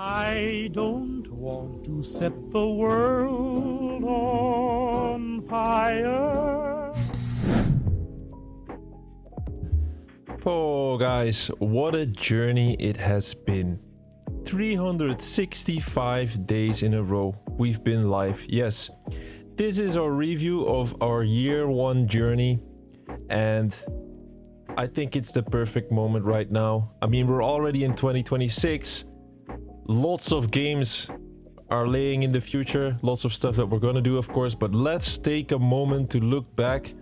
I don't want to set the world on fire. Oh guys, what a journey it has been. 365 days in a row we've been live. Yes, this is our review of our year one journey, and I think it's the perfect moment right now. I mean, we're already in 2026. Lots of games are laying in the future, lots of stuff that we're gonna do, of course, but let's take a moment to look back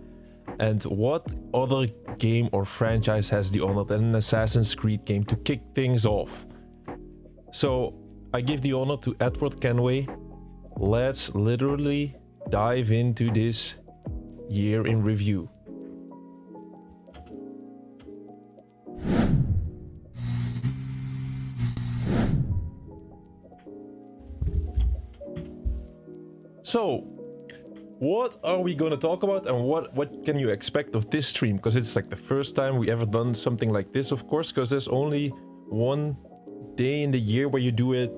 and what other game or franchise has the honor than an Assassin's Creed game to kick things off. So I give the honor to Edward Kenway. Let's literally dive into this year in review. So, what are we going to talk about, and what can you expect of this stream? Because it's like the first time we ever done something like this, of course, because there's only one day in the year where you do a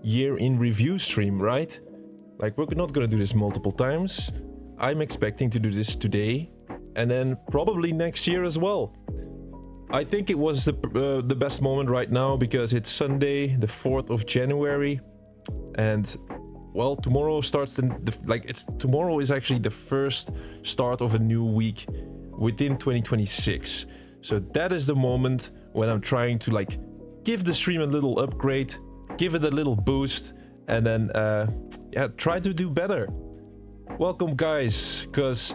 year in review stream, right? Like, we're not going to do this multiple times. I'm expecting to do this today, and then probably next year as well. I think it was the best moment right now because it's Sunday, the 4th of January, and well, tomorrow starts tomorrow is actually the first start of a new week within 2026. So that is the moment when I'm trying to like give the stream a little upgrade, give it a little boost, and then try to do better. Welcome guys, because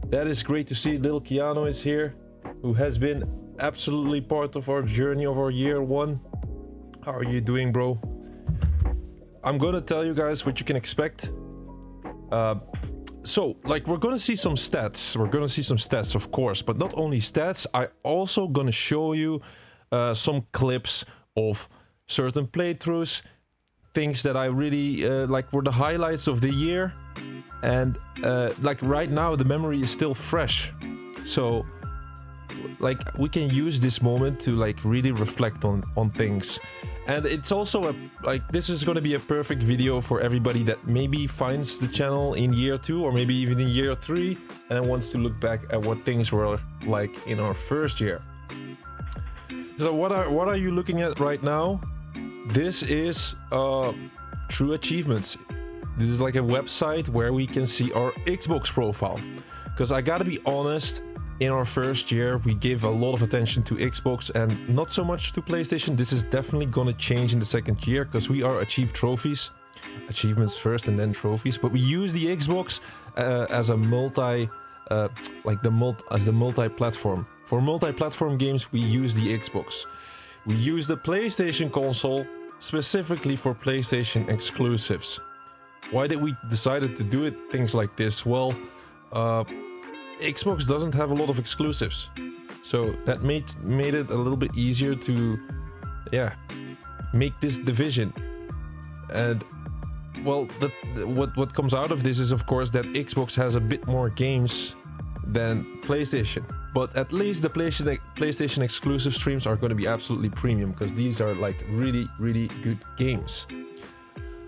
that is great to see. Little Keanu is here, who has been absolutely part of our journey of our year one. How are you doing, bro? I'm gonna tell you guys what you can expect. So, like, we're gonna see some stats. We're gonna see some stats, of course, but not only stats. I also gonna show you some clips of certain playthroughs, things that I really like were the highlights of the year, and like right now the memory is still fresh. So, like, we can use this moment to like really reflect on things. And it's also this is going to be a perfect video for everybody that maybe finds the channel in year 2 or maybe even in year 3 and wants to look back at what things were like in our first year. So what are you looking at right now? This is True Achievements. This is like a website where we can see our Xbox profile. Because I gotta be honest, in our first year, we gave a lot of attention to Xbox and not so much to PlayStation. This is definitely gonna change in the second year because we are AchieveTrophies. Achievements first and then trophies. But we use the Xbox as a multi-platform. For multi-platform games, we use the Xbox. We use the PlayStation console specifically for PlayStation exclusives. Why did we decided to do things like this? Well, Xbox doesn't have a lot of exclusives, so that made it a little bit easier to make this division. And well, what comes out of this is, of course, that Xbox has a bit more games than PlayStation, but at least the PlayStation exclusive streams are going to be absolutely premium because these are like really good games.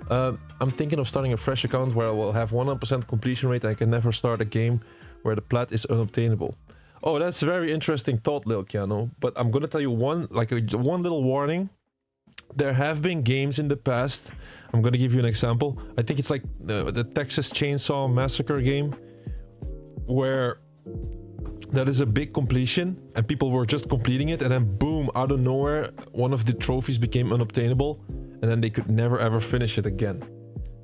I'm thinking of starting a fresh account where I will have 100% completion rate. I can never start a game where the plat is unobtainable. Oh, that's a very interesting thought, Lil Keanu. But I'm gonna tell you one little warning. There have been games in the past. I'm gonna give you an example. I think it's like the Texas Chainsaw Massacre game, where that is a big completion and people were just completing it, and then boom, out of nowhere, one of the trophies became unobtainable, and then they could never ever finish it again.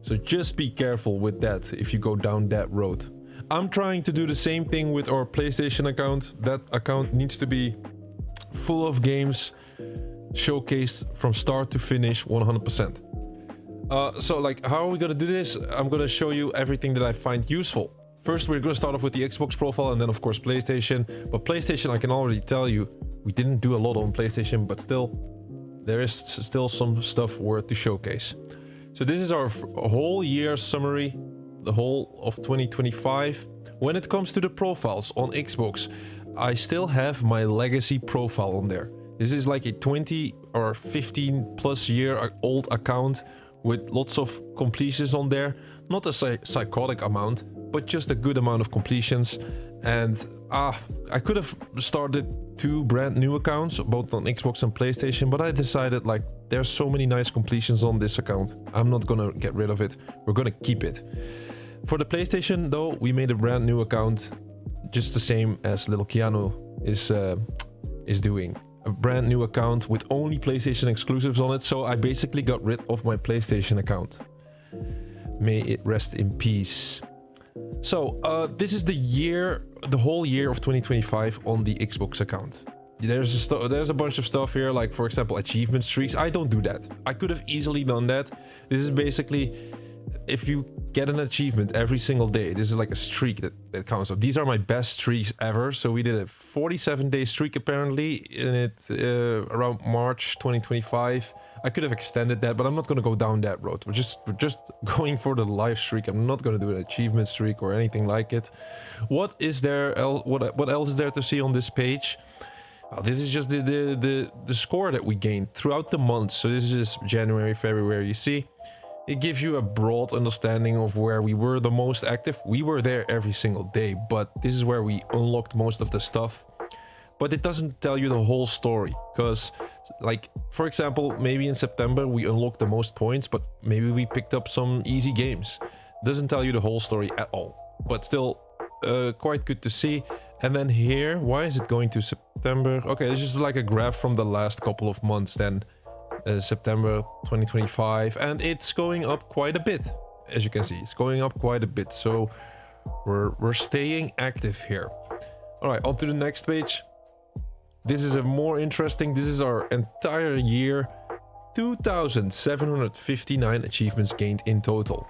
So just be careful with that if you go down that road. I'm trying to do the same thing with our PlayStation account. That account needs to be full of games, showcased from start to finish 100%. So like, how are we gonna do this? I'm gonna show you everything that I find useful. First, we're gonna start off with the Xbox profile and then of course PlayStation. But PlayStation, I can already tell you, we didn't do a lot on PlayStation, but still, there is still some stuff worth to showcase. So this is our whole year summary, the whole of 2025. When it comes to the profiles on Xbox, I still have my legacy profile on there. This is like a 20 or 15 plus year old account with lots of completions on there. Not a psychotic amount, but just a good amount of completions. And I could have started 2 brand new accounts, both on Xbox and PlayStation, but I decided like there's so many nice completions on this account. I'm not gonna get rid of it. We're gonna keep it. For the PlayStation though, we made a brand new account, just the same as little Keanu is doing. A brand new account with only PlayStation exclusives on it. So I basically got rid of my PlayStation account. May it rest in peace. So this is the whole year of 2025 on the Xbox account. There's a bunch of stuff here, like for example achievement streaks. I don't do that. I could have easily done that. This is basically if you get an achievement every single day. This is like a streak that counts up. These are my best streaks ever. So we did a 47-day streak apparently in it around March 2025. I could have extended that, but I'm not going to go down that road. We're just going for the live streak. I'm not going to do an achievement streak or anything like it. What is there? What else is there to see on this page? This is just the score that we gained throughout the month. So this is January, February. You see, it gives you a broad understanding of where we were the most active. We were there every single day, but this is where we unlocked most of the stuff. But it doesn't tell you the whole story, because like for example, maybe in September we unlocked the most points, but maybe we picked up some easy games. Doesn't tell you the whole story at all, but still quite good to see. And then here, why is it going to September? Okay, it's just like a graph from the last couple of months then. September 2025, and it's going up quite a bit. As you can see, it's going up quite a bit, so we're staying active here. All right, on to the next page. This is a more interesting. This is our entire year. 2,759 achievements gained in total,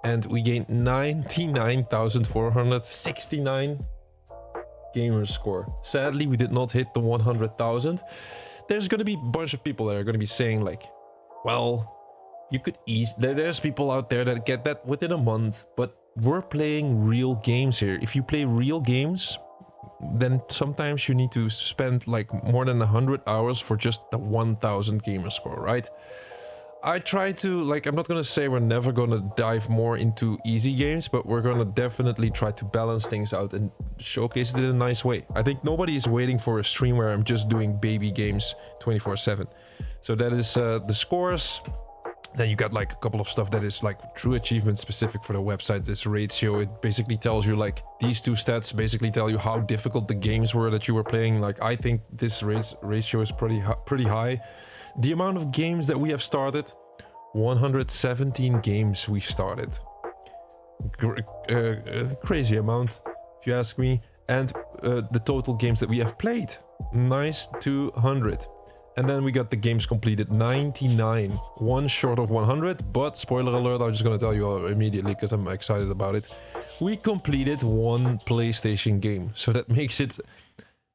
and we gained 99,469 gamer score. Sadly, we did not hit the 100,000. There's going to be a bunch of people that are going to be saying like, well, you could there's people out there that get that within a month, but we're playing real games here. If you play real games, then sometimes you need to spend like more than 100 hours for just the 1,000 gamer score, right? I try to, like, I'm not going to say we're never going to dive more into easy games, but we're going to definitely try to balance things out and showcase it in a nice way. I think nobody is waiting for a stream where I'm just doing baby games 24/7. So that is the scores. Then you got like a couple of stuff that is like true achievement specific for the website. This ratio, it basically tells you like these two stats basically tell you how difficult the games were that you were playing. Like I think this ratio is pretty high. The amount of games that we have started, 117 games we started. Crazy amount, if you ask me. And the total games that we have played, nice 200. And then we got the games completed, 99, one short of 100. But spoiler alert, I'm just gonna tell you immediately because I'm excited about it. We completed one PlayStation game, so that makes it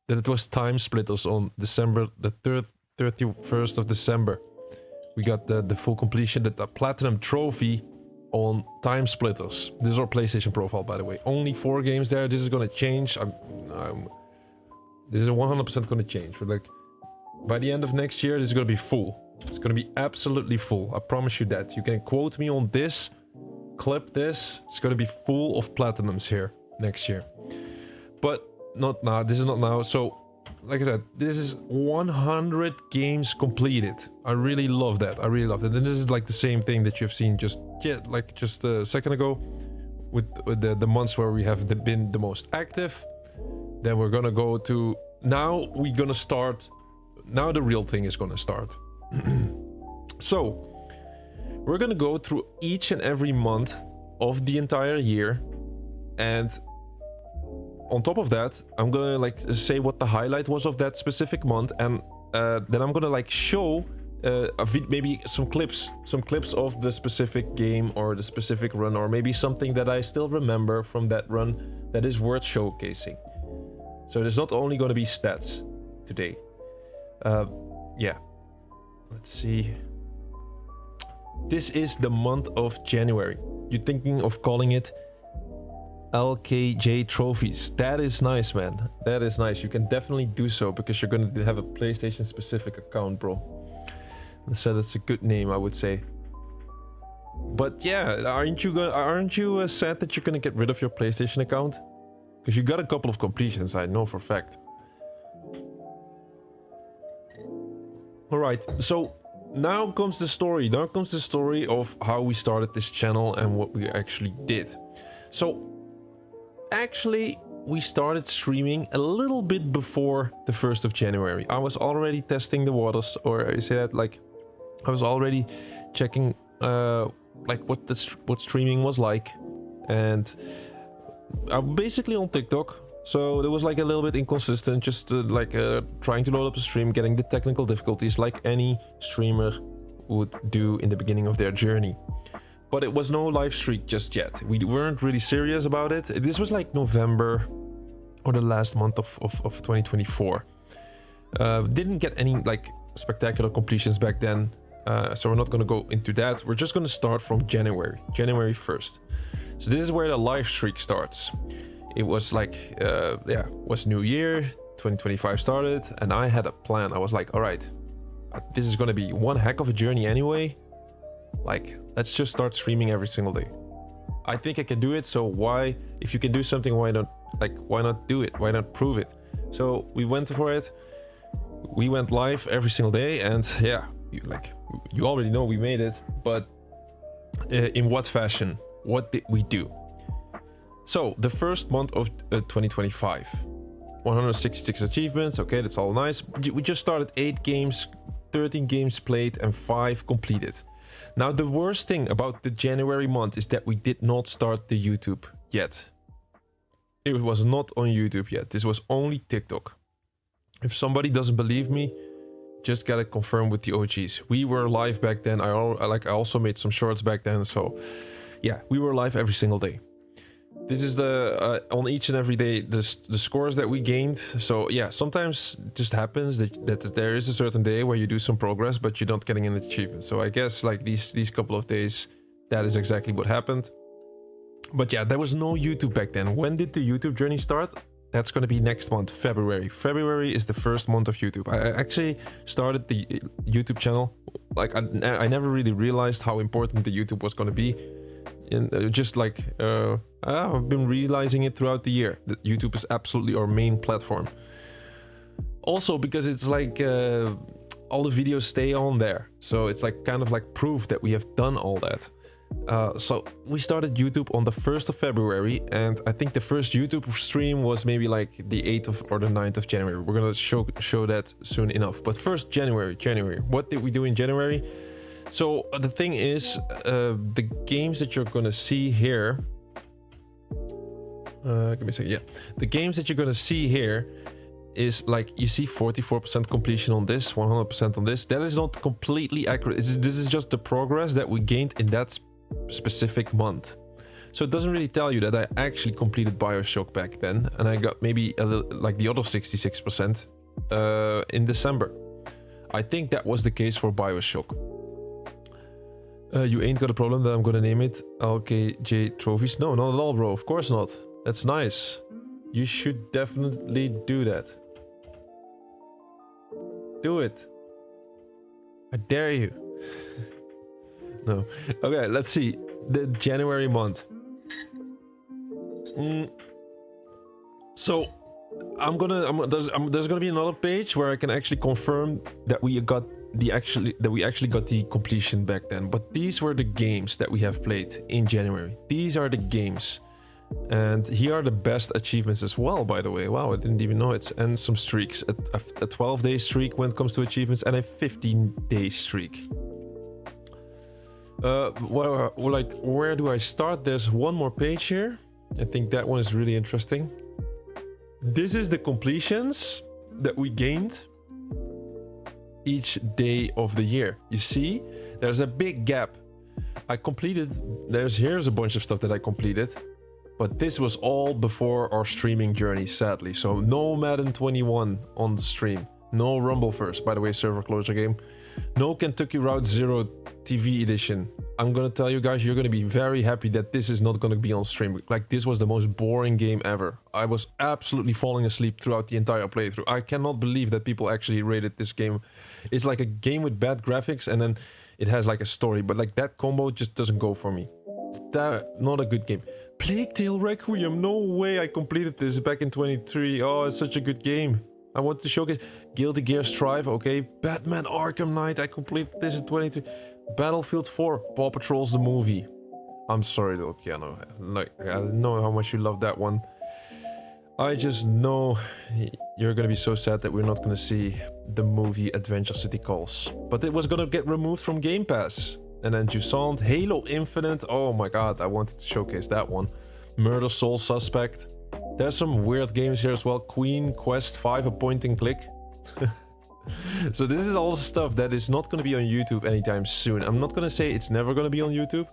that it was Time Splitters on December the 31st of December. We got the full completion, the platinum trophy on Time Splitters. This is our PlayStation profile, by the way. Only 4 games there. This is gonna change. This is 100% gonna change. But like by the end of next year, this is gonna be full. It's gonna be absolutely full. I promise you that. You can quote me on this, clip this. It's gonna be full of platinums here next year. But not now. This is not now. So like I said, this is 100 games completed. I really love that. I really love it. And this is like the same thing that you've seen just a second ago with the months where we have been the most active. Then we're gonna go to, now we're gonna start, now the real thing is gonna start. So we're gonna go through each and every month of the entire year, and on top of that, I'm gonna like say what the highlight was of that specific month, and then I'm gonna like show maybe some clips of the specific game or the specific run, or maybe something that I still remember from that run that is worth showcasing. So there's not only gonna be stats today. Yeah, let's see. This is the month of January. You're thinking of calling it LKJ Trophies. That is nice, man. That is nice. You can definitely do so because you're going to have a PlayStation specific account, bro. So that's a good name, I would say. But yeah, aren't you sad that you're going to get rid of your PlayStation account? Because you got a couple of completions, I know for a fact. Alright, so now comes the story. Now comes the story of how we started this channel and what we actually did. So actually, we started streaming a little bit before the 1st of January. I was already testing the waters, or I say that like I was already checking like what streaming was like, and I'm basically on TikTok. So it was like a little bit inconsistent, just trying to load up a stream, getting the technical difficulties like any streamer would do in the beginning of their journey. But it was no live streak just yet. We weren't really serious about it. This was like November or the last month of 2024. Didn't get any like spectacular completions back then. So we're not going to go into that. We're just going to start from January 1st. So this is where the live streak starts. It was like, was New Year, 2025 started, and I had a plan. I was like, all right, this is going to be one heck of a journey anyway. Like, let's just start streaming every single day. I think I can do it, so why, if you can do something, why not do it? Why not prove it? So we went for it. We went live every single day, and yeah, you already know we made it, but in what fashion? What did we do? So the first month of 2025, 166 achievements. Okay, that's all nice. We just started 8 games, 13 games played, and 5 completed. Now the worst thing about the January month is that we did not start the YouTube yet. It was not on YouTube yet. This was only TikTok. If somebody doesn't believe me, just gotta confirm with the OGs. We were live back then. I also made some shorts back then. So yeah, we were live every single day. This is the on each and every day the scores that we gained. So yeah, sometimes it just happens that there is a certain day where you do some progress, but you're not getting an achievement. So I guess like these couple of days, that is exactly what happened. But yeah, there was no YouTube back then. When did the YouTube journey start? That's going to be next month, February. February is the first month of YouTube. I actually started the YouTube channel. Like I never really realized how important the YouTube was going to be. And just like I've been realizing it throughout the year that YouTube is absolutely our main platform. Also because it's like all the videos stay on there, so it's like kind of like proof that we have done all that. So we started YouTube on the 1st of February, and I think the first YouTube stream was maybe like the 8th or the 9th of January. We're gonna show that soon enough. But first, January. What did we do in January? So the thing is, the games that you're gonna see here, give me a second. Yeah, the games that you're gonna see here is like, you see 44% completion on this, 100% on this. That is not completely accurate. This is just the progress that we gained in that specific month. So it doesn't really tell you that I actually completed BioShock back then, and I got maybe a little, like the other 66% in December. I think that was the case for BioShock. You ain't got a problem that I'm gonna name it AchieveTrophies? No, not at all, bro. Of course not. That's nice. You should definitely do that. Do it. I dare you. No. Okay, let's see. The January month. So there's gonna be another page where I can actually confirm that we actually got the completion back then. But these were the games that we have played in January. These are the games. And here are the best achievements as well, by the way. Wow, I didn't even know it. And some streaks. A 12-day streak when it comes to achievements, and a 15-day streak. Where do I start? There's one more page here. I think that one is really interesting. This is the completions that we gained each day of the year. You see, there's a big gap. Here's a bunch of stuff that I completed. But this was all before our streaming journey, sadly. So no Madden 21 on the stream. No Rumble First, by the way, server closure game. No Kentucky Route Zero TV edition. I'm gonna tell you guys, you're gonna be very happy that this is not gonna be on stream. Like, this was the most boring game ever. I was absolutely falling asleep throughout the entire playthrough. I cannot believe that people actually rated this game. It's like a game with bad graphics, and then it has like a story, but like that combo just doesn't go for me. It's not a good game. Plague Tale Requiem, no way I completed this back in 23. Oh, it's such a good game. I want to showcase Guilty Gear Strive, okay. Batman Arkham Knight, I completed this in 23. Battlefield 4, Paw Patrol's the movie. I'm sorry, little Keanu. Like, I know how much you love that one. I just know you're gonna be so sad that we're not gonna see the movie Adventure City Calls. But it was gonna get removed from Game Pass. And then Jusant, Halo Infinite. Oh my god, I wanted to showcase that one. Murder Soul Suspect. There's some weird games here as well. Queen Quest 5, a point and click. So this is all stuff that is not going to be on YouTube anytime soon. I'm not going to say it's never going to be on YouTube.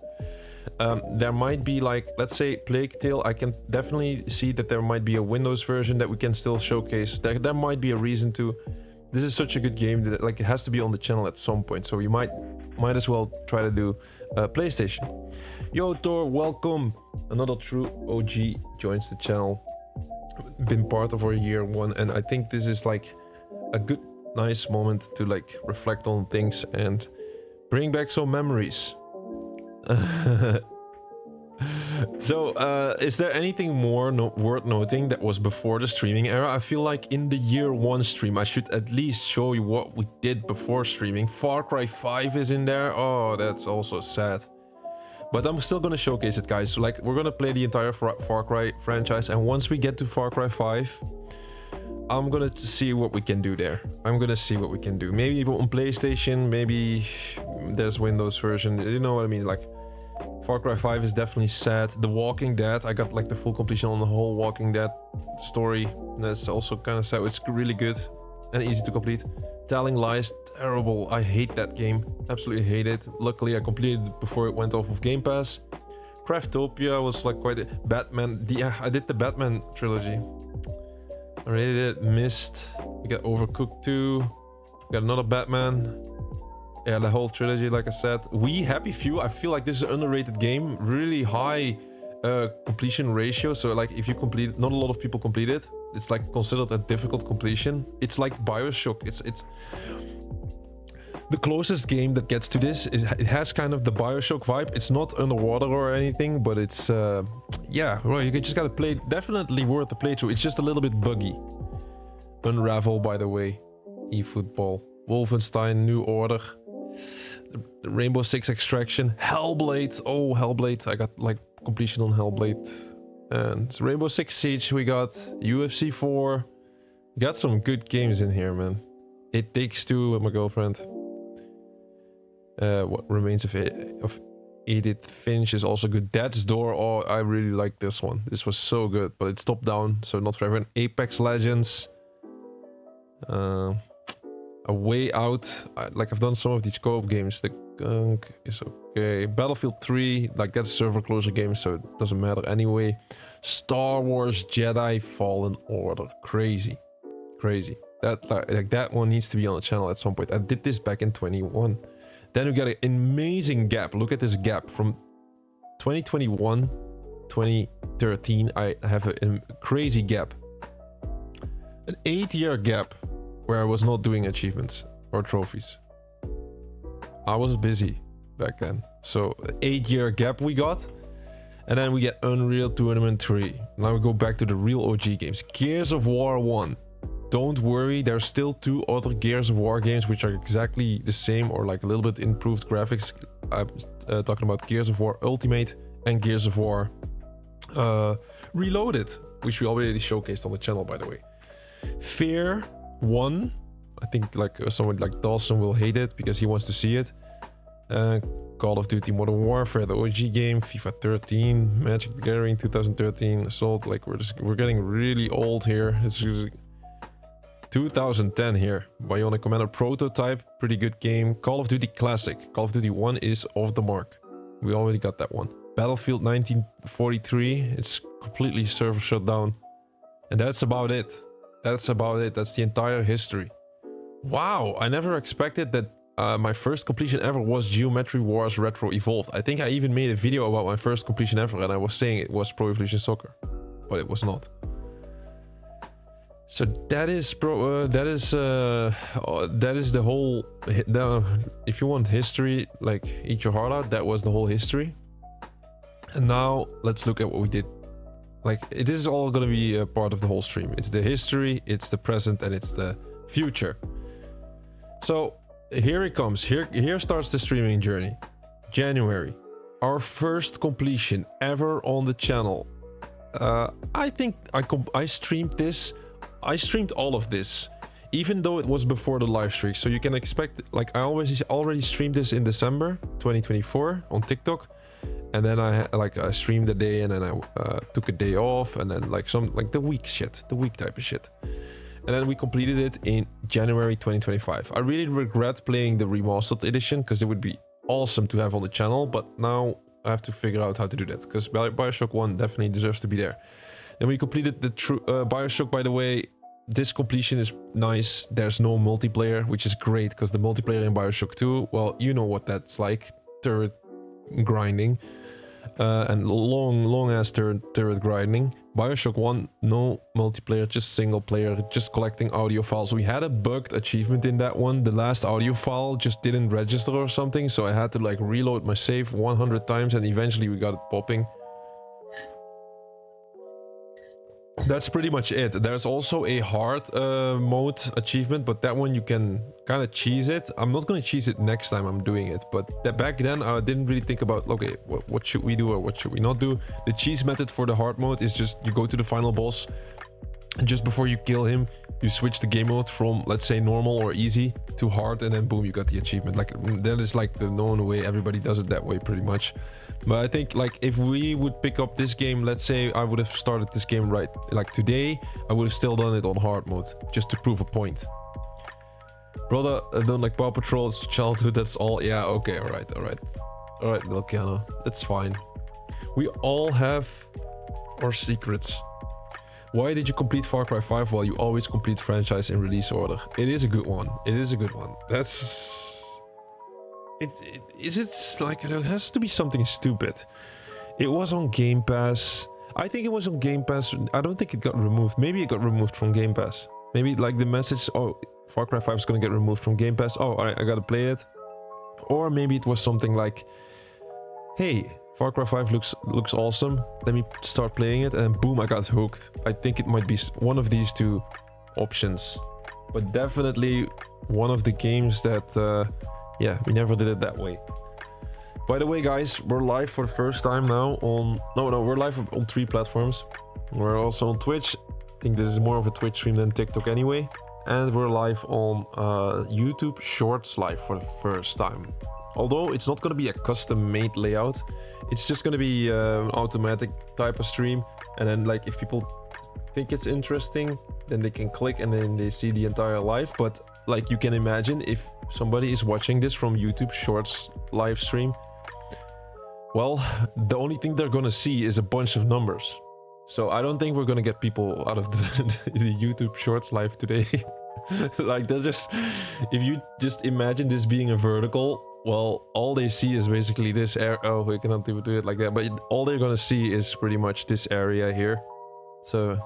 There might be, like, let's say Plague Tale. I can definitely see that there might be a Windows version that we can still showcase. There might be a reason to. This is such a good game that, like, it has to be on the channel at some point. So you might as well try to do PlayStation. Yo, Thor, welcome. Another true OG joins the channel. Been part of our year one, and I think this is like a good, nice moment to like reflect on things and bring back some memories. So, is there anything more worth noting that was before the streaming era? I feel like in the year one stream, I should at least show you what we did before streaming. Far Cry 5 is in there. Oh, that's also sad. But I'm still gonna showcase it, guys. So, like, we're gonna play the entire Far Cry franchise, and once we get to Far Cry 5, I'm gonna see what we can do there. I'm gonna see what we can do. Maybe on PlayStation, maybe there's Windows version. You know what I mean? Like, Far Cry 5 is definitely sad. The Walking Dead, I got like the full completion on the whole Walking Dead story. That's also kind of sad. It's really good and easy to complete. Telling Lies, terrible. I hate that game. Absolutely hate it. Luckily, I completed it before it went off of Game Pass. Craftopia was like quite Batman. Yeah, I did the Batman trilogy. I already did Mist. We got Overcooked 2. We got another Batman. Yeah, the whole trilogy, like I said. Happy Few, I feel like this is an underrated game. Really high completion ratio. So like if you complete it, not a lot of people complete it. It's like considered a difficult completion. It's like BioShock. It's the closest game that gets to this. It has kind of the BioShock vibe. It's not underwater or anything, but it's yeah, right. You just gotta play. Definitely worth the playthrough. It's just a little bit buggy. Unravel, by the way. eFootball. Wolfenstein, New Order. The Rainbow Six Extraction. Hellblade. Oh, Hellblade. I got like completion on Hellblade. And Rainbow Six Siege we got. UFC 4. Got some good games in here, man. It Takes Two with my girlfriend. What Remains of Edith Finch is also good. Death's Door. Oh, I really like this one. This was so good, but it's top down, so not for everyone. Apex Legends. A Way Out. Like, I've done some of these co-op games. The Gunk is okay. Battlefield 3, like, that's a server closure game, so it doesn't matter anyway. Star Wars Jedi Fallen Order. Crazy. That one needs to be on the channel at some point. I did this back in 21. Then we got an amazing gap. Look at this gap from 2021, 2013. I have a crazy gap. An 8-year gap where I was not doing achievements or trophies. I was busy back then. So 8-year gap we got. And then we get Unreal Tournament 3. Now we go back to the real OG games. Gears of War 1. Don't worry, there's still 2 other Gears of War games which are exactly the same or like a little bit improved graphics. I'm talking about Gears of War Ultimate and Gears of War Reloaded, which we already showcased on the channel, by the way. Fear 1. I think like someone like Dawson will hate it because he wants to see it. Call of Duty Modern Warfare, the OG game, FIFA 13, Magic the Gathering 2013, Assault. Like we're getting really old here. It's 2010 here. Bionic Commander Prototype, pretty good game. Call of Duty Classic. Call of Duty 1 is off the mark. We already got that one. Battlefield 1943. It's completely server shut down. And that's about it. That's the entire history. Wow, I never expected that my first completion ever was Geometry Wars Retro Evolved. I think I even made a video about my first completion ever, and I was saying it was Pro Evolution Soccer, but it was not. So that is that is the whole. If you want history, like eat your heart out, that was the whole history. And now let's look at what we did. Like it is all gonna be a part of the whole stream. It's the history, it's the present, and it's the future. So here it comes. Here starts the streaming journey. January, our first completion ever on the channel. I think I streamed this. I streamed all of this, even though it was before the live streak. So you can expect, like, I already streamed this in December 2024 on TikTok, and then I streamed a day, and then I took a day off, and then like the week type of shit. And then we completed it in January 2025. I really regret playing the remastered edition because it would be awesome to have on the channel, but now I have to figure out how to do that because Bioshock 1 definitely deserves to be there. Then we completed the Bioshock, by the way. This completion is nice. There's no multiplayer, which is great because the multiplayer in Bioshock 2, well, you know what that's like. Turret grinding. And long ass turret grinding. Bioshock 1, no multiplayer, just single player, just collecting audio files. We had a bugged achievement in that one. The last audio file just didn't register or something, so I had to like reload my save 100 times, and eventually we got it popping. That's pretty much it. There's also a hard mode achievement, but that one you can kind of cheese it. I'm not going to cheese it next time I'm doing it, but back then I didn't really think about, okay, what should we do or what should we not do. The cheese method for the hard mode is just you go to the final boss, and just before you kill him, you switch the game mode from, let's say, normal or easy to hard, and then boom, you got the achievement. Like, that is like the known way. Everybody does it that way pretty much. But I think, like, if we would pick up this game, let's say I would have started this game right like today, I would have still done it on hard mode just to prove a point. Brother, I don't like Paw Patrol's childhood, that's all. Yeah, okay, all right, Milkiano, that's fine. We all have our secrets. Why did you complete Far Cry 5 while you always complete franchise in release order? It is a good one. It is a good one. That's... It's like, it has to be something stupid. It was on Game Pass. I think it was on Game Pass. I don't think it got removed. Maybe it got removed from Game Pass. Maybe like the message, oh, Far Cry 5 is gonna get removed from Game Pass. Oh, alright, I gotta play it. Or maybe it was something like, hey, Far Cry 5 looks awesome. Let me start playing it, and boom, I got hooked. I think it might be one of these two options. But definitely one of the games that... yeah, we never did it that way. By the way, guys, we're live for the first time now on... No, we're live on 3 platforms. We're also on Twitch. I think this is more of a Twitch stream than TikTok anyway. And we're live on YouTube Shorts live for the first time. Although it's not going to be a custom-made layout. It's just going to be an automatic type of stream. And then, like, if people think it's interesting, then they can click and then they see the entire live. But, like, you can imagine if somebody is watching this from YouTube Shorts live stream, well, the only thing they're gonna see is a bunch of numbers. So I don't think we're gonna get people out of the YouTube Shorts live today. Like, they're just... If you just imagine this being a vertical, well, all they see is basically this area. Oh, we cannot do it like that. But all they're gonna see is pretty much this area here. So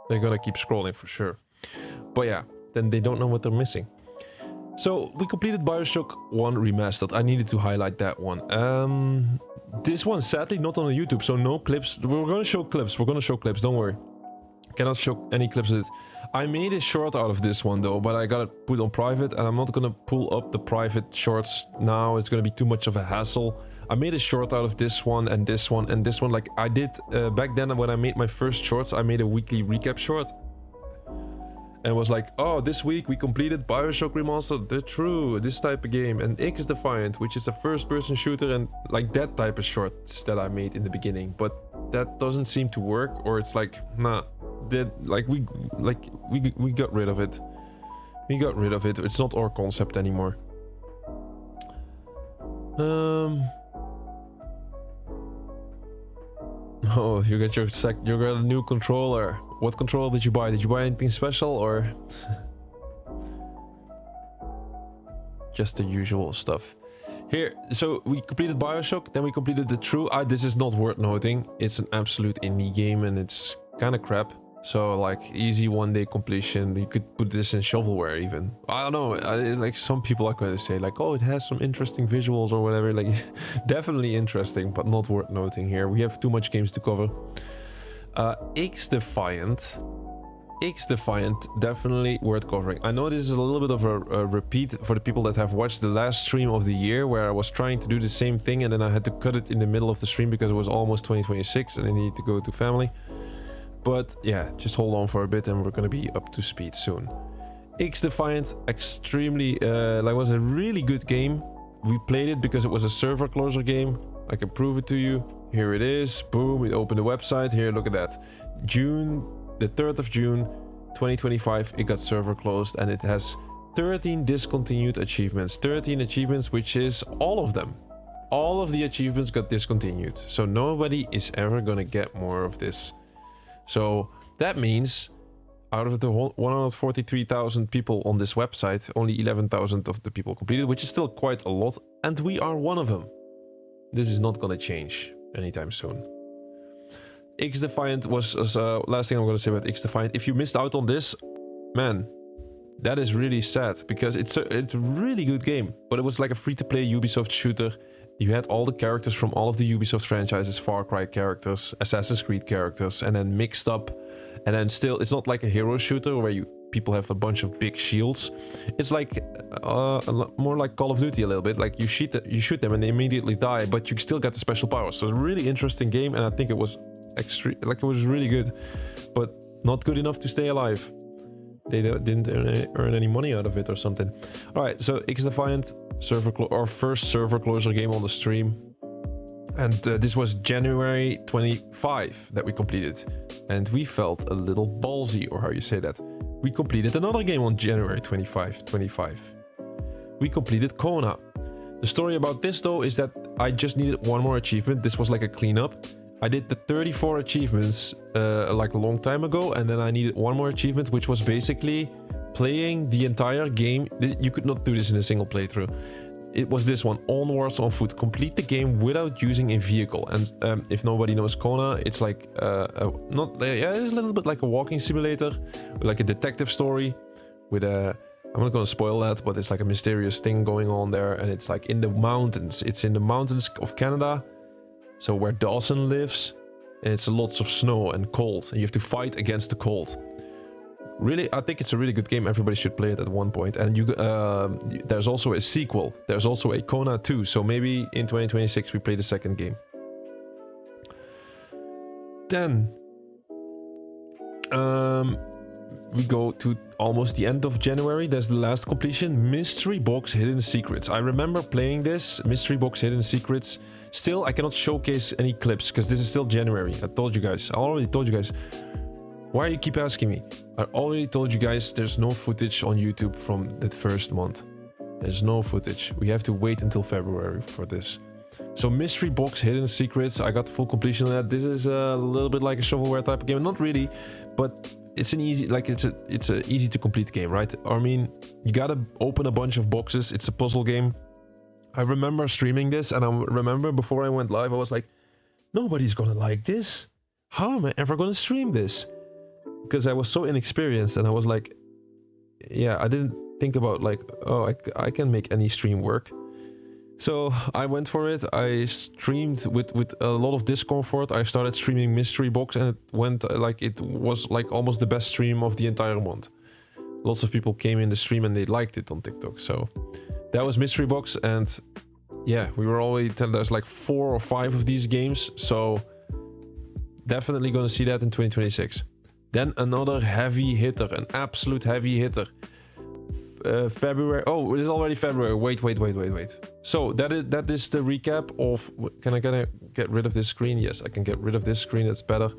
they're gonna keep scrolling for sure. But yeah, then they don't know what they're missing. So we completed Bioshock 1 Remastered. I needed to highlight that one. This one sadly not on YouTube, so no clips. We're gonna show clips. Don't worry. Cannot show any clips of it. I made a short out of this one though, but I got it put on private, and I'm not gonna pull up the private shorts now. It's gonna be too much of a hassle. I made a short out of this one and this one and this one. Like I did back then when I made my first shorts, I made a weekly recap short. And was like, oh, this week we completed Bioshock Remastered, the true, this type of game, and X Defiant, which is a first-person shooter, and like that type of shorts that I made in the beginning. But that doesn't seem to work, or it's like, nah, that we got rid of it. We got rid of it. It's not our concept anymore. Oh, you got you got a new controller. What controller did you buy? Did you buy anything special or? just the usual stuff. Here, so we completed Bioshock, then we completed The True. This is not worth noting. It's an absolute indie game and it's kind of crap. So like easy 1-day completion. You could put this in shovelware even. I don't know. Like some people are going to say like, oh, it has some interesting visuals or whatever. Like definitely interesting, but not worth noting here. We have too much games to cover. X-Defiant, definitely worth covering. I know this is a little bit of a repeat for the people that have watched the last stream of the year, where I was trying to do the same thing and then I had to cut it in the middle of the stream because it was almost 2026 and I needed to go to family. But yeah, just hold on for a bit and we're gonna be up to speed soon. X-Defiant, extremely, was a really good game. We played it because it was a server closer game. I can prove it to you. Here it is. Boom, we opened the website. Here, look at that. The 3rd of June 2025, it got server closed and it has 13 discontinued achievements. 13 achievements, which is all of them. All of the achievements got discontinued. So nobody is ever gonna get more of this. So that means out of the 143,000 people on this website, only 11,000 of the people completed, which is still quite a lot. And we are one of them. This is not gonna change anytime soon. X-Defiant was last thing I'm going to say about X-Defiant. If you missed out on this, man, that is really sad because it's a really good game. But it was like a free-to-play Ubisoft shooter. You had all the characters from all of the Ubisoft franchises, Far Cry characters, Assassin's Creed characters, and then mixed up. And then still, it's not like a hero shooter where people have a bunch of big shields. It's like more like Call of Duty a little bit. Like you shoot them and they immediately die, but you still got the special powers. So it's a really interesting game, and I think it was it was really good, but not good enough to stay alive. They didn't earn any money out of it or something. All right, so X-Defiant, our first server closer game on the stream, and this was January 25 that we completed, and we felt a little ballsy, or how you say that. We completed another game on January 25. We completed Kona. The story about this though is that I just needed one more achievement. This was like a cleanup. I did the 34 achievements like a long time ago, and then I needed one more achievement, which was basically playing the entire game. You could not do this in a single playthrough. It was this one, onwards on foot. Complete the game without using a vehicle. And if nobody knows Kona, it's like it's a little bit like a walking simulator, like a detective story with a. I'm not gonna spoil that, but it's like a mysterious thing going on there, and it's like in the mountains. It's in the mountains of Canada. So where Dawson lives, and it's lots of snow and cold, and you have to fight against the cold. Really, I think it's a really good game. Everybody should play it at one point. And there's also a sequel. There's also a Kona 2. So maybe in 2026 we play the second game. Then we go to almost the end of January. There's the last completion, Mystery Box Hidden Secrets. I remember playing this, Mystery Box Hidden Secrets. Still, I cannot showcase any clips because this is still January. I told you guys. I already told you guys. Why you keep asking me? I already told you guys there's no footage on YouTube from the first month. There's no footage. We have to wait until February for this. So Mystery Box Hidden Secrets, I got full completion of that. This is a little bit like a shovelware type of game. Not really, but it's an easy, like it's a easy to complete game, right? I mean, you gotta open a bunch of boxes. It's a puzzle game. I remember streaming this, and I remember before I went live, I was like, nobody's gonna like this. How am I ever gonna stream this? Because I was so inexperienced, and I was like, yeah, I didn't think about like, oh, I can make any stream work. So I went for it. I streamed with a lot of discomfort. I started streaming Mystery Box, and it was like almost the best stream of the entire month. Lots of people came in the stream and they liked it on TikTok. So that was Mystery Box, and yeah, we were already telling there's like 4 or 5 of these games. So definitely gonna see that in 2026. Then another heavy hitter, an absolute heavy hitter. February. Oh, it is already February. Wait. So that is the recap of. Can I get rid of this screen? Yes, I can get rid of this screen. That's better.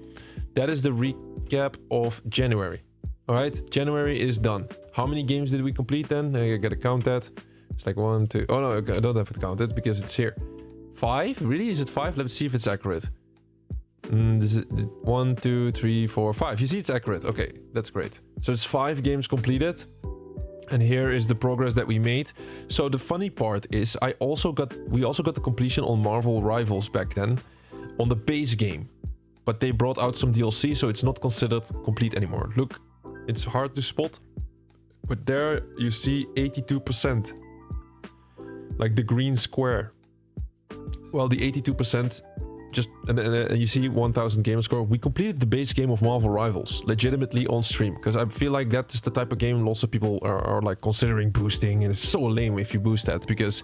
That is the recap of January. All right, January is done. How many games did we complete then? I gotta count that. It's like 1, 2. Oh no, I don't have to count it because it's here. 5? Really? Is it 5? Let's see if it's accurate. This is 1, 2, 3, 4, 5. You see, it's accurate. Okay, that's great. So it's 5 games completed. And here is the progress that we made. So the funny part is we also got the completion on Marvel Rivals back then on the base game. But they brought out some DLC, so it's not considered complete anymore. Look, it's hard to spot, but there you see 82%. Like the green square. Well, the 82%, just and you see 1000 gamer score. We completed the base game of Marvel Rivals legitimately on stream, because I feel like that is the type of game lots of people are like considering boosting, and it's so lame if you boost that, because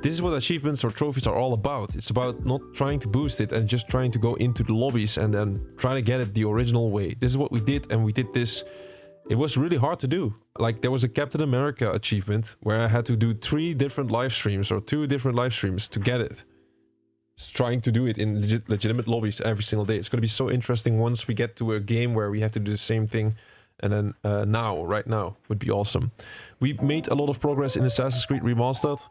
this is what achievements or trophies are all about. It's about not trying to boost it and just trying to go into the lobbies and then try to get it the original way. This is what we did, and we did this. It was really hard to do. Like, there was a Captain America achievement where I had to do 3 different live streams or 2 different live streams to get it. Just trying to do it in legitimate lobbies every single day. It's going to be so interesting once we get to a game where we have to do the same thing. And then right now would be awesome. We made a lot of progress in Assassin's Creed Remastered,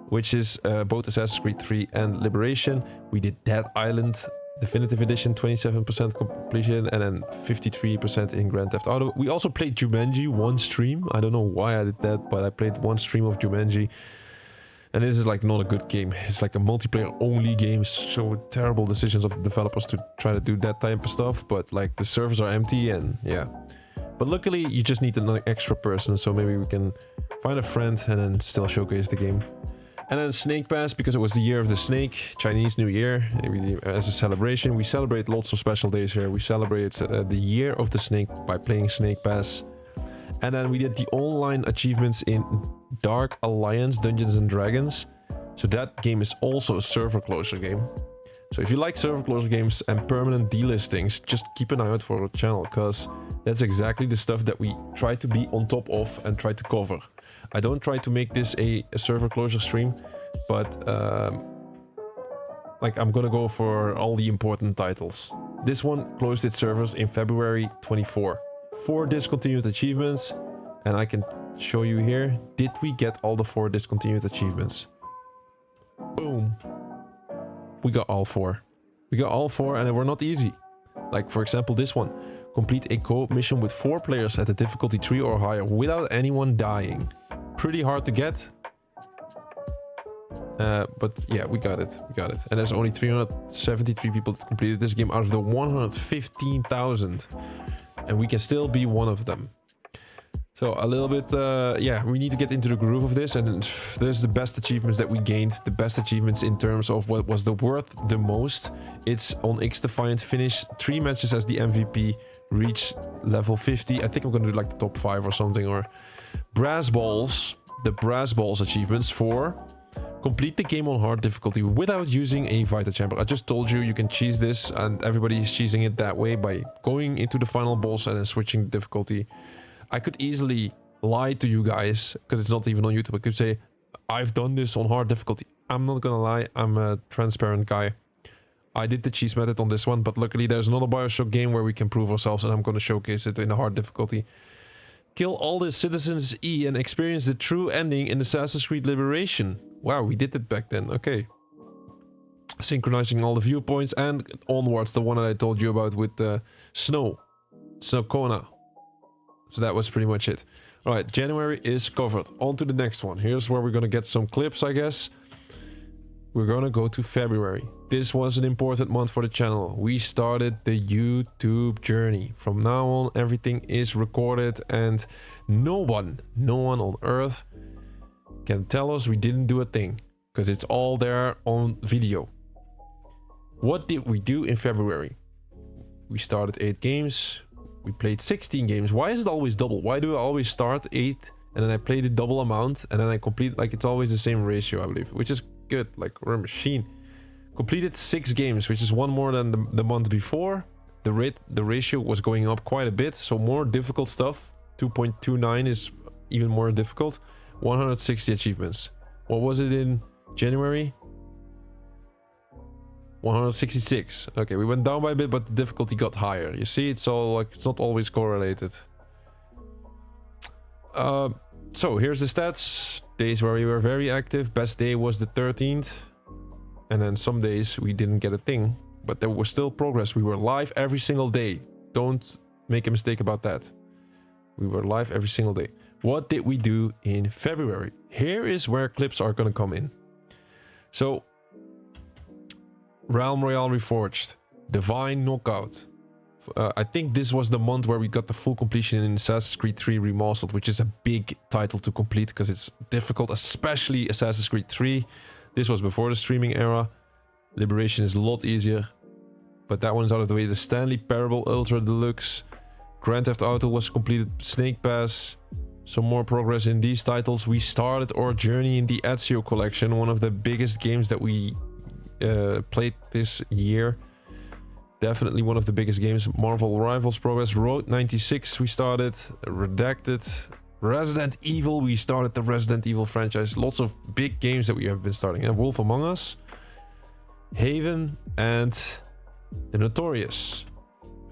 which is both Assassin's Creed 3 and Liberation. We did Dead Island Definitive Edition, 27% completion, and then 53% in Grand Theft Auto. We also played Jumanji one stream. I don't know why I did that, but I played one stream of Jumanji. And this is like not a good game. It's like a multiplayer only game. So terrible decisions of the developers to try to do that type of stuff. But like the servers are empty, and yeah. But luckily you just need an extra person. So maybe we can find a friend and then still showcase the game. And then Snake Pass, because it was the year of the snake, Chinese New Year, as a celebration. We celebrate lots of special days here. We celebrate the year of the snake by playing Snake Pass. And then we did the online achievements in Dark Alliance Dungeons and Dragons. So that game is also a server closure game. So if you like server closure games and permanent delistings, just keep an eye out for our channel, because that's exactly the stuff that we try to be on top of and try to cover. I don't try to make this a server closure stream, but like I'm gonna go for all the important titles. This one closed its servers in February 24. 4 discontinued achievements, and I can show you here. Did we get all the 4 discontinued achievements? Boom. We got all 4. We got all 4, and they were not easy. Like, for example, this one. Complete a co-op mission with 4 players at the difficulty 3 or higher without anyone dying. Pretty hard to get. But yeah, we got it. We got it. And there's only 373 people that completed this game out of the 115,000. And we can still be one of them. So a little bit, yeah, we need to get into the groove of this. And there's the best achievements that we gained. The best achievements in terms of what was the worth the most. It's on X-Defiant, finish 3 matches as the MVP, reach level 50. I think I'm going to do like the top 5 or something. Or Brass Balls, the Brass Balls achievements for complete the game on hard difficulty without using a Vita Chamber. I just told you, you can cheese this, and everybody is cheesing it that way by going into the final boss and then switching the difficulty. I could easily lie to you guys, because it's not even on YouTube. I could say, I've done this on hard difficulty. I'm not gonna lie, I'm a transparent guy. I did the cheese method on this one, but luckily there's another Bioshock game where we can prove ourselves, and I'm gonna showcase it in a hard difficulty. Kill all the citizens E and experience the true ending in Assassin's Creed Liberation. Wow, we did it back then. Okay. Synchronizing all the viewpoints and onwards, the one that I told you about with the Snowcona. So that was pretty much it. Alright, January is covered. On to the next one. Here's where we're gonna get some clips, I guess. We're gonna go to February. This was an important month for the channel. We started the YouTube journey. From now on, everything is recorded, and no one on earth can tell us we didn't do a thing, because it's all there on video. What did we do in February? We started 8 games. We played 16 games. Why is it always double? Why do I always start 8 and then I play the double amount and then I complete, like, it's always the same ratio, I believe, which is good. Like, we're a machine. Completed 6 games, which is 1 more than the month before. The ratio was going up quite a bit, so more difficult stuff. 2.29 is even more difficult. 160 achievements. What was it in January? 166. Okay, we went down by a bit, but the difficulty got higher. You see, it's all like, it's not always correlated. So here's the stats. Days where we were very active. Best day was the 13th. And then some days we didn't get a thing, but there was still progress. We were live every single day. Don't make a mistake about that. We were live every single day. What did we do in February? Here is where clips are going to come in. So, Realm Royale Reforged, Divine Knockout. I think this was the month where we got the full completion in Assassin's Creed 3 Remastered, which is a big title to complete because it's difficult, especially Assassin's Creed 3. This was before the streaming era. Liberation is a lot easier, but that one's out of the way. The Stanley Parable Ultra Deluxe. Grand Theft Auto was completed. Snake Pass. Some more progress in these titles. We started our journey in the Ezio collection, one of the biggest games that we played this year. Definitely one of the biggest games. Marvel Rivals progress. Road 96 we started. Redacted. Resident Evil, we started the Resident Evil franchise. Lots of big games that we have been starting. And Wolf Among Us, Haven, and the notorious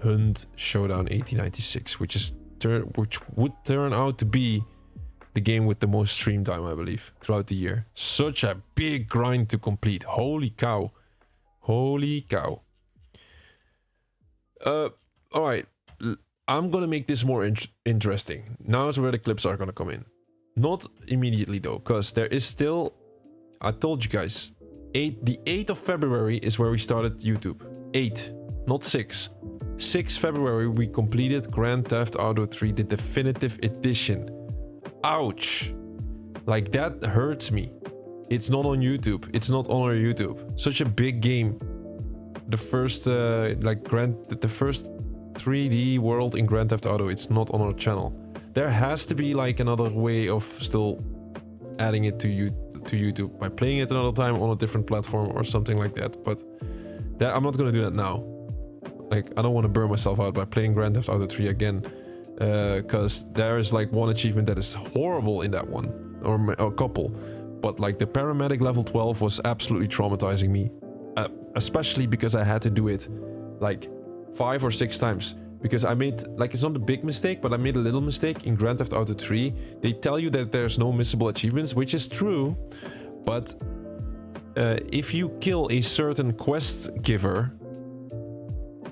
Hunt Showdown 1896, which would turn out to be the game with the most stream time, I believe, throughout the year. Such a big grind to complete. Holy cow. Holy cow. Alright. I'm gonna make this more interesting. Now is where the clips are gonna come in. Not immediately though, because there is still... I told you guys, the 8th of February is where we started YouTube. 8, not 6. 6 February we completed Grand Theft Auto 3, the definitive edition. Ouch! Like, that hurts me. It's not on YouTube. It's not on our YouTube. Such a big game. The first, the first 3D world in Grand Theft Auto, it's not on our channel. There has to be like another way of still adding it to YouTube by playing it another time on a different platform or something like that, but I'm not gonna do that now. Like, I don't want to burn myself out by playing Grand Theft Auto 3 again, because there is like one achievement that is horrible in that one, or a couple, but like the paramedic level 12 was absolutely traumatizing me, especially because I had to do it like 5 or 6 times, because I made, like, it's not a big mistake, but I made a little mistake in Grand Theft Auto 3. They tell you that there's no missable achievements, which is true, but if you kill a certain quest giver,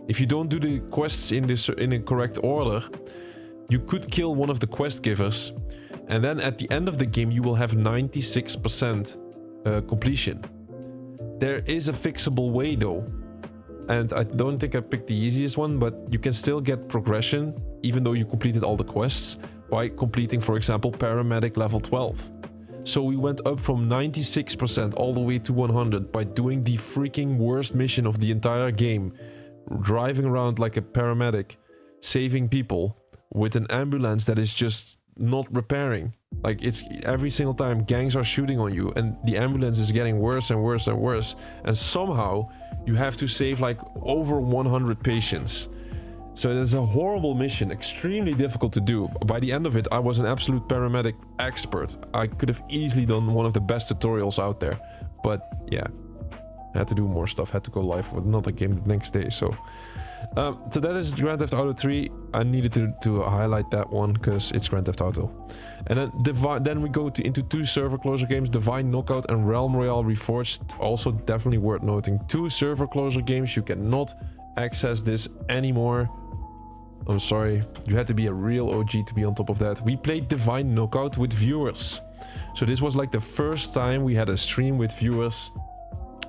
if you don't do the quests in a correct order, you could kill one of the quest givers, and then at the end of the game you will have 96% completion. There is a fixable way though. And I don't think I picked the easiest one, but you can still get progression, even though you completed all the quests, by completing, for example, Paramedic level 12. So we went up from 96% all the way to 100 by doing the freaking worst mission of the entire game. Driving around like a paramedic, saving people with an ambulance that is just not repairing. Like, it's every single time gangs are shooting on you and the ambulance is getting worse and worse and worse. And somehow you have to save like over 100 patients. So it is a horrible mission, extremely difficult to do. By the end of it, I was an absolute paramedic expert. I could have easily done one of the best tutorials out there. But yeah, I had to do more stuff, had to go live with another game the next day. So that is Grand Theft Auto 3. I needed to highlight that one because it's Grand Theft Auto. And then we go into 2 server closure games, Divine Knockout and Realm Royale Reforged. Also definitely worth noting. 2 server closure games. You cannot access this anymore. I'm sorry. You had to be a real OG to be on top of that. We played Divine Knockout with viewers. So this was like the first time we had a stream with viewers.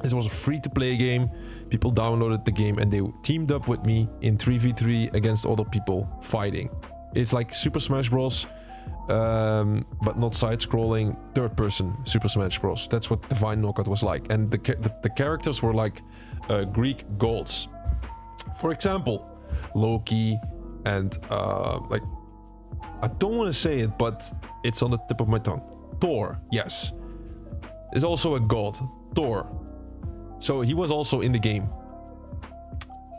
This was a free-to-play game. People downloaded the game and they teamed up with me in 3v3 against other people fighting. It's like Super Smash Bros, but not side-scrolling, third-person Super Smash Bros. That's what Divine Knockout was like. And the characters were like Greek gods. For example, Loki and like, I don't want to say it, but it's on the tip of my tongue. Thor, yes, is also a god. Thor. So he was also in the game.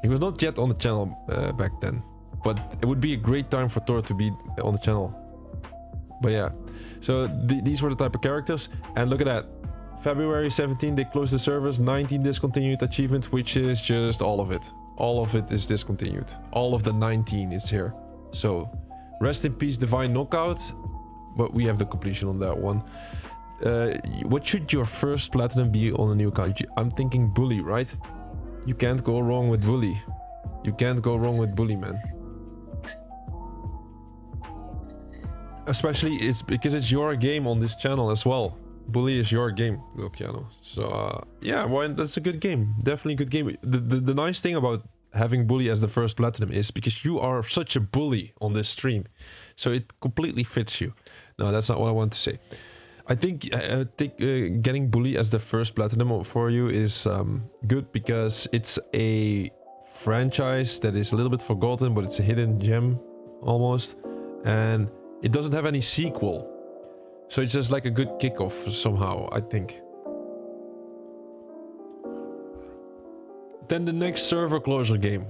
He was not yet on the channel back then, but it would be a great time for Thor to be on the channel. But yeah, so these were the type of characters. And look at that. February 17, they closed the servers. 19 discontinued achievements, which is just all of it. All of it is discontinued. All of the 19 is here. So rest in peace, Divine Knockout. But we have the completion on that one. What should your first platinum be on a new account? I'm thinking Bully, right? You can't go wrong with Bully. You can't go wrong with Bully, man. especially it's because it's your game on this channel as well. Bully is your game, Piano. So yeah, well, that's a good game. Definitely a good game. The nice thing about having Bully as the first platinum is because you are such a bully on this stream, so it completely fits you. No, that's not what I want to say. I think getting Bully as the first platinum for you is good because it's a franchise that is a little bit forgotten, but it's a hidden gem almost, and it doesn't have any sequel, so it's just like a good kickoff somehow, I think. Then the next server closure game,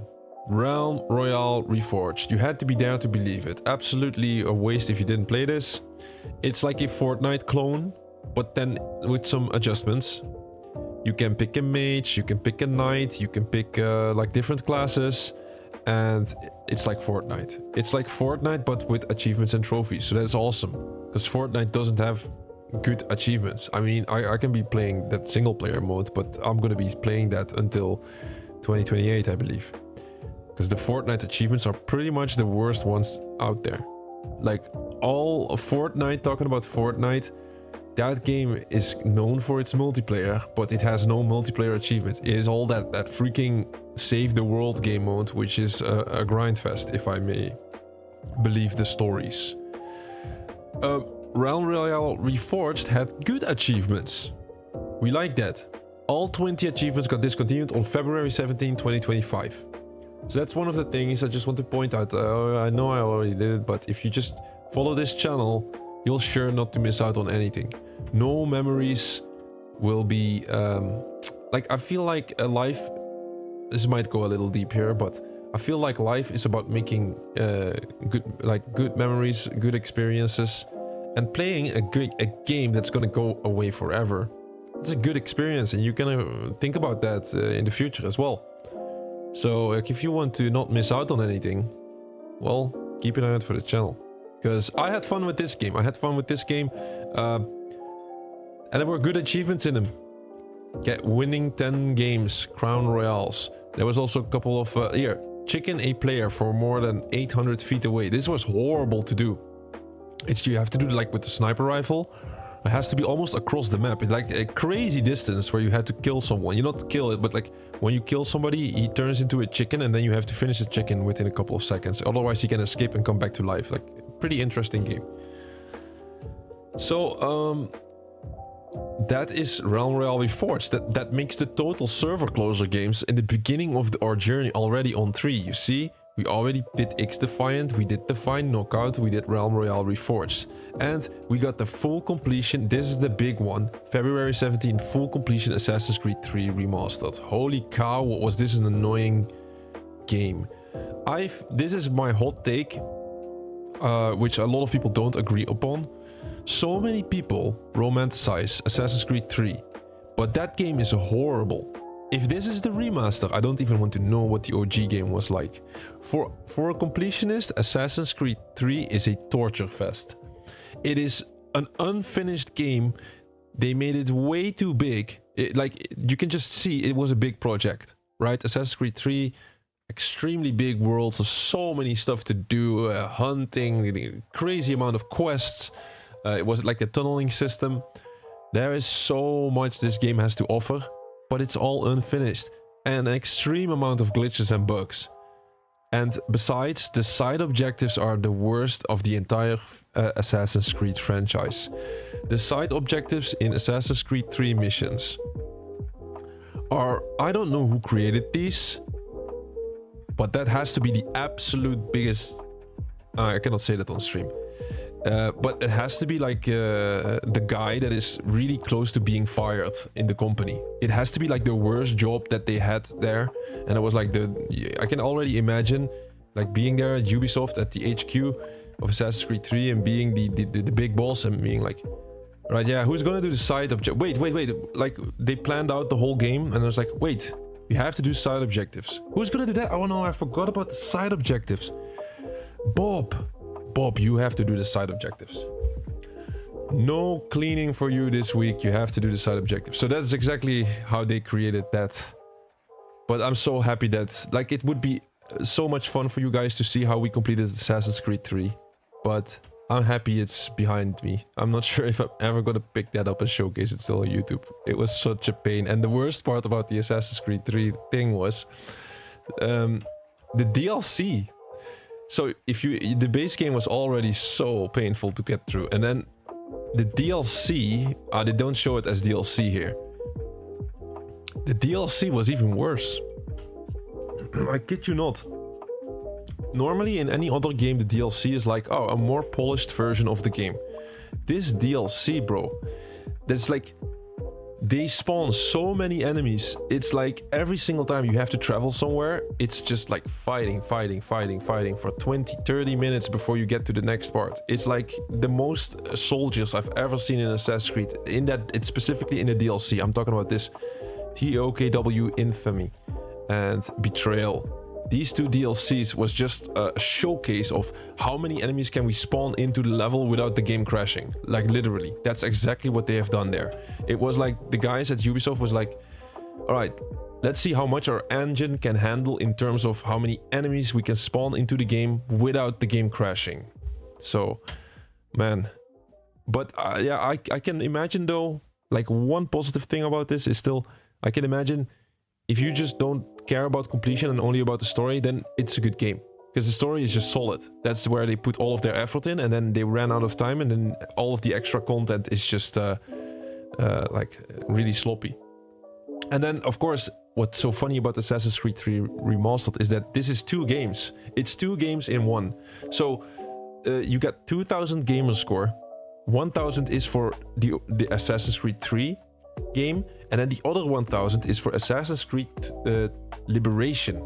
Realm Royale Reforged. You had to be there to believe it. Absolutely a waste if you didn't play this. It's like a Fortnite clone, but then with some adjustments. You can pick a mage, you can pick a knight, you can pick like different classes, and it's like Fortnite. It's like Fortnite but with achievements and trophies, so that's awesome. Because Fortnite doesn't have good achievements. I mean, I can be playing that single player mode, but I'm gonna be playing that until 2028, I believe. Because the Fortnite achievements are pretty much the worst ones out there. Like all of Fortnite, talking about Fortnite, that game is known for its multiplayer, but it has no multiplayer achievement. It is all that freaking save the world game mode, which is a grind fest, if I may believe the stories. Realm Royale Reforged had good achievements. We like that. All 20 achievements got discontinued on February 17, 2025. So that's one of the things I just want to point out. I know I already did it, but if you just follow this channel, you'll sure not to miss out on anything. No memories will be... like, I feel like a life... This might go a little deep here, but I feel like life is about making good memories, good experiences, and playing a game that's gonna go away forever. It's a good experience, and you're gonna think about that in the future as well. So like, if you want to not miss out on anything, well, keep an eye out for the channel. Because I had fun with this game. And there were good achievements in them. Winning 10 games, Crown Royales. There was also a couple of chicken a player for more than 800 feet away. This was horrible to do. You have to do it like with the sniper rifle. It has to be almost across the map. It's like a crazy distance where you had to kill someone. You not kill it, but like when you kill somebody, he turns into a chicken, and then you have to finish the chicken within a couple of seconds. Otherwise, he can escape and come back to life. Like, pretty interesting game. So, that is Realm Royale Reforged. That makes the total server closure games in the beginning of our journey already on 3. You see, we already did X-Defiant, we did Defiant Knockout, we did Realm Royale Reforged. And we got the full completion. This is the big one. February 17, full completion Assassin's Creed 3 Remastered. Holy cow, what was this an annoying game. This is my hot take, which a lot of people don't agree upon. So many people romanticize Assassin's Creed 3, but that game is horrible. If this is the remaster, I don't even want to know what the OG game was like. For a completionist, Assassin's Creed 3 is a torture fest. It is an unfinished game. They made it way too big. Like, you can just see it was a big project, right? Assassin's Creed 3, extremely big world, so many stuff to do, hunting, crazy amount of quests. It was like a tunneling system. There is so much this game has to offer, but it's all unfinished, and an extreme amount of glitches and bugs. And besides, the side objectives are the worst of the entire Assassin's Creed franchise. The side objectives in Assassin's Creed 3 missions are... I don't know who created these, but that has to be the absolute biggest... I cannot say that on stream. But it has to be like the guy that is really close to being fired in the company. It has to be like the worst job that they had there. And it was like I can already imagine like being there at Ubisoft at the HQ of Assassin's Creed 3 and being the big boss and being like, right, yeah, who's gonna do the side object? Wait. Like, they planned out the whole game and I was like, wait, you have to do side objectives. Who's gonna do that? Oh no, I forgot about the side objectives. Bob, you have to do the side objectives. No cleaning for you this week. You have to do the side objectives. So that's exactly how they created that. But I'm so happy that, like, it would be so much fun for you guys to see how we completed Assassin's Creed 3. But I'm happy it's behind me. I'm not sure if I'm ever gonna pick that up and showcase it still on YouTube. It was such a pain. And the worst part about the Assassin's Creed 3 thing was the DLC. So if the base game was already so painful to get through, and then the DLC, they don't show it as DLC here. The DLC was even worse. I kid you not. Normally in any other game, the DLC is like, oh, a more polished version of the game. This DLC, bro, that's like, they spawn so many enemies. It's like every single time you have to travel somewhere, it's just like fighting for 20, 30 minutes before you get to the next part. It's like the most soldiers I've ever seen in Assassin's Creed. In that, it's specifically in the DLC. I'm talking about this TOKW Infamy and Betrayal. These two DLCs was just a showcase of how many enemies can we spawn into the level without the game crashing. Like literally, that's exactly what they have done there. It was like the guys at Ubisoft was like, all right, let's see how much our engine can handle in terms of how many enemies we can spawn into the game without the game crashing. So, man. But yeah, I can imagine though, like one positive thing about this is still, I can imagine if you just don't care about completion and only about the story, then it's a good game. Because the story is just solid. That's where they put all of their effort in, and then they ran out of time, and then all of the extra content is just like really sloppy. And then, of course, what's so funny about Assassin's Creed 3 Remastered is that this is 2 games. It's 2 games in one. So you got 2,000 gamer score. 1,000 is for the Assassin's Creed 3 game, and then the other 1,000 is for Assassin's Creed Liberation.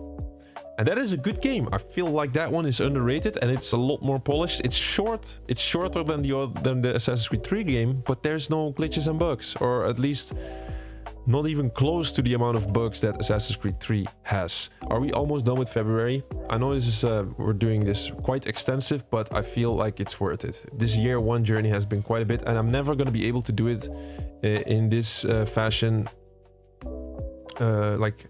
And that is a good game. I feel like that one is underrated and it's a lot more polished. It's short. It's shorter than the Assassin's Creed 3 game, but there's no glitches and bugs, or at least not even close to the amount of bugs that Assassin's Creed 3 has. Are we almost done with February? I know this is we're doing this quite extensive, but I feel like it's worth it. This year one journey has been quite a bit, and I'm never going to be able to do it in this fashion. Like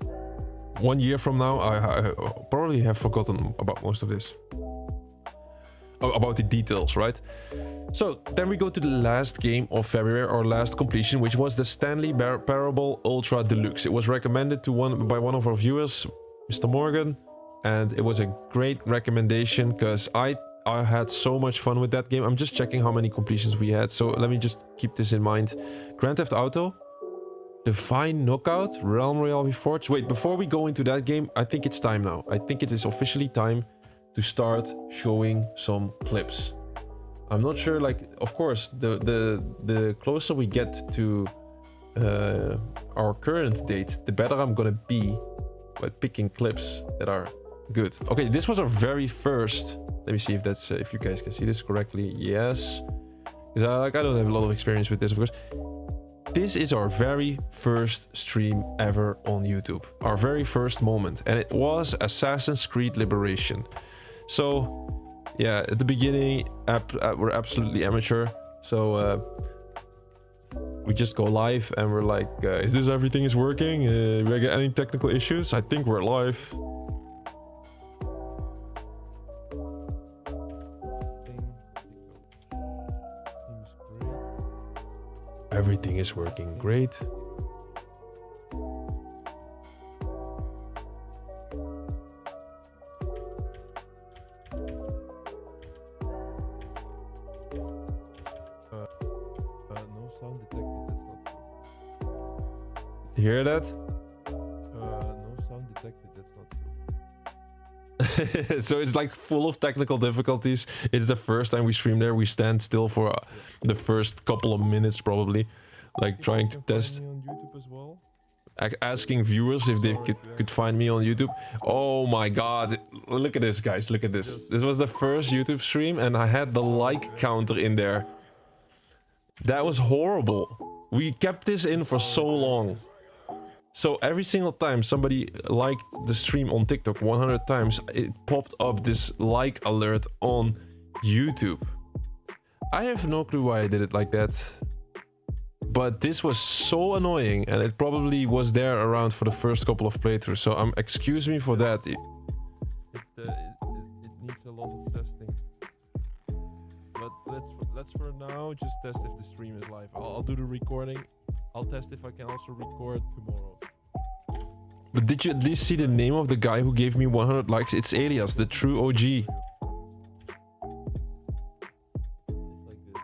1 year from now, I probably have forgotten about most of this. Oh, about the details, right? So then we go to the last game of February, our last completion, which was the Stanley Parable Ultra Deluxe. It was recommended by one of our viewers, Mr. Morgan, and it was a great recommendation because I had so much fun with that game. I'm just checking how many completions we had, so let me just keep this in mind. Grand Theft Auto, Divine Knockout, Realm Royale Reforged. Wait, before we go into that game, I think it's time now. I think it is officially time to start showing some clips. I'm not sure, like, of course, the closer we get to our current date, the better I'm gonna be at picking clips that are good. Okay, this was our very first. Let me see if that's if you guys can see this correctly. Yes, because I don't have a lot of experience with this, of course. This is our very first stream ever on YouTube. Our very first moment, and it was Assassin's Creed Liberation. So yeah, at the beginning, we're absolutely amateur. So we just go live and we're like, is this everything is working? Do we get any technical issues? I think we're live. Everything is working great. No sound detected, that's not true. You hear that? No sound detected, that's not true. So it's like full of technical difficulties. It's the first time we stream there. We stand still for the first couple of minutes probably, like trying to test. On YouTube as well. Asking viewers if they could find me on YouTube. Oh my god, look at this, guys, look at this. This was the first YouTube stream and I had the like counter in there. That was horrible. We kept this in for so long. So every single time somebody liked the stream on TikTok 100 times, it popped up this like alert on YouTube. I have no clue why I did it like that. But this was so annoying, and it probably was there around for the first couple of playthroughs. So excuse me for that. It needs a lot of testing. But let's for now just test if the stream is live. I'll do the recording. I'll test if I can also record tomorrow. But did you at least see the name of the guy who gave me 100 likes? It's Elias, the true OG. It's like this.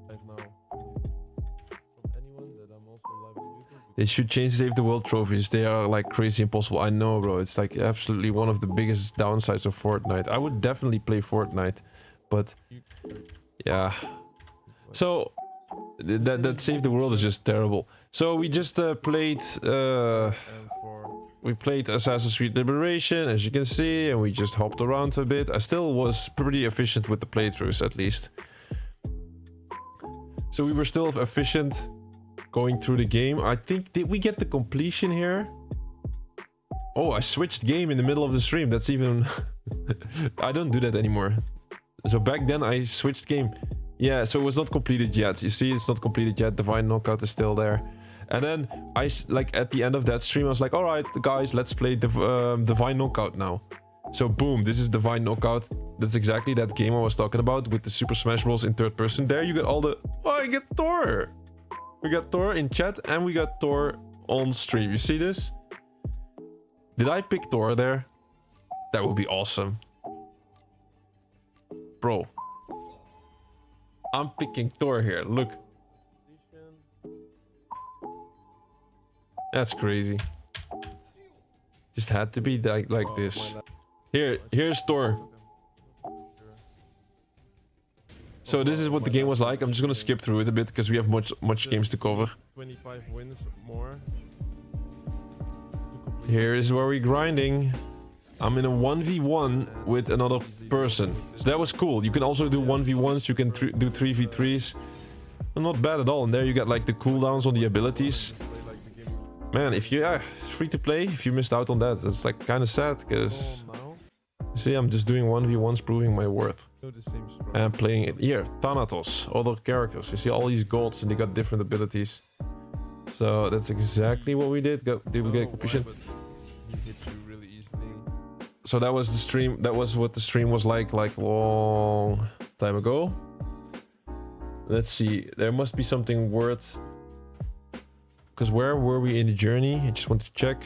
Right now. From anyone that I'm also live on YouTube. They should change Save the World trophies. They are like crazy impossible. I know, bro. It's like absolutely one of the biggest downsides of Fortnite. I would definitely play Fortnite, but yeah. So that Save the World is just terrible. So we just played we played Assassin's Creed Liberation, as you can see, and we just hopped around a bit. I still was pretty efficient with the playthroughs, at least. So we were still efficient going through the game. I think, did we get the completion here? Oh, I switched game in the middle of the stream. That's even... I don't do that anymore. So back then I switched game. Yeah, so it was not completed yet. You see, it's not completed yet. Divine Knockout is still there. And then I, like, at the end of that stream, I was like, all right, guys, let's play Divine Knockout now. So boom, this is Divine Knockout. That's exactly that game I was talking about with the Super Smash Bros. In third person. There you get all the... Oh, I get Thor. We got Thor in chat and we got Thor on stream. You see this? Did I pick Thor there? That would be awesome. Bro. I'm picking Thor here. Look. That's crazy. Just had to be like this. Here's Thor. So this is what the game was like. I'm just gonna skip through it a bit because we have much games to cover. 25 wins more. Here is where we're grinding. I'm in a 1v1 with another person. So that was cool. You can also do 1v1s. You can do 3v3s. Not bad at all. And there you get like the cooldowns on the abilities. Man, if you are free to play, if you missed out on that, that's like kind of sad because you see, I'm just doing 1v1s, proving my worth. And playing it here. Thanatos, other characters. You see all these gods and they got different abilities. So that's exactly what we did. Did we get completion? So that was the stream. That was what the stream was like long time ago. Let's see. There must be something worth. Because where were we in the journey? I just want to check.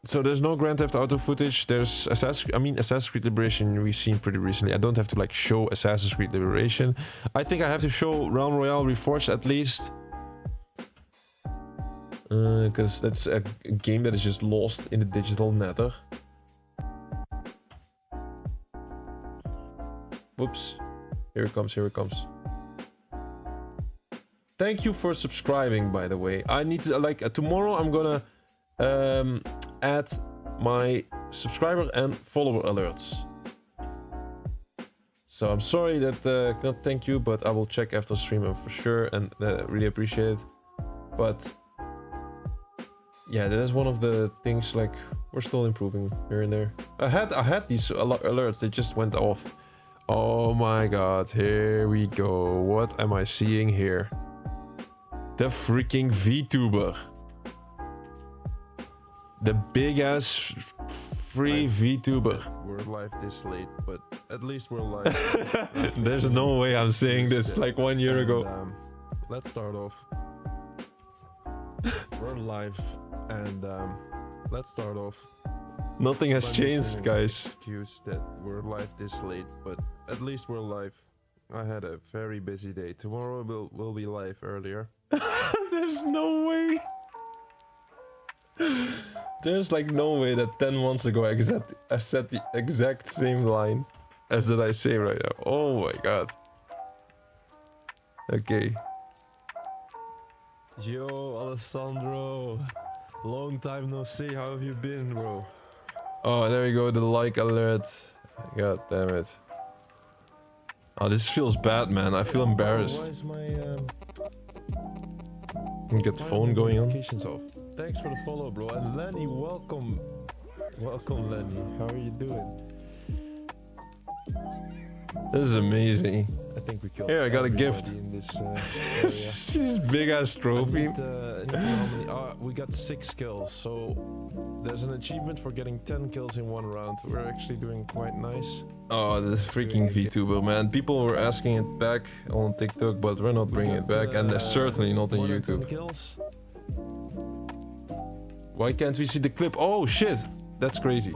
So there's no Grand Theft Auto footage. There's Assassin's Creed Liberation we've seen pretty recently. I don't have to like show Assassin's Creed Liberation. I think I have to show Realm Royale Reforged at least. Because that's a game that is just lost in the digital nether. Whoops. Here it comes, here it comes. Thank you for subscribing, by the way. I need to, like, tomorrow I'm gonna add my subscriber and follower alerts. So I'm sorry that I cannot thank you, but I will check after stream for sure, and really appreciate it. But yeah, that is one of the things, like, we're still improving here and there. I had these alerts, they just went off. Oh my god, here we go. What am I seeing here? The freaking VTuber. The big ass free VTuber. We're live this late, but at least we're live. There's no way I'm saying this like 1 year ago. Let's start off. We're live, and let's start off. Nothing has changed, guys. Excuse that we're live this late, but at least we're live. I had a very busy day. Tomorrow we'll be live earlier. There's no way. There's like no way that 10 months ago I said the exact same line as that I say right now. Oh my god. Okay. Yo, Alessandro. Long time no see. How have you been, bro? Oh, there you go. The like alert. God damn it. Oh, this feels bad, man. I feel embarrassed. Why is my You get the phone going on. notifications off? Thanks for the follow, bro. And Lenny, welcome. Welcome, Lenny. How are you doing? This is amazing. I think we killed. Here, I got a gift. everybody in this area. See this big ass trophy. I need how many? We got 6 kills, so there's an achievement for getting 10 kills in 1 round. We're actually doing quite nice. Oh, the freaking VTuber, man. People were asking it back on TikTok, but we're not bringing it back, and certainly not on more than 10 YouTube. kills. Why can't we see the clip? Oh shit, that's crazy.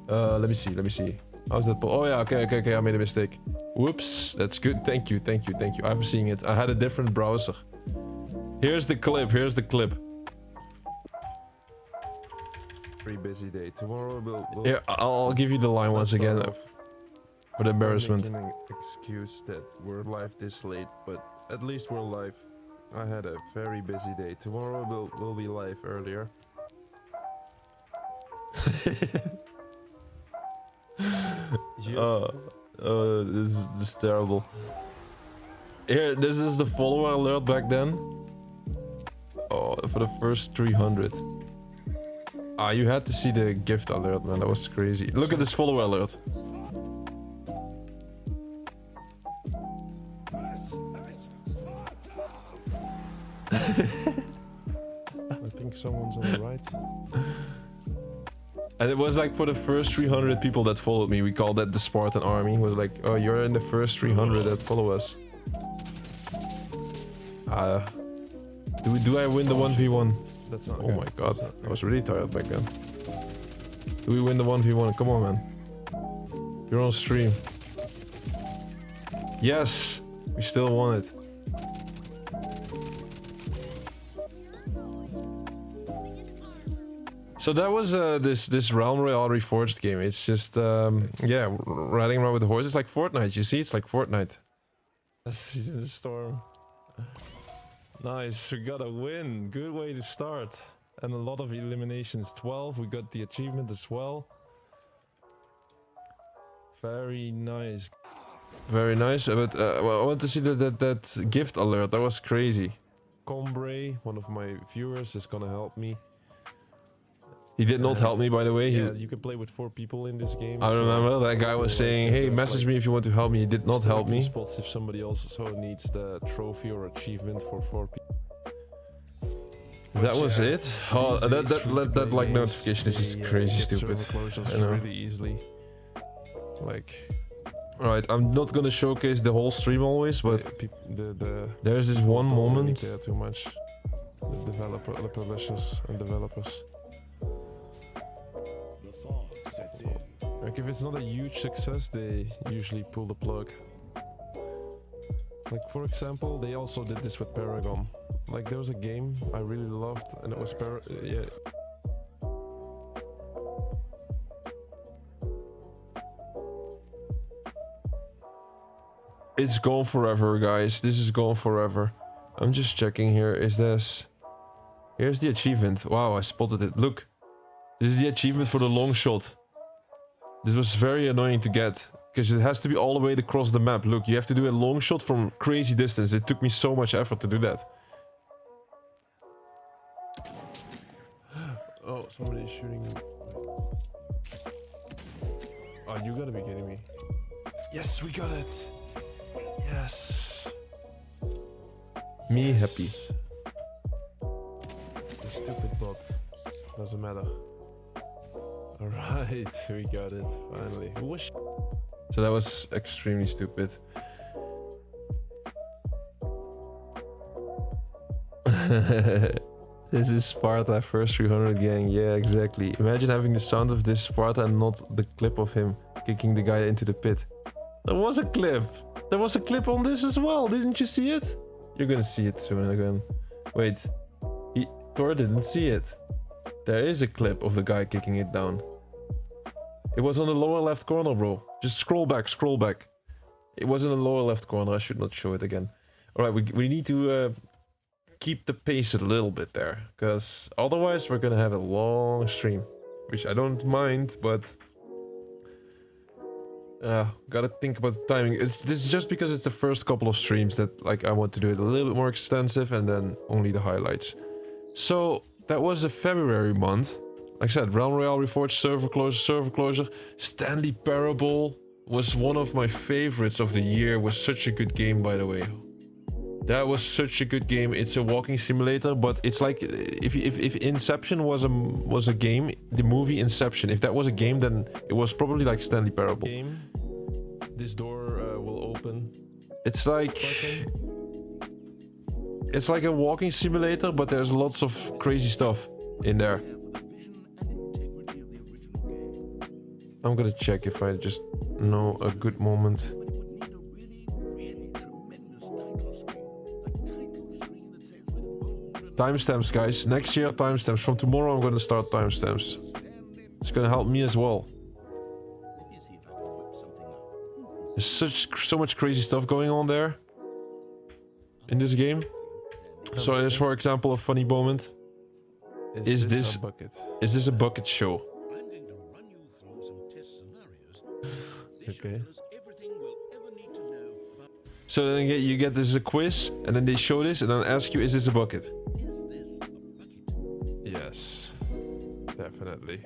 Let me see. How's that? Oh yeah, okay. I made a mistake. Whoops, that's good. Thank you. I'm seeing it. I had a different browser. Here's the clip. Pretty busy day. Tomorrow we'll Here, I'll give you the line once again. For the embarrassment. Making an excuse that we're live this late, but at least we're live. I had a very busy day. Tomorrow we'll be live earlier. This is terrible. Here, this is the follower alert back then. Oh, for the first 300. You had to see the gift alert, man. That was crazy. Look at this follower alert. I think someone's on the right. And it was like for the first 300 people that followed me, we called that the Spartan army. It was like, oh, you're in the first 300 that follow us. Do I win the 1v1? That's not. Oh my god, I was really tired back then. Do we win the 1v1? Come on, man. You're on stream. Yes, we still won it. So that was this Realm Royale Reforged game. It's just yeah, riding around with the horses like Fortnite. You see, it's like Fortnite. Season Storm. Nice, we got a win. Good way to start. And a lot of eliminations. 12. We got the achievement as well. Very nice. Very nice. But well, I want to see that gift alert. That was crazy. Combray, one of my viewers, is gonna help me. He did not help me, by the way. Yeah, you can play with 4 people in this game. I remember that guy was saying, "Hey, message me if you want to help me." He did not help me. Spots if somebody also needs the trophy or achievement for 4 people. That was it. Oh, that like notification is just crazy stupid. I know. Really easily. Like. Right, I'm not gonna showcase the whole stream always, but there's this one moment. Care too much. The publishers and developers. Like if it's not a huge success, they usually pull the plug. Like for example, they also did this with Paragon. Like there was a game I really loved, and it was yeah. It's gone forever, guys. This is gone forever. I'm just checking here. Is this? Here's the achievement. Wow, I spotted it. Look, this is the achievement for the long shot. This was very annoying to get because it has to be all the way across the map. Look, you have to do a long shot from crazy distance. It took me so much effort to do that. Oh, somebody's shooting me. Oh, you gotta be kidding me. Yes, we got it. Yes. Me happy. The stupid bot. Doesn't matter. Alright, we got it, finally. Whoosh. So that was extremely stupid. This is Sparta first 300 gang. Yeah, exactly. Imagine having the sound of this Sparta and not the clip of him kicking the guy into the pit. There was a clip. There was a clip on this as well. Didn't you see it? You're gonna see it soon again. Wait. Thor didn't see it. There is a clip of the guy kicking it down. It was on the lower left corner, bro. Just scroll back, scroll back. It was in the lower left corner. I should not show it again. Alright, we need to keep the pace a little bit there. Because otherwise we're gonna have a long stream. Which I don't mind, but... gotta think about the timing. This is just because it's the first couple of streams that like I want to do it a little bit more extensive and then only the highlights. So that was the February month. Like I said, Realm Royale Reforged, server closure, Stanley Parable. was one of my favorites of the year. Was such a good game, by the way. That was such a good game. It's a walking simulator, but it's like if Inception was a game, the movie Inception, if that was a game, then it was probably like Stanley Parable. Game. This door will open. It's like a walking simulator, but there's lots of crazy stuff in there. I'm gonna check if I just know a good moment. Timestamps, guys. Next year, timestamps. From tomorrow, I'm gonna start timestamps. It's gonna help me as well. There's so much crazy stuff going on there in this game. So there's, for example, a funny moment. Is this a bucket? Is this a bucket show? I'm going to run you through some test scenarios. This should Okay. tell us everything we'll ever need to know about So then you get this a quiz, and then they show this, and then ask you, is this a bucket? is this a bucket? Yes, definitely.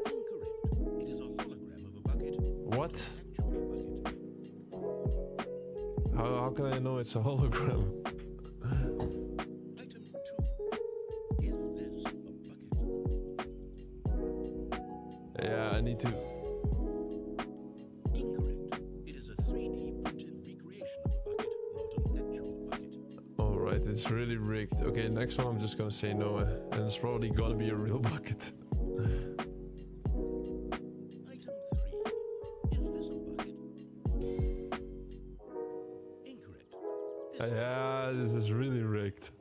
Incorrect. It is a hologram of a bucket. What? Actual bucket. How can I know it's a hologram? Item 2. Is this a bucket? Yeah, I need to. Incorrect. It is a 3D printed recreation of a bucket, not an actual bucket. All right, it's really rigged. Okay, next one I'm just gonna say no, and it's probably gonna be a real bucket. Item 3. Is this a bucket? Incorrect. Yeah, this is really rigged.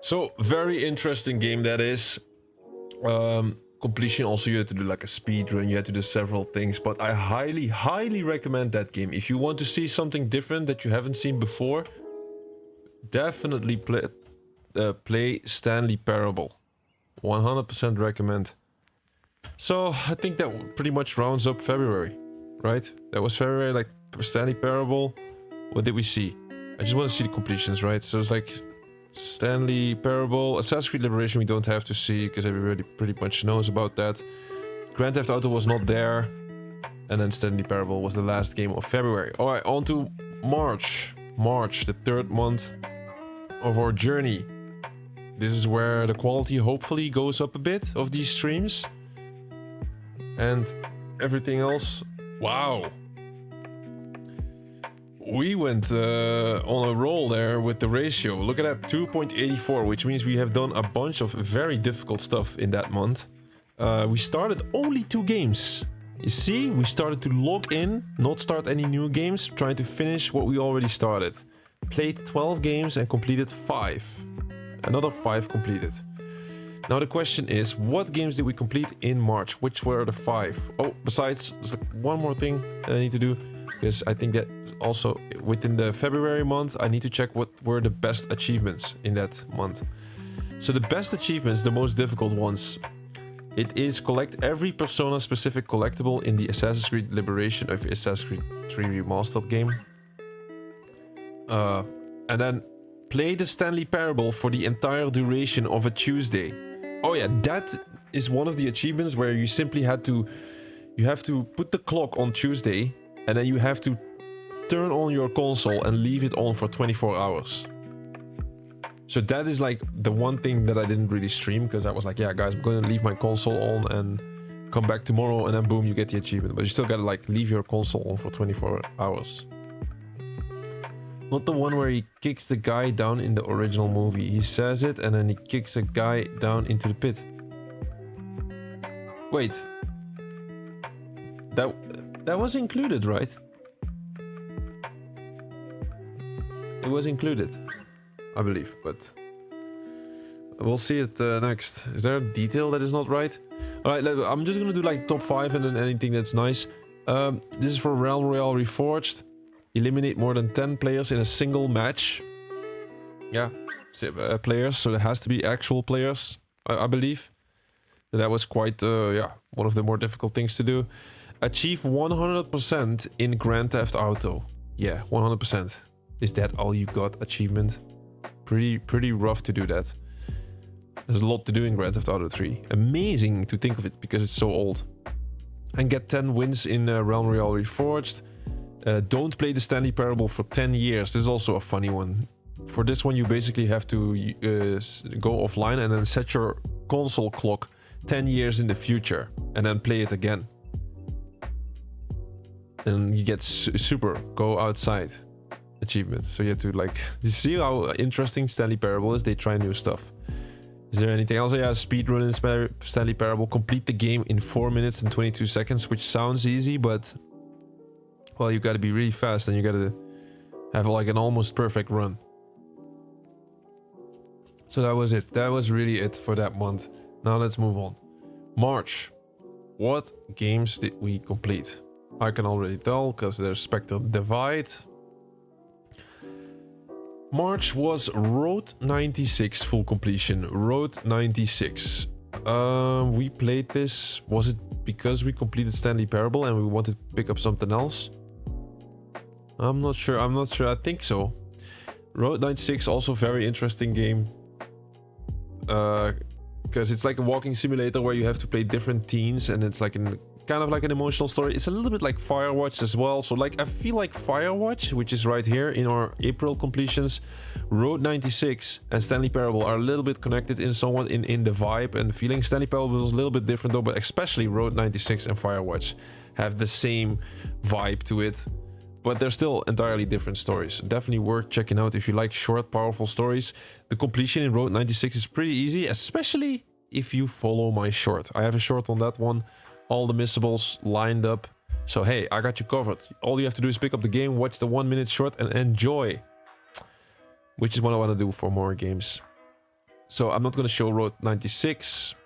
So very interesting game that is. Completion also, you had to do like a speed run, you had to do several things, but I highly recommend that game. If you want to see something different that you haven't seen before, definitely play Stanley Parable. 100% recommend. So I think that pretty much rounds up February, right? That was February, like Stanley Parable. What did we see? I just want to see the completions, right? So it's like Stanley Parable, Assassin's Creed Liberation we don't have to see because everybody pretty much knows about that. Grand Theft Auto was not there, and then Stanley Parable was the last game of February. All right, on to March. March, the third month of our journey. This is where the quality hopefully goes up a bit of these streams, and everything else. Wow. We went on a roll there with the ratio. Look at that, 2.84, which means we have done a bunch of very difficult stuff in that month. We started only 2 games. You see, we started to log in, not start any new games, trying to finish what we already started. Played 12 games and completed 5. Another 5 completed. Now the question is, what games did we complete in March? Which were the 5? Oh, besides, there's like one more thing that I need to do, because I think that also within the February month, I need to check what were the best achievements in that month. So the best achievements, the most difficult ones, it is collect every Persona specific collectible in the Assassin's Creed Liberation of Assassin's Creed 3 Remastered game. And then play the Stanley Parable for the entire duration of a Tuesday. Oh yeah, that is one of the achievements where you simply have to put the clock on Tuesday, and then you have to turn on your console and leave it on for 24 hours. So that is like the one thing that I didn't really stream, because I was like, yeah guys, I'm going to leave my console on and come back tomorrow, and then boom, you get the achievement. But you still gotta like leave your console on for 24 hours. Not the one where he kicks the guy down in the original movie. He says it and then he kicks a guy down into the pit. Wait. That was included, right? It was included, I believe, but we'll see it next. Is there a detail that is not right? Alright, I'm just gonna do like top 5 and then anything that's nice. This is for Realm Royale Reforged. Eliminate more than 10 players in a single match. Yeah, players, so there has to be actual players, I believe. That was quite, yeah, one of the more difficult things to do. Achieve 100% in Grand Theft Auto. Yeah, 100%. Is that all you got achievement? Pretty rough to do that. There's a lot to do in Grand Theft Auto 3. Amazing to think of it because it's so old. and get 10 wins in Realm Royale Reforged. Don't play the Stanley Parable for 10 years. This is also a funny one. For this one, you basically have to go offline and then set your console clock 10 years in the future and then play it again. And you get super go outside achievement. So you have to like, you see how interesting Stanley Parable is? They try new stuff. Is there anything else? Yeah, speedrun in Stanley Parable. Complete the game in 4 minutes and 22 seconds, which sounds easy, but well, you got to be really fast and you got to have like an almost perfect run. So that was it. That was really it for that month. Now let's move on. March. What games did we complete? I can already tell because there's Spectre Divide. March was Road 96 full completion. Road 96. We played this. Was it because we completed Stanley Parable and we wanted to pick up something else? I'm not sure. I think so. Road 96, also very interesting game. Because it's like a walking simulator where you have to play different teams and it's like kind of like an emotional story. It's a little bit like Firewatch as well. So like I feel like Firewatch, which is right here in our April completions, Road 96 and Stanley Parable are a little bit connected in somewhat in the vibe and feeling. Stanley Parable was a little bit different though, but especially Road 96 and Firewatch have the same vibe to it. But they're still entirely different stories. Definitely worth checking out if you like short, powerful stories. The completion in Road 96 is pretty easy, especially if you follow my short. I have a short on that one. All the missables lined up. So hey, I got you covered. All you have to do is pick up the game, watch the 1 minute short and enjoy. Which is what I want to do for more games. So I'm not going to show Road 96.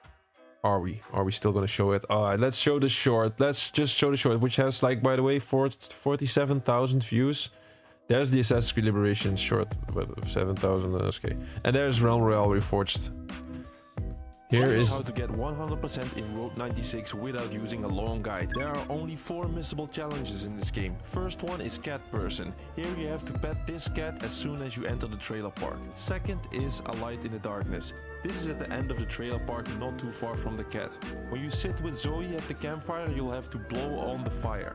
Are we still gonna show it? Alright, let's show the short. Let's just show the short, which has like, by the way, 47,000 views. There's the Assassin's Creed Liberation short, but 7,000, okay. And there's Realm Royale Reforged. Here is how to get 100% in Road 96 without using a long guide. There are only 4 missable challenges in this game. First one is Cat Person. Here you have to pet this cat as soon as you enter the trailer park. Second is A Light in the Darkness. This is at the end of the trailer park, not too far from the cat. When you sit with Zoe at the campfire, you'll have to blow on the fire.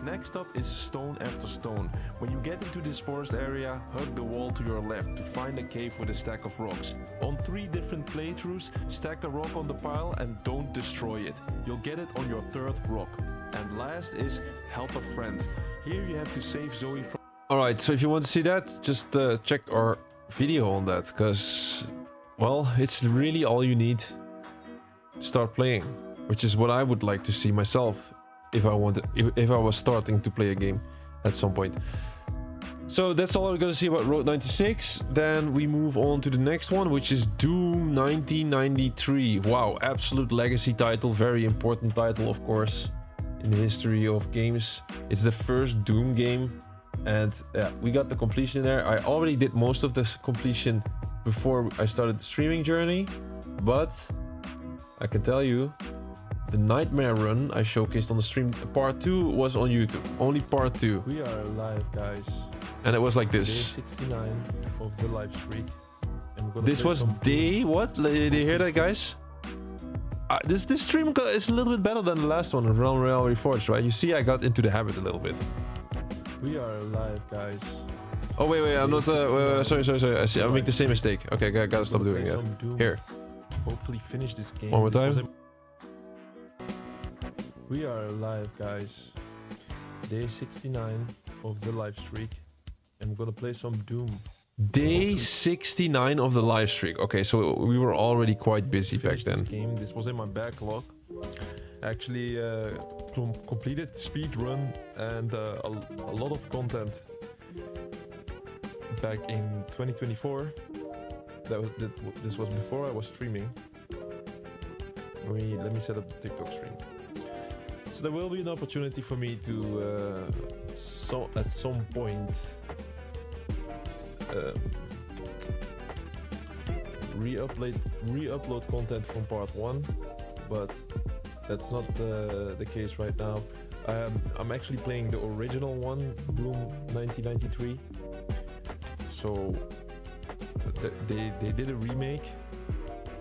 Next up is Stone After Stone. When you get into this forest area, hug the wall to your left to find a cave with a stack of rocks. On 3 different playthroughs, stack a rock on the pile and don't destroy it. You'll get it on your 3rd rock. And last is Help a Friend. Here you have to save Zoe from... Alright, so if you want to see that, just check our video on that, because, well, it's really all you need to start playing, which is what I would like to see myself if I wanted, if I was starting to play a game at some point. So that's all we're gonna see about Road 96. Then we move on to the next one, which is Doom 1993. Wow, absolute legacy title, very important title, of course, in the history of games. It's the first Doom game, and yeah, we got the completion there. I already did most of this completion before I started the streaming journey, but I can tell you, the Nightmare Run I showcased on the stream, part 2 was on YouTube. Only part 2. We are live, guys. And it was like this. Day 69 of the live streak. This was day... What? Did you hear that, guys? This stream is a little bit better than the last one, Realm Royale Reforged, right? You see, I got into the habit a little bit. We are live, guys. Oh, wait, I'm not... sorry. I see, I make the same mistake. Okay, I gotta stop doing that. Here. Hopefully finish this game. One more time. We are live, guys. Day 69 of the live streak. And we're gonna play some Doom. Day 69 of the live streak. Okay, so we were already quite busy back then. This was in my backlog. Actually, completed speed run and a lot of content back in 2024. This was before I was streaming. Let me set up the TikTok stream. So there will be an opportunity for me to at some point re-upload content from part 1, but that's not the case right now. I'm actually playing the original one, Doom 1993. So they did a remake,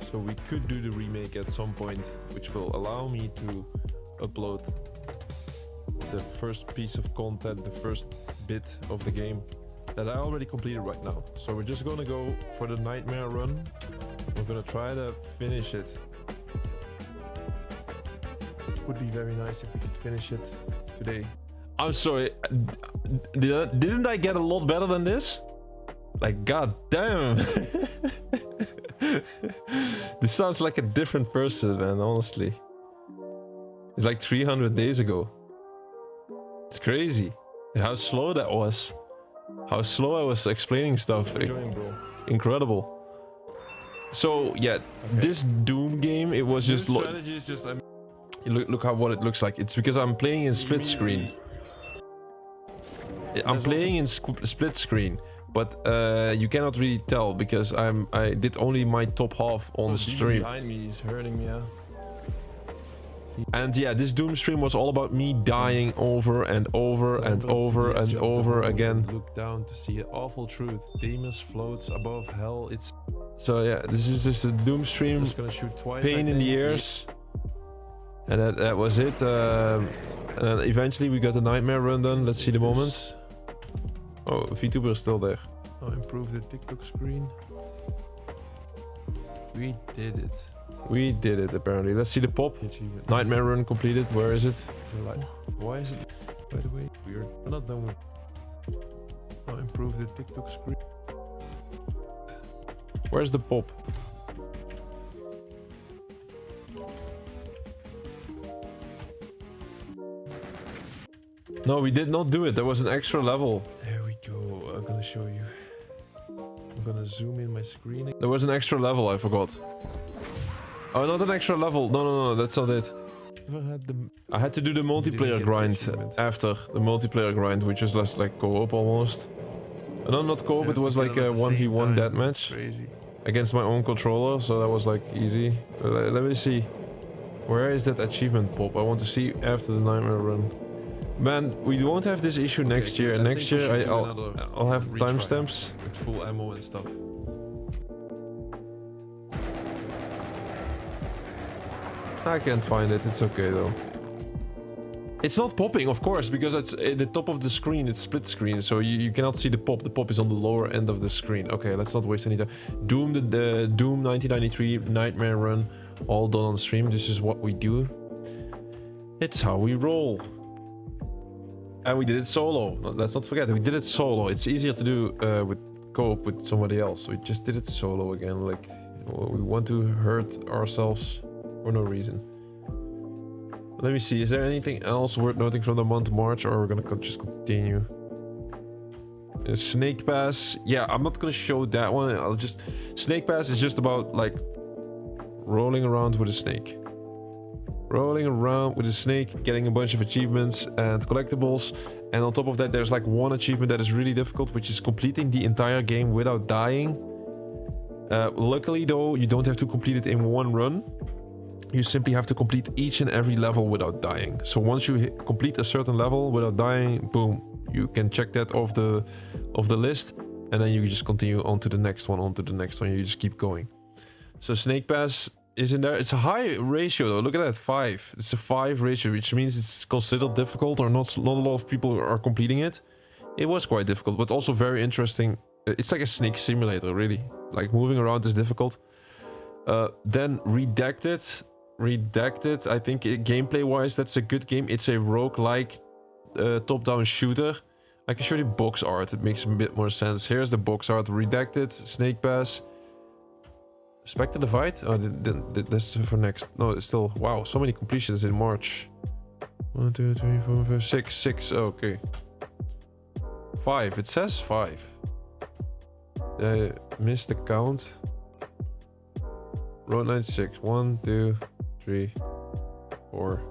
so we could do the remake at some point, which will allow me to upload the first piece of content, the first bit of the game that I already completed right now. So we're just gonna go for the nightmare run. We're gonna try to finish it. Would be very nice if we could finish it today. I'm sorry. Didn't I get a lot better than this? Like, god damn. This sounds like a different person, man, honestly. It's like 300 days ago. It's crazy. How slow that was. How slow I was explaining stuff. Enjoying, bro. Incredible. So, yeah, this Doom game, it was just... strategy is just... Look how what it looks like. It's because I'm playing in split screen. I'm playing in split screen, but you cannot really tell because I did only my top half on the stream. Behind me, he's hurting me, yeah. And yeah, this Doom stream was all about me dying over and over and over and over again. Look down to see an awful truth. Deimos floats above hell. It's so yeah, this is just a Doom stream. just gonna shoot twice. Pain in the ears. And that was it. And then eventually we got the nightmare run done. Let's see the moment. Oh, VTuber is still there. Oh, improve the TikTok screen. We did it. We did it apparently. Let's see the pop. Achievement. Nightmare run completed. Where is it? Why is it? By the way, we're not done with. Oh, improve the TikTok screen. Where's the pop? No, we did not do it. There was an extra level. There we go. I'm gonna show you. I'm gonna zoom in my screen. There was an extra level. I forgot. Oh, not an extra level. No, that's not it. I had to do the multiplayer grind after the multiplayer grind, which was just like co-op almost. No, not co-op. It was like a 1v1 deathmatch against my own controller, so that was like easy. Let me see. Where is that achievement pop? I want to see after the nightmare run. Man, we won't have this issue next year. Next year I'll have timestamps with full ammo and stuff. I can't find it. It's okay though. It's not popping, of course, because it's at the top of the screen. It's split screen, so you cannot see the pop. The pop is on the lower end of the screen. Okay, let's not waste any time. Doom, the Doom 1993 Nightmare Run, all done on stream. This is what we do. It's how we roll. And we did it solo. Let's not forget, we did it solo. It's easier to do with co-op with somebody else. So we just did it solo again. Like, we want to hurt ourselves for no reason. Let me see, is there anything else worth noting from the month March, or we're gonna just continue? Snake Pass, yeah, I'm not gonna show that one. I'll just... Snake Pass is just about like rolling around with a snake. Rolling around with a snake, getting a bunch of achievements and collectibles. And on top of that, there's like one achievement that is really difficult, which is completing the entire game without dying. Luckily though, you don't have to complete it in one run. You simply have to complete each and every level without dying. So once you complete a certain level without dying, boom, you can check that off the list, and then you just continue on to the next one, you just keep going. So Snake Pass is in there. It's a high ratio though. Look at that, 5. It's a 5 ratio, which means it's considered difficult, or not a lot of people are completing it. It was quite difficult, but also very interesting. It's like a snake simulator, really. Like, moving around is difficult. Then Redacted, I think gameplay wise that's a good game. It's a roguelike top-down shooter. I can show you box art, it makes a bit more sense. Here's the box art. Redacted, Snake Pass, Spectre the Fight. Oh, that's for next. No, it's still, wow, so many completions in March. 1 2 3 4 5 6. Oh, okay, 5. It says 5. Missed the count. Road 96. 1 2 3 4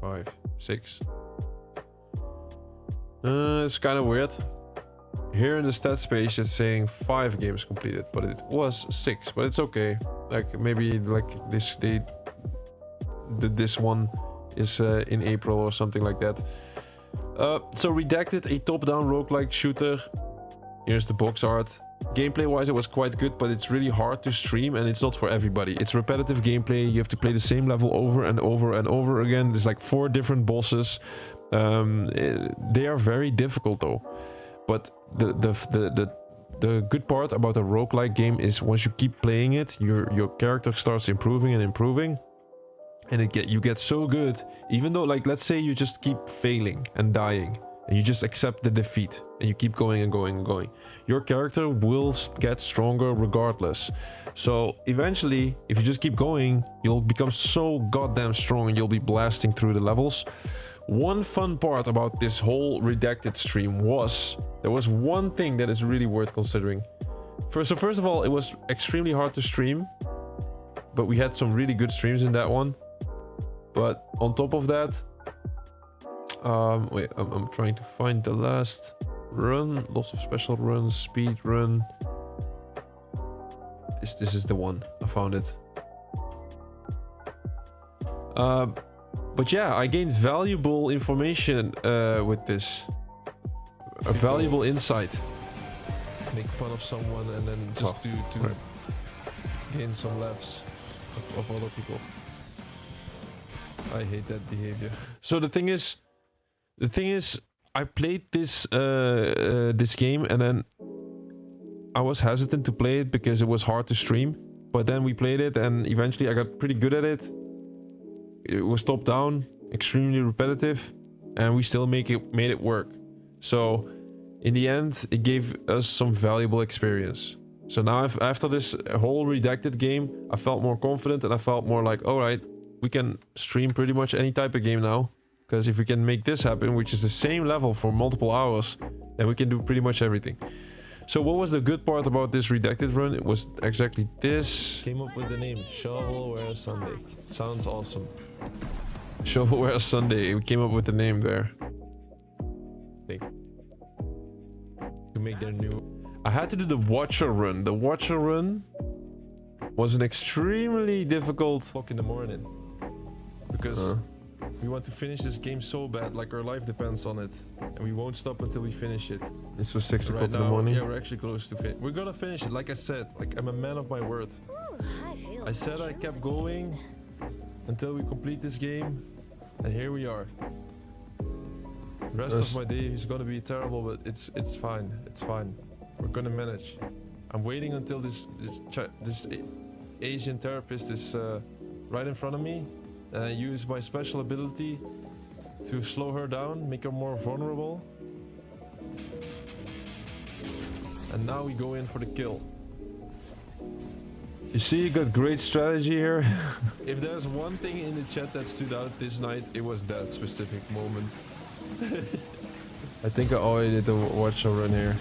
5 6. It's kind of weird. Here in the stats page it's saying 5 games completed, but it was 6. But it's okay. Like, maybe like this one is in April or something like that. So Redacted, a top-down roguelike shooter. Here's the box art. Gameplay wise it was quite good, but it's really hard to stream and it's not for everybody. It's repetitive gameplay. You have to play the same level over and over and over again. There's like 4 different bosses. They are very difficult though. But the good part about a roguelike game is once you keep playing it, your character starts improving and improving, and you get so good. Even though, like, let's say you just keep failing and dying, and you just accept the defeat, and you keep going and going and going, your character will get stronger regardless. So eventually, if you just keep going, you'll become so goddamn strong, and you'll be blasting through the levels. One fun part about this whole redacted stream was there was one thing that is really worth considering. First of all, it was extremely hard to stream, but we had some really good streams in that one. But on top of that, wait, I'm trying to find the last run. Lots of special runs, speed run. This is the one. I found it. But yeah, I gained valuable information with this. A valuable insight. Make fun of someone and then just to gain some laughs of other people. I hate that behavior. So the thing is, I played this this game, and then I was hesitant to play it because it was hard to stream. But then we played it, and eventually I got pretty good at it. It was top down, extremely repetitive, and we still made it work. So in the end, it gave us some valuable experience. So now after this whole redacted game, I felt more confident, and I felt more like, all right, we can stream pretty much any type of game now. Because if we can make this happen, which is the same level for multiple hours, then we can do pretty much everything. So what was the good part about this redacted run? It was exactly this. Came up with the name Shovelware Sunday. Sounds awesome. Shovelware Sunday. We came up with the name there. To make their new... I had to do the Watcher run. The Watcher run was an extremely difficult... o'clock in the morning. Because we want to finish this game so bad, like our life depends on it. And we won't stop until we finish it. This was 6 o'clock Right in the now, morning. yeah, we're actually close to finish. We're gonna finish it, like I said. Like, I'm a man of my word. I said I kept going until we complete this game, and here we are. The rest of my day is gonna be terrible, but it's fine. It's fine. We're gonna manage. I'm waiting until this Asian therapist is right in front of me. Use my special ability to slow her down, make her more vulnerable. And now we go in for the kill. You see, you got great strategy here. If there's one thing in the chat that stood out this night, it was that specific moment. I think I already did the Watcher run here.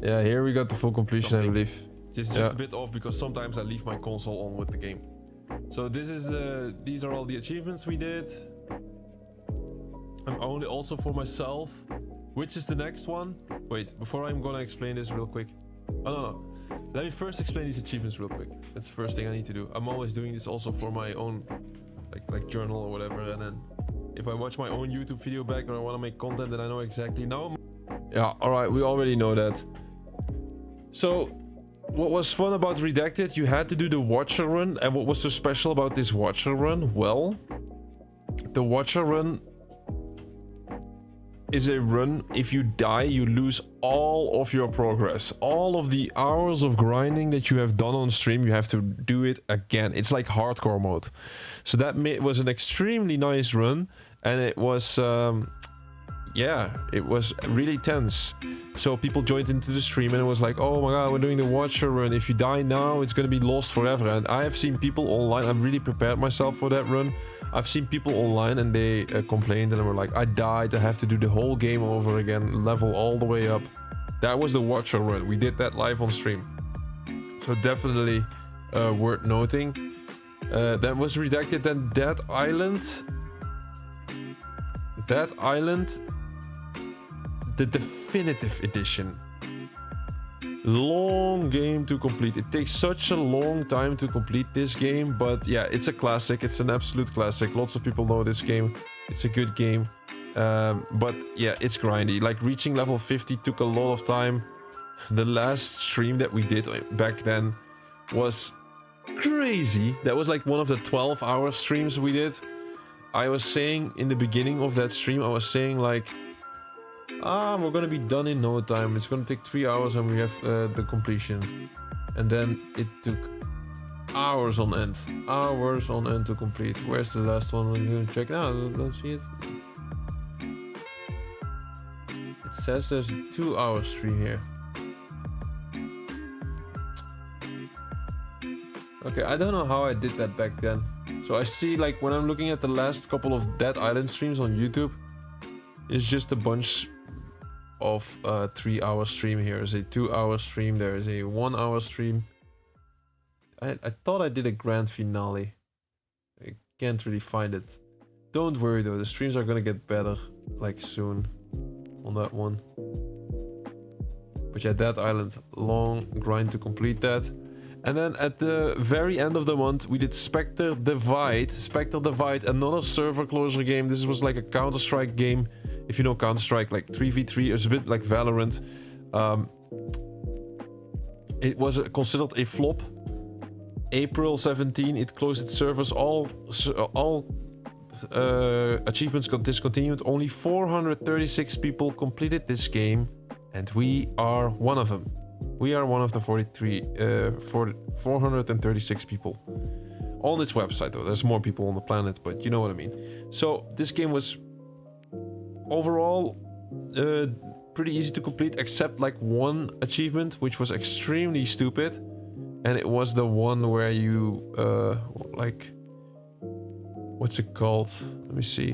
Yeah, here we got the full completion, I believe. Just a bit off because sometimes I leave my console on with the game. So this is these are all the achievements we did. I'm only also for myself. Which is the next one? Wait, before I'm gonna explain this real quick. Oh no. Let me first explain these achievements real quick. That's the first thing I need to do. I'm always doing this also for my own like journal or whatever, and then if I watch my own YouTube video back or I want to make content, then I know exactly now. Yeah, alright, we already know that. So what was fun about Redacted? You had to do the Watcher run, and what was so special about this Watcher run? Well, the Watcher run is a run. If you die, you lose all of your progress. All of the hours of grinding that you have done on stream, you have to do it again. It's like hardcore mode. So that was an extremely nice run, and it was yeah, it was really tense. So people joined into the stream and it was like, oh my god, we're doing the Watcher run. If you die now, it's gonna be lost forever. And I have seen people online, I've really prepared myself for that run. I've seen people online and they complained and were like, I died, I have to do the whole game over again, level all the way up. That was the Watcher run. We did that live on stream. So definitely worth noting. That was Redacted. Then That Island, the definitive edition. Long game to complete. It takes such a long time to complete this game, but yeah, it's a classic. It's an absolute classic. Lots of people know this game. It's a good game, but yeah, it's grindy. Like reaching level 50 took a lot of time. The last stream that we did back then was crazy. That was like one of the 12-hour streams we did, I was saying in the beginning of that stream, I was saying like, we're gonna be done in no time. It's gonna take 3 hours and we have the completion. And then it took hours on end to complete. Where's the last one? We're gonna check now. Don't see it. It says there's a 2-hour stream here. Okay, I don't know how I did that back then. So I see, like, when I'm looking at the last couple of Dead Island streams on YouTube, it's just a bunch of 3-hour stream. Here is a 2-hour stream. There is a 1-hour stream. I thought I did a grand finale. I can't really find it. Don't worry though, the streams are gonna get better, like, soon on that one. But yeah, Dead Island, long grind to complete that. And then at the very end of the month, we did Spectre Divide. Spectre Divide, another server closure game. This was like a Counter-Strike game. If you know Counter-Strike, like 3v3, it's a bit like Valorant. It was considered a flop. April 17, it closed its servers. All achievements got discontinued. Only 436 people completed this game, and we are one of them. We are one of the 436 people on this website, though. There's more people on the planet, but you know what I mean. So this game was overall pretty easy to complete, except like one achievement, which was extremely stupid. And it was the one where you, like, what's it called? Let me see.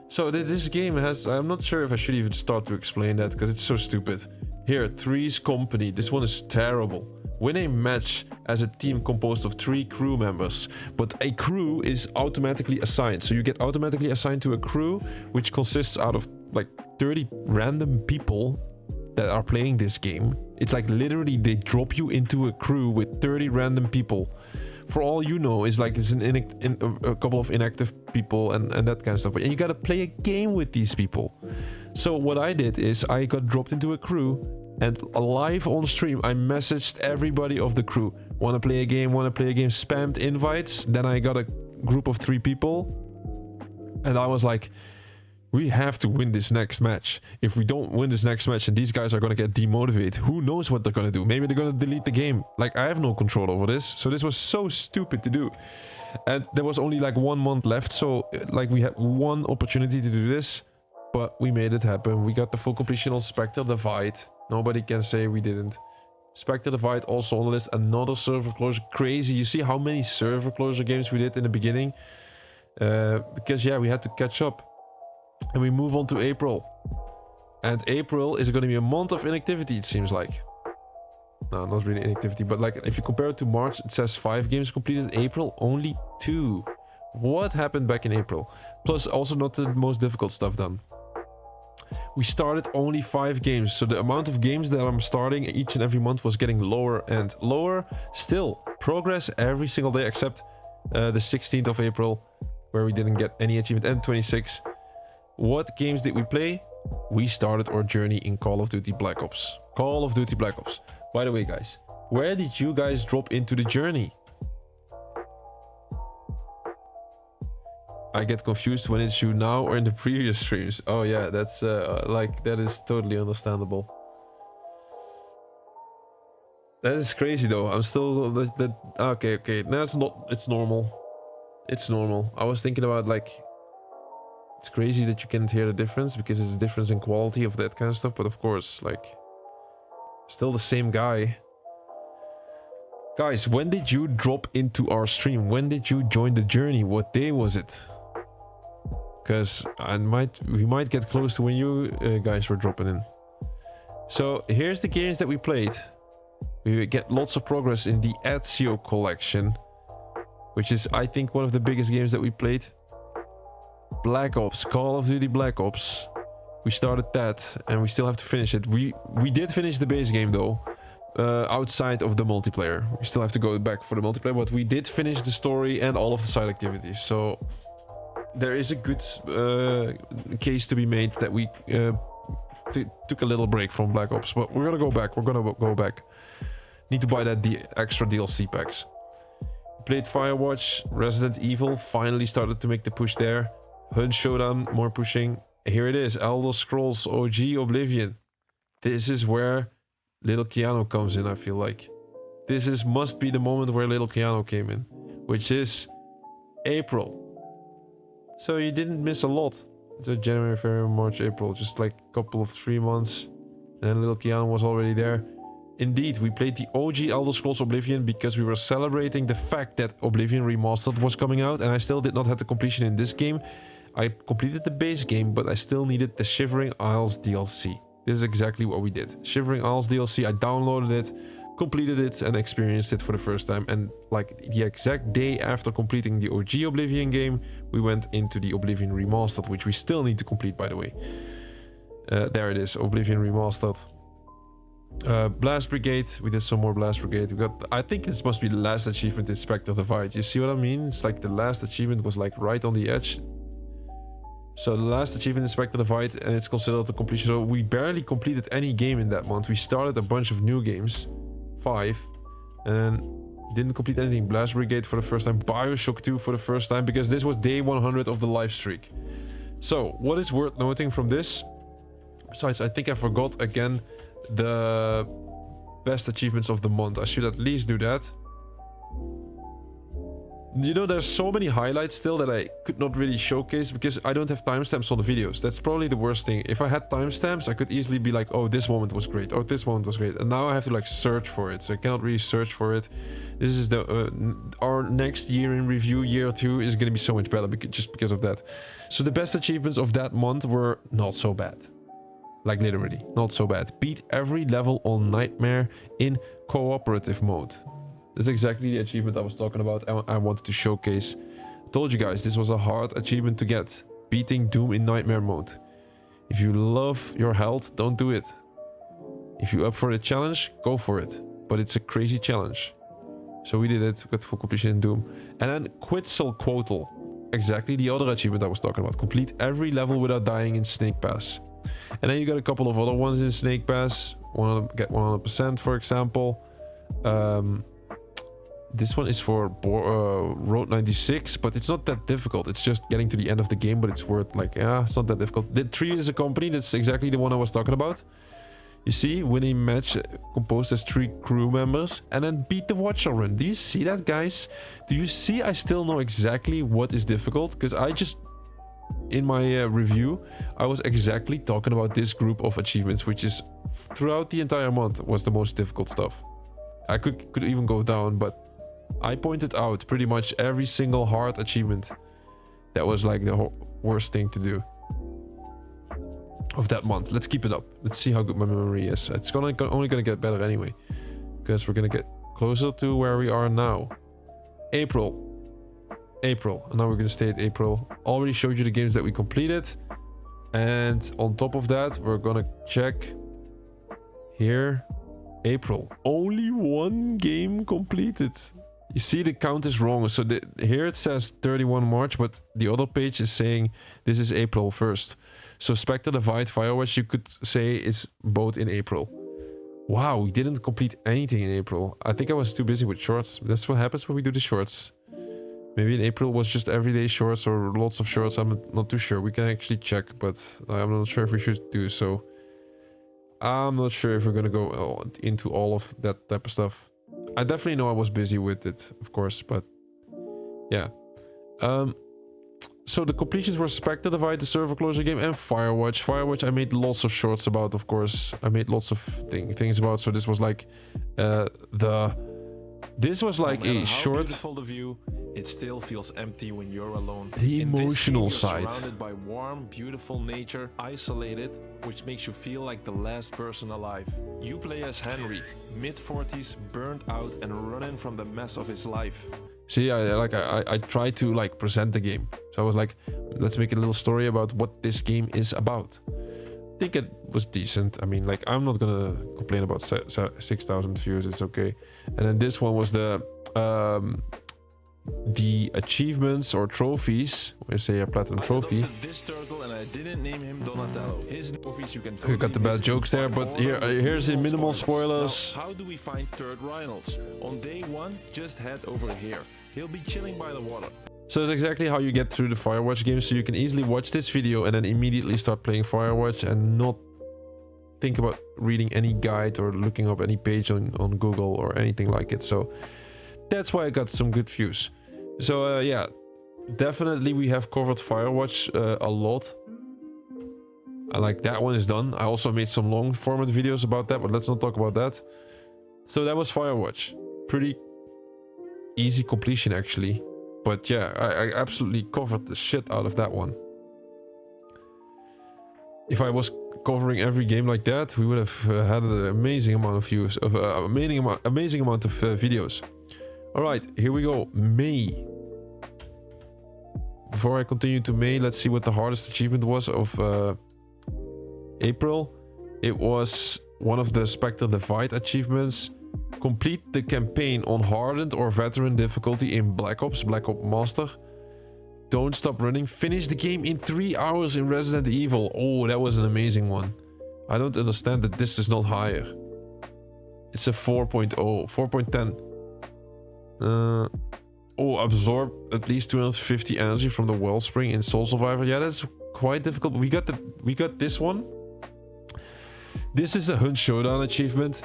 So this game has, I'm not sure if I should even start to explain that, because it's so stupid. Here, Three's Company. This one is terrible. Win a match as a team composed of 3 crew members, but a crew is automatically assigned. So you get automatically assigned to a crew, which consists out of like 30 random people that are playing this game. It's like literally they drop you into a crew with 30 random people. For all you know, it's like it's a couple of inactive people and that kind of stuff. And you gotta play a game with these people. So what I did is I got dropped into a crew, and live on stream I messaged everybody of the crew. Wanna play a game, spammed invites. Then I got a group of 3 people. And I was like, we have to win this next match. If we don't win this next match and these guys are gonna get demotivated, who knows what they're gonna do? Maybe they're gonna delete the game. Like, I have no control over this. So this was so stupid to do. And there was only like 1 month left. So like we had one opportunity to do this, but we made it happen. We got the full completion on Spectre Divide. Nobody can say we didn't. Spectre Divide also on the list. Another server closure. Crazy. You see how many server closure games we did in the beginning? Because yeah, we had to catch up. And we move on to April. And April is going to be a month of inactivity, it seems like. No, not really inactivity, but like if you compare it to March, it says 5 games completed. April, only 2. What happened back in April? Plus, also not the most difficult stuff done. We started only 5 games, so the amount of games that I'm starting each and every month was getting lower and lower. Still, progress every single day, except the 16th of April, where we didn't get any achievement, and 26. What games did we play? We started our journey in Call of Duty Black Ops. Call of Duty Black Ops. By the way, guys, where did you guys drop into the journey? I get confused when it's you now or in the previous streams. Oh yeah, that's like, that is totally understandable. That is crazy though. I'm still okay. No, it's not. It's normal. It's normal. I was thinking about like, it's crazy that you can't hear the difference because it's a difference in quality of that kind of stuff. But of course, like, still the same guy. Guys, when did you drop into our stream? When did you join the journey? What day was it? Because we might get close to when you guys were dropping in. So here's the games that we played. We get lots of progress in the Ezio collection, which is, I think, one of the biggest games that we played. Black Ops, Call of Duty Black Ops. We started that and we still have to finish it. We did finish the base game though, outside of the multiplayer. We still have to go back for the multiplayer, but we did finish the story and all of the side activities. So there is a good case to be made that we took a little break from Black Ops, but we're gonna go back. Need to buy that the extra DLC packs. Played Firewatch, Resident Evil, finally started to make the push there. Hunt Showdown, more pushing. Here it is, Elder Scrolls OG Oblivion. This is where little Keanu comes in, I feel like. This must be the moment where little Keanu came in, which is April. So you didn't miss a lot. So January, February, March, April, just like a couple of 3 months. And then little Keanu was already there. Indeed, we played the OG Elder Scrolls Oblivion because we were celebrating the fact that Oblivion Remastered was coming out, and I still did not have the completion in this game. I completed the base game, but I still needed the Shivering Isles DLC. This is exactly what we did. Shivering Isles DLC, I downloaded it, completed it, and experienced it for the first time. And like the exact day after completing the OG Oblivion game, we went into the Oblivion Remastered, which we still need to complete, by the way. There it is, Oblivion Remastered. Blast Brigade, we did some more Blast Brigade. We got, I think this must be the last achievement in Spectre Divide. You see what I mean? It's like the last achievement was like right on the edge. So the last achievement in Spectre Divide, and it's considered a completion. So we barely completed any game in that month. We started a bunch of new games, 5, and didn't complete anything. Blast Brigade for the first time, Bioshock 2 for the first time, because this was day 100 of the live streak. So what is worth noting from this? Besides, I think I forgot again the best achievements of the month. I should at least do that. You know, there's so many highlights still that I could not really showcase because I don't have timestamps on the videos. That's probably the worst thing. If I had timestamps, I could easily be like, oh, this moment was great. Oh, this moment was great. And now I have to like search for it. So I cannot really search for it. This is the our next year in review, year 2, is going to be so much better just because of that. So the best achievements of that month were not so bad. Like literally, not so bad. Beat every level on Nightmare in cooperative mode. That's exactly the achievement I was talking about. I wanted to showcase. Told you guys, this was a hard achievement to get. Beating Doom in Nightmare mode. If you love your health, don't do it. If you're up for the challenge, go for it. But it's a crazy challenge. So we did it, got full completion in Doom. And then Quetzalcoatl. Exactly the other achievement I was talking about. Complete every level without dying in Snake Pass. And then you got a couple of other ones in Snake Pass. Get 100%, for example. This one is for Road 96, but it's not that difficult. It's just getting to the end of the game, but it's worth like, yeah, it's not that difficult. The 3 is a company. That's exactly the one I was talking about. You see, winning match composed as 3 crew members, and then beat the Watcher run. Do you see that, guys? Do you see? I still know exactly what is difficult, because I just, in my review, I was exactly talking about this group of achievements, which is throughout the entire month was the most difficult stuff. I could even go down, but I pointed out pretty much every single hard achievement that was like the worst thing to do of that month. Let's keep it up. Let's see how good my memory is. It's only gonna get better anyway, because we're gonna get closer to where we are now. April, and now we're gonna stay at April. Already showed you the games that we completed, and on top of that, we're gonna check here. April, only 1 game completed. You see, the count is wrong. So here it says 31 March, but the other page is saying this is April 1st. So Spectre Divide, Firewatch, you could say is both in April. Wow, we didn't complete anything in April. I think I was too busy with shorts. That's what happens when we do the shorts. Maybe in April was just everyday shorts or lots of shorts. I'm not too sure. We can actually check, but I'm not sure if we should do so. I'm not sure if we're gonna go into all of that type of stuff. I definitely know I was busy with it, of course, but yeah. So the completions were Spectre Divide, the server closure game, and Firewatch. Firewatch I made lots of shorts about, of course. I made lots of things about, so this was like this was like a short. Beautiful the view, it still feels empty when you're alone. The emotional side. You're surrounded by warm, beautiful nature, isolated, which makes you feel like the last person alive. You play as Henry, mid-40s, burned out and running from the mess of his life. See, I tried to like present the game. So I was like, let's make a little story about what this game is about. I think it was decent. I mean, like, I'm not gonna complain about 6,000 views. It's okay. And then this one was the the achievements or trophies. Let's say a platinum trophy. I adopted this turtle and I didn't name him Donatello. His trophies you can I got the bad jokes there, but here's the minimal spoilers. Now, how do we find Third Reynolds? On day 1, just head over here. He'll be chilling by the water. So it's exactly how you get through the Firewatch game, so you can easily watch this video and then immediately start playing Firewatch and not think about reading any guide or looking up any page on Google or anything like it. So that's why I got some good views. So yeah, definitely we have covered Firewatch a lot. Like that one is done. I also made some long format videos about that, but let's not talk about that. So that was Firewatch. Pretty easy completion actually. But yeah, I absolutely covered the shit out of that one. If I was covering every game like that, we would have had an amazing amount of views, amazing amount of videos. All right, here we go. May. Before I continue to May, let's see what the hardest achievement was of April. It was one of the Spectre Divide achievements. Complete the campaign on hardened or veteran difficulty in Black Ops Master. Don't stop running. Finish the game in 3 hours in Resident Evil. Oh, that was an amazing one. I don't understand that this is not higher. It's a 4.0, 4.10. Oh, absorb at least 250 energy from the wellspring in Soul Survivor. Yeah, that's quite difficult. We got this one. This is a Hunt Showdown achievement.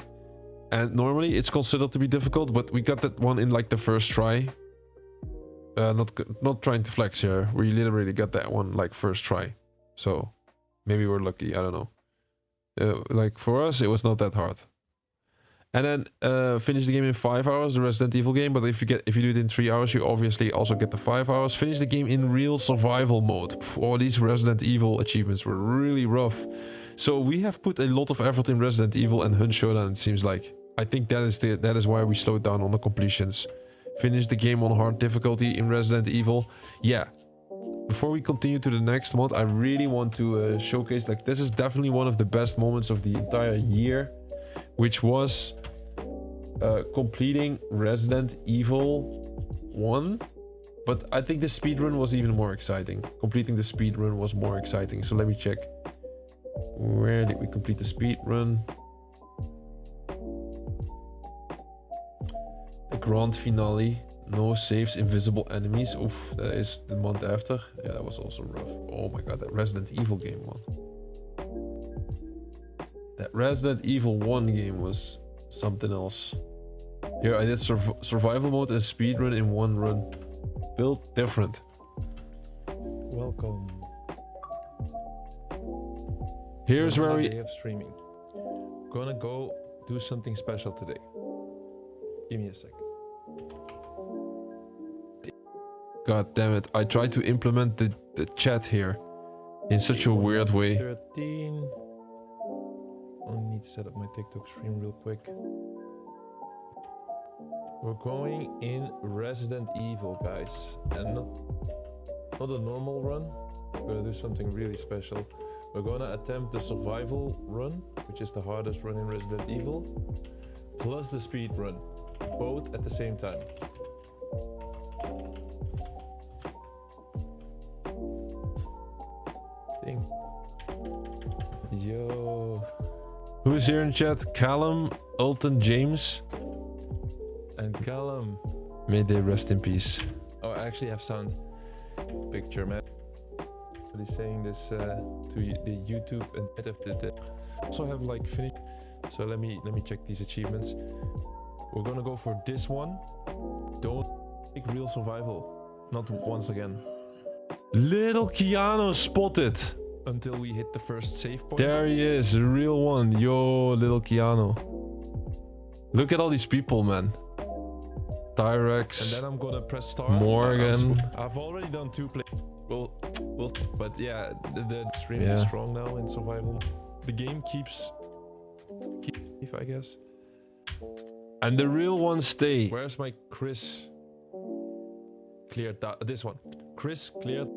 And normally it's considered to be difficult, but we got that one in like the first try. Not trying to flex here. We literally got that one like first try. So maybe we're lucky. I don't know. Like for us, it was not that hard. And then finish the game in 5 hours, the Resident Evil game. But if you do it in 3 hours, you obviously also get the 5 hours. Finish the game in real survival mode. Oh, these Resident Evil achievements were really rough. So we have put a lot of effort in Resident Evil and Hunt Showdown, it seems like. I think that is why we slowed down on the completions. Finish the game on hard difficulty in Resident Evil. Yeah. Before we continue to the next mod, I really want to showcase, like, this is definitely one of the best moments of the entire year, which was completing Resident Evil 1. But I think the speedrun was even more exciting. Completing the speedrun was more exciting. So let me check. Where did we complete the speedrun? The grand finale. No saves, invisible enemies. Oof, that is the month after. Yeah, that was also rough. Oh my god, that Resident Evil game one. That Resident Evil 1 game was something else. Here I did survival mode and speedrun in one run. Built different. Welcome. Here's where we have streaming. Gonna go do something special today. Give me a second. God damn it. I tried to implement the chat here in such a weird way. 13. I need to set up my TikTok stream real quick. We're going in Resident Evil, guys. And not a normal run. We're gonna do something really special. We're gonna attempt the survival run, which is the hardest run in Resident Evil, plus the speed run, both at the same time. Yo. Who's here in chat? Callum, Alton, James. And Callum. May they rest in peace. Oh, I actually have sound picture, man. Saying this to the YouTube and also have like finished. So let me check these achievements. We're gonna go for this one. Don't take real survival, not once again. Little Keanu spotted. Until we hit the first save point. There he is, a real one. Yo, little Keanu. Look at all these people, man. Tyrex. And then I'm gonna press start. Morgan. I've already done 2 plays. Well, but yeah, the stream is strong now in survival. The game keeps, I guess. And the real ones stay. Where's my Chris? Cleared this one. Chris cleared.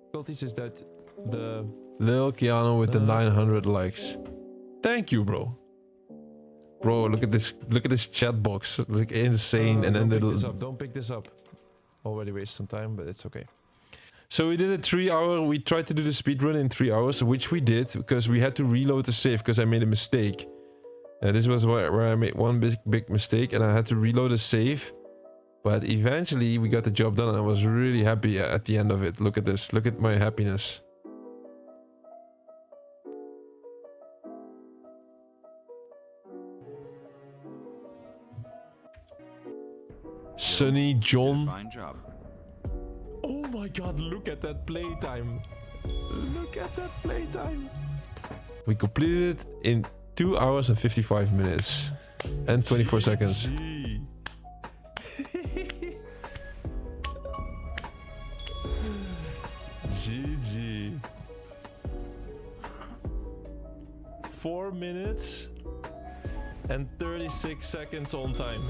Difficulties is that the Lil Keanu with the 900 likes. Thank you, bro. Bro, look at this chat box. Like insane. And then don't pick this up. Don't pick this up. Already wasted some time, but it's okay. So we did a 3 hour. We tried to do the speed run in 3 hours, which we did because we had to reload the save because I made a mistake. And this was where I made one big mistake, and I had to reload a save. But eventually we got the job done, and I was really happy at the end of it. Look at this. Look at my happiness. Sunny John. Fine job. Oh my god, look at that playtime. Look at that playtime. We completed it in 2 hours and 55 minutes and 24 seconds. GG. 4 minutes and 36 seconds on time.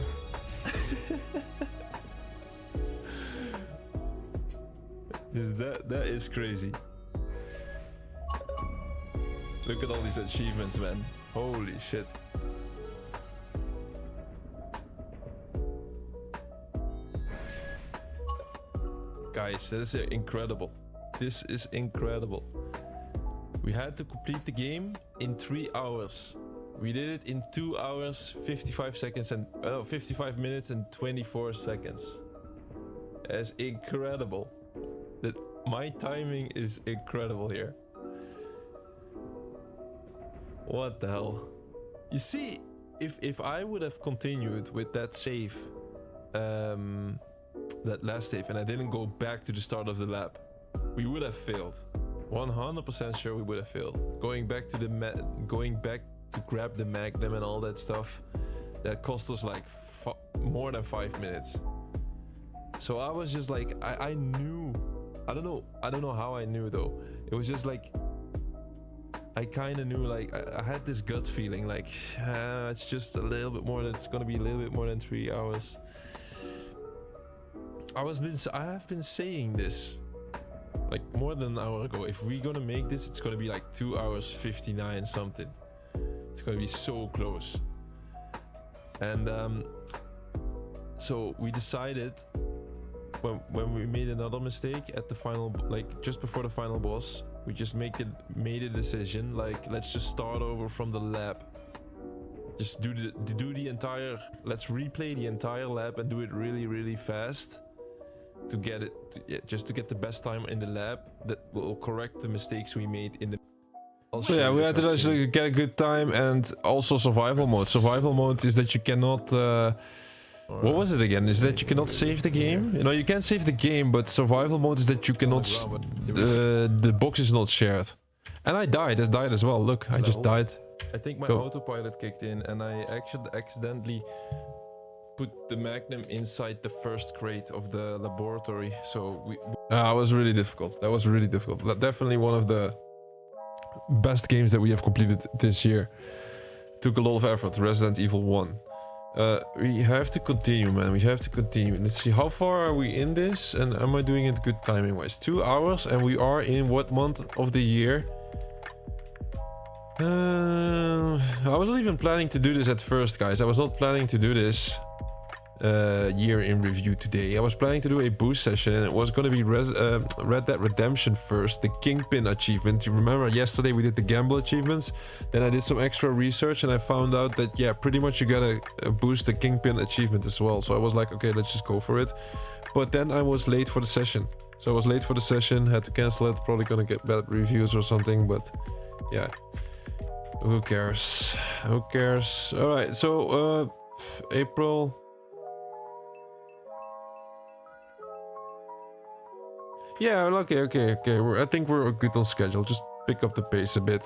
That is crazy. Look at all these achievements, man. Holy shit. Guys, that is incredible. This is incredible. We had to complete the game in 3 hours. We did it in 2 hours, 55 seconds and 55 minutes and 24 seconds. That's incredible. That my timing is incredible here. What the hell? You see, if I would have continued with that save, that last save, and I didn't go back to the start of the lab, we would have failed. 100% sure we would have failed. Going back to grab the magnum and all that stuff, that cost us like more than 5 minutes. So I was just like, I knew. I don't know how I knew though. It was just like, I kind of knew, like I had this gut feeling like it's just a little bit more, it's gonna be a little bit more than 3 hours. I have been saying this like more than an hour ago. If we're gonna make this, it's gonna be like 2 hours 59 something. It's gonna be so close. And so we decided, when we made another mistake at the final, like just before the final boss, we just made a decision, like let's just start over from the lab. Just do the entire, let's replay the entire lab and do it really fast to get it, just to get the best time in the lab that will correct the mistakes we made in the. So yeah, we had to actually get a good time, and also survival mode. Survival mode is that you cannot what was it again? Is that you cannot save the game? You know, you can save the game, but survival mode is that you cannot. The box is not shared. And I died as well. Look, I just died. I think my autopilot kicked in, and I actually accidentally put the magnum inside the first crate of the laboratory. So it was really difficult. That was really difficult. Definitely one of the best games that we have completed this year. Took a lot of effort. Resident Evil 1. We have to continue, man. We have to continue. Let's see, how far are we in this? And am I doing it good timing wise? 2 hours, and we are in what month of the year? I wasn't even planning to do this at first, guys. I was not planning to do this year in review today. I was planning to do a boost session, and it was going to be Red Dead Redemption first, the Kingpin achievement. You remember yesterday we did the gamble achievements, then I did some extra research and I found out that yeah, pretty much you gotta boost the Kingpin achievement as well. So I was like, okay, let's just go for it. But then I was late for the session, had to cancel it. Probably gonna get bad reviews or something, but yeah, who cares, all right. So April. Yeah, okay. I think we're good on schedule. Just pick up the pace a bit.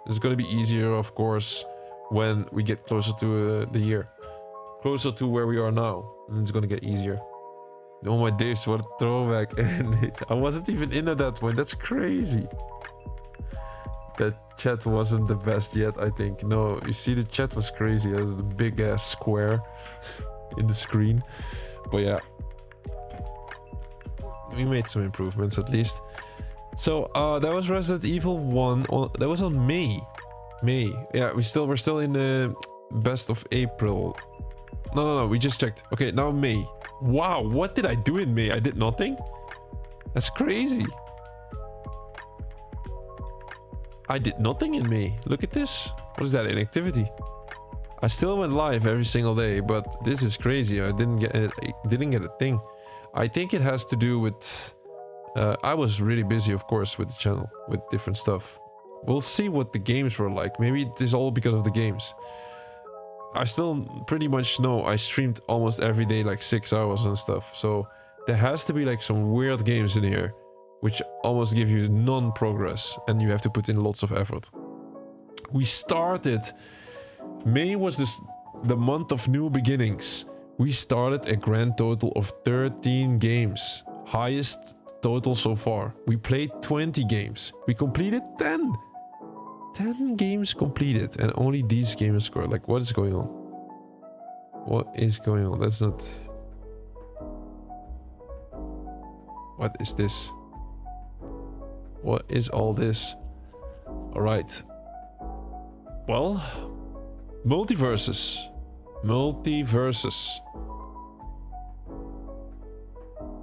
It's going to be easier, of course, when we get closer to the year. Closer to where we are now. And it's going to get easier. Oh my days, what a throwback. I wasn't even in at that point. That's crazy. That chat wasn't the best yet, I think. No, you see, the chat was crazy. There's a big ass square in the screen. But yeah. We made some improvements at least. So that was Resident Evil 1. That was on May. Yeah, we're still in the best of April. No, we just checked. Okay, now May. Wow, what did I do in May? I did nothing? That's crazy. I did nothing in May. Look at this. What is that? Inactivity. I still went live every single day, but this is crazy. I didn't get a thing. I think it has to do with I was really busy, of course, with the channel, with different stuff. We'll see what the games were like. Maybe it is all because of the games. I still pretty much know I streamed almost every day, like 6 hours and stuff. So there has to be like some weird games in here, which almost give you non-progress, and you have to put in lots of effort. We started... May was the month of new beginnings. We started a grand total of 13 games. Highest total so far. We played 20 games. We completed 10. 10 games completed, and only these games scored. Like, what is going on? What is going on? That's not... What is this? What is all this? Alright. Well... Multiverses.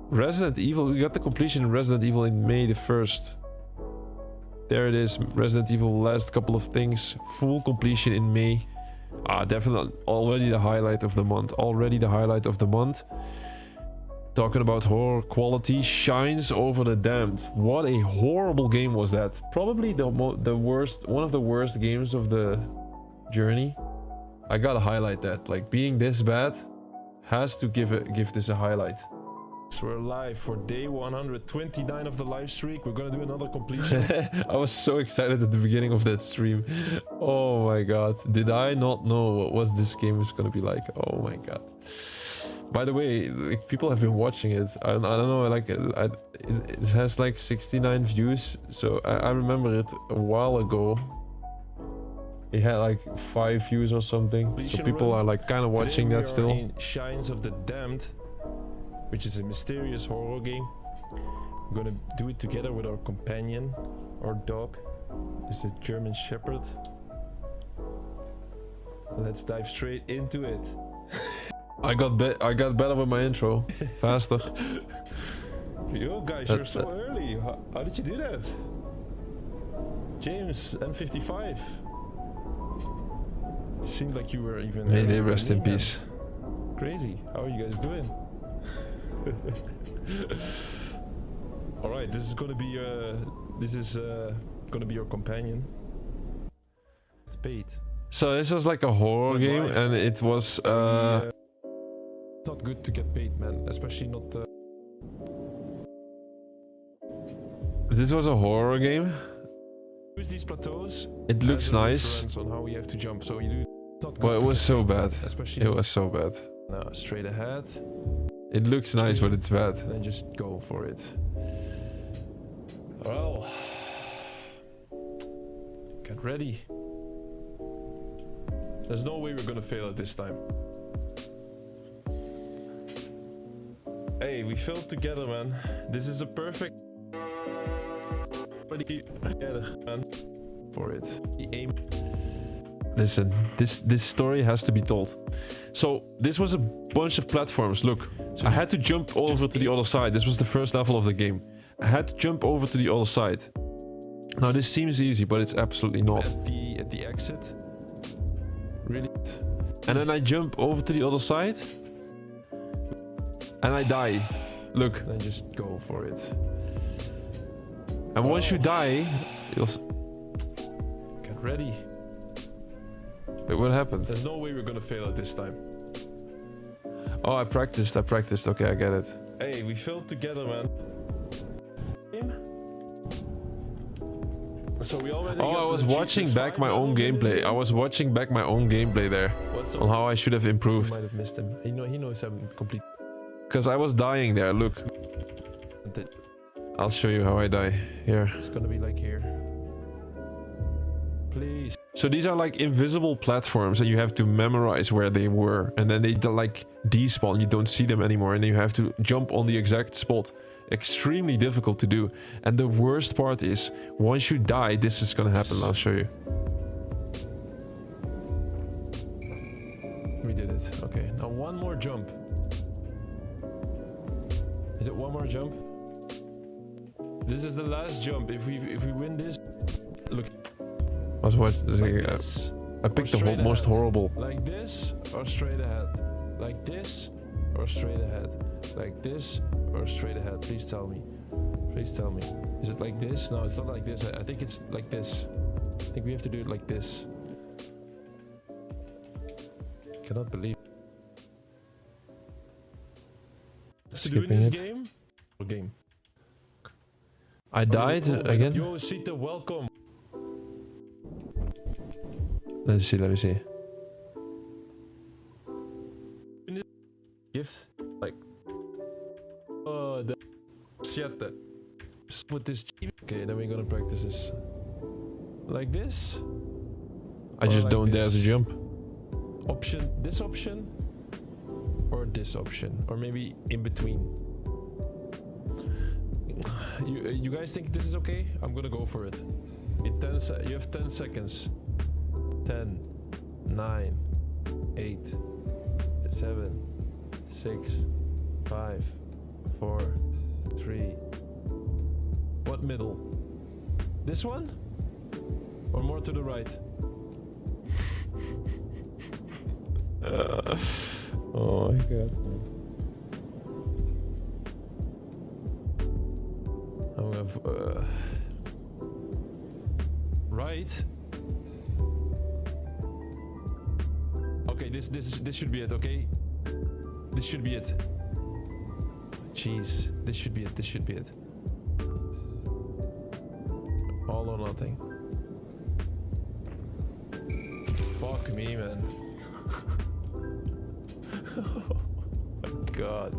Resident Evil. We got the completion in Resident Evil in May the 1st. There it is. Resident Evil, last couple of things. Full completion in May. Definitely already the highlight of the month. Talking about horror quality, Shines Over the Damned. What a horrible game was that. Probably the worst, one of the worst games of the journey. I gotta highlight that. Like, being this bad has to give this a highlight. So we're live for day 129 of the live streak. We're gonna do another completion. I was so excited at the beginning of that stream. Oh my god. Did I not know what this game is gonna be like? Oh my god. By the way, like, people have been watching it. I don't know, like, it has like 69 views. So I remember it a while ago. It had like 5 views or something. So people are like kind of watching that still. In Shines of the Damned, which is a mysterious horror game. We're gonna do it together with our companion, our dog. It's a German Shepherd. Let's dive straight into it. I got better with my intro. Faster. Yo guys, you're so early. How did you do that? James, N55. Seemed like you were even... May they rest in peace. Crazy. How are you guys doing? Alright, this is gonna be gonna be your companion. It's bait. So this was like a horror game, and it was it's not good to get bait, man, especially not this was a horror game. use these plateaus. It looks nice. On how we have to jump, so you do not Well, it was so bad. Especially it was so bad. Now straight ahead. It looks nice, but it's bad. Then just go for it. Well, get ready. There's no way we're gonna fail it this time. Hey, we failed together, man. This is a perfect... together, man. For it. The aim. Listen, this story has to be told. So this was a bunch of platforms. Look, so I had to jump over to the other side. This was the first level of the game. I had to jump over to the other side. Now this seems easy, but it's absolutely not. At the exit. Really? And then I jump over to the other side. And I die. Look. Then just go for it. And once you die, you'll... Get ready. Wait, what happened? There's no way we're gonna fail it this time. Oh, I practiced. Okay, I get it. Hey, we failed together, man. So we already... Oh, I was watching back my own gameplay. I was watching back my own gameplay there. On how I should have improved. You might have missed him. He knows I'm complete. Because I was dying there, look. I'll show you how I die. Here. It's gonna be like here. Please. So these are like invisible platforms and you have to memorize where they were. And then they like despawn, you don't see them anymore. And then you have to jump on the exact spot. Extremely difficult to do. And the worst part is, once you die, this is gonna happen. I'll show you. We did it. Okay, now one more jump. Is it one more jump? This is the last jump. If we win this, look. What? Like this, I picked the straight most ahead. horrible. Like this or straight ahead. Like this or straight ahead. Like this or straight ahead. Please tell me. Please tell me. Is it like this? No, it's not like this. I think it's like this. I think we have to do it like this. Cannot believe. To do in Skipping this it. game? What game? I died again. Yo, Sita, welcome. Let's see. Let me see. Gifts? Like. Oh, the shit that. With this. Okay, then we're gonna practice this. Like this? I just like don't dare to this. jump. Option, this option? Or this option? Or maybe in between? You guys think this is okay? I'm gonna go for it. You have 10 seconds. 10, 9, 8, 7, 6, 5, 4, 3. What middle? This one? Or more to the right? Oh my god. I'm gonna right. Okay, this should be it. Okay, this should be it. Jeez, this should be it. This should be it. All or nothing. Fuck me, man. Oh my god.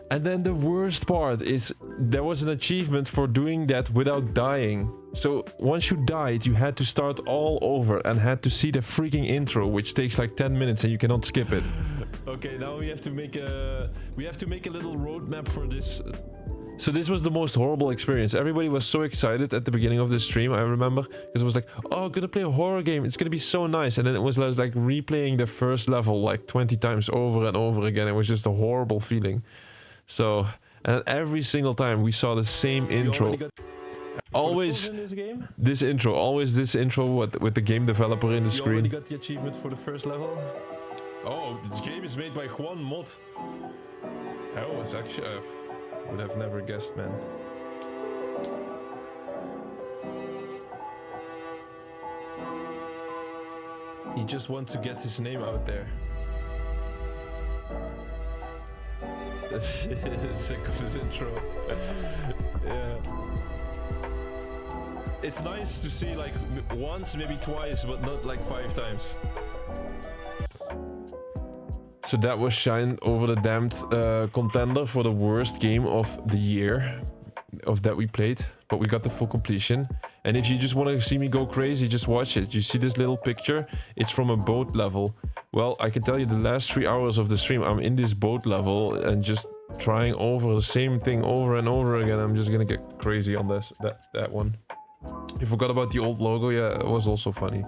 And then the worst part is there was an achievement for doing that without dying. So once you died, you had to start all over and had to see the freaking intro, which takes like 10 minutes and you cannot skip it. Okay, now we have to make a little roadmap for this. So this was the most horrible experience. Everybody was so excited at the beginning of the stream, I remember, because it was like, oh, I'm gonna play a horror game. It's gonna be so nice. And then it was like replaying the first level like 20 times over and over again. It was just a horrible feeling. So, and every single time we saw the same intro. Always this intro, always this intro with the game developer in the You already screen. got the achievement for the first level? Oh, this game is made by Juan Mod. Oh, it's actually... would have never guessed, man. He just wants to get his name out there. Sick of his intro. Yeah. It's nice to see like once, maybe twice, but not like 5 times. So that was Shine Over the Damned contender for the worst game of the year of that we played, but we got the full completion. And if you just want to see me go crazy, just watch it. You see this little picture? It's from a boat level. Well, I can tell you the last 3 hours of the stream, I'm in this boat level and just trying over the same thing over and over again. I'm just gonna get crazy on that one. You forgot about the old logo. Yeah, it was also funny.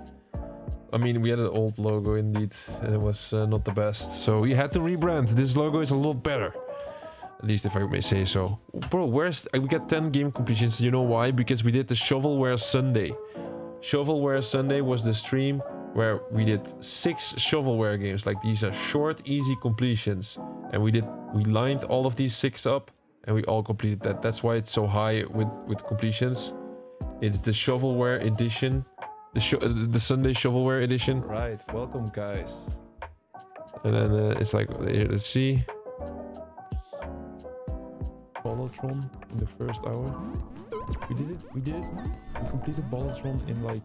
I mean, we had an old logo indeed, and it was not the best. So we had to rebrand. This logo is a lot better. At least if I may say so. Bro, we got 10 game completions. You know why? Because we did the Shovelware Sunday. Shovelware Sunday was the stream where we did 6 shovelware games. Like, these are short, easy completions. And we lined all of these 6 up, and we all completed that. That's why it's so high with completions. It's the Shovelware edition. The Sunday Shovelware edition. Right, welcome guys. And then it's like, here, let's see. Bollatron in the first hour. We did it. We completed Bollatron in like,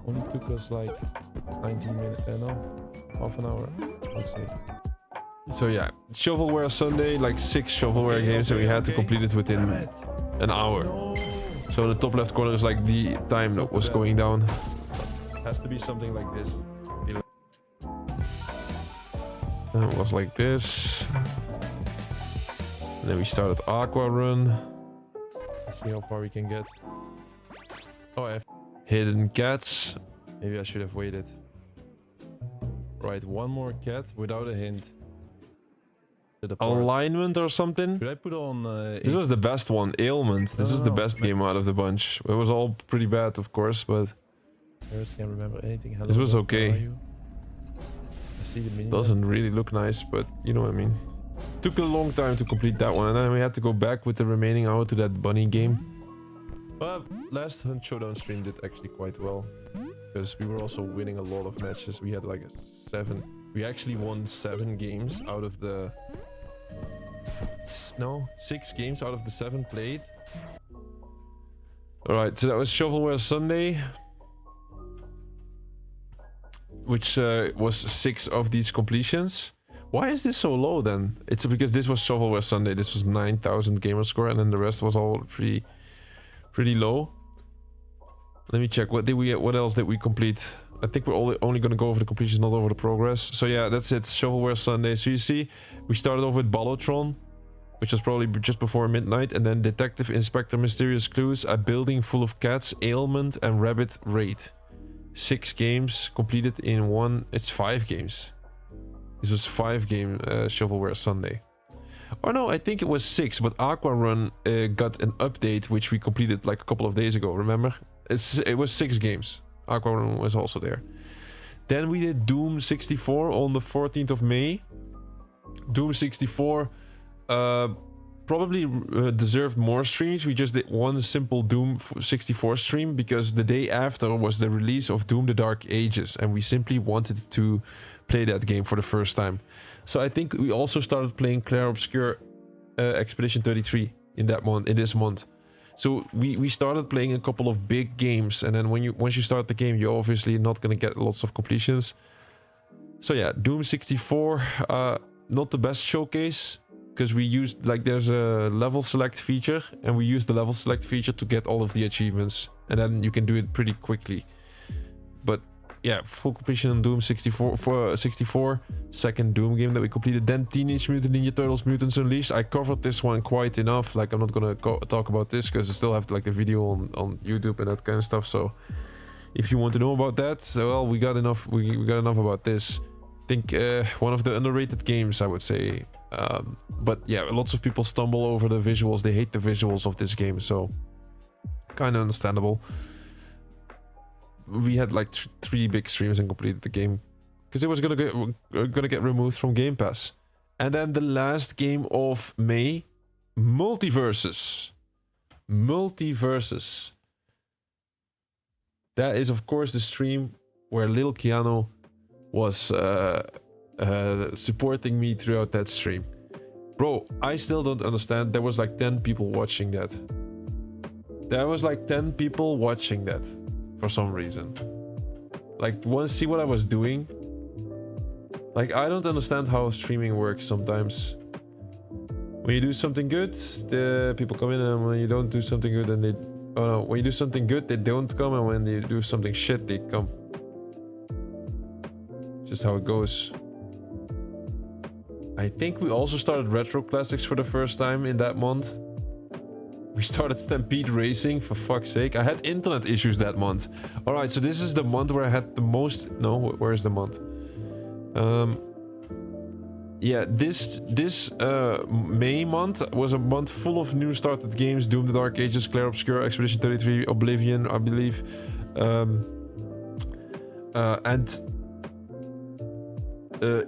only took us like 19 minutes, no, half an hour, let's say. So yeah, Shovelware Sunday, like 6 shovelware games, and we had to complete it within an hour. No. So the top left corner is like the time that was going down. Has to be something like this. And it was like this. And then we started Aqua Run. Let's see how far we can get. Oh, I have... Hidden Cats. Maybe I should have waited. Right, one more cat without a hint. To the part. Alignment or something? Should I put on... This was the best one. Ailment. This was the best game out of the bunch. It was all pretty bad, of course, but... I just can't remember anything. Hello, This was where okay. are you? I see the mini. Doesn't really look nice, but you know what I mean. Took a long time to complete that one, and then we had to go back with the remaining hour to that bunny game. But last Hunt Showdown stream did actually quite well. Because we were also winning a lot of matches. We had like a 7... We actually won 7 games out of the... No, 6 games out of the 7 played. Alright, so that was Shovelware Sunday. Which was 6 of these completions. Why is this so low then? It's because this was Shovelware Sunday. This was 9,000 gamer score, and then the rest was all pretty low. Let me check. What did we get? What else did we complete? I think we're only going to go over the completions, not over the progress. So yeah, that's it. Shovelware Sunday. So you see, we started off with Ballotron, which was probably just before midnight, and then Detective Inspector Mysterious Clues, A Building Full of Cats, Ailment, and Rabbit Raid. 6 games completed in one. It's 5 games. This was 5-game Shovelware Sunday. Oh no, I think it was 6, but Aqua Run got an update which we completed like a couple of days ago, remember? It was 6 games. Aqua Run was also there. Then we did Doom 64 on the 14th of May. Doom 64 probably deserved more streams. We just did one simple Doom 64 stream because the day after was the release of Doom the Dark Ages, and we simply wanted to play that game for the first time. So I think we also started playing Clair Obscur Expedition 33 in this month. So we started playing a couple of big games, and then once you start the game, you're obviously not gonna get lots of completions. So yeah, Doom 64, not the best showcase, because we used, like, there's a level select feature, and we used the level select feature to get all of the achievements, and then you can do it pretty quickly. But yeah, full completion on Doom 64, second Doom game that we completed. Then Teenage Mutant Ninja Turtles Mutants Unleashed. I covered this one quite enough. Like, I'm not gonna talk about this because I still have like a video on YouTube and that kind of stuff. So if you want to know about that, well, we got enough. We got enough about this. I think one of the underrated games, I would say. But yeah, lots of people stumble over the visuals. They hate the visuals of this game, so kind of understandable. We had like 3 big streams and completed the game because it was gonna get removed from Game Pass. And then the last game of May, Multiverses. That is of course the stream where Lil Keanu was supporting me throughout that stream. Bro, I still don't understand. There was like 10 people watching that. There was like 10 people watching that. For some reason. Like, want to see what I was doing? Like, I don't understand how streaming works sometimes. When you do something good, the people come in, and when you don't do something good, then they... Oh no, when you do something good, they don't come, and when you do something shit, they come. Just how it goes. I think we also started Retro Classics for the first time in that month. We started Stampede Racing, for fuck's sake. I had internet issues that month. Alright, so this is the month where I had the most... No, where's the month? Yeah, this May month was a month full of new started games. Doom the Dark Ages, Clair Obscur, Expedition 33, Oblivion, I believe. And...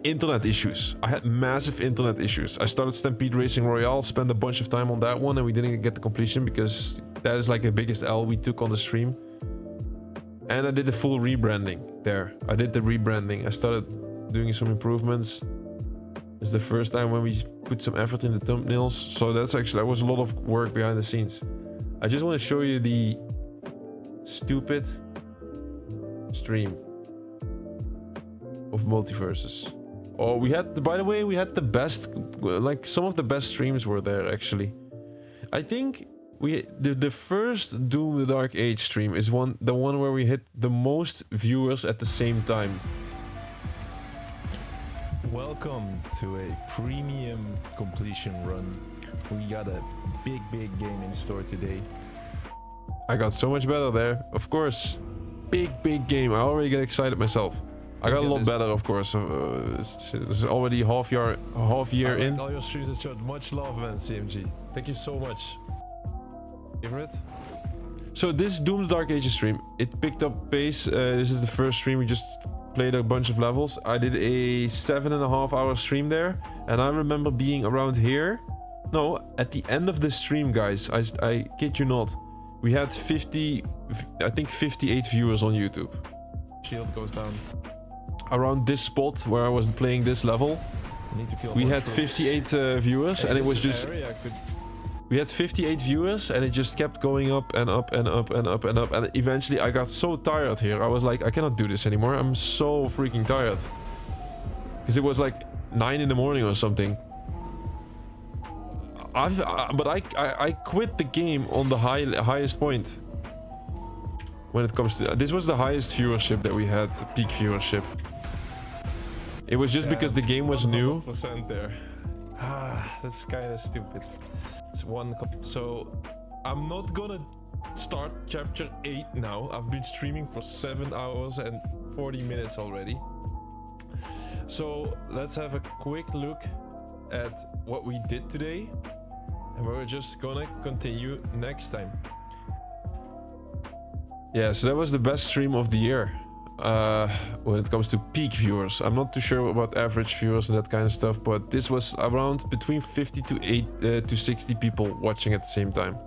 internet issues. I had massive internet issues. I started Stampede Racing Royale, spent a bunch of time on that one, and we didn't get the completion because that is like the biggest L we took on the stream. And I did the full rebranding there. I did the rebranding. I started doing some improvements. It's the first time when we put some effort in the thumbnails. So that was a lot of work behind the scenes. I just want to show you the stupid stream of Multiverses. Oh, by the way, we had the best, like some of the best streams were there actually. I think the first Doom the Dark Age stream is the one where we hit the most viewers at the same time. Welcome to a premium completion run. We got a big game in store today. I got so much better there, of course. Big game. I already get excited myself. I got a Look at lot this. better, of course. It's already half year I in. like all your streams that showed much love, man, CMG. Thank you so much. Favorite? So this Doom's Dark Ages stream, it picked up pace. This is the first stream. We just played a bunch of levels. I did a 7.5 hour stream there, and I remember being around here. No, at the end of the stream, guys, I kid you not, we had 58 viewers on YouTube. Shield goes down. Around this spot where I was playing this level, I need to kill we more had troops. 58 viewers, Hey, and it this was just... area could... We had 58 viewers, and it just kept going up and up and up and up and up, and eventually I got so tired here. I was like, I cannot do this anymore. I'm so freaking tired. Because it was like 9 in the morning or something. But I quit the game on the highest point. When it comes to... This was the highest viewership that we had, peak viewership. It was just because the game was new. 100% there. Ah, that's kind of stupid. It's one. So I'm not gonna start chapter 8 now. I've been streaming for 7 hours and 40 minutes already. So let's have a quick look at what we did today, and we're just gonna continue next time. Yeah, so that was the best stream of the year. When it comes to peak viewers. I'm not too sure about average viewers and that kind of stuff, but this was around between 50 to 60 people watching at the same time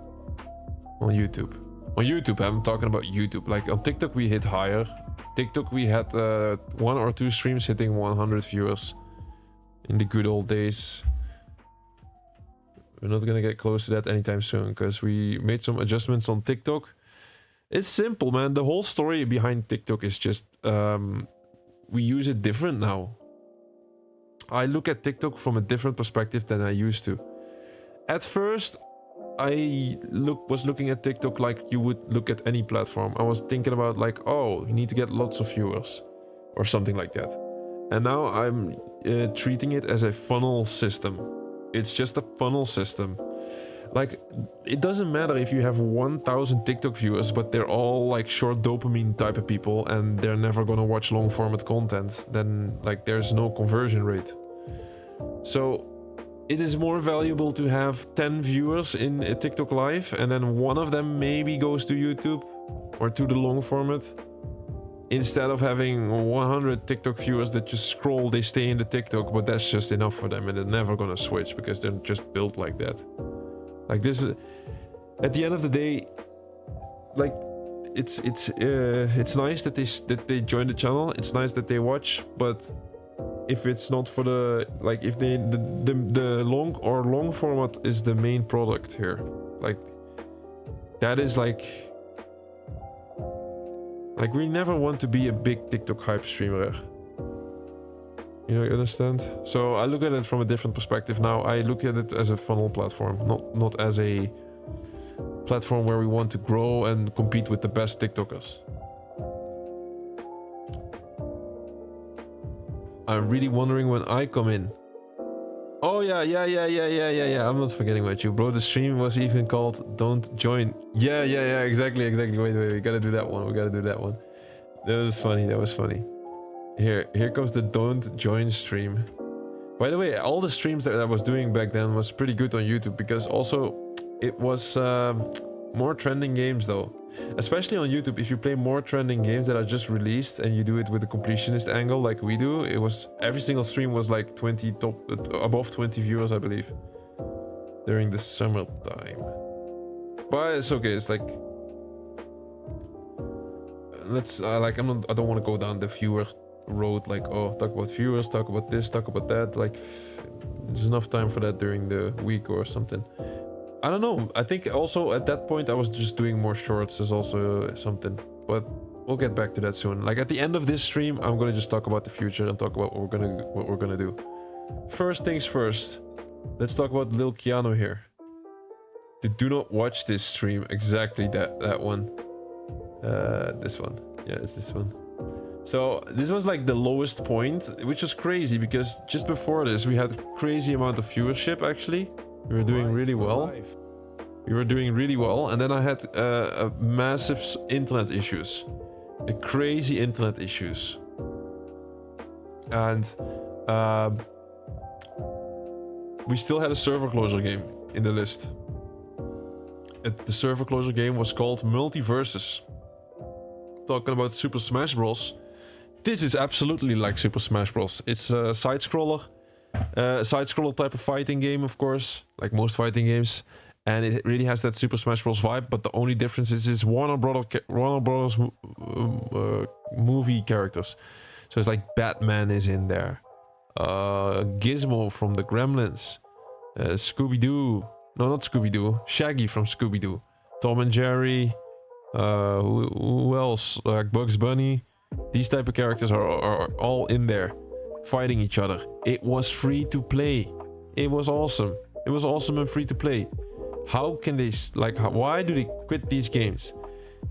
on YouTube. On YouTube, I'm talking about YouTube. Like on TikTok we hit higher. TikTok we had 1 or 2 streams hitting 100 viewers in the good old days. We're not gonna get close to that anytime soon because we made some adjustments on TikTok. It's simple, man. The whole story behind TikTok is just we use it different now. I look at TikTok from a different perspective than I used to. At first, I was looking at TikTok like you would look at any platform. I was thinking about like, oh, you need to get lots of viewers or something like that. And now I'm treating it as a funnel system. It's just a funnel system. Like, it doesn't matter if you have 1,000 TikTok viewers, but they're all like short dopamine type of people and they're never gonna watch long format content, then like there's no conversion rate. So it is more valuable to have 10 viewers in a TikTok live and then one of them maybe goes to YouTube or to the long format, instead of having 100 TikTok viewers that just scroll, they stay in the TikTok, but that's just enough for them and they're never gonna switch because they're just built like that. Like this is, at the end of the day, like it's nice that they join the channel. It's nice that they watch, but if it's not for the like, if they the long format is the main product here, like that is like we never want to be a big TikTok hype streamer. You know, you understand? So I look at it from a different perspective now. I look at it as a funnel platform, not as a platform where we want to grow and compete with the best TikTokers. I'm really wondering when I come in. Oh yeah. I'm not forgetting about you, bro. The stream was even called "Don't Join." Yeah. Exactly. Wait. We gotta do that one. That was funny. Here comes the "Don't Join" stream. By the way, all the streams that I was doing back then was pretty good on YouTube because also it was more trending games though. Especially on YouTube, if you play more trending games that are just released and you do it with a completionist angle like we do, it was every single stream was like above 20 viewers, I believe, during the summertime. But it's okay. It's like I don't want to go down the viewer road, like, oh, talk about viewers, talk about this, talk about that. Like, there's enough time for that during the week or something. I don't know. I think also at that point I was just doing more shorts is also something, but we'll get back to that soon. Like at the end of this stream, I'm gonna just talk about the future and talk about what we're gonna do. First things first, let's talk about Lil Keanu here. Do not watch this stream. Exactly that one. This one. Yeah, it's this one. So this was like the lowest point, which was crazy because just before this we had a crazy amount of viewership. Actually, we were doing really well. And then I had a massive internet issues, crazy internet issues. And we still had a server closure game in the list. The server closure game was called Multiverses. Talking about Super Smash Bros. This is absolutely like Super Smash Bros. It's a side-scroller type of fighting game, of course, like most fighting games. And it really has that Super Smash Bros. Vibe, but the only difference is it's Warner Brothers movie characters. So it's like Batman is in there. Gizmo from the Gremlins. Scooby-Doo. No, not Scooby-Doo. Shaggy from Scooby-Doo. Tom and Jerry. Who else? Like Bugs Bunny. These type of characters are all in there, fighting each other. It was free to play. It was awesome. It was awesome and free to play. How can they, like, why do they quit these games?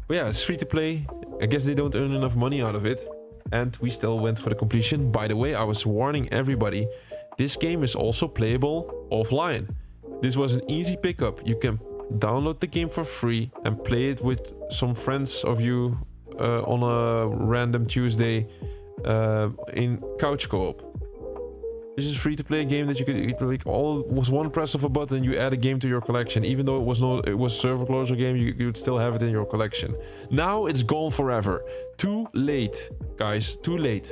But yeah, it's free to play. I guess they don't earn enough money out of it. And we still went for the completion. By the way, I was warning everybody, this game is also playable offline. This was an easy pickup. You can download the game for free and play it with some friends of you on a random Tuesday in couch co-op. This is a free-to-play game that you could, like, all was one press of a button, you add a game to your collection. Even though it was a server closure game, you would still have it in your collection. Now it's gone forever. Too late, guys. Too late.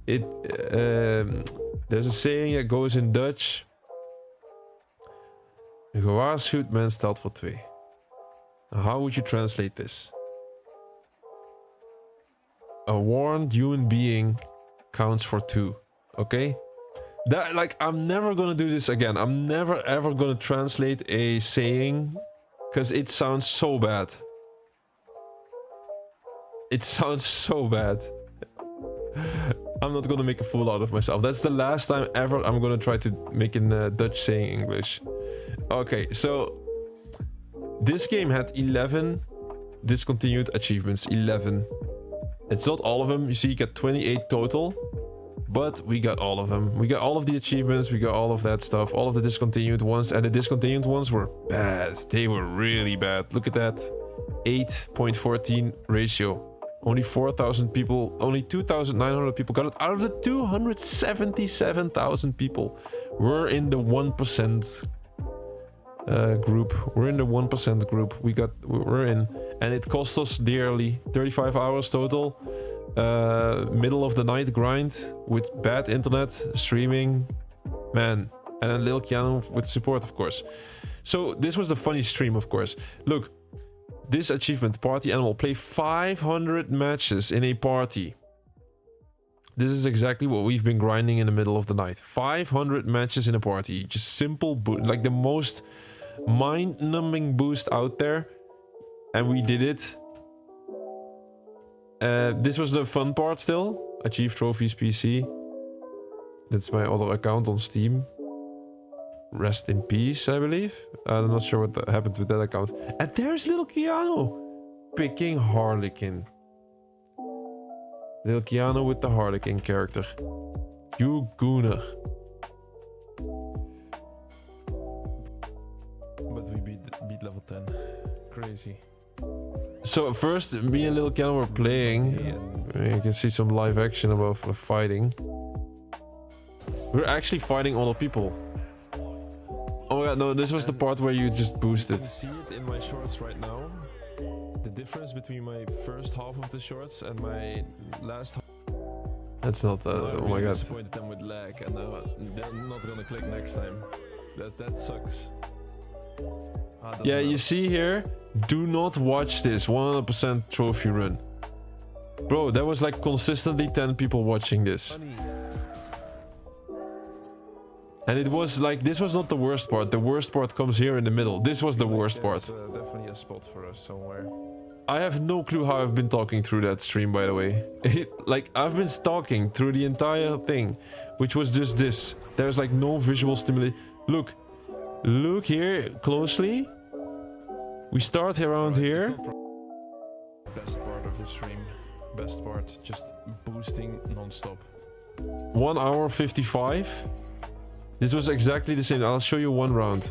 There's a saying that goes in Dutch. Een gewaarschuwd mens telt voor twee. Now, how would you translate this? A warned human being counts for two. Okay? That, like, I'm never gonna do this again. I'm never ever gonna translate a saying because it sounds so bad. It sounds so bad. I'm not gonna make a fool out of myself. That's the last time ever I'm gonna try to make a Dutch saying English. Okay, so this game had 11 discontinued achievements. 11. It's not all of them. You see, you get 28 total. But we got all of them. We got all of the achievements. We got all of that stuff. All of the discontinued ones. And the discontinued ones were bad. They were really bad. Look at that. 8.14 ratio. Only 4,000 people. Only 2,900 people got it. Out of the 277,000 people. We're in the 1% group. We're in the 1% group. We're in. And it cost us dearly. 35 hours total. Middle of the night grind with bad internet streaming, man, and then Lil Keanu with support, of course. So this was the funny stream, of course. Look, this achievement, party animal, play 500 matches in a party. This is exactly what we've been grinding in the middle of the night. 500 matches in a party, just simple, like the most mind-numbing boost out there, and we did it. This was the fun part still. AchieveTrophies PC. That's my other account on Steam. Rest in peace, I believe. I'm not sure what happened with that account. And there's Lil Keanu picking Harlequin. Lil Keanu with the Harlequin character. You gooner. But we beat level 10. Crazy. So first, me and Lil Keanu were playing. You can see some live action about the fighting. We're actually fighting other people. Oh yeah, no, this was the part where you just boosted. You can see it in my shorts right now. The difference between my first half of the shorts and my last half. That's not oh my god. Disappointed them with lag, and they're not gonna click next time. That sucks. Yeah, you see here, do not watch this 100% trophy run. Bro, there was like consistently 10 people watching this. And it was like, this was not the worst part. The worst part comes here in the middle. This was the worst part. Definitely a spot for us somewhere. I have no clue how I've been talking through that stream, by the way. Like, I've been talking through the entire thing, which was just this. There's like no visual stimulation. Look here closely. We start around here. Best part of the stream. Best part, just boosting non-stop. 1 hour 55. This was exactly the same. I'll show you one round.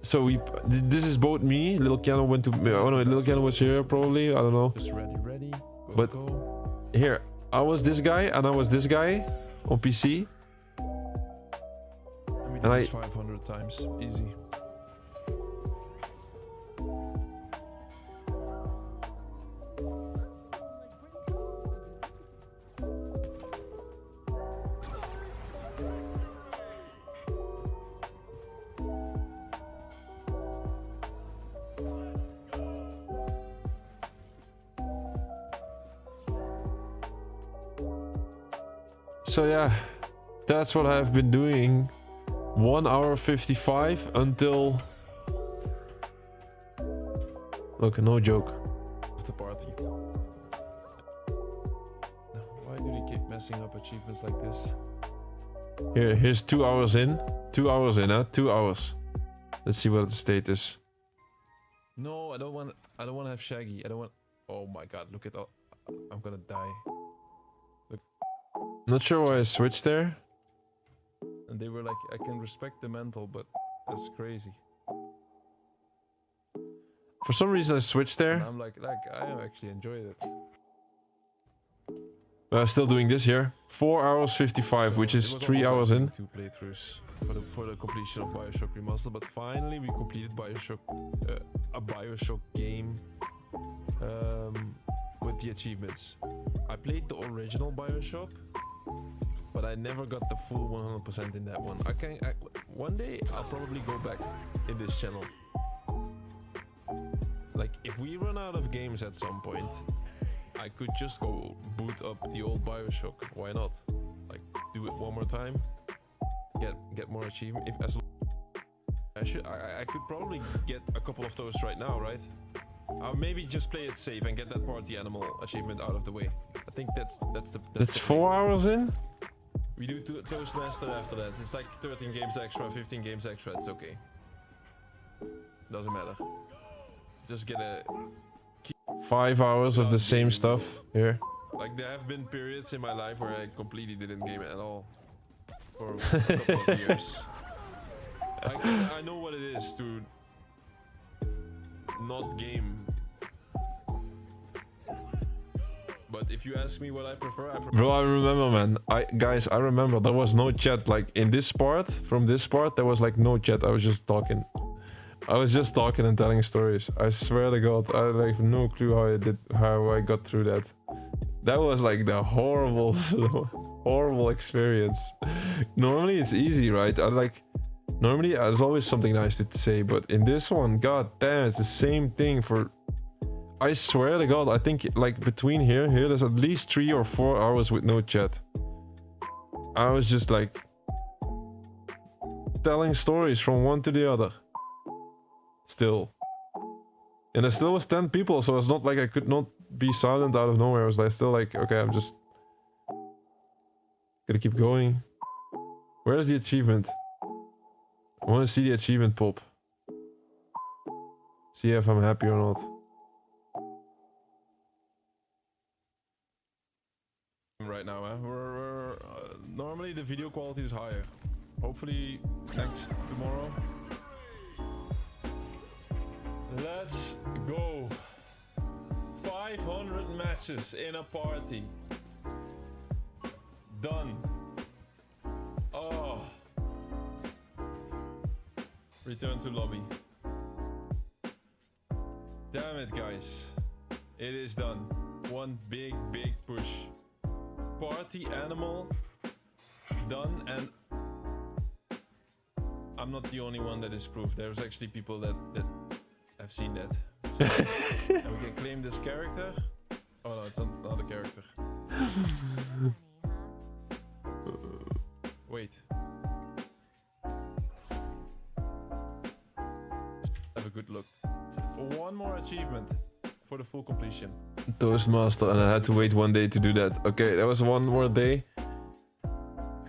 So this is both me. Lil Keanu went to. Oh no, Lil Keanu was here probably. I don't know. Just ready. But Go. here, I was this guy and I was this guy on PC. I mean, And this 500 times. Easy. So yeah, that's what I've been doing. 1 hour 55 until... Look, no joke. Of the party. Why do they keep messing up achievements like this? Here's 2 hours in. 2 hours in, huh? 2 hours. Let's see what the state is. No, I don't want to have Shaggy. I don't want. Oh my god, look at all. I'm gonna die. Not sure why I switched there. And they were like, I can respect the mental, but that's crazy. For some reason I switched And there. I'm like I actually enjoyed it. But I'm still doing this here. 4 hours 55, So which it is was 3 almost hours like in. doing 2 playthroughs for the completion of Bioshock Remastered, but finally we completed Bioshock, a Bioshock game with the achievements. I played the original Bioshock, but I never got the full 100% in that one. One day I'll probably go back in this channel. Like if we run out of games at some point, I could just go boot up the old Bioshock. Why not? Like do it one more time, get more achievement. I could probably get a couple of those right now, right? I'll maybe just play it safe and get that party animal achievement out of the way. I think that's That's the 4 hours in? We do Toastmaster after that. It's like 13 games extra, 15 games extra. It's okay. Doesn't matter. Just get a... 5 hours of the same stuff here. Like there have been periods in my life where I completely didn't game at all. For a couple of years. I know what it is to not game. But if you ask me what I prefer, Bro, I remember, man. Guys, I remember there was no chat. Like in this part, from this part, there was like no chat. I was just talking. I was just talking and telling stories. I swear to God, I have no clue how I got through that. That was like the horrible, horrible experience. Normally it's easy, right? Normally there's always something nice to say, but in this one, god damn, it's the same thing for... I swear to God, I think like between here, there's at least 3 or 4 hours with no chat. I was just like telling stories from one to the other. Still. And there still was 10 people, so it's not like I could not be silent out of nowhere. I was like still like, okay, I'm just gonna keep going. Where's the achievement? I want to see the achievement pop. See if I'm happy or not. right now, we're normally the video quality is higher. Hopefully next tomorrow. Let's go. 500 matches in a party. Done. Oh. Return to lobby. Damn it, guys. It is done. One big push. Party animal done, and I'm not the only one that is proof. There's actually people that have seen that. So, and we can claim this character. Oh no, it's not a character. Wait. Have a good look. One more achievement for the full completion. Toastmaster, and I had to wait 1 day to do that. Okay, that was one more day.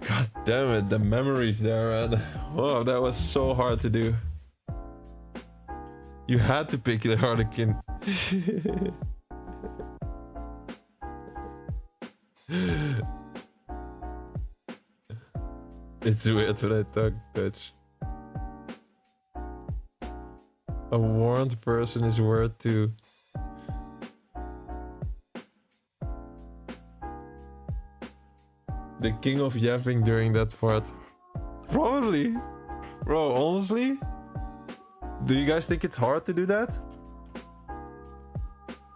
God damn it, the memories there, man. Wow, that was so hard to do. You had to pick the Harlequin. It's weird when I talk Dutch. A warned person is worth two. the king of yapping during that part. Probably. Bro, honestly? Do you guys think it's hard to do that?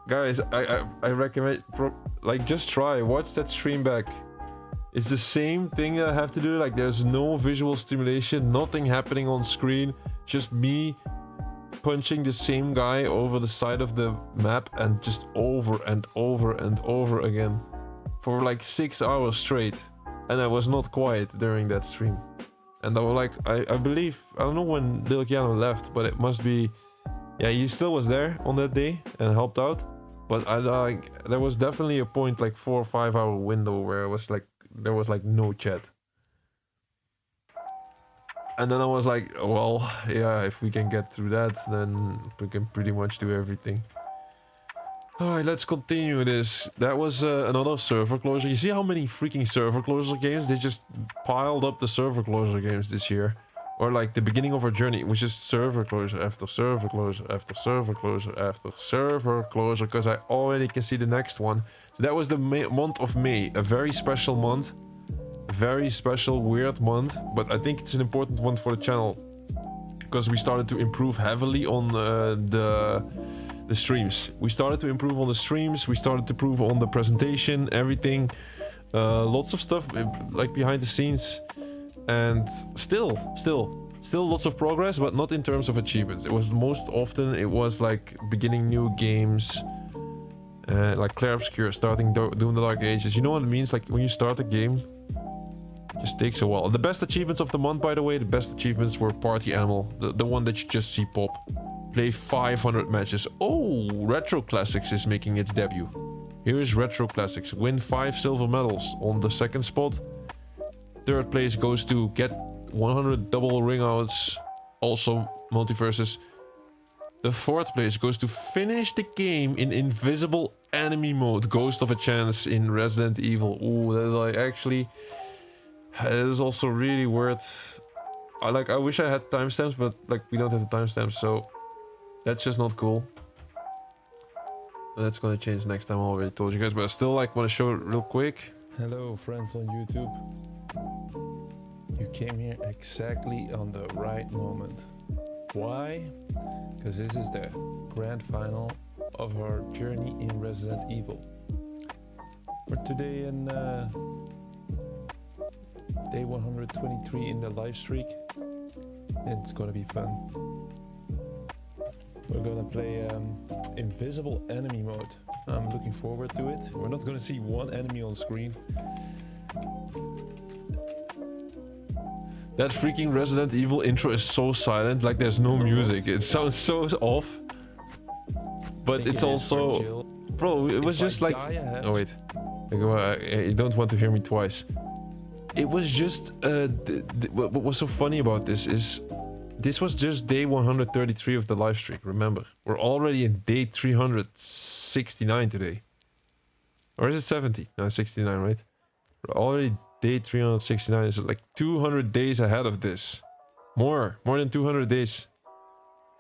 Guys, I recommend, like, just try. Watch that stream back. It's the same thing that I have to do. Like, there's no visual stimulation, nothing happening on screen. Just me punching the same guy over the side of the map and just over and over and over again. For like 6 hours straight. And I was not quiet during that stream. And I was like, I believe, I don't know when Lil Keanu left, but it must be, yeah, he still was there on that day and helped out. But I like, there was definitely a point, like 4 or 5 hour window where it was like, there was like no chat. And then I was like, well, yeah, if we can get through that, then we can pretty much do everything. Alright, let's continue this. That was another server closure. You see how many freaking server closure games? They just piled up the server closure games this year. Or like the beginning of our journey, it was just server closure after server closure after server closure after server closure. Because I already can see the next one. So that was the month of May. A very special month. A very special, weird month. But I think it's an important one for the channel. Because we started to improve heavily on the streams. We started to improve on the streams. We started to improve on the presentation, everything. Lots of stuff like behind the scenes. And still lots of progress, but not in terms of achievements. It was most often, it was like beginning new games. Like Clair Obscure, starting doing the Dark Ages. You know what it means? Like when you start a game, it just takes a while. The best achievements of the month, by the way, the best achievements were Party Animal. The one that you just see pop. Play 500 matches. Oh, Retro Classics is making its debut. Here is Retro Classics. Win 5 silver medals on the second spot. Third place goes to get 100 double ring outs. Also multiverses. The fourth place goes to finish the game in invisible enemy mode. Ghost of a Chance in Resident Evil. Ooh, that is like actually... That is also really worth... I wish I had timestamps, but like we don't have the timestamps, so... That's just not cool. That's gonna change next time, I already told you guys, but I still like want to show it real quick. Hello friends on YouTube. You came here exactly on the right moment. Why? Because this is the grand final of our journey in Resident Evil. We're today in day 123 in the live streak. It's gonna be fun. We're gonna play invisible enemy mode. I'm looking forward to it. We're not gonna see one enemy on screen. That freaking Resident Evil intro is so silent, like there's no music. It sounds so off. But it's also... Bro, it was just like... Oh wait. You don't want to hear me twice. It was just... what was so funny about this is... This was just day 133 of the live streak, remember. We're already in day 369 today. Or is it 70? No, 69, right? We're already day 369. It's like 200 days ahead of this. More than 200 days.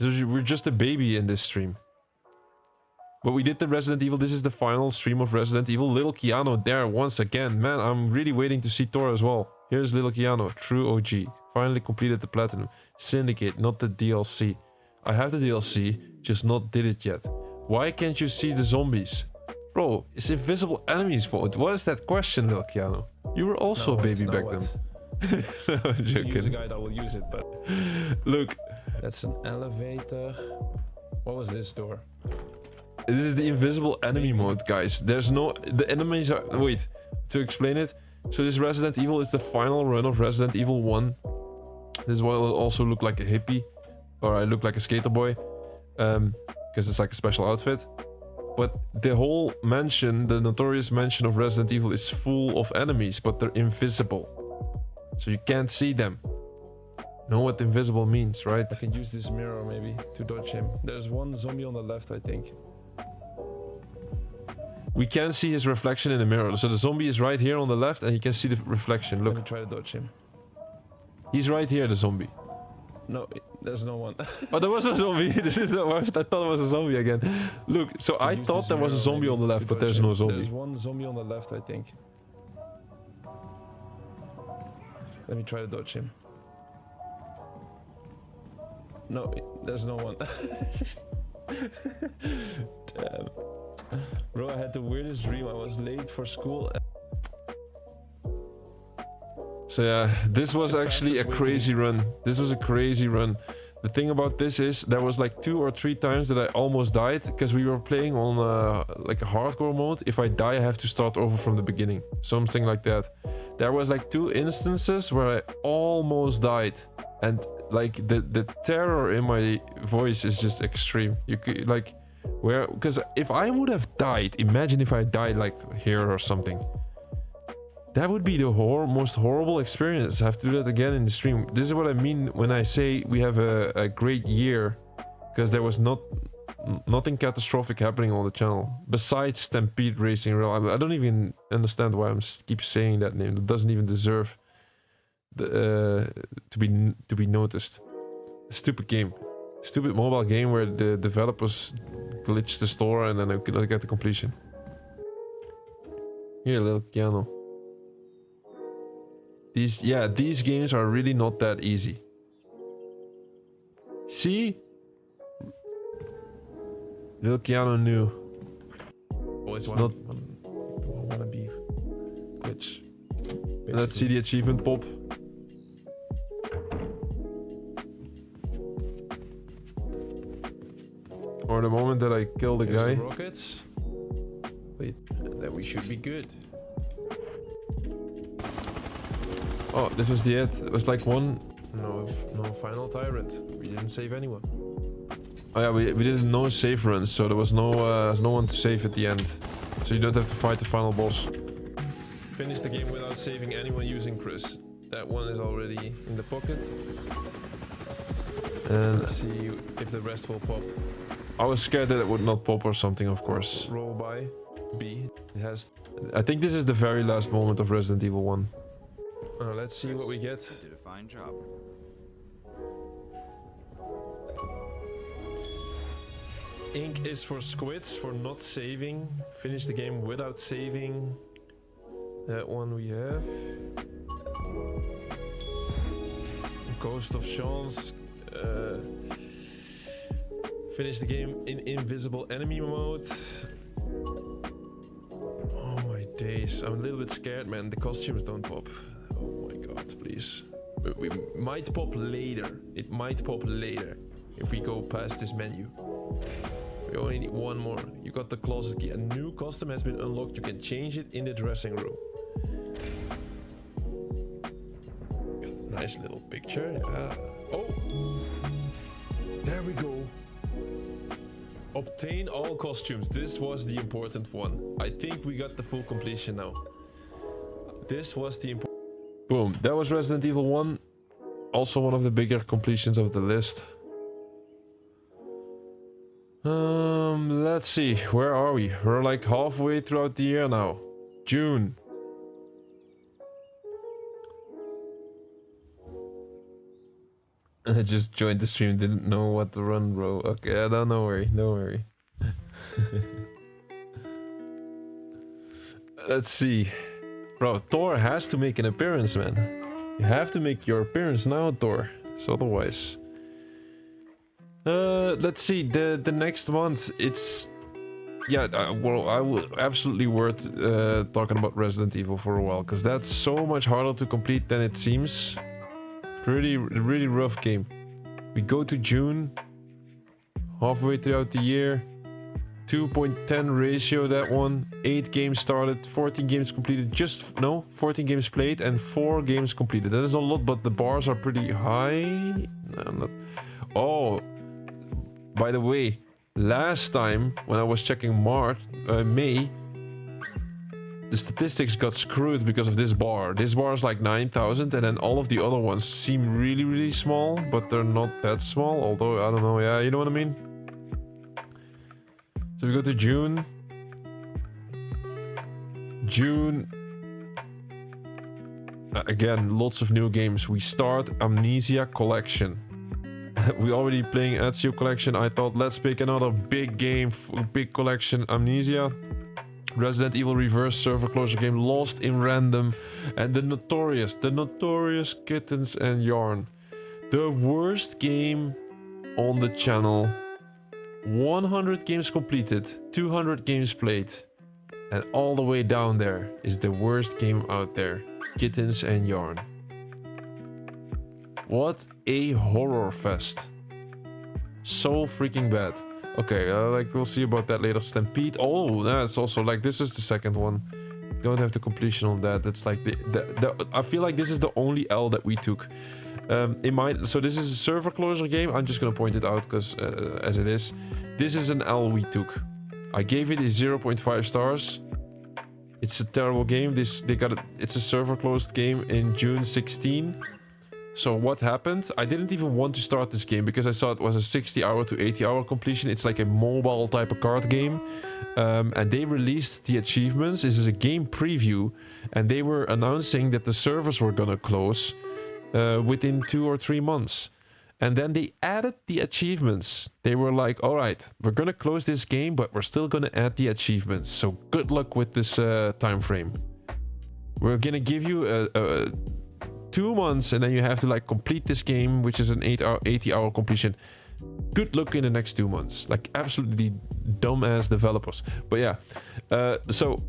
So we're just a baby in this stream. But we did the Resident Evil. This is the final stream of Resident Evil. Little Keanu there once again. Man, I'm really waiting to see Thor as well. Here's Little Keanu, true OG. Finally completed the platinum. Syndicate, not the DLC. I have the DLC, just not did it yet. Why can't you see the zombies? Bro, it's invisible enemies fault. What is that question, Lil Keanu? You were also a baby back then. No, I'm joking. Use a guy that will use it, but... Look. That's an elevator. What was this door? This is the invisible enemy mode, guys. There's no... The enemies are... Wait, to explain it. So this Resident Evil is the final run of Resident Evil 1. This will also look like a hippie. Or I look like a skater boy. Because it's like a special outfit. But the whole mansion, the notorious mansion of Resident Evil is full of enemies. But they're invisible. So you can't see them. Know what invisible means, right? I can use this mirror maybe to dodge him. There's one zombie on the left, I think. We can see his reflection in the mirror. So the zombie is right here on the left and you can see the reflection. Look. Let me try to dodge him. He's right here, the zombie. No, there's no one. Oh, there was a zombie. This is I thought it was a zombie again. Look, so I thought there was a zombie on the left, but there's no zombie. There's one zombie on the left, I think. Let me try to dodge him. No, there's no one. Damn. Bro, I had the weirdest dream. I was late for school. So yeah, this was actually a crazy run. This was a crazy run. The thing about this is there was like 2 or 3 times that I almost died because we were playing on like a hardcore mode. If I die, I have to start over from the beginning. Something like that. There was like 2 instances where I almost died. And like the terror in my voice is just extreme. You could like where, because if I would have died, imagine if I died like here or something. That would be the most horrible experience. I have to do that again in the stream. This is what I mean when I say we have a great year, because there was nothing catastrophic happening on the channel besides Stampede Racing Real. I don't even understand why I keep saying that name. It doesn't even deserve to be noticed. Stupid game, stupid mobile game where the developers glitched the store and then I could not get the completion. Here, little piano. These games are really not that easy. See? Little Keanu knew. Always not wanna be glitch. Let's see the achievement pop. Or the moment that I kill the guy. The rockets. Wait, then we should be good. Oh, this was the end. It was like one. No final tyrant. We didn't save anyone. Oh yeah, we did no save runs, so there was no one to save at the end. So you don't have to fight the final boss. Finish the game without saving anyone using Chris. That one is already in the pocket. And let's see if the rest will pop. I was scared that it would not pop or something, of course. Roll by B. It has. I think this is the very last moment of Resident Evil 1. Let's see what we get. Did a fine job. Ink is for squids for not saving. Finish the game without saving. That one we have. Ghost of Chance. Finish the game in invisible enemy mode. Oh my days. I'm a little bit scared, man. The costumes don't pop. Oh my god, please. We might pop later. It might pop later if we go past this menu. We only need one more. You got the closet key. A new custom has been unlocked. You can change it in the dressing room. Nice little picture. Oh! There we go. Obtain all costumes. This was the important one. I think we got the full completion now. This was the important. Boom. That was Resident Evil 1. Also one of the bigger completions of the list. Let's see. Where are we? We're like halfway throughout the year now. June. I just joined the stream, didn't know what to run, bro. Okay, don't worry, don't worry. Let's see. Bro, Thor has to make an appearance, man. You have to make your appearance now, Thor. So otherwise. Let's see. The next month, it's... Yeah, well, I will absolutely worth talking about Resident Evil for a while. Because that's so much harder to complete than it seems. Really rough game. We go to June. Halfway throughout the year. 2.10 ratio, that one. 8 games started, 14 games completed. 14 games played and 4 games completed. That is a lot, but the bars are pretty high. No, not... Oh, by the way, last time when I was checking May, the statistics got screwed because of this bar. This bar is like 9,000, and then all of the other ones seem really small, but they're not that small. Although I don't know. Yeah, you know what I mean. So we go to June. Again, lots of new games. We start Amnesia Collection. We already playing Ezio Collection. I thought let's pick another big game, big collection. Amnesia. Resident Evil Reverse server closure game, Lost in Random, and the notorious Kittens and Yarn. The worst game on the channel. 100 games completed, 200 games played, and all the way down there is the worst game out there, Kittens and Yarn. What a horror fest. So freaking bad. Okay, like we'll see about that later. Stampede. Oh, that's also like this is the second one. Don't have the completion on that. That's like the I feel like this is the only L that we took. So this is a server closure game. I'm just gonna point it out because as it is, this is an L we took. I gave it a 0.5 stars. It's a terrible game. It's a server closed game in June 16. So what happened? I didn't even want to start this game because I saw it was a 60-hour to 80-hour completion. It's like a mobile type of card game. And they released the achievements. This is a game preview. And they were announcing that the servers were gonna close within 2 or 3 months. And then they added the achievements. They were like, all right, we're gonna close this game, but we're still gonna add the achievements. So good luck with this time frame. We're gonna give you 2 months, and then you have to like complete this game, which is an 80-hour completion. Good luck in the next 2 months. Like absolutely dumbass developers. But yeah, so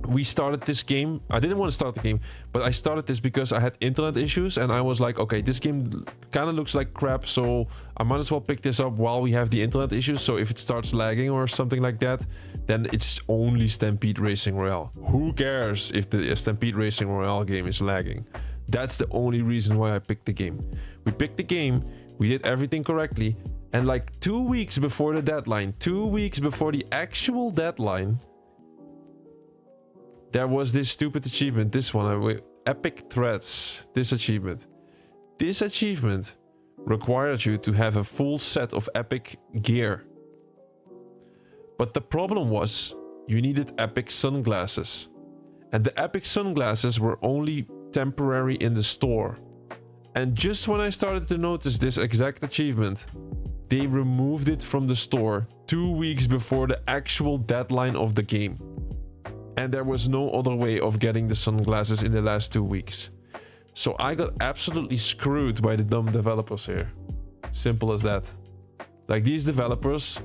we started this game. I didn't want to start the game, but I started this because I had internet issues, and I was like, okay, this game kind of looks like crap, so I might as well pick this up while we have the internet issues. So if it starts lagging or something like that, then it's only Stampede Racing Royale. Who cares if the Stampede Racing Royale game is lagging? That's the only reason why I picked the game. We picked the game, we did everything correctly, and like 2 weeks before the deadline, 2 weeks before the actual deadline, there was this stupid achievement, this one, Epic Threads, this achievement. This achievement required you to have a full set of epic gear. But the problem was, you needed epic sunglasses. And the epic sunglasses were only temporary in the store. And just when I started to notice this exact achievement, they removed it from the store 2 weeks before the actual deadline of the game. And there was no other way of getting the sunglasses in the last 2 weeks. So I got absolutely screwed by the dumb developers here. Simple as that. Like, these developers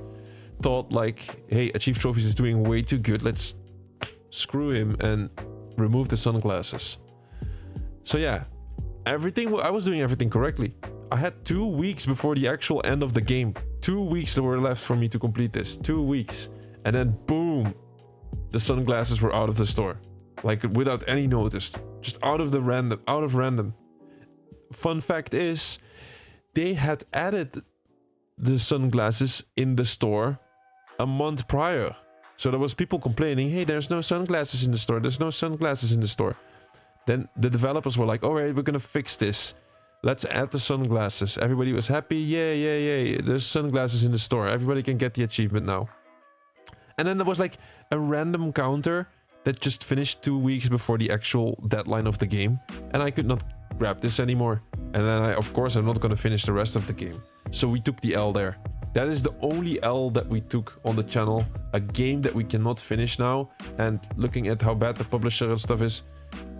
thought like, hey, AchieveTrophies is doing way too good, let's screw him and remove the sunglasses. So yeah, I was doing everything correctly. I had 2 weeks before the actual end of the game. 2 weeks that were left for me to complete this. 2 weeks. And then boom, the sunglasses were out of the store. Like without any notice. Just out of random. Fun fact is, they had added the sunglasses in the store a month prior. So there was people complaining, hey, there's no sunglasses in the store. There's no sunglasses in the store. Then the developers were like, all right, we're gonna fix this. Let's add the sunglasses. Everybody was happy. Yay. There's sunglasses in the store. Everybody can get the achievement now. And then there was like a random counter that just finished 2 weeks before the actual deadline of the game. And I could not grab this anymore. And then of course, I'm not gonna finish the rest of the game. So we took the L there. That is the only L that we took on the channel. A game that we cannot finish now. And looking at how bad the publisher and stuff is,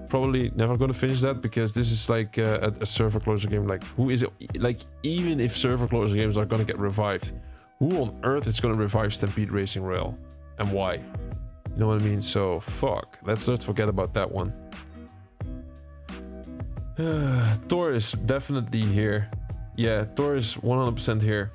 probably never gonna finish that, because this is like a server closure game. Like, who is it? Like, even if server closure games are gonna get revived, who on earth is gonna revive Stampede Racing Royale? And why? You know what I mean? So, fuck. Let's not forget about that one. Thor is definitely here. Yeah, Thor is 100% here.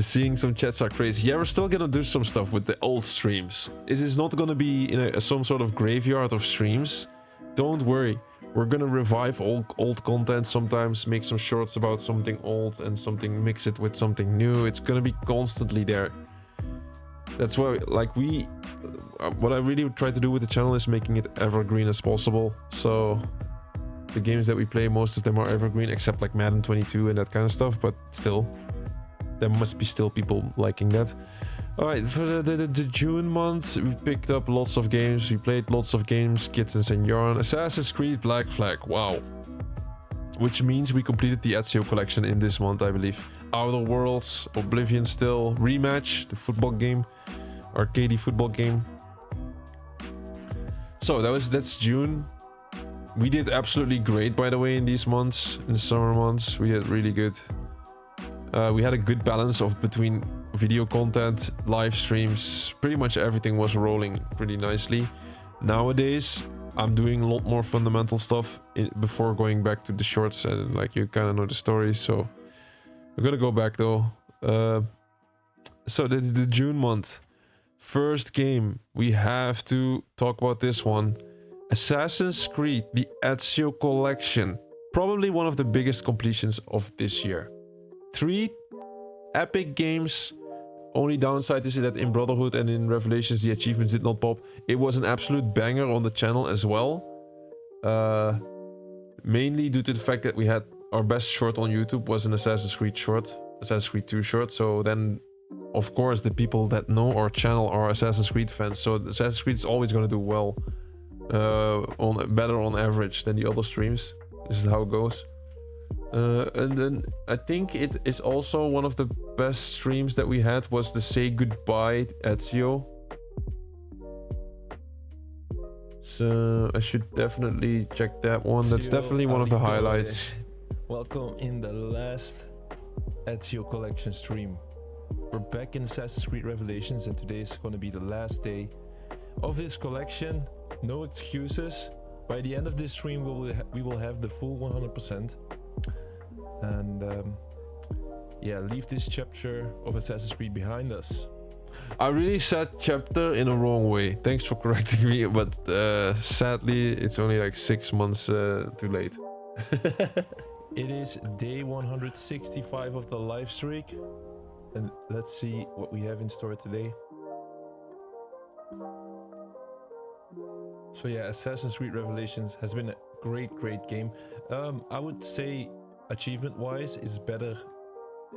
Seeing some chats are crazy. Yeah, we're still gonna do some stuff with the old streams. It is not gonna be in some sort of graveyard of streams. Don't worry. We're gonna revive old content sometimes, make some shorts about something old and mix it with something new. It's gonna be constantly there. That's why, like, what I really try to do with the channel is making it evergreen as possible. So the games that we play, most of them are evergreen, except like Madden 22 and that kind of stuff, but still. There must be still people liking that. Alright, for the June month, we picked up lots of games. We played lots of games. Kittens and Yarn. Assassin's Creed Black Flag. Wow. Which means we completed the Ezio collection in this month, I believe. Outer Worlds, Oblivion still, Rematch, the football game, arcade football game. So that's June. We did absolutely great, by the way, in these months, in the summer months. We did really good. We had a good balance of between video content, live streams. Pretty much everything was rolling pretty nicely. Nowadays, I'm doing a lot more fundamental stuff before going back to the shorts, and like you kind of know the story. So we're gonna go back though. So the June month, first game, we have to talk about this one. Assassin's Creed, the Ezio Collection. Probably one of the biggest completions of this year. 3 epic games. Only downside is that in Brotherhood and in Revelations the achievements did not pop. It was an absolute banger on the channel as well. Mainly due to the fact that we had our best short on YouTube was an Assassin's Creed short. Assassin's Creed 2 short. So then, of course, the people that know our channel are Assassin's Creed fans. So Assassin's Creed is always going to do well. Better on average than the other streams. This is how it goes. And then I think it is also one of the best streams that we had was the Say Goodbye Ezio. So I should definitely check that one. That's definitely one of the highlights. Welcome in the last Ezio Collection stream. We're back in Assassin's Creed Revelations, and today is going to be the last day of this collection. No excuses. By the end of this stream, we will have the full 100%. And yeah, leave this chapter of Assassin's Creed behind us. I really said chapter in a wrong way. Thanks for correcting me, but sadly, it's only like 6 months too late. It is day 165 of the live streak, and let's see what we have in store today. So yeah, Assassin's Creed Revelations has been a great game. I would say achievement wise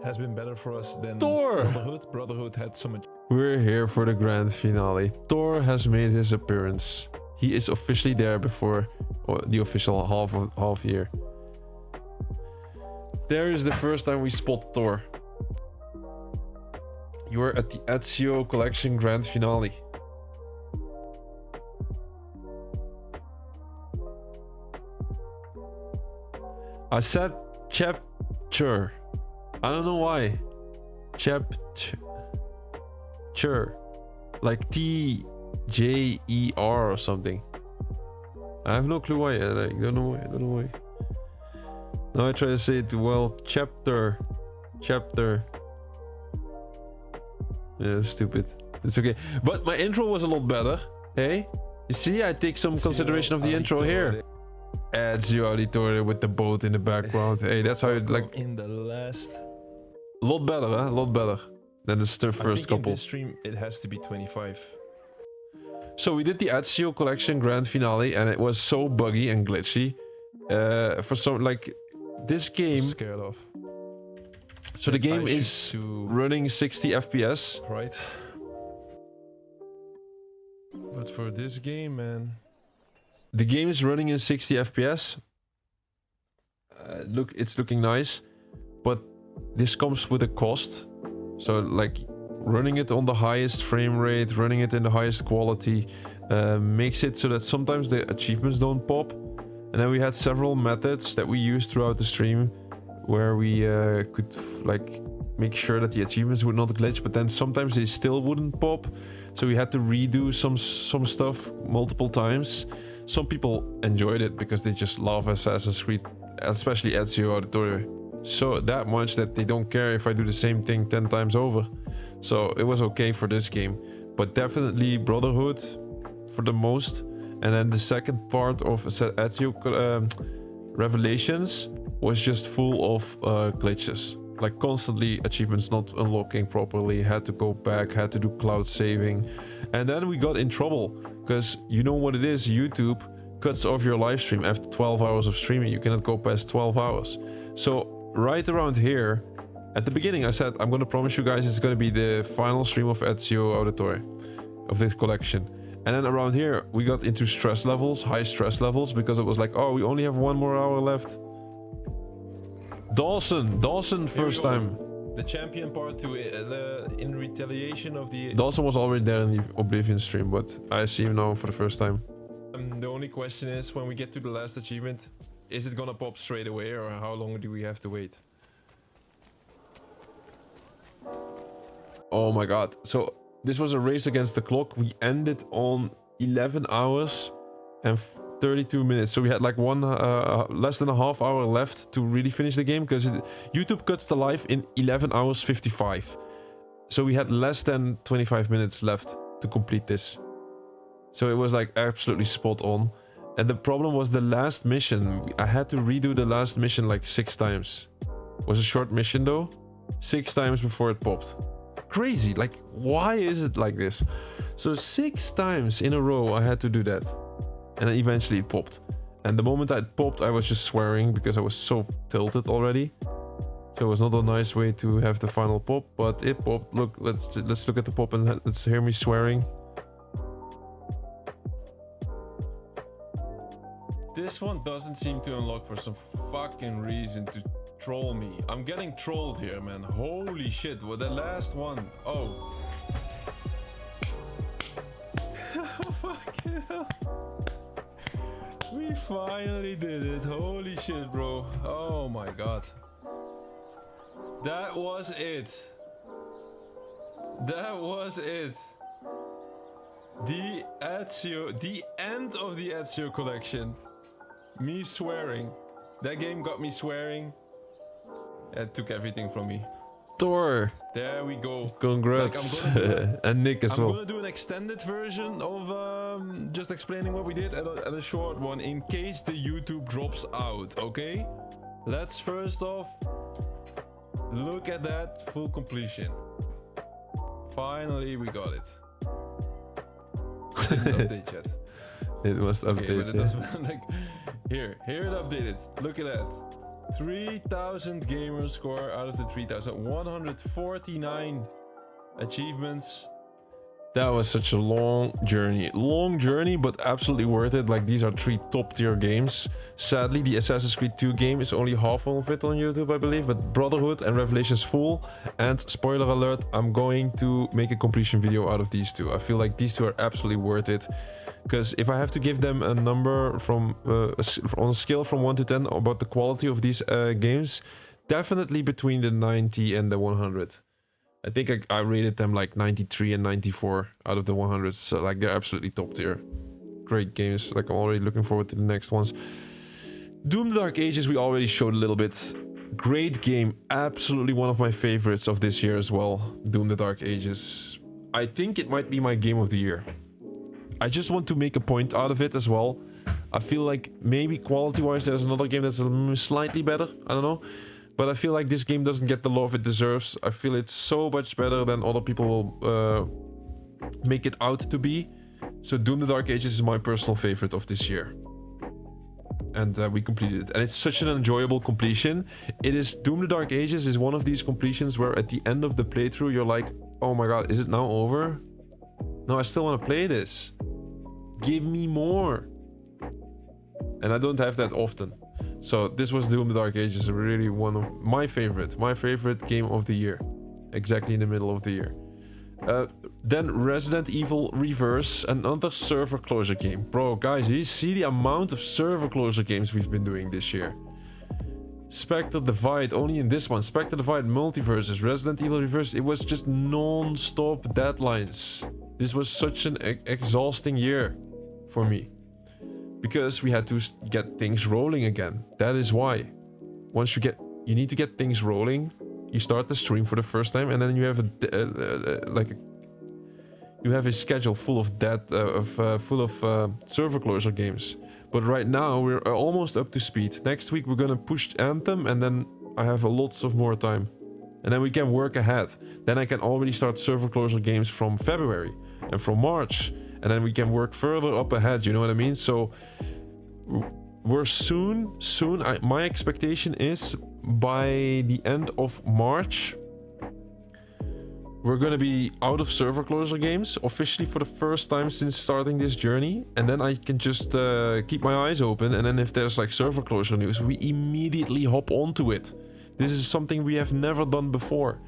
has been better for us than Thor! Brotherhood had so much. We're here for the grand finale. Thor has made his appearance. He is officially there before the official half year. There is the first time we spot Thor. You are at the Ezio Collection grand finale. I said chapter. I don't know why. Chapter. Like TJER or something. I have no clue why. I don't know why. Now I try to say it well. Chapter. Yeah, stupid. It's okay. But my intro was a lot better. Hey? You see, I take some consideration of the intro here. Ezio Auditore with the boat in the background. Hey, that's how you like. In the last. A lot better, huh? A lot better than the first couple. In this stream, it has to be 25. So we did the Ezio Collection grand finale, and it was so buggy and glitchy. For some, like, this game. Scared of. So the game is running 60 FPS. Right. But for this game, man. The game is running in 60 FPS. Look, it's looking nice, but this comes with a cost. So like running it on the highest frame rate, running it in the highest quality, makes it so that sometimes the achievements don't pop. And then we had several methods that we used throughout the stream where we could like make sure that the achievements would not glitch, but then sometimes they still wouldn't pop. So we had to redo some stuff multiple times. Some people enjoyed it because they just love Assassin's Creed, especially Ezio Auditore, so that much that they don't care if I do the same thing 10 times over. So it was okay for this game, but definitely Brotherhood for the most. And then the second part of Ezio Revelations was just full of glitches. Like constantly achievements not unlocking properly, had to go back, had to do cloud saving. And then we got in trouble because you know what it is, YouTube cuts off your live stream after 12 hours of streaming. You cannot go past 12 hours. So right around here, at the beginning I said, I'm going to promise you guys it's going to be the final stream of Ezio Auditore, of this collection. And then around here, we got into stress levels, high stress levels, because it was like, oh, we only have 1 more hour left. Dawson, first time. The champion part to in retaliation of the... Dawson was already there in the Oblivion stream, but I see him now for the first time. The only question is, when we get to the last achievement, is it gonna pop straight away, or how long do we have to wait? Oh my god. So this was a race against the clock. We ended on 11 hours and 32 minutes. So we had like less than a half hour left to really finish the game, because YouTube cuts the live in 11 hours 55. So we had less than 25 minutes left to complete this. So it was like absolutely spot on. And the problem was the last mission. I had to redo the last mission like 6 times. It was a short mission though. 6 times before it popped. Crazy. Like, why is it like this? So 6 times in a row I had to do that. And then eventually it popped. And the moment it popped, I was just swearing because I was so tilted already. So it was not a nice way to have the final pop, but it popped. Look, let's look at the pop and let's hear me swearing. This one doesn't seem to unlock for some fucking reason to troll me. I'm getting trolled here, man. Holy shit. Well, the last one. Oh. Fucking hell. We finally did it. Holy shit, bro. Oh my god. That was it. That was it. The Ezio, the end of the Ezio collection. Me swearing. That game got me swearing. It took everything from me. Thor. There we go. Congrats. Like, and Nick as well. I'm gonna do an extended version of just explaining what we did, and a short one in case the YouTube drops out, okay? Let's first off look at that full completion. Finally, we got it. It didn't update yet. It must update, but it doesn't, like, here it updated. Look at that. 3,000 gamer score out of the 3,149 achievements. That was such a long journey, but absolutely worth it. Like, these are 3 top tier games. Sadly, the Assassin's Creed 2 game is only half of it on YouTube, I believe, but Brotherhood and Revelations full. And spoiler alert, I'm going to make a completion video out of these 2. I feel like these 2 are absolutely worth it. Because if I have to give them a number from on a scale from 1 to 10 about the quality of these games, definitely between the 90 and the 100. I think I rated them like 93 and 94 out of the 100. So like, they're absolutely top tier. Great games. Like, I'm already looking forward to the next ones. Doom: The Dark Ages we already showed a little bit. Great game. Absolutely one of my favorites of this year as well. Doom: The Dark Ages. I think it might be my game of the year. I just want to make a point out of it as well. I feel like maybe quality-wise there's another game that's slightly better. I don't know. But I feel like this game doesn't get the love it deserves. I feel it's so much better than other people will make it out to be. So Doom: The Dark Ages is my personal favorite of this year. And we completed it. And it's such an enjoyable completion. It is... Doom: The Dark Ages is one of these completions where at the end of the playthrough you're like, oh my god, is it now over? No, I still want to play this. Give me more. And I don't have that often. So this was Doom: The Dark Ages, really one of my favorite game of the year. Exactly in the middle of the year. Then Resident Evil Reverse, another server closure game. Bro, guys, you see the amount of server closure games we've been doing this year. Spectre Divide, only in this one. Spectre Divide Multiverses, Resident Evil Reverse. It was just non-stop deadlines. This was such an exhausting year for me. Because we had to get things rolling again. That is why. Once you need to get things rolling. You start the stream for the first time, and then you have a schedule full of server closure games. But right now we're almost up to speed. Next week we're gonna push Anthem, and then I have lots of more time, and then we can work ahead. Then I can already start server closure games from February and from March, and then we can work further up ahead. You know what I mean? So we're soon. My expectation is by the end of March, we're gonna be out of server closure games officially for the first time since starting this journey, and then I can just keep my eyes open, and then if there's like server closure news, we immediately hop onto it. This is something we have never done before.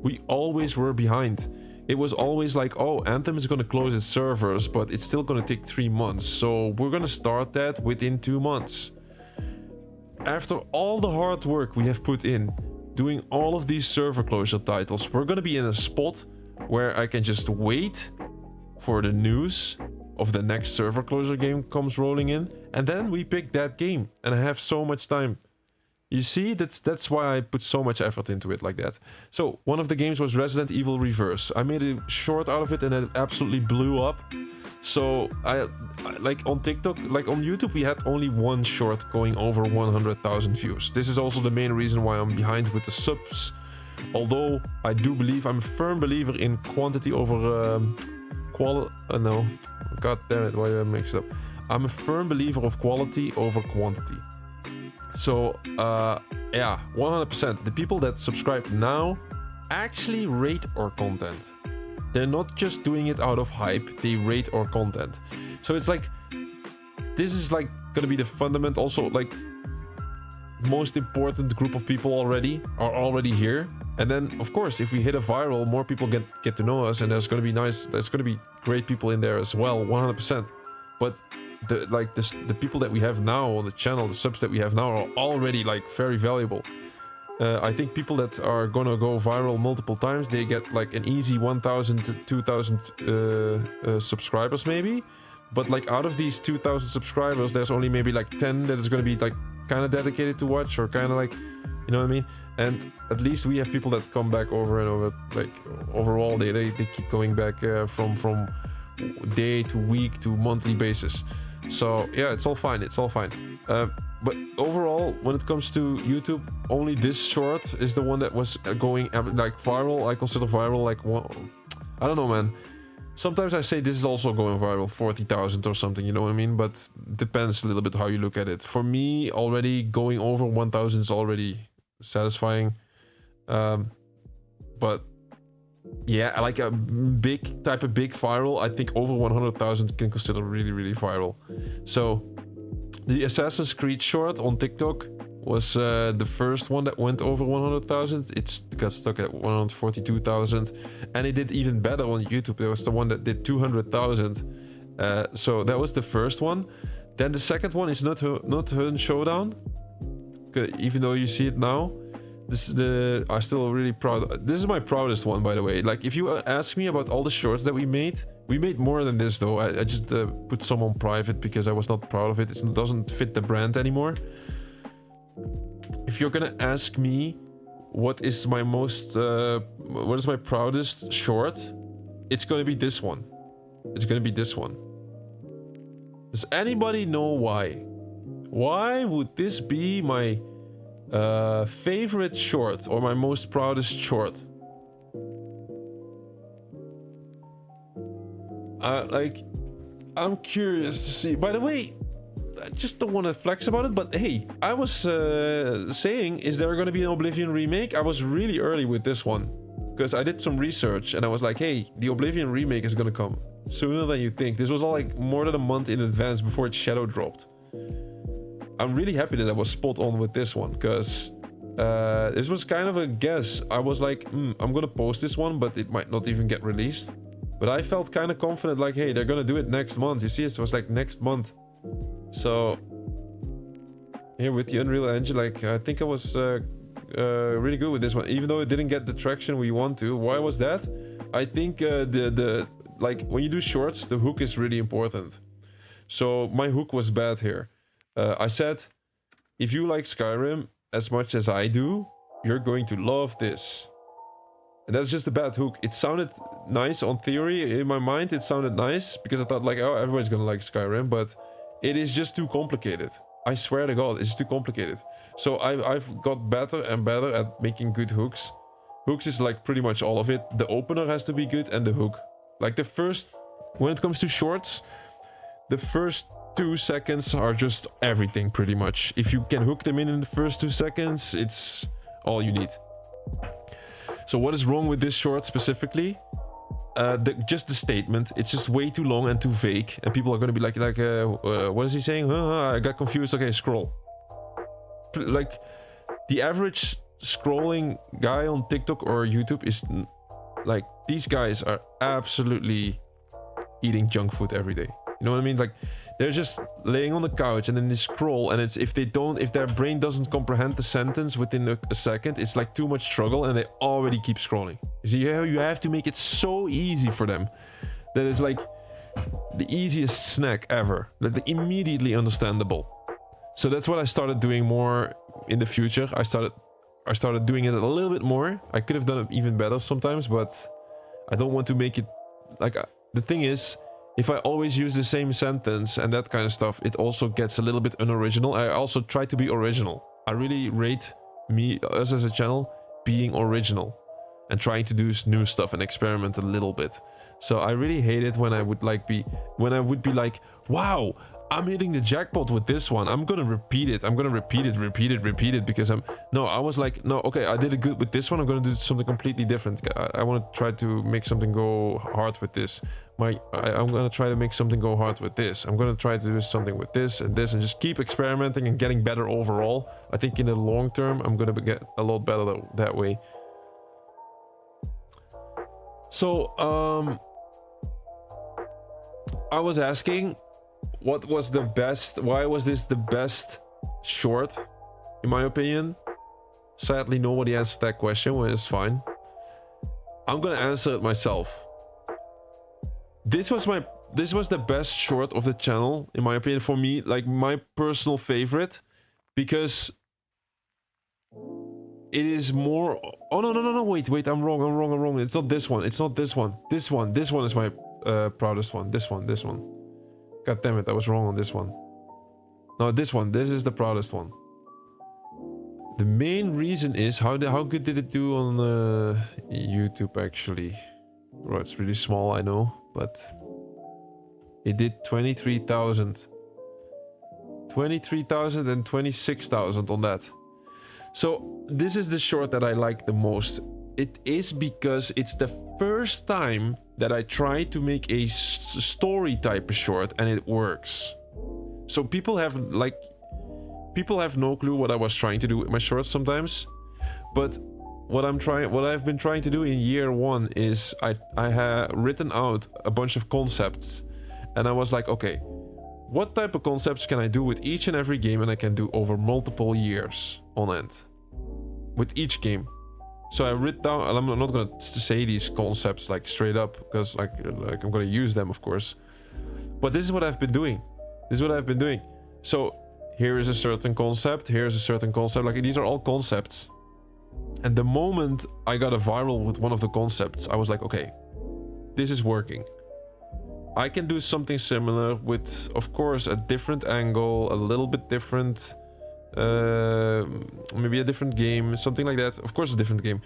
We always were behind. It was always like, oh, Anthem is going to close its servers, but it's still going to take 3 months. So we're going to start that within 2 months. After all the hard work we have put in, doing all of these server closure titles, we're going to be in a spot where I can just wait for the news of the next server closure game comes rolling in, and then we pick that game, and I have so much time. You see, that's why I put so much effort into it like that. So one of the games was Resident Evil Reverse. I made a short out of it and it absolutely blew up. So I like on TikTok, like on YouTube, we had only one short going over 100,000 views. This is also the main reason why I'm behind with the subs. Although I do believe, I'm a firm believer in quantity over quality. No, god damn it, why did I mix it up? I'm a firm believer of quality over quantity. So yeah, 100%. The people that subscribe now actually rate our content. They're not just doing it out of hype, they rate our content. So it's like, this is like gonna be the fundament. Also, like, most important group of people are already here. And then of course, if we hit a viral, more people get to know us, and there's gonna be great people in there as well, 100%. But the people that we have now on the channel, the subs that we have now, are already like very valuable. I think people that are gonna go viral multiple times, they get like an easy 1,000 to 2,000 subscribers maybe. But like out of these 2,000 subscribers, there's only maybe like 10 that is gonna be like kind of dedicated to watch, or kind of like, you know what I mean? And at least we have people that come back over and over. Like overall, they keep going back from day to week to monthly basis. So yeah, it's all fine, it's all fine. But overall, when it comes to YouTube, only this short is the one that was going like viral. I consider viral like one, I don't know, man. Sometimes I say this is also going viral, 40,000 or something, you know what I mean? But depends a little bit how you look at it. For me, already going over 1,000 is already satisfying. But yeah, like a big viral, I think over 100,000 can consider really viral. So the Assassin's Creed short on TikTok was the first one that went over 100,000. It got stuck at 142,000, and it did even better on YouTube. There was the one that did 200,000. So that was the first one. Then the second one is not Hun Showdown, even though you see it now. This is I'm still really proud. This is my proudest one, by the way. Like, if you ask me about all the shorts that we made more than this, though. I just put some on private because I was not proud of it. It doesn't fit the brand anymore. If you're gonna ask me what is my proudest short, it's gonna be this one. It's gonna be this one. Does anybody know why? Why would this be my favorite short, or my most proudest short? I'm curious to see. By the way, I just don't want to flex about it, but hey, I was saying, is there going to be an Oblivion remake? I was really early with this one because I did some research and I was like, hey, the Oblivion remake is going to come sooner than you think. This was all like more than a month in advance before its shadow dropped. I'm really happy that I was spot on with this one, because this was kind of a guess. I was like, I'm gonna post this one, but it might not even get released. But I felt kind of confident, like, hey, they're gonna do it next month. You see, it was like next month. So here with the Unreal Engine, like, I think I was really good with this one, even though it didn't get the traction we want to. Why was that? I think like when you do shorts, the hook is really important. So my hook was bad here. I said, if you like Skyrim as much as I do, you're going to love this. And that's just a bad hook. It sounded nice on theory. In my mind, it sounded nice because I thought like, oh, everybody's gonna like Skyrim, but it is just too complicated. I swear to God, it's too complicated. So I've got better and better at making good hooks. Hooks is like pretty much all of it. The opener has to be good and the hook. Like the first, when it comes to shorts, the first 2 seconds are just everything pretty much. If you can hook them in the first 2 seconds, it's all you need. So what is wrong with this short specifically? Just the statement. It's just way too long and too vague, and people are going to be like what is he saying? I got confused. Okay, scroll. Like the average scrolling guy on TikTok or YouTube is like, these guys are absolutely eating junk food every day. You know what I mean? Like, they're just laying on the couch and then they scroll, and it's if their brain doesn't comprehend the sentence within a second, it's like too much struggle, and they already keep scrolling. So you have to make it so easy for them that it's like the easiest snack ever, like immediately understandable. So that's what I started doing more in the future. I started doing it a little bit more. I could have done it even better sometimes, but I don't want to make it like the thing is, if I always use the same sentence and that kind of stuff, it also gets a little bit unoriginal. I also try to be original. I really rate us as a channel being original and trying to do new stuff and experiment a little bit. So I really hate it when I would be like, wow, I'm hitting the jackpot with this one. I'm gonna repeat it. I'm gonna repeat it because I was like, no, okay, I did it good with this one. I'm gonna do something completely different. I want to try to make something go hard with this. I'm gonna try to make something go hard with this. I'm gonna try to do something with this and this, and just keep experimenting and getting better overall. I think in the long term, I'm gonna get a lot better that way. So, I was asking, what was the best? Why was this the best short, in my opinion? Sadly, nobody answered that question, which is fine. I'm gonna answer it myself. This was the best short of the channel, in my opinion, for me, like my personal favorite, because it is more. Oh no! Wait! I'm wrong. It's not this one. This one is my proudest one. This one. God damn it! I was wrong on this one. No, this one. This is the proudest one. The main reason is how good did it do on YouTube actually? Well, it's really small, I know, but it did 23,000 and 26,000 on that. So this is the short that I like the most. It is because it's the first time that I try to make a story type of short and it works. So people have no clue what I was trying to do with my shorts sometimes, but what I've been trying to do in year one is I have written out a bunch of concepts, and I was like, okay, what type of concepts can I do with each and every game, and I can do over multiple years on end with each game. So I wrote down, and I'm not going to say these concepts like straight up because like I'm going to use them, of course, but this is what I've been doing. So here is a certain concept, here's a certain concept, like these are all concepts. And the moment I got a viral with one of the concepts, I was like, okay, this is working. I can do something similar with, of course, a different angle, a little bit different, maybe a different game, something like that. Of course, a different game.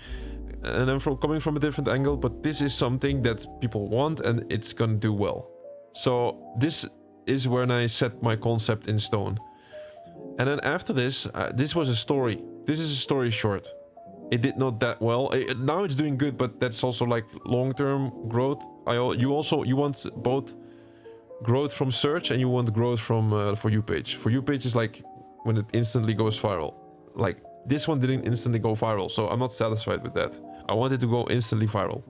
And I'm coming from a different angle, but this is something that people want and it's gonna do well. So this is when I set my concept in stone. And then after this, this was a story. This is a story short. It did not that well. Now it's doing good, but that's also like long-term growth. You want both growth from search and you want growth from For You page. For You page is like when it instantly goes viral. Like this one didn't instantly go viral, so I'm not satisfied with that. I want it to go instantly viral.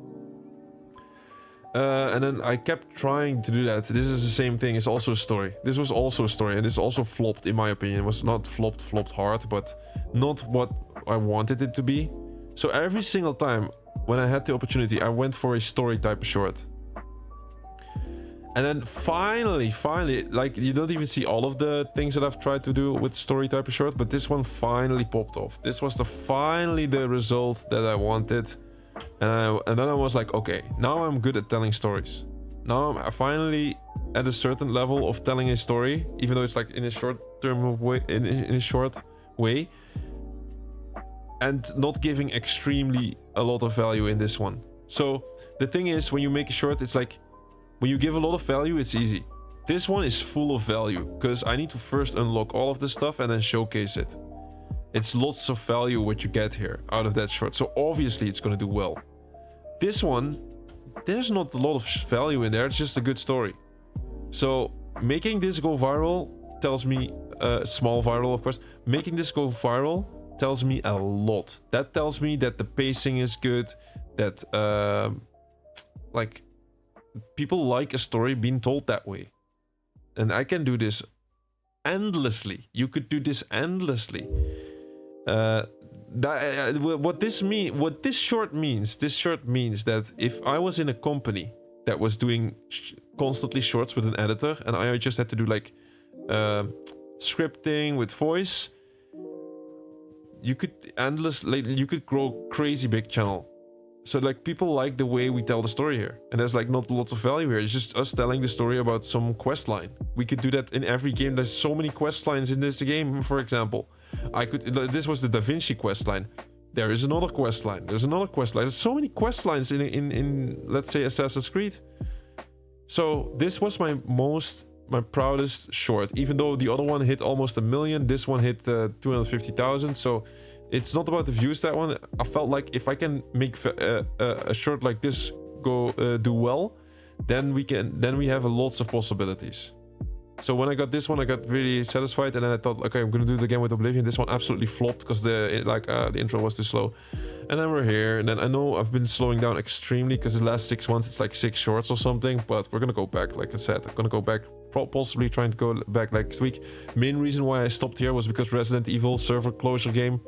And then I kept trying to do that. This is the same thing. It's also a story. This was also a story, and this also flopped, in my opinion. It was not flopped hard, but not what I wanted it to be. So every single time when I had the opportunity, I went for a story type of short. And then finally, like you don't even see all of the things that I've tried to do with story type of short, but this one finally popped off. This was finally the result that I wanted. And then I was like, okay, now I'm good at telling stories. Now I'm finally at a certain level of telling a story, even though it's like in a short term of way, in a short way, and not giving extremely a lot of value in this one. So the thing is, when you make a short, it's like when you give a lot of value, it's easy. This one is full of value because I need to first unlock all of this stuff and then showcase it. It's lots of value what you get here out of that short, so obviously it's going to do well. This one, there's not a lot of value in there, it's just a good story. So making this go viral tells me, small viral of course, making this go viral tells me a lot. That tells me that the pacing is good, that like people like a story being told that way. And I can do this endlessly. You could do this endlessly. What this short means that if I was in a company that was doing constantly shorts with an editor, and I just had to do like scripting with voice, you could grow crazy big channel. So like people like the way we tell the story here, and there's like not lots of value here. It's just us telling the story about some quest line. We could do that in every game. There's so many quest lines in this game. For example, this was the Da Vinci quest line. There is another quest line. There's another quest line. There's so many quest lines in let's say Assassin's Creed. So this was my proudest short. Even though the other one hit almost 1 million, this one hit 250,000. So it's not about the views, that one. I felt like if I can make a short like this do well, then we have lots of possibilities. So when I got this one, I got really satisfied, and then I thought, okay, I'm gonna do it again with Oblivion. This one absolutely flopped because the intro was too slow. And then we're here, and then I know I've been slowing down extremely because the last 6 months it's like 6 shorts or something, but we're gonna go back. Like I said, I'm gonna go back, possibly trying to go back next week. Main reason why I stopped here was because Resident Evil server closure game.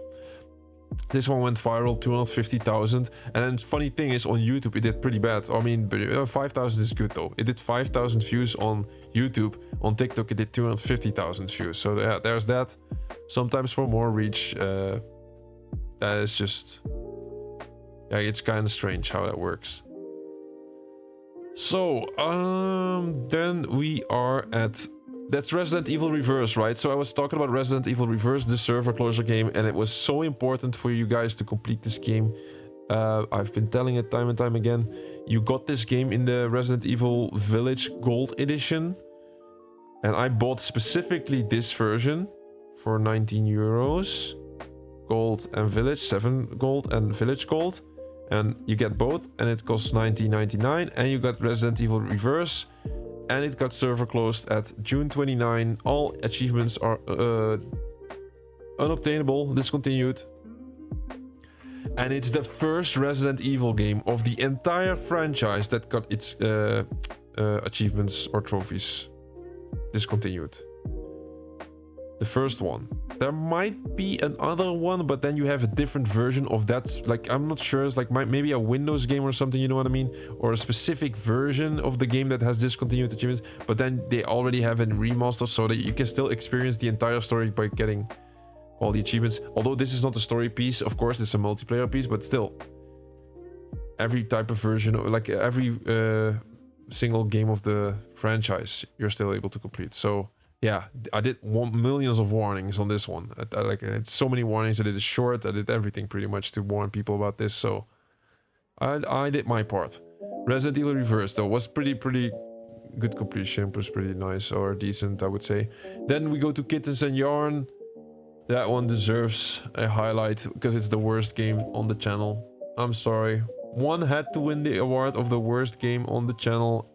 This one went viral, 250,000. And then funny thing is, on YouTube it did pretty bad. I mean, 5,000 is good though. It did 5,000 views on YouTube. On TikTok it did 250,000 views. So yeah, there's that. Sometimes for more reach, that is just, yeah, it's kind of strange how that works. So then we are at, that's Resident Evil Reverse, right? So I was talking about Resident Evil Reverse, the server closure game, and it was so important for you guys to complete this game. I've been telling it time and time again. You got this game in the Resident Evil Village Gold Edition, and I bought specifically this version for 19 euros. Gold and Village, 7 gold and Village Gold. And you get both, and it costs 19.99, and you got Resident Evil Reverse. And it got server closed at June 29. All achievements are unobtainable, discontinued. And it's the first Resident Evil game of the entire franchise that got its achievements or trophies discontinued. The first one. There might be another one, but then you have a different version of that. Like, I'm not sure. It's like maybe a Windows game or something, you know what I mean? Or a specific version of the game that has discontinued achievements, but then they already have a remaster so that you can still experience the entire story by getting all the achievements. Although this is not a story piece, of course, it's a multiplayer piece, but still. Every type of version, like every single game of the franchise, you're still able to complete. So yeah, I did millions of warnings on this one. I had so many warnings. I did a short. I did everything pretty much to warn people about this. So I did my part. Resident Evil Reverse though was pretty good completion. It was pretty nice or decent, I would say. Then we go to Kittens and Yarn. That one deserves a highlight because it's the worst game on the channel. I'm sorry. One had to win the award of the worst game on the channel.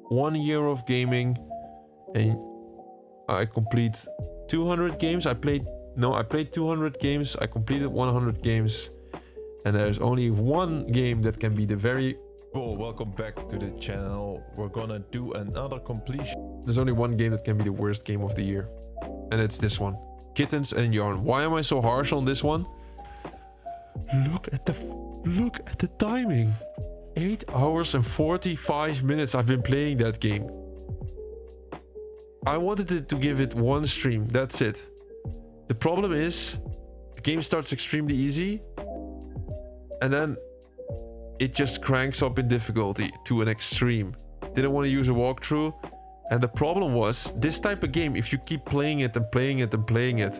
1 year of gaming, and I complete 200 games. I played 200 games. I completed 100 games. And there's only one game that can be the very... Well, welcome back to the channel. We're gonna do another completion. There's only one game that can be the worst game of the year. And it's this one. Kittens and Yarn. Why am I so harsh on this one? Look at the timing. 8 hours and 45 minutes I've been playing that game. I wanted to give it one stream, that's it. The problem is, the game starts extremely easy, and then it just cranks up in difficulty to an extreme. Didn't want to use a walkthrough, and the problem was, this type of game, if you keep playing it and playing it and playing it,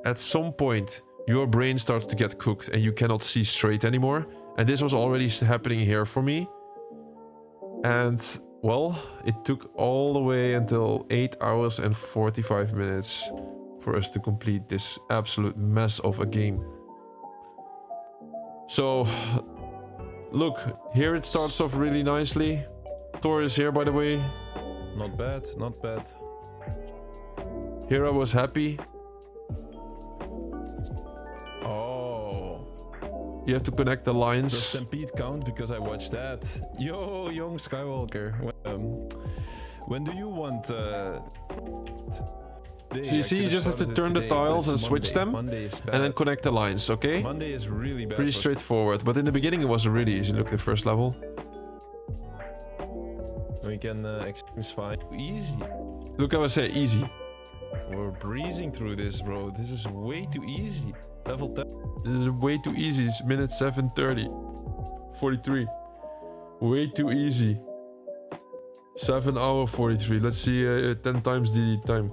at some point, your brain starts to get cooked and you cannot see straight anymore. And this was already happening here for me. And well, it took all the way until 8 hours and 45 minutes for us to complete this absolute mess of a game. So, look, here it starts off really nicely. Thor is here, by the way. Not bad, not bad. Here I was happy. You have to connect the Does lines. Stampede count? Because I watched that. Yo, young Skywalker. When do you want? So you see, you just have to turn the tiles and switch them, Monday is bad. and then connect the lines. Okay. Monday is really bad. Pretty straightforward. But in the beginning, it was really easy. Look at the first level. We can extremes fine. Easy. Look how I say easy. We're breezing through this, bro. This is way too easy. Level 10. This is way too easy. It's minute 7:30. 43. Way too easy. 7 hour 43. Let's see 10 times the time.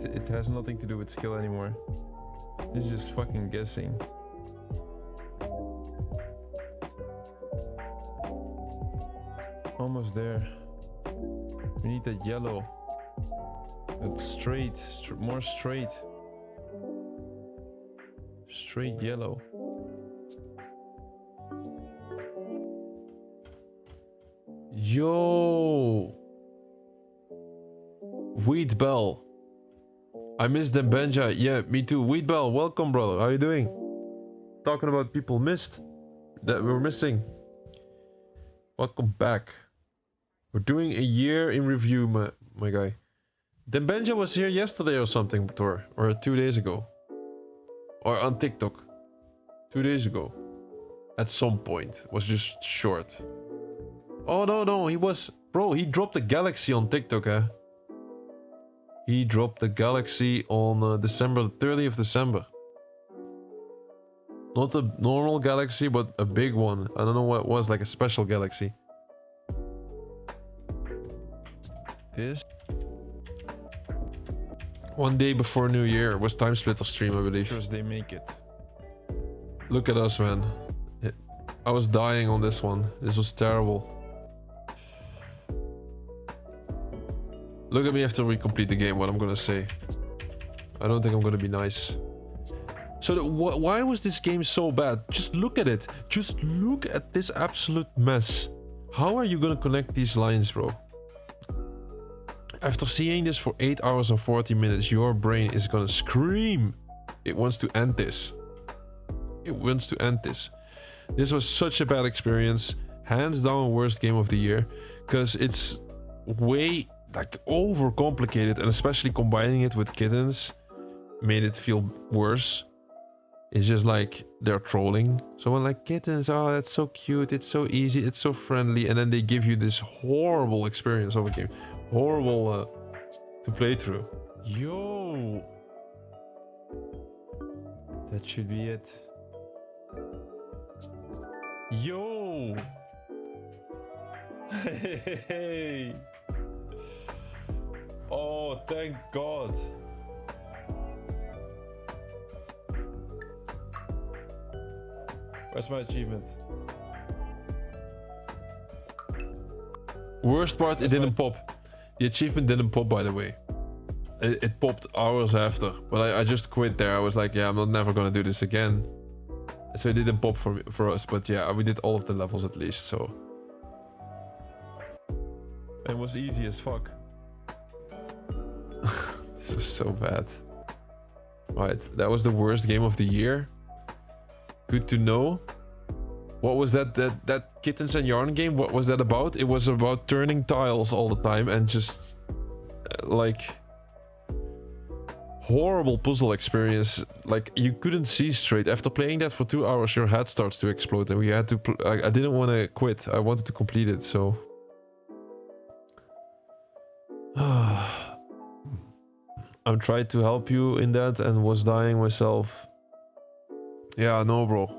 It has nothing to do with skill anymore. This is just fucking guessing. Almost there. We need that yellow. Straight, more straight. Straight yellow. Yo! Wheat Bell. I miss them, Benja. Yeah, me too. Wheat Bell, welcome, brother. How you doing? Talking about people missed. That we're missing. Welcome back. We're doing a year in review, my guy. Then Benja was here yesterday or something, Tor. Or 2 days ago. Or on TikTok. 2 days ago. At some point. It was just short. Oh, no, he was... Bro, he dropped the Galaxy on TikTok, eh? He dropped the Galaxy on December, 30th December. Not a normal Galaxy, but a big one. I don't know what it was, like a special Galaxy. This? One day before New Year was Time Splitter stream, I believe. Because they make it. Look at us, man. I was dying on this one. This was terrible. Look at me after we complete the game, what I'm gonna say. I don't think I'm gonna be nice. So why was this game so bad? Just look at it. Just look at this absolute mess. How are you gonna connect these lines, bro? After seeing this for 8 hours and 40 minutes, your brain is gonna scream. It wants to end this. It wants to end this. This was such a bad experience. Hands down worst game of the year. Because it's way like overcomplicated, and especially combining it with kittens made it feel worse. It's just like they're trolling. Someone like kittens, oh that's so cute, it's so easy, it's so friendly, and then they give you this horrible experience of a game. Horrible to play through. Yo! That should be it. Yo! Hey! Oh, thank God. Where's my achievement? Worst part, it didn't pop. The achievement didn't pop, by the way. It popped hours after, but I just quit there. I was like, yeah, I'm never gonna do this again. So it didn't pop for us, but yeah, we did all of the levels at least, so. It was easy as fuck. This was so bad. Right, that was the worst game of the year. Good to know. What was that Kittens and Yarn game? What was that about? It was about turning tiles all the time and just like horrible puzzle experience. Like you couldn't see straight. After playing that for 2 hours, your head starts to explode, and we had to. I didn't want to quit. I wanted to complete it. So. I'm trying to help you in that and was dying myself. Yeah, no, bro.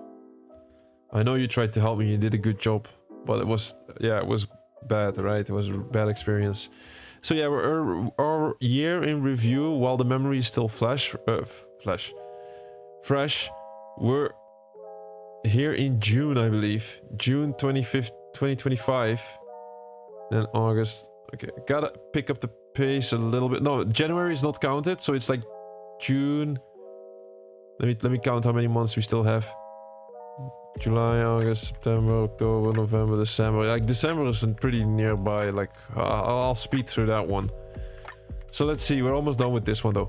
I know you tried to help me. You did a good job, but it was, yeah, it was bad, right? It was a bad experience. So yeah, our year in review, while the memory is still fresh. We're here in June, I believe. June 25th, 2025. Then August. Okay, gotta pick up the pace a little bit. No, January is not counted, so it's like June. Let me count how many months we still have. July, August, September, October, November, December. Like December is pretty nearby. Like I'll speed through that one. So let's see. We're almost done with this one though.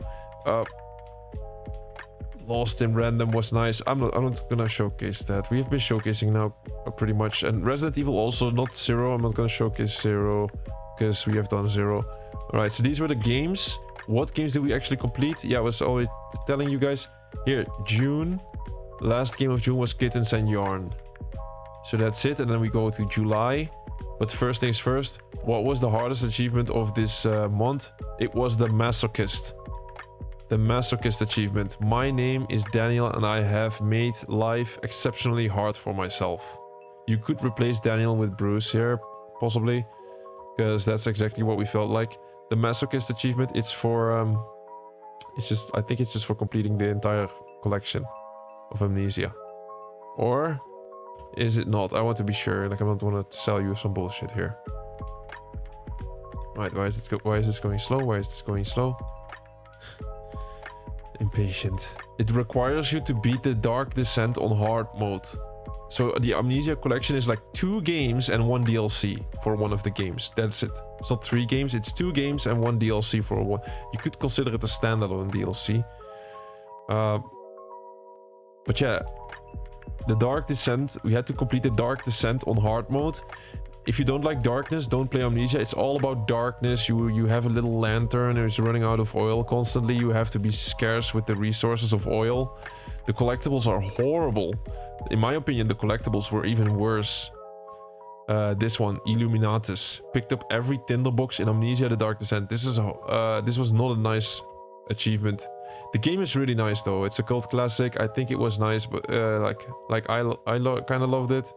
Lost in Random was nice. I'm not gonna showcase that. We have been showcasing now pretty much. And Resident Evil also, not 0. I'm not gonna showcase 0 because we have done 0. Alright, so these were the games. What games did we actually complete? Yeah, I was already telling you guys. Here, June. Last game of June was Kittens and Yarn. So that's it. And then we go to July. But first things first, what was the hardest achievement of this month? It was the Masochist. The Masochist achievement. My name is Daniel and I have made life exceptionally hard for myself. You could replace Daniel with Bruce here, possibly, because that's exactly what we felt like. The Masochist achievement, it's for, I think it's just for completing the entire collection of Amnesia. Or is it not? I want to be sure, like I don't want to sell you some bullshit here. Right, why is this going slow? Why is this going slow? Impatient. It requires you to beat the Dark Descent on hard mode. So the Amnesia collection is like 2 games and 1 DLC for one of the games. That's it. It's not 3 games, it's 2 games and 1 DLC for one. You could consider it a standalone DLC. But yeah, the Dark Descent, we had to complete the Dark Descent on hard mode. If you don't like darkness, don't play Amnesia. It's all about darkness. You have a little lantern and it's running out of oil constantly. You have to be scarce with the resources of oil. The collectibles are horrible. In my opinion, the collectibles were even worse. This one, Illuminatus. Picked up every tinderbox in Amnesia the Dark Descent. This was not a nice achievement. The game is really nice though. It's a cult classic. I think it was nice, but I kind of loved it.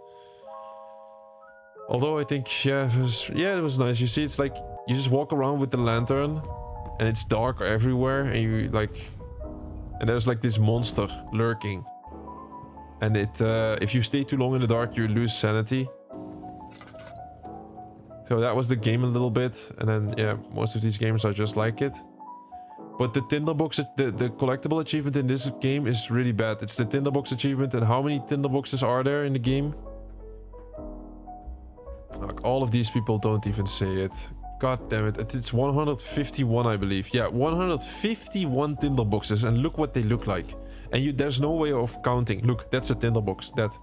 Although I think, it was nice. You see, it's like you just walk around with the lantern and it's dark everywhere and you and there's like this monster lurking. And if you stay too long in the dark, you lose sanity. So that was the game a little bit. And then, yeah, most of these games are just like it. But the tinderbox, the collectible achievement in this game is really bad. It's the tinderbox achievement. And how many tinderboxes are there in the game? Like, all of these people don't even say it. God damn it. It's 151, I believe. Yeah, 151 tinderboxes. And look what they look like. And there's no way of counting. Look, that's a tinderbox. That's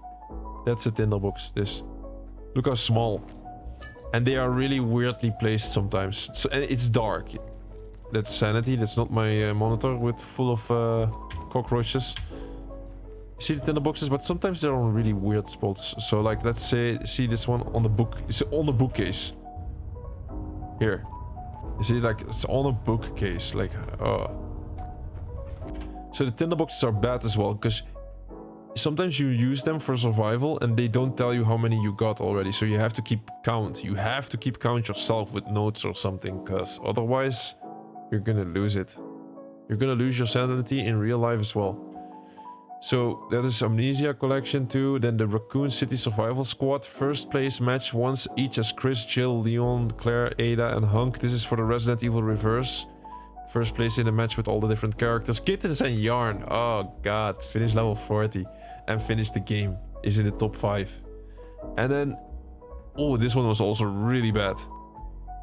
a tinderbox. This. Look how small. And they are really weirdly placed sometimes. So, and it's dark. That's sanity. That's not my monitor full of cockroaches. You see the tinderboxes, but sometimes they're on really weird spots. So like, let's say, see this one on the book. It's on the bookcase. Here. You see, like, it's on a bookcase. Like, So the tinderboxes are bad as well, because sometimes you use them for survival and they don't tell you how many you got already. So you have to keep count. You have to keep count yourself with notes or something, because otherwise you're gonna lose it. You're gonna lose your sanity in real life as well. So that is Amnesia Collection 2. Then the Raccoon City Survival Squad. First place match once each as Chris, Jill, Leon, Claire, Ada and Hunk. This is for the Resident Evil Reverse. First place in a match with all the different characters. Kittens and Yarn. Oh god. Finish level 40. And finish the game. Is in the top 5. And then... oh, this one was also really bad.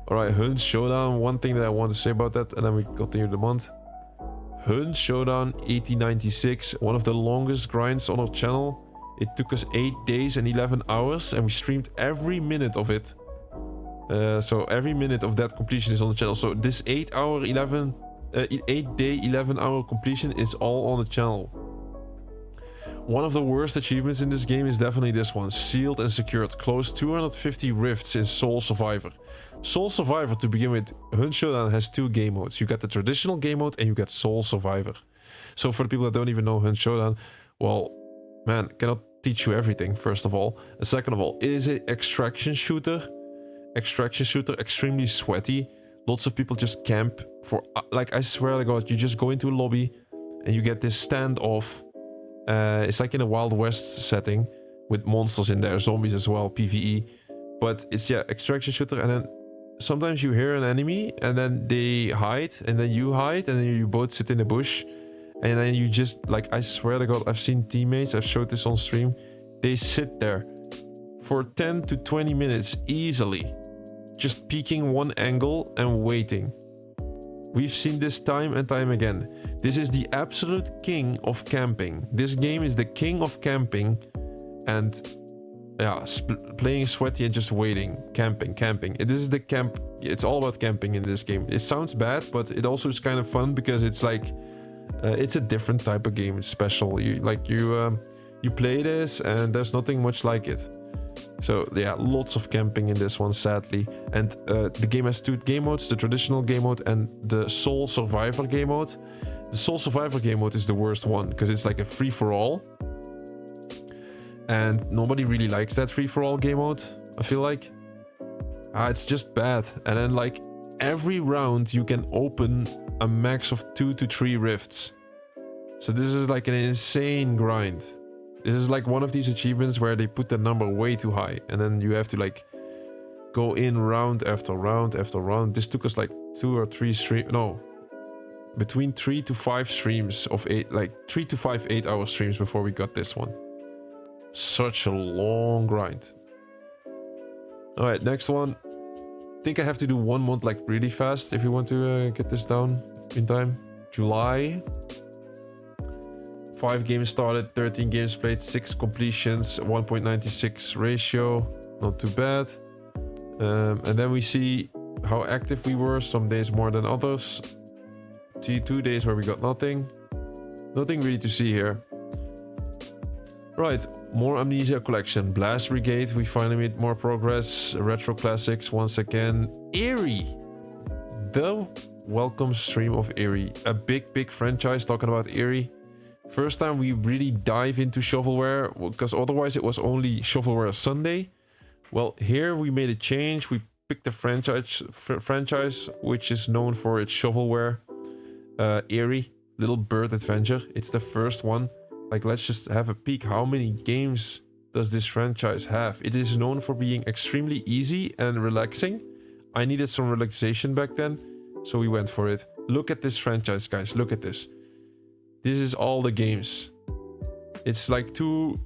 Alright, Hunt Showdown. One thing that I want to say about that. And then we continue the month. Hunt Showdown 1896, one of the longest grinds on our channel. It took us 8 days and 11 hours and we streamed every minute of it. So every minute of that completion is on the channel. So this 8 day 11 hour completion is all on the channel. One of the worst achievements in this game is definitely this one. Sealed and secured. Closed 250 rifts in Soul Survivor. Soul Survivor, to begin with, Hunt Showdown has 2 game modes. You got the traditional game mode and you got Soul Survivor. So for the people that don't even know Hunt Showdown, well, man, cannot teach you everything, first of all. And second of all, it is an extraction shooter. Extraction shooter, extremely sweaty. Lots of people just camp for, like, I swear to God, you just go into a lobby and you get this standoff. It's like in a Wild West setting with monsters in there, zombies as well, PvE. But it's, yeah, extraction shooter, and then sometimes you hear an enemy and then they hide and then you hide and then you both sit in a bush and then you just, like, I swear to God, I've seen teammates, I've showed this on stream, they sit there for 10 to 20 minutes easily, just peeking one angle and waiting. We've seen this time and time again. This is the absolute king of camping. This game is the king of camping. And yeah, playing sweaty and just waiting. Camping. This is the camp. It's all about camping in this game. It sounds bad, but it also is kind of fun because it's like... it's a different type of game. It's special. You play this and there's nothing much like it. So yeah, lots of camping in this one, sadly. And the game has two game modes, the traditional game mode and the Sole Survivor game mode. The Sole Survivor game mode is the worst one because it's like a free-for-all. And nobody really likes that free-for-all game mode, I feel like. It's just bad. And then like every round you can open a max of 2 to 3 rifts. So this is like an insane grind. This is like one of these achievements where they put the number way too high. And then you have to like go in round after round after round. This took us like 2 or 3 streams. No. Between 3 to 5 streams of 8, like 3 to 5 8-hour streams before we got this one. Such a long grind. Alright, next one. I think I have to do 1 month like really fast if you want to get this down in time. July. 5 games started, 13 games played, 6 completions, 1.96 ratio. Not too bad. And then we see how active we were. Some days more than others. 2 days where we got nothing. Nothing really to see here. Right, more Amnesia collection. Blast Brigade, we finally made more progress. Retro Classics once again. Eerie. The welcome stream of Eerie. A big franchise talking about Eerie. First time we really dive into shovelware, because otherwise it was only shovelware Sunday. Well, here we made a change. We picked a franchise which is known for its shovelware. Eerie, Little Bird Adventure. It's the first one. Like, let's just have a peek. How many games does this franchise have? It is known for being extremely easy and relaxing. I needed some relaxation back then, so we went for it. Look at this franchise, guys. Look at this. This is all the games. It's like two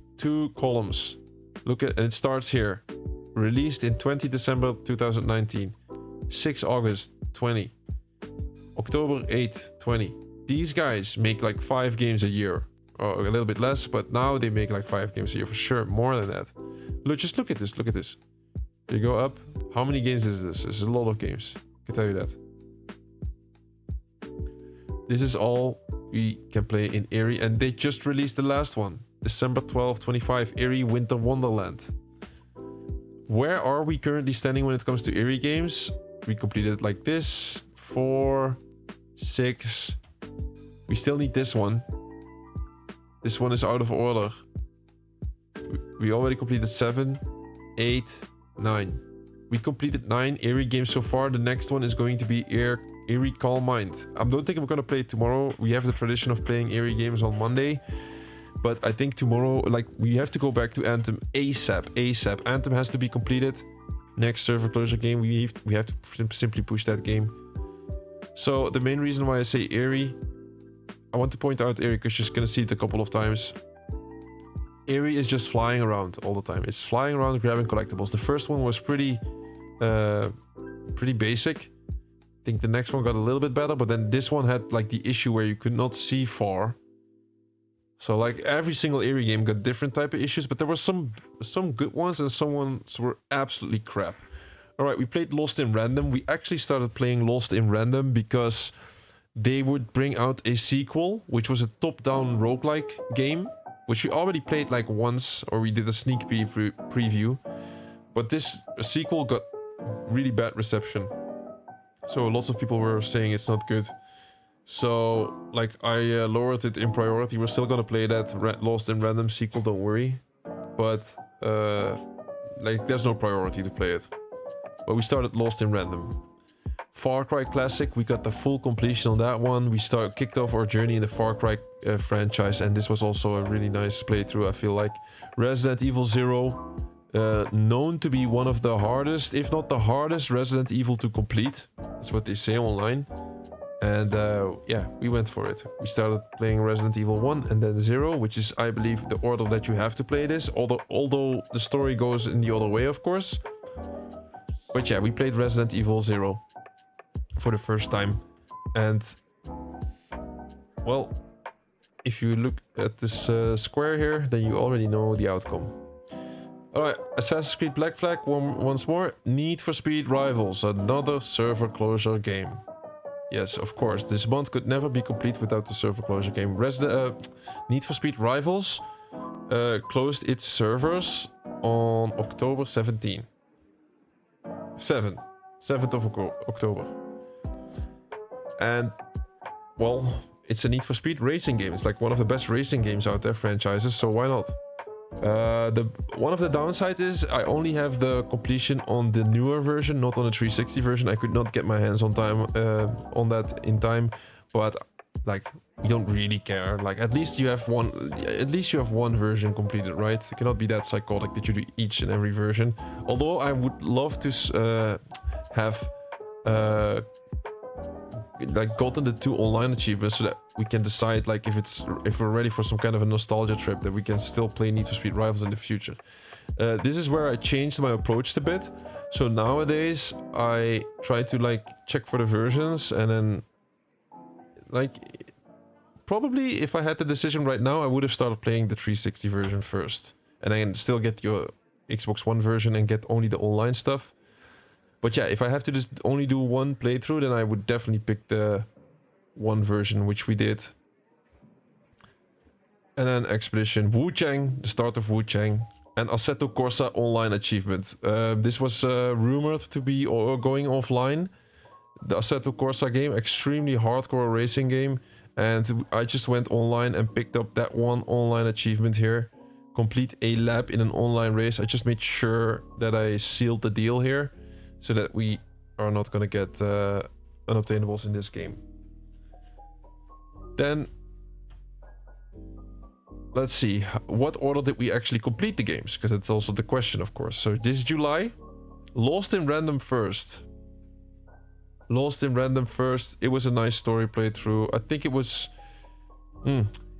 columns. Look at, and it starts here. Released in 20 December 2019. 6 August 20. October 8th 20. These guys make like 5 games a year. Or a little bit less, but now they make like 5 games a year for sure. More than that. Look, just look at this. Look at this. You go up. How many games is this? This is a lot of games. I can tell you that. This is all we can play in Eerie, and they just released the last one. December 12, 25, Eerie Winter Wonderland. Where are we currently standing when it comes to Eerie games? We completed like this. 4, 6. We still need this one. This one is out of order. We already completed 7, 8, 9. We completed 9 Eerie games so far. The next one is going to be Eerie Calm Mind. I don't think I'm going to play it tomorrow. We have the tradition of playing Eerie games on Monday. But I think tomorrow, like, we have to go back to Anthem ASAP. Anthem has to be completed. Next server closure game, we have to simply push that game. So the main reason why I say Eerie, I want to point out Eerie because you're just going to see it a couple of times. Eerie is just flying around all the time. It's flying around grabbing collectibles. The first one was pretty basic. I think the next one got a little bit better, but then this one had like the issue where you could not see far. So like every single Eerie game got different type of issues, but there were some good ones and some ones were absolutely crap. Alright, we played Lost in Random. We actually started playing Lost in Random because they would bring out a sequel, which was a top-down roguelike game, which we already played like once, or we did a sneak preview. But this sequel got really bad reception. So lots of people were saying it's not good. So, like, I lowered it in priority. We're still gonna play that Lost in Random sequel, don't worry. But, like, there's no priority to play it. But we started Lost in Random. Far Cry Classic, we got the full completion on that one. We kicked off our journey in the Far Cry franchise, and this was also a really nice playthrough, I feel like. Resident Evil 0, known to be one of the hardest, if not the hardest Resident Evil to complete. That's what they say online. And yeah, we went for it. We started playing Resident Evil 1 and then 0, which is, I believe, the order that you have to play this. Although the story goes in the other way, of course. But yeah, we played Resident Evil 0 for the first time. And well, if you look at this square here, then you already know the outcome. Alright, Assassin's Creed Black Flag once more. Need for Speed Rivals, another server closure game. Yes, of course, this month could never be complete without the server closure game. Need for Speed Rivals closed its servers on October 17. 7th of October. And, well, it's a Need for Speed racing game. It's like one of the best racing games out there, franchises, so why not? One of the downsides is I only have the completion on the newer version, not on the 360 version. I could not get my hands on that in time, but like we don't really care. Like at least you have one version completed, right? It cannot be that psychotic that you do each and every version. Although I would love to have like gotten the 2 online achievements so that we can decide like if we're ready for some kind of a nostalgia trip, that we can still play Need for Speed Rivals in the future. This is where I changed my approach a bit. So nowadays I try to like check for the versions, and then like probably if I had the decision right now, I would have started playing the 360 version first, and then still get your Xbox One version and get only the online stuff. But yeah, if I have to just only do one playthrough, then I would definitely pick the one version, which we did. And then Expedition Wu-Chang, the start of Wu-Chang, and Assetto Corsa online achievement. This was rumored to be going offline. The Assetto Corsa game, extremely hardcore racing game, and I just went online and picked up that one online achievement here. Complete a lap in an online race. I just made sure that I sealed the deal here, so that we are not going to get unobtainables in this game. Then, let's see, what order did we actually complete the games? Because that's also the question, of course. So this July, Lost in Random first. Lost in Random first. It was a nice story playthrough. I think it was...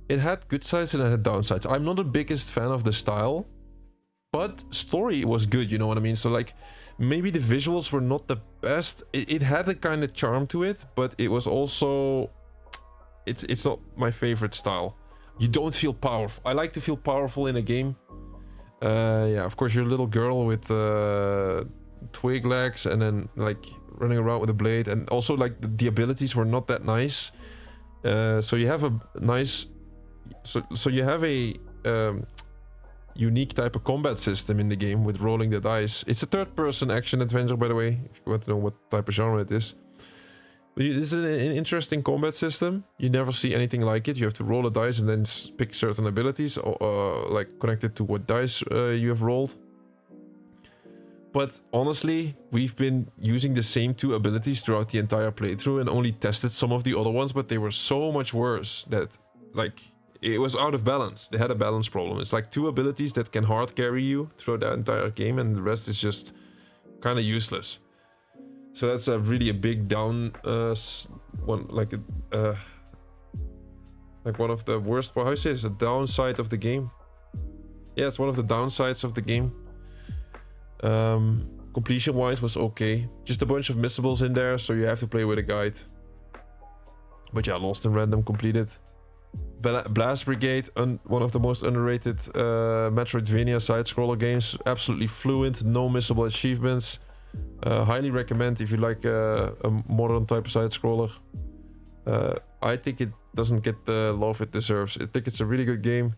it had good sides and it had downsides. I'm not the biggest fan of the style, but story was good, you know what I mean? So like, maybe the visuals were not the best. It had a kind of charm to it, but it was also... It's not my favorite style. You don't feel powerful. I like to feel powerful in a game. Yeah, of course, you're a little girl with twig legs and then like running around with a blade, and also like the abilities were not that nice. So you have a nice... So you have a unique type of combat system in the game with rolling the dice. It's a third-person action adventure, by the way, if you want to know what type of genre it is. This is an interesting combat system. You never see anything like it. You have to roll a dice and then pick certain abilities, like connected to what dice you have rolled. But honestly, we've been using the same 2 abilities throughout the entire playthrough and only tested some of the other ones, but they were so much worse that, like, it was out of balance. They had a balance problem. It's like 2 abilities that can hard carry you through the entire game, and the rest is just kind of useless. So that's really a big down one, like one of the worst. How do you say it's a downside of the game? Yeah, it's one of the downsides of the game. Completion wise was okay. Just a bunch of missables in there, so you have to play with a guide. But yeah, Lost in Random completed. Blast Brigade, one of the most underrated Metroidvania side-scroller games. Absolutely fluent, no missable achievements. Highly recommend if you like a modern type of side-scroller. I think it doesn't get the love it deserves. I think it's a really good game.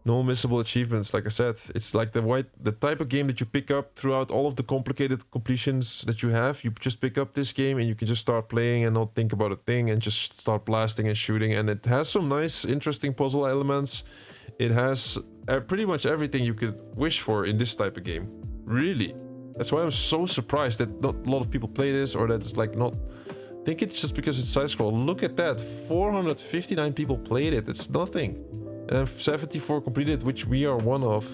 No missable achievements, like I said. It's like the type of game that you pick up throughout all of the complicated completions that you have. You just pick up this game and you can just start playing and not think about a thing and just start blasting and shooting. And it has some nice, interesting puzzle elements. It has pretty much everything you could wish for in this type of game. Really. That's why I'm so surprised that not a lot of people play this, or that it's like not... I think it's just because it's side-scroll. Look at that. 459 people played it. It's nothing. And 74 completed, which we are one of.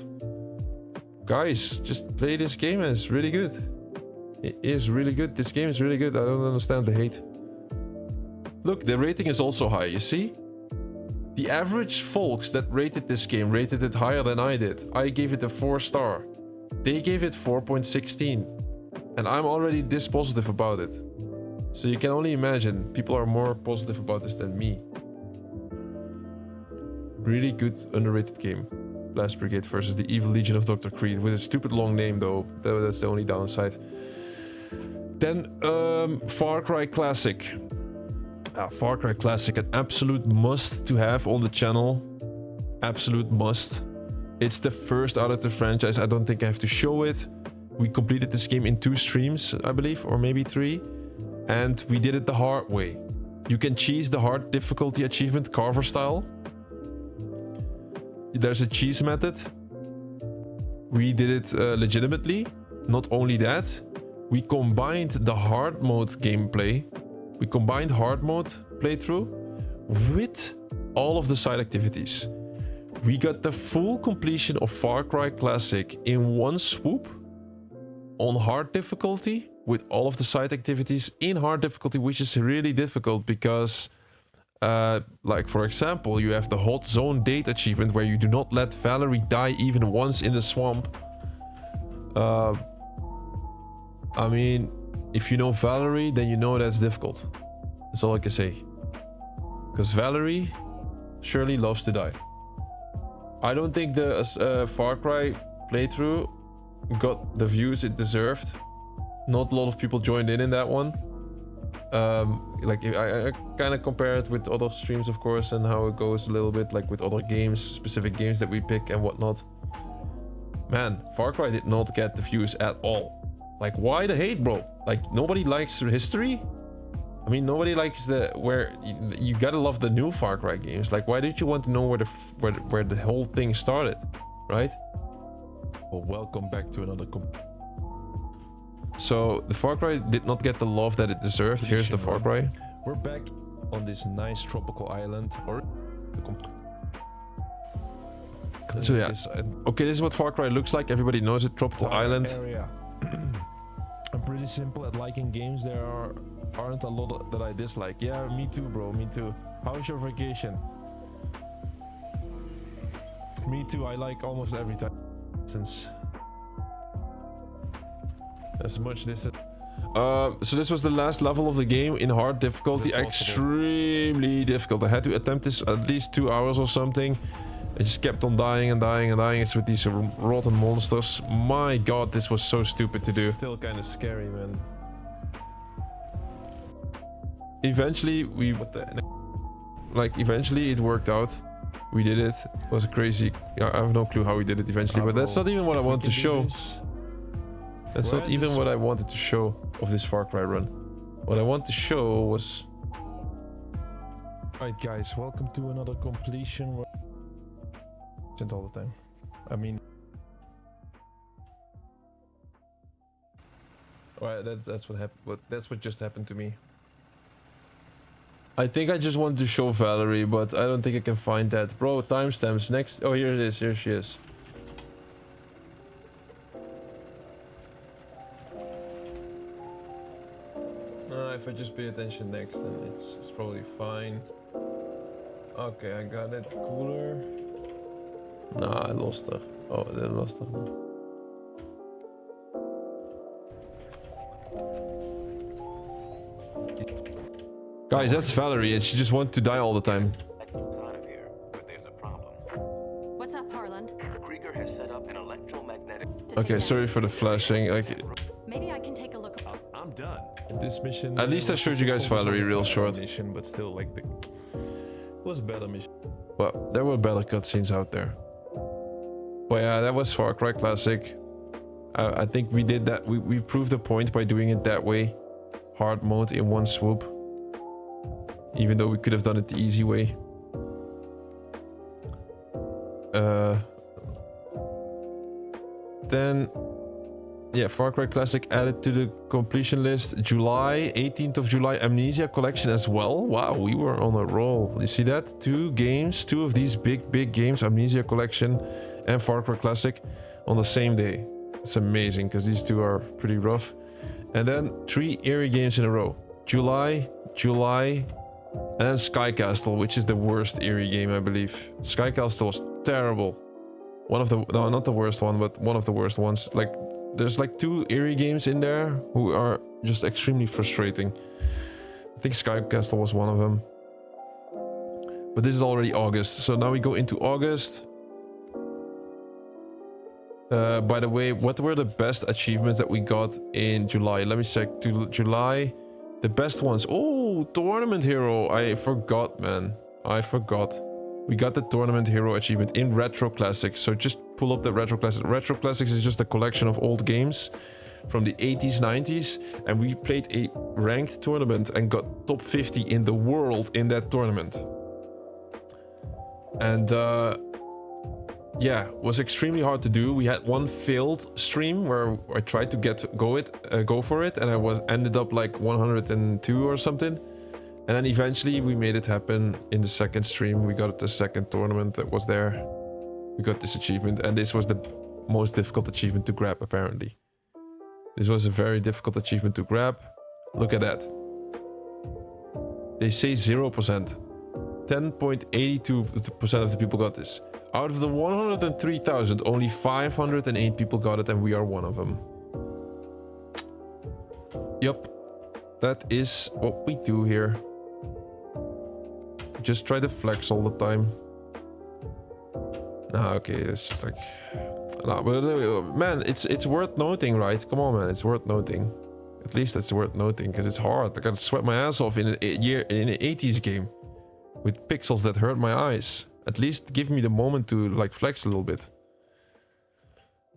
Guys, just play this game and it's really good. It is really good. This game is really good. I don't understand the hate. Look, the rating is also high, you see? The average folks that rated this game rated it higher than I did. I gave it a 4-star. They gave it 4.16. And I'm already this positive about it. So you can only imagine people are more positive about this than me. Really good underrated game. Last Brigade versus the Evil Legion of Dr. Creed with a stupid long name though. That's the only downside. Then Far Cry Classic. Far Cry Classic, an absolute must to have on the channel. Absolute must. It's the first out of the franchise. I don't think I have to show it. We completed this game in 2 streams, I believe, or maybe 3. And we did it the hard way. You can cheese the hard difficulty achievement Carver style. There's a cheese method. We did it legitimately. Not only that, we combined the hard mode gameplay. We combined hard mode playthrough with all of the side activities. We got the full completion of Far Cry Classic in one swoop on hard difficulty with all of the side activities in hard difficulty, which is really difficult because like for example, you have the hot zone date achievement where you do not let Valerie die even once in the swamp. I mean, if you know Valerie, then you know that's difficult. That's all I can say. Because Valerie surely loves to die. I don't think the Far Cry playthrough got the views it deserved. Not a lot of people joined in that one. Like I kind of compare it with other streams, of course, and how it goes a little bit like with other games, specific games that we pick and whatnot. Man, Far Cry did not get the views at all. Like, why the hate, bro? Like, nobody likes history. I mean, nobody likes where you gotta love the new Far Cry games. Like, why did you want to know where the whole thing started, right? Well, welcome back to another So the Far Cry did not get the love that it deserved. Here's the Far Cry. We're back on this nice tropical island. So yeah, okay, this is what Far Cry looks like. Everybody knows it. Tropical island. Area. I'm pretty simple at liking games. There aren't a lot that I dislike. Yeah, me too, bro. Me too. How's your vacation? Me too. I like almost every time. Since as much this. So this was the last level of the game in hard difficulty. Extremely difficult. I had to attempt this at least 2 hours or something. I just kept on dying and dying and dying. It's with these rotten monsters. My god, this was so stupid to do. Still kind of scary, man. Eventually, eventually it worked out. We did it. It was crazy. Yeah, I have no clue how we did it eventually, but that's not even what I want to show. That's not even what I wanted to show of this Far Cry run. What I want to show was... Alright guys, welcome to another completion. All the time. I mean... Alright, that's what happened. That's what just happened to me. I think I just wanted to show Valerie, but I don't think I can find that. Bro, timestamps next. Oh, here it is. Here she is. If I just pay attention next, then it's probably fine. Okay, I got it. Cooler. Nah, I lost her. Oh, I didn't lost her. Guys, that's Valerie, and she just wants to die all the time. Out of here, but there's a problem. What's up, Harland? The Krieger has set up an electromagnetic. Okay, sorry for the flashing. Like, Maybe I can take a look. I'm done. This mission. at least I showed you guys Valerie real short. Mission, but still, like it was a better mission. But there were better cutscenes out there. But yeah, that was Far Cry Classic. I think we did that. We proved the point by doing it that way. Hard mode in one swoop. Even though we could have done it the easy way. Then, yeah, Far Cry Classic added to the completion list. July, 18th of July, Amnesia Collection as well. Wow, we were on a roll. You see that? 2 games, 2 of these big games, Amnesia Collection and Far Cry Classic, on the same day. It's amazing because these 2 are pretty rough. And then 3 eerie games in a row. July, and then Sky Castle, which is the worst eerie game, I believe. Sky Castle was terrible. One of the, no, not the worst one, but one of the worst ones. Like, there's like 2 eerie games in there who are just extremely frustrating. think Sky Castle was one of them. But this is already August, so now we go into August. By the way, what were the best achievements that we got in July? Let me check. July, the best ones. Oh, Tournament Hero. I forgot, man. I forgot. We got the Tournament Hero achievement in Retro Classics. So just pull up the Retro Classics. Retro Classics is just a collection of old games from the 80s, 90s. And we played a ranked tournament and got top 50 in the world in that tournament. And yeah, was extremely hard to do. We had one failed stream where I tried to go for it, and I ended up like 102 or something. And then eventually we made it happen in the second stream. We got the second tournament that was there. We got this achievement, and this was the most difficult achievement to grab, apparently. This was a very difficult achievement to grab. Look at that. They say 0%. 10.82% of the people got this. Out of the 103,000, only 508 people got it, and we are one of them. Yup. That is what we do here. Just try to flex all the time. Nah, okay, it's just like... Nah, but man, it's worth noting, right? Come on, man, it's worth noting. At least it's worth noting, because it's hard. I gotta sweat my ass off in an 80s game. With pixels that hurt my eyes. At least give me the moment to like flex a little bit.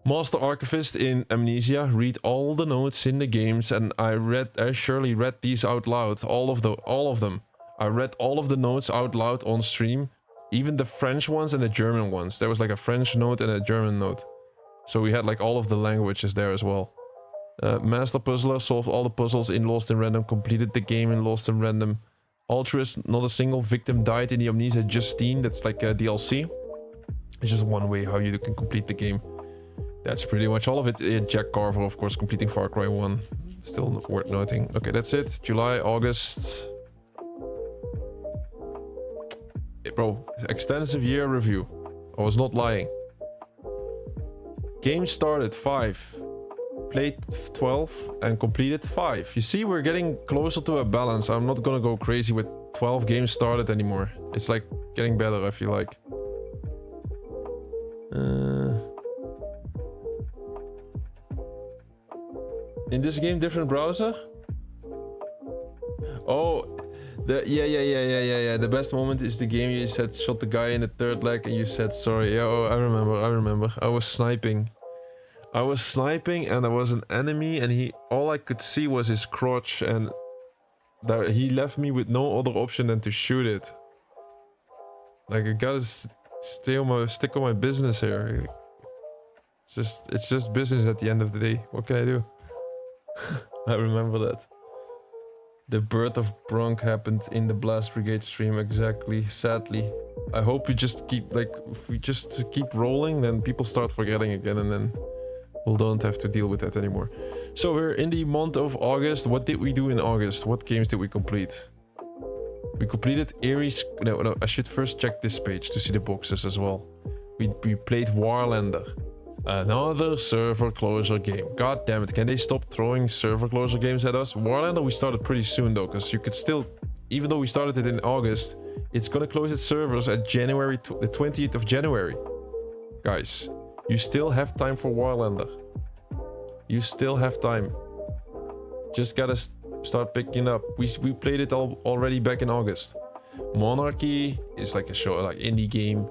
Master Archivist in Amnesia. Read all the notes in the games, and I surely read these out loud. All of them. I read all of the notes out loud on stream. Even the French ones and the German ones. There was like a French note and a German note. So we had like all of the languages there as well. Master Puzzler solved all the puzzles in Lost in Random. Completed the game in Lost in Random. Altruist, not a single victim died in the Amnesia Justine. That's like a DLC. It's just one way how you can complete the game. That's pretty much all of it. Jack Carver, of course, completing Far Cry 1. Still worth noting. Okay, that's it. July, August. Hey, bro, extensive year review. I was not lying. Game started 5. Played 12 and completed 5. You see, we're getting closer to a balance. I'm not gonna go crazy with 12 games started anymore. It's like getting better, I feel like. In this game, different browser? Oh, yeah. The best moment is the game you said shot the guy in the third leg and you said sorry. Yeah, oh, I remember. I was sniping. And there was an enemy, and all I could see was his crotch, and he left me with no other option than to shoot it. Like, I gotta stick on my business here. It's just business at the end of the day. What can I do? I remember that. The birth of Bronk happened in the Blast Brigade stream, exactly. Sadly, I hope we just keep if we just keep rolling, then people start forgetting again, and then we don't have to deal with that anymore. So we're in the month of August. What did we do in August? What games did we complete? We completed Ares. No, I should first check this page to see the boxes as well. We played Warlander. Another server closure game. God damn it, can they stop throwing server closure games at us? Warlander we started pretty soon though, because you could still, even though we started it in August, it's gonna close its servers at January, the 20th of January. Guys, you still have time for Warlander. You still have time. Just gotta start picking up. We played it already back in August. Monarchy is like a show, like indie game.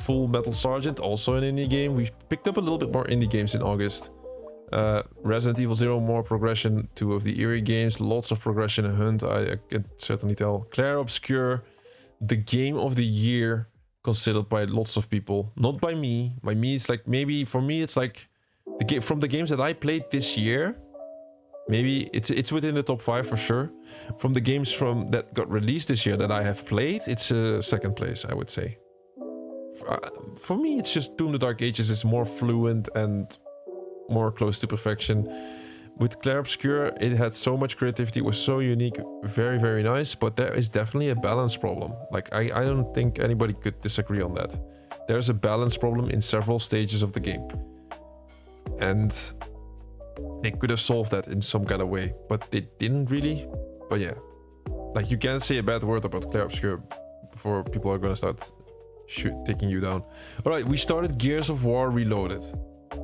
Full Metal Sergeant, also an indie game. We picked up a little bit more indie games in August. Resident Evil 0, more progression. 2 of the Eerie games, lots of progression in Hunt, I can certainly tell. Clair Obscur, the game of the year, considered by lots of people. Not by me. By me, it's like, maybe for me, it's like the game from the games that I played this year. Maybe it's within the top 5 for sure. From the games that got released this year that I have played, it's second place, I would say. For me, it's just Doom: The Dark Ages is more fluent and more close to perfection. With Clair Obscur, it had so much creativity, it was so unique, very, very nice, but there is definitely a balance problem. Like, I don't think anybody could disagree on that. There's a balance problem in several stages of the game. And they could have solved that in some kind of way, but they didn't really. But yeah, Like, you can't say a bad word about Clair Obscur before people are gonna start taking you down. Alright, we started Gears of War Reloaded.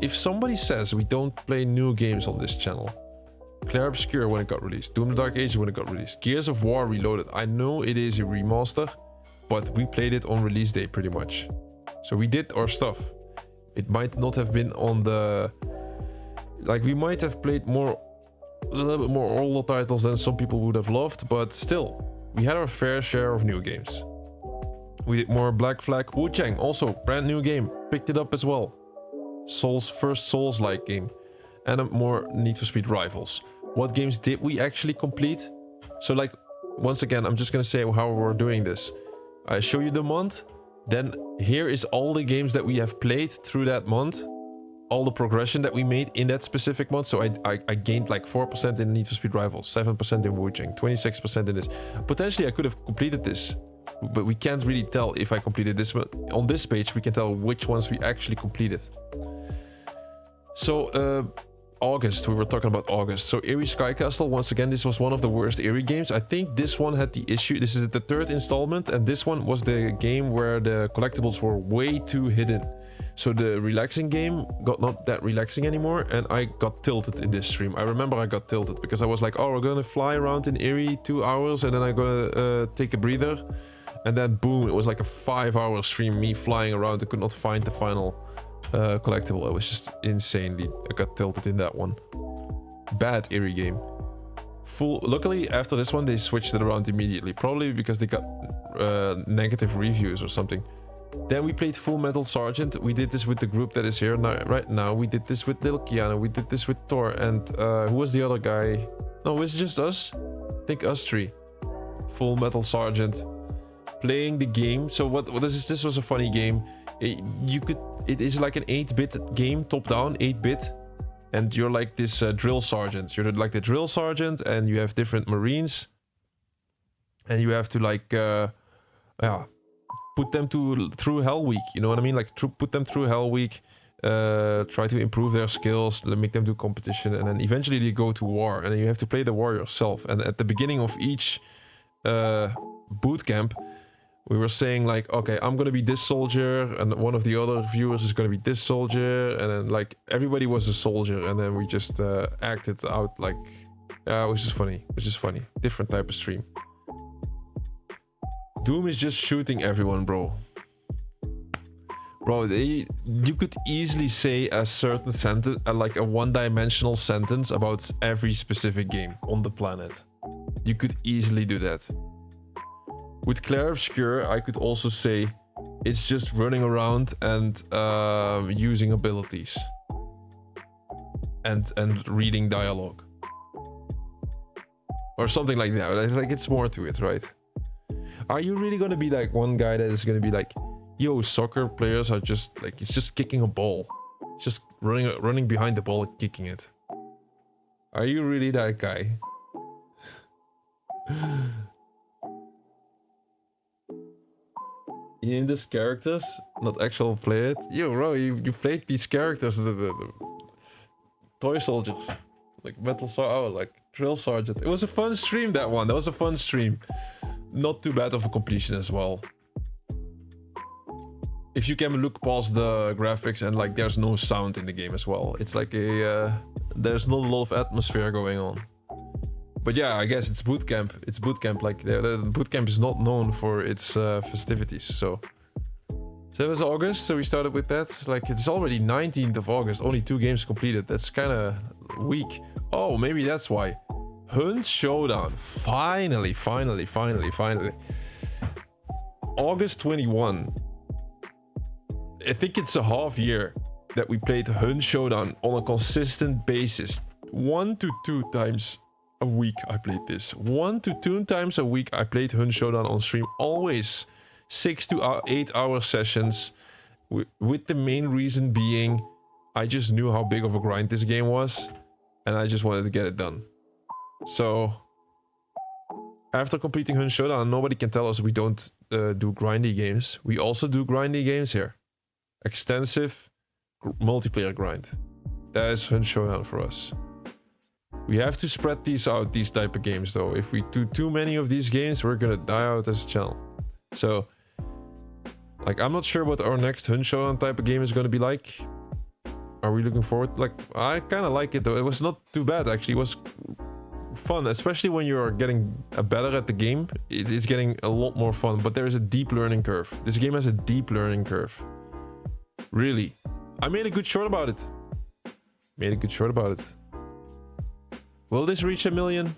If somebody says we don't play new games on this channel, Clair Obscur when it got released, Doom the Dark Ages when it got released, Gears of War Reloaded, I know it is a remaster, but we played it on release day pretty much. So we did our stuff. It might not have been on the... Like, we might have played a little bit more older titles than some people would have loved, but still, we had our fair share of new games. We did more Black Flag. Wu-Chang, also brand new game, picked it up as well. First Souls-like game. And a more Need for Speed Rivals. What games did we actually complete? So, like, once again, I'm just gonna say how we're doing this. I show you the month, then here is all the games that we have played through that month, all the progression that we made in that specific month. So I gained like 4% in Need for Speed Rivals, 7% in Wu-Chang, 26% in this. Potentially I could have completed this, but we can't really tell if I completed this. But on this page we can tell which ones we actually completed. So August, we were talking about August. So Eerie Sky Castle, once again, this was one of the worst Eerie games. I think this one had the issue. This is the third installment, and this one was the game where the collectibles were way too hidden. So the relaxing game got not that relaxing anymore, and I got tilted in this stream. I remember I got tilted because I was like, oh, we're gonna fly around in Eerie 2 hours, and then I'm gonna take a breather. And then boom, it was like a 5-hour stream, me flying around. I could not find the final collectible. It was just insanely... I got tilted in that one. Bad Eerie game. Luckily, after this one, they switched it around immediately. Probably because they got negative reviews or something. Then we played Full Metal Sergeant. We did this with the group that is here right now. We did this with Lil Kiana. We did this with Thor. And who was the other guy? No, it was just us. I think us three. Full Metal Sergeant. Playing the game. So this was a funny game. It is like an 8-bit game, top down, 8-bit, and you're like this drill sergeant. You're like the drill sergeant, and you have different marines, and you have to like put them through Hell Week. You know what I mean? Like put them through Hell Week, try to improve their skills, make them do competition, and then eventually they go to war, and then you have to play the war yourself. And at the beginning of each boot camp, we were saying like, okay, I'm gonna be this soldier, and one of the other viewers is gonna be this soldier, and then like everybody was a soldier, and then we just acted out like, it was just funny. It was just funny. Different type of stream. Doom is just shooting everyone, bro. Bro, you could easily say a certain sentence, like a one-dimensional sentence about every specific game on the planet. You could easily do that. With Clair Obscur, I could also say it's just running around and using abilities and reading dialogue or something like that. Like, it's more to it, right? Are you really gonna be like one guy that is gonna be like, yo, soccer players are just like, it's just kicking a ball, just running behind the ball and kicking it? Are you really that guy? In these characters, not actual play it. Yo, bro, you played these characters, the toy soldiers, like like Drill Sergeant. It was a fun stream, that one. That was a fun stream. Not too bad of a completion as well. If you can look past the graphics and like there's no sound in the game as well. It's like there's not a lot of atmosphere going on. But yeah, I guess it's boot camp. It's boot camp. Like the boot camp is not known for its festivities. So it was August. So we started with that. Like it's already 19th of August. Only 2 games completed. That's kind of weak. Oh, maybe that's why. Hunt Showdown. Finally. August 21. I think it's a half year that we played Hunt Showdown on a consistent basis. 1 to 2 times a week I played this. 1 to 2 times a week I played Hunt Showdown on stream. Always 6 to 8 hour sessions. With the main reason being, I just knew how big of a grind this game was, and I just wanted to get it done. So after completing Hunt Showdown, nobody can tell us we don't do grindy games. We also do grindy games here. Extensive multiplayer grind. That is Hunt Showdown for us. We have to spread these out, these type of games, though. If we do too many of these games, we're gonna die out as a channel. So, like, I'm not sure what our next Hun Showdown type of game is gonna be like. Are we looking forward? Like, I kind of like it, though. It was not too bad, actually. It was fun, especially when you are getting better at the game. It's getting a lot more fun, but there is a deep learning curve. This game has a deep learning curve. Really. I made a good short about it. Will this reach 1 million?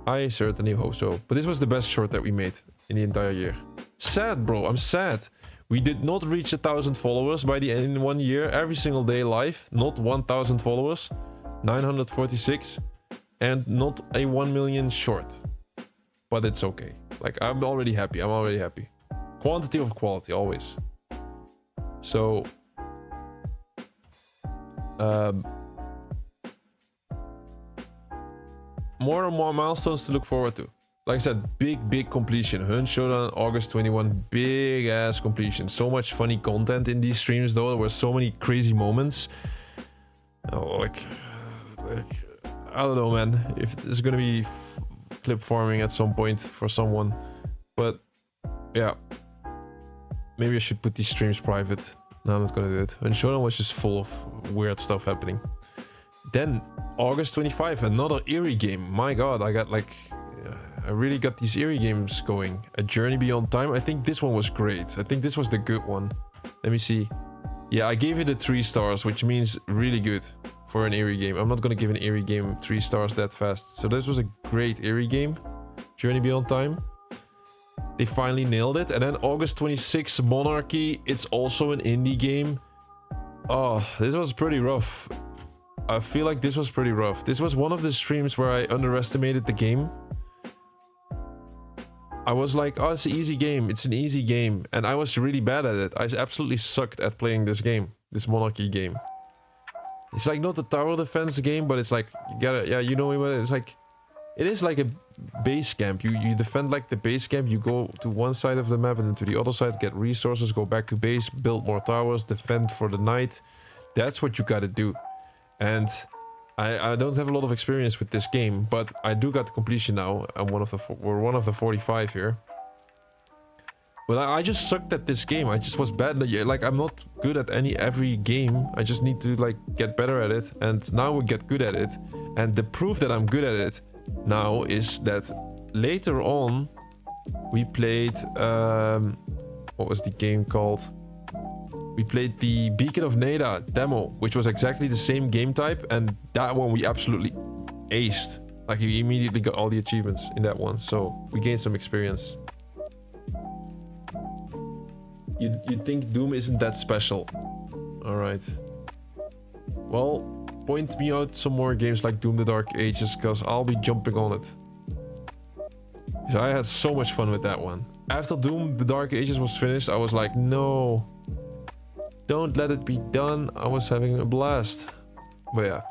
I certainly hope so. But this was the best short that we made in the entire year. Sad, bro. I'm sad. We did not reach 1,000 followers by the end in 1 year. Every single day live. Not 1,000 followers. 946. And not a 1 million short. But it's okay. Like, I'm already happy. Quantity of quality, always. So... more and more milestones to look forward to. Like I said, big completion. Hun Showdown August 21, big ass completion. So much funny content in these streams, though. There were so many crazy moments. Oh, like I don't know, man. If there's gonna be clip farming at some point for someone, but yeah, maybe I should put these streams private. No, I'm not gonna do it. Hun Showdown was just full of weird stuff happening. Then August 25, another eerie game. My god, I got like... I really got these eerie games going. A Journey Beyond Time. I think this one was great. I think this was the good one. Let me see. Yeah, I gave it a 3 stars, which means really good for an eerie game. I'm not gonna give an eerie game 3 stars that fast. So this was a great eerie game. Journey Beyond Time. They finally nailed it. And then August 26, Monarchy. It's also an indie game. Oh, this was pretty rough. I feel like this was pretty rough. This was one of the streams where I underestimated the game. I was like, oh, it's an easy game. It's an easy game. And I was really bad at it. I absolutely sucked at playing this game. This Monarchy game. It's like not the tower defense game, but it's like, you gotta, yeah, you know what it's like. It is like a base camp. You defend like the base camp. You go to one side of the map and then to the other side, get resources, go back to base, build more towers, defend for the night. That's what you gotta do. And I don't have a lot of experience with this game, but I do got the completion now. We're one of the 45 here. But I just sucked at this game. I just was bad. Like, I'm not good at every game. I just need to like get better at it. And now we get good at it. And the proof that I'm good at it now is that later on we played what was the game called? We played the Beacon of Neda demo, which was exactly the same game type, and that one we absolutely aced. Like, we immediately got all the achievements in that one, so we gained some experience. You'd think Doom isn't that special. Alright. Well, point me out some more games like Doom the Dark Ages, because I'll be jumping on it. So I had so much fun with that one. After Doom the Dark Ages was finished, I was like, no. Don't let it be done. I was having a blast. But yeah.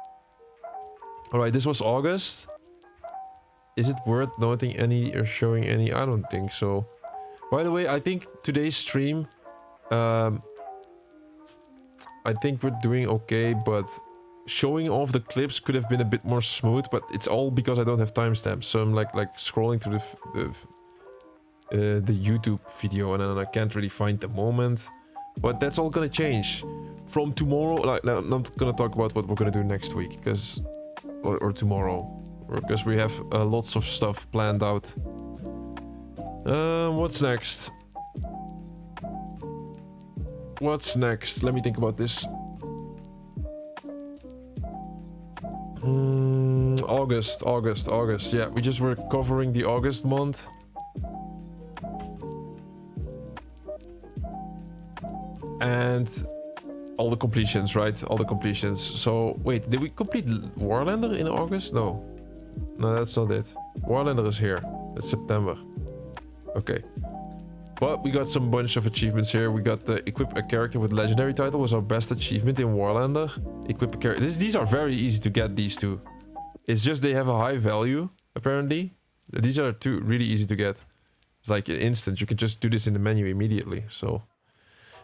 Alright, this was August. Is it worth noting any or showing any? I don't think so. By the way, I think today's stream... I think we're doing okay, but... showing off the clips could have been a bit more smooth, but it's all because I don't have timestamps. So I'm like scrolling through the YouTube video and then I can't really find the moment. But that's all gonna change from tomorrow. Like, I'm not gonna talk about what we're gonna do next week, because or tomorrow, because we have lots of stuff planned out. What's next? What's next? Let me think about this. August. Yeah, we just were covering the August month. And all the completions, right? All the completions. So, wait, did we complete Warlander in August? No. No, that's not it. Warlander is here. It's September. Okay. But we got some bunch of achievements here. We got the equip a character with legendary title was our best achievement in Warlander. Equip a character. These are very easy to get, these two. It's just they have a high value, apparently. These are two really easy to get. It's like instant. You can just do this in the menu immediately. So,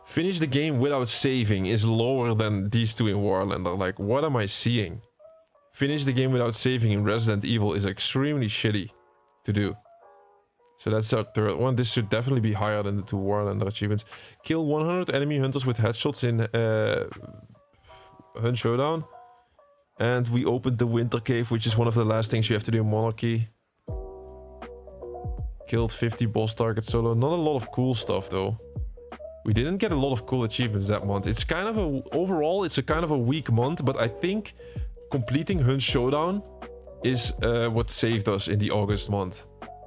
finish the game without saving is lower than these two in Warlander. Like, what am I seeing? finish the game without saving in Resident Evil is extremely shitty to do. So that's our third one. This should definitely be higher than the 2 Warlander achievements. Kill 100 enemy hunters with headshots in Hunt Showdown. And we opened the Winter Cave, which is one of the last things you have to do in Monarchy. Killed 50 boss targets solo. Not a lot of cool stuff though. We didn't get a lot of cool achievements that month. It's kind of a... Overall, it's a kind of a weak month, but I think completing Hunt Showdown is what saved us in the August month.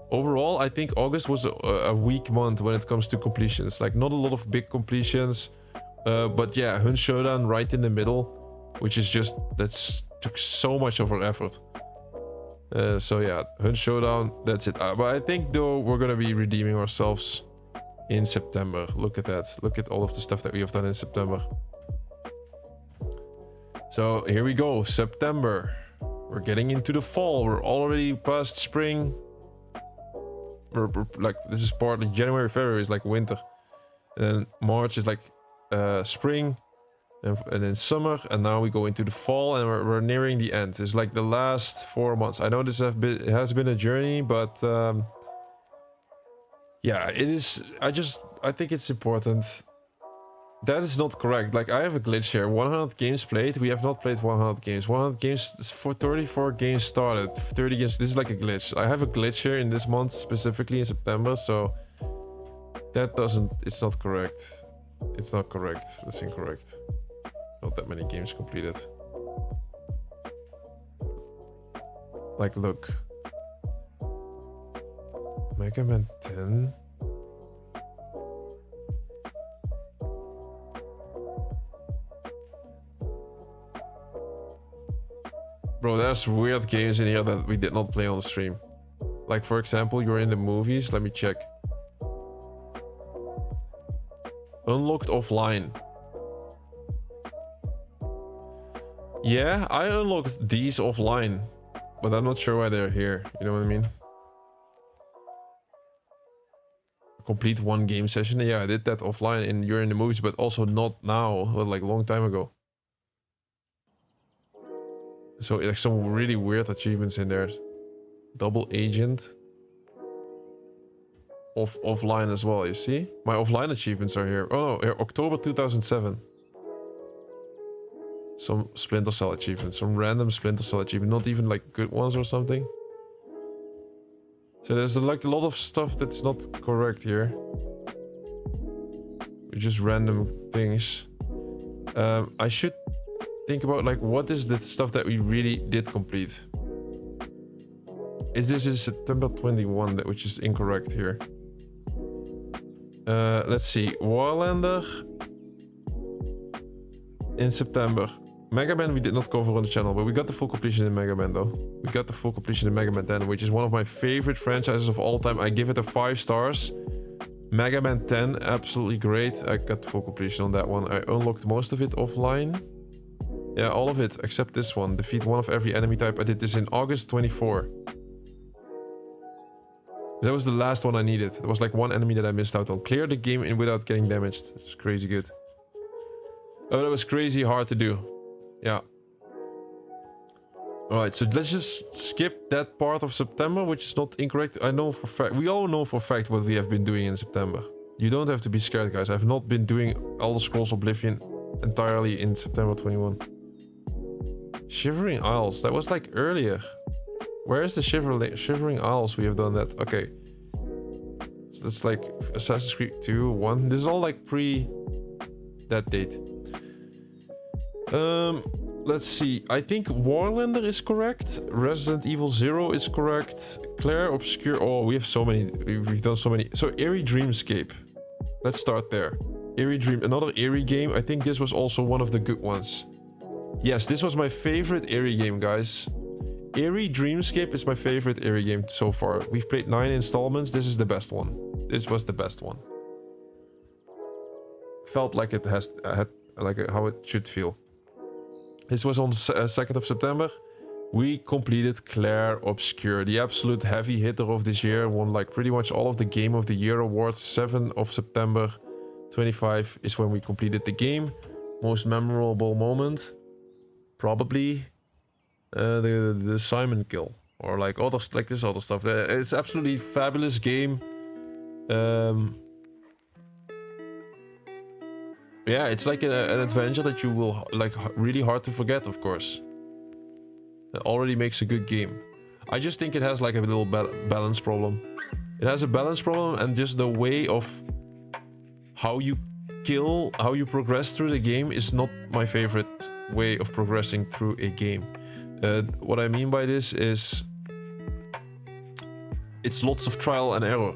Overall, I think August was a weak month when it comes to completions. Like, not a lot of big completions. But yeah, Hunt Showdown right in the middle, which is just... That's took so much of our effort. So yeah, Hunt Showdown, that's it. But I think though we're gonna be redeeming ourselves in September. Look at that. Look at all of the stuff that we have done in September. So here we go, September. We're getting into the fall. We're already past spring. We're like, this is part of January, February is like winter. And then March is like spring. And then summer, and now we go into the fall, and we're nearing the end. It's like the last 4 months. I know this has been a journey, but yeah, it is. I think it's important. That is not correct. Like, I have a glitch here. 100 games played. We have not played 100 games. 100 games for 34 games started. 30 games. This is like a glitch. I have a glitch here in this month, specifically in September. So that doesn't. It's not correct. It's not correct. That's incorrect. Not that many games completed. Like, look. Mega Man 10. Bro, there's weird games in here that we did not play on the stream. Like, for example, you're in the movies. Let me check. Unlocked offline. Yeah, I unlocked these offline, but I'm not sure why they're here. You know what I mean? Complete one game session. Yeah, I did that offline and you're in the movies, but also not now, but like a long time ago. So like some really weird achievements in there. Double agent. Offline as well, you see? My offline achievements are here. Oh no, here, October 2007. Some Splinter Cell achievements, some random Splinter Cell achievement, not even like good ones or something. So there's like a lot of stuff that's not correct here. Just random things. I should think about like what is the stuff that we really did complete. Is this September 21, which is incorrect here. Let's see, Warlander in September. Mega Man we did not cover on the channel, but we got the full completion in Mega Man though. We got the full completion in Mega Man 10, which is one of my favorite franchises of all time. I give it a 5 stars. Mega Man 10, absolutely great. I got full completion on that one. I unlocked most of it offline. Yeah, all of it, except this one. Defeat one of every enemy type. I did this in August 24. That was the last one I needed. There was like one enemy that I missed out on. Clear the game in without getting damaged. It's crazy good. Oh, that was crazy hard to do. Yeah. Alright, so let's just skip that part of September, which is not incorrect. I know for fact, we all know for fact what we have been doing in September. You don't have to be scared, guys. I've not been doing Elder Scrolls Oblivion entirely in September 21. Shivering Isles, that was like earlier. Where is the Shivering Isles? We have done that. Okay. So that's like Assassin's Creed 2, 1. This is all like pre that date. Let's see. I think Warlander is correct. Resident Evil 0 is correct. Claire Obscure. Oh, we have so many. We've done so many. So Eerie Dreamscape. Let's start there. Eerie Dream. Another Eerie game. I think this was also one of the good ones. Yes, this was my favorite Eerie game, guys. Eerie Dreamscape is my favorite Eerie game so far. We've played 9 installments. This is the best one. This was the best one. Felt like it had like how it should feel. This was on 2nd of September. We completed Claire Obscure, the absolute heavy hitter of this year. Won like pretty much all of the Game of the Year awards. 7th of September 25 is when we completed the game. Most memorable moment? Probably the Simon kill or like others like this other stuff. It's absolutely fabulous game. Yeah, it's like an adventure that you will like really hard to forget, of course. It already makes a good game. I just think it has like a little balance problem. It has a balance problem, and just the way of how you kill, how you progress through the game is not my favorite way of progressing through a game. What I mean by this is it's lots of trial and error.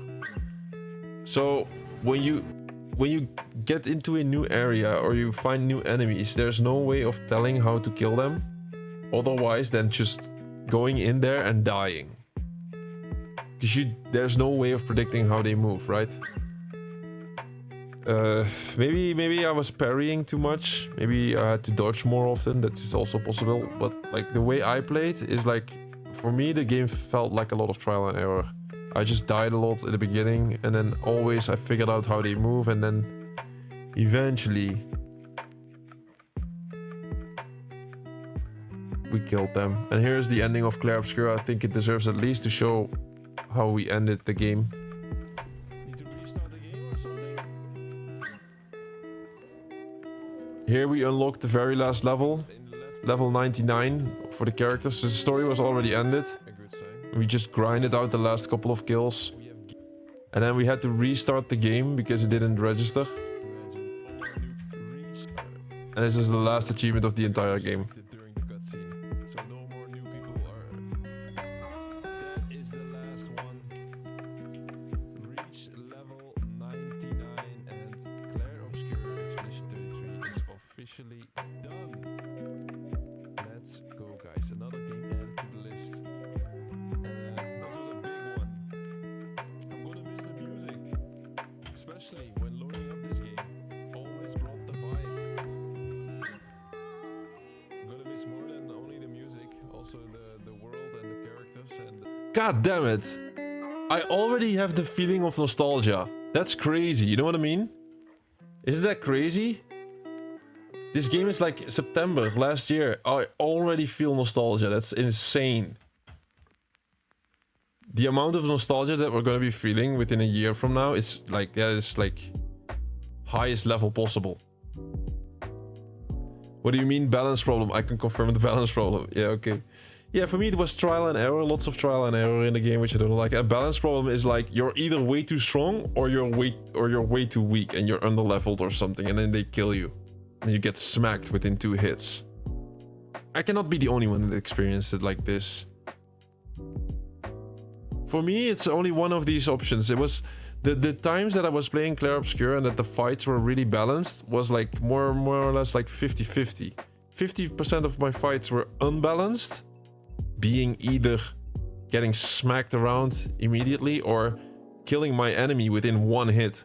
So when you get into a new area or you find new enemies, there's no way of telling how to kill them otherwise than just going in there and dying. Because there's no way of predicting how they move, right? Maybe I was parrying too much. Maybe I had to dodge more often. That is also possible. But like the way I played is like, for me the game felt like a lot of trial and error. I just died a lot at the beginning, and then always I figured out how they move, and then eventually we killed them. And here's the ending of Clair Obscur. I think it deserves at least to show how we ended the game. Need to restart the game or something? Here we unlocked the very last level, level 99 for the characters. The story was already ended. A good sign. We just grinded out the last couple of kills. And then we had to restart the game because it didn't register. And this is the last achievement of the entire game. During the cutscene, so no more new people are. That is the last one. Reach level 99, and Clair Obscur Expedition 33 is officially done. Let's go, guys! Another game added to the list. This was a big one. I'm gonna miss the music, especially when loading up this game. Always brought the vibe. Gonna miss more than only the music, also the world and the characters and. God damn it! I already have the feeling of nostalgia. That's crazy, you know what I mean? Isn't that crazy? This game is like September last year. I already feel nostalgia. That's insane. The amount of nostalgia that we're gonna be feeling within a year from now is like, that is like highest level possible. What do you mean balance problem? I can confirm the balance problem. Yeah, okay. Yeah, for me it was trial and error, lots of trial and error in the game, which I don't like. A balance problem is like you're either way too strong or you're way too weak and you're under-leveled or something, and then they kill you. And you get smacked within 2 hits. I cannot be the only one that experienced it like this. For me, it's only one of these options. It was the times that I was playing Clair Obscur and that the fights were really balanced was like more or less like 50-50. 50% of my fights were unbalanced, being either getting smacked around immediately or killing my enemy within 1 hit.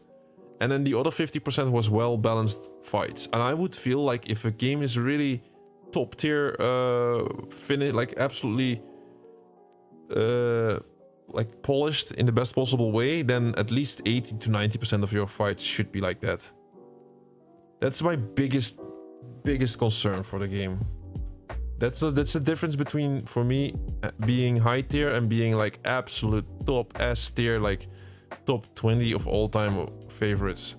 And then the other 50% was well-balanced fights. And I would feel like if a game is really top tier, finish, like absolutely like polished in the best possible way, then at least 80 to 90% of your fights should be like that. That's my biggest concern for the game. That's the difference between, for me, being high tier and being like absolute top S tier, like top 20 of all time favorites.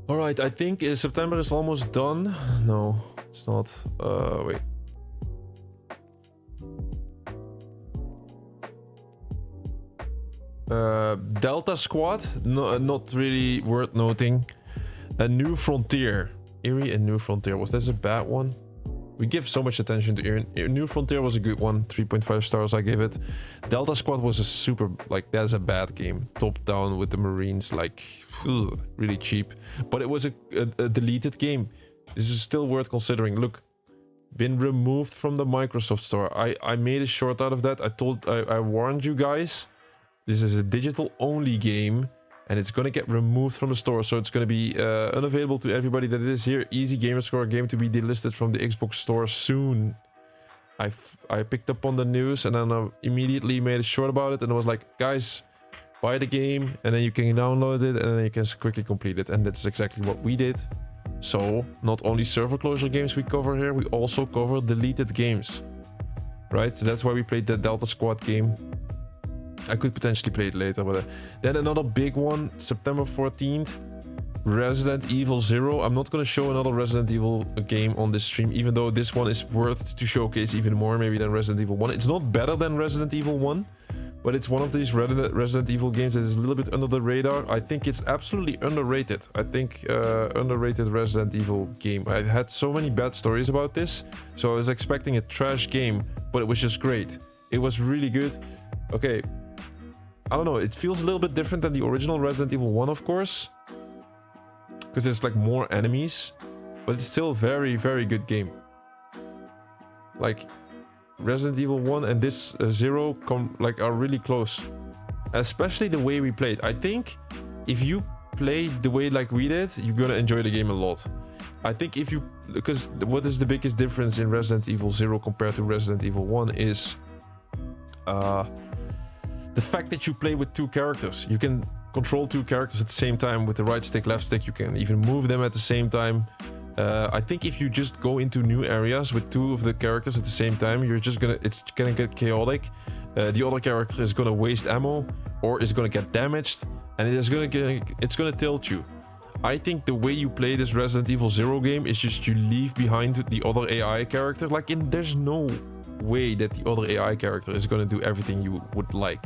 All right, I think September is almost done. No, it's not. Wait. Delta Squad, no, not really worth noting. A New Frontier. Eerie and New Frontier. Was this a bad one? We give so much attention to Eerie. New Frontier was a good one. 3.5 stars I give it. Delta Squad was a super, like, that's a bad game. Top down with the Marines, like, ugh, really cheap. But it was a deleted game. This is still worth considering. Look, been removed from the Microsoft Store. I made a short out of that. I warned you guys. This is a digital only game, and it's gonna get removed from the store, so it's gonna be unavailable to everybody that is here. Easy Gamerscore game to be delisted from the Xbox Store soon. I picked up on the news, and then I immediately made a short about it, and I was like, guys, buy the game, and then you can download it, and then you can quickly complete it, and that's exactly what we did. So not only server closure games we cover here, we also cover deleted games, right? So that's why we played the Delta Squad game. I could potentially play it later, but then another big one, September 14th, Resident Evil 0. I'm not going to show another Resident Evil game on this stream, even though this one is worth to showcase even more maybe than Resident Evil 1. It's not better than Resident Evil 1, but it's one of these Resident Evil games that is a little bit under the radar. I think it's absolutely underrated. I think underrated Resident Evil game. I had so many bad stories about this, so I was expecting a trash game, but it was just great. It was really good. Okay, I don't know, it feels a little bit different than the original Resident Evil 1, of course, because there's like more enemies, but it's still a very, very good game. Like Resident Evil 1 and this 0 are really close, especially the way we played. I think if you play the way like we did, you're gonna enjoy the game a lot. I think if you, because what is the biggest difference in Resident Evil 0 compared to Resident Evil 1 is the fact that you play with two characters. You can control two characters at the same time with the right stick, left stick. You can even move them at the same time. I think if you just go into new areas with two of the characters at the same time, it's gonna get chaotic. The other character is gonna waste ammo or is gonna get damaged, and it's gonna tilt you. I think the way you play this Resident Evil 0 game is just you leave behind the other AI character. There's no way that the other AI character is gonna do everything you would like.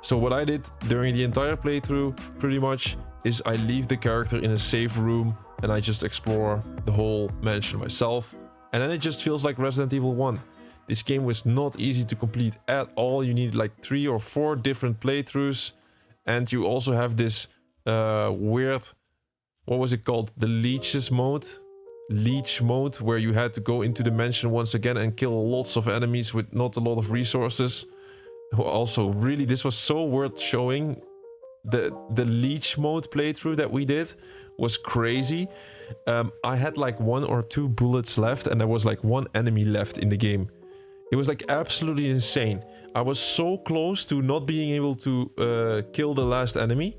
So what I did during the entire playthrough, pretty much, is I leave the character in a safe room and I just explore the whole mansion myself. And then it just feels like Resident Evil 1. This game was not easy to complete at all. You need like 3 or 4 different playthroughs. And you also have this weird, what was it called? The leech mode, where you had to go into the mansion once again and kill lots of enemies with not a lot of resources. Also, really, this was so worth showing. The leech mode playthrough that we did was crazy. I had like 1 or 2 bullets left and there was like 1 enemy left in the game. It was like absolutely insane. I was so close to not being able to kill the last enemy.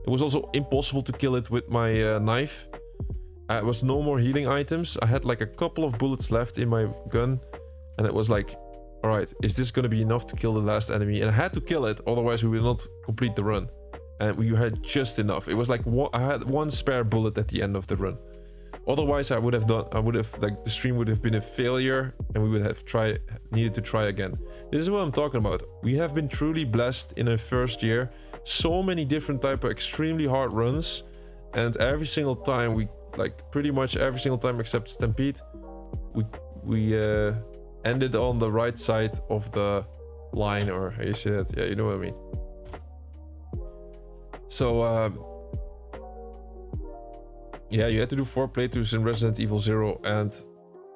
It was also impossible to kill it with my knife. There was no more healing items. I had like a couple of bullets left in my gun and it was like, all right, is this going to be enough to kill the last enemy? And I had to kill it, otherwise we will not complete the run. And we had just enough. It was like I had 1 spare bullet at the end of the run. Otherwise, the stream would have been a failure, and we would have needed to try again. This is what I'm talking about. We have been truly blessed in a first year. So many different type of extremely hard runs, and every single time pretty much every single time except Stampede, we ended on the right side of the line, or how you say that? Yeah, you know what I mean. So yeah, you had to do 4 playthroughs in Resident Evil 0, and